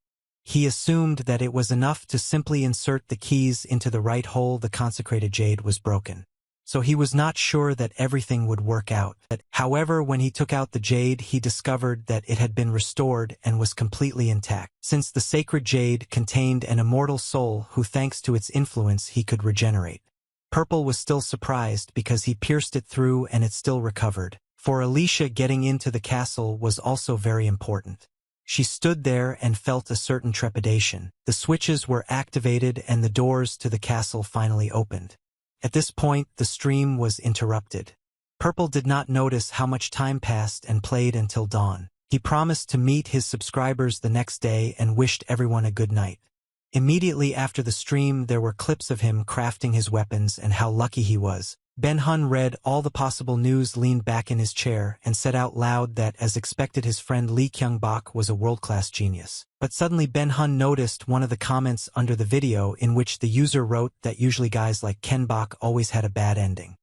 He assumed that it was enough to simply insert the keys into the right hole. The consecrated jade was broken, so he was not sure that everything would work out. However, when he took out the jade, he discovered that it had been restored and was completely intact. Since the sacred jade contained an immortal soul who, thanks to its influence, he could regenerate. Purple was still surprised because he pierced it through and it still recovered. For Alicia, getting into the castle was also very important. She stood there and felt a certain trepidation. The switches were activated and the doors to the castle finally opened. At this point, the stream was interrupted. Purple did not notice how much time passed and played until dawn. He promised to meet his subscribers the next day and wished everyone a good night. Immediately after the stream, there were clips of him crafting his weapons and how lucky he was. Ben-hun read all the possible news, leaned back in his chair, and said out loud that, as expected, his friend Lee Kyung-bok was a world-class genius. But suddenly Ben-hun noticed one of the comments under the video in which the user wrote that usually guys like Ken Bok always had a bad ending.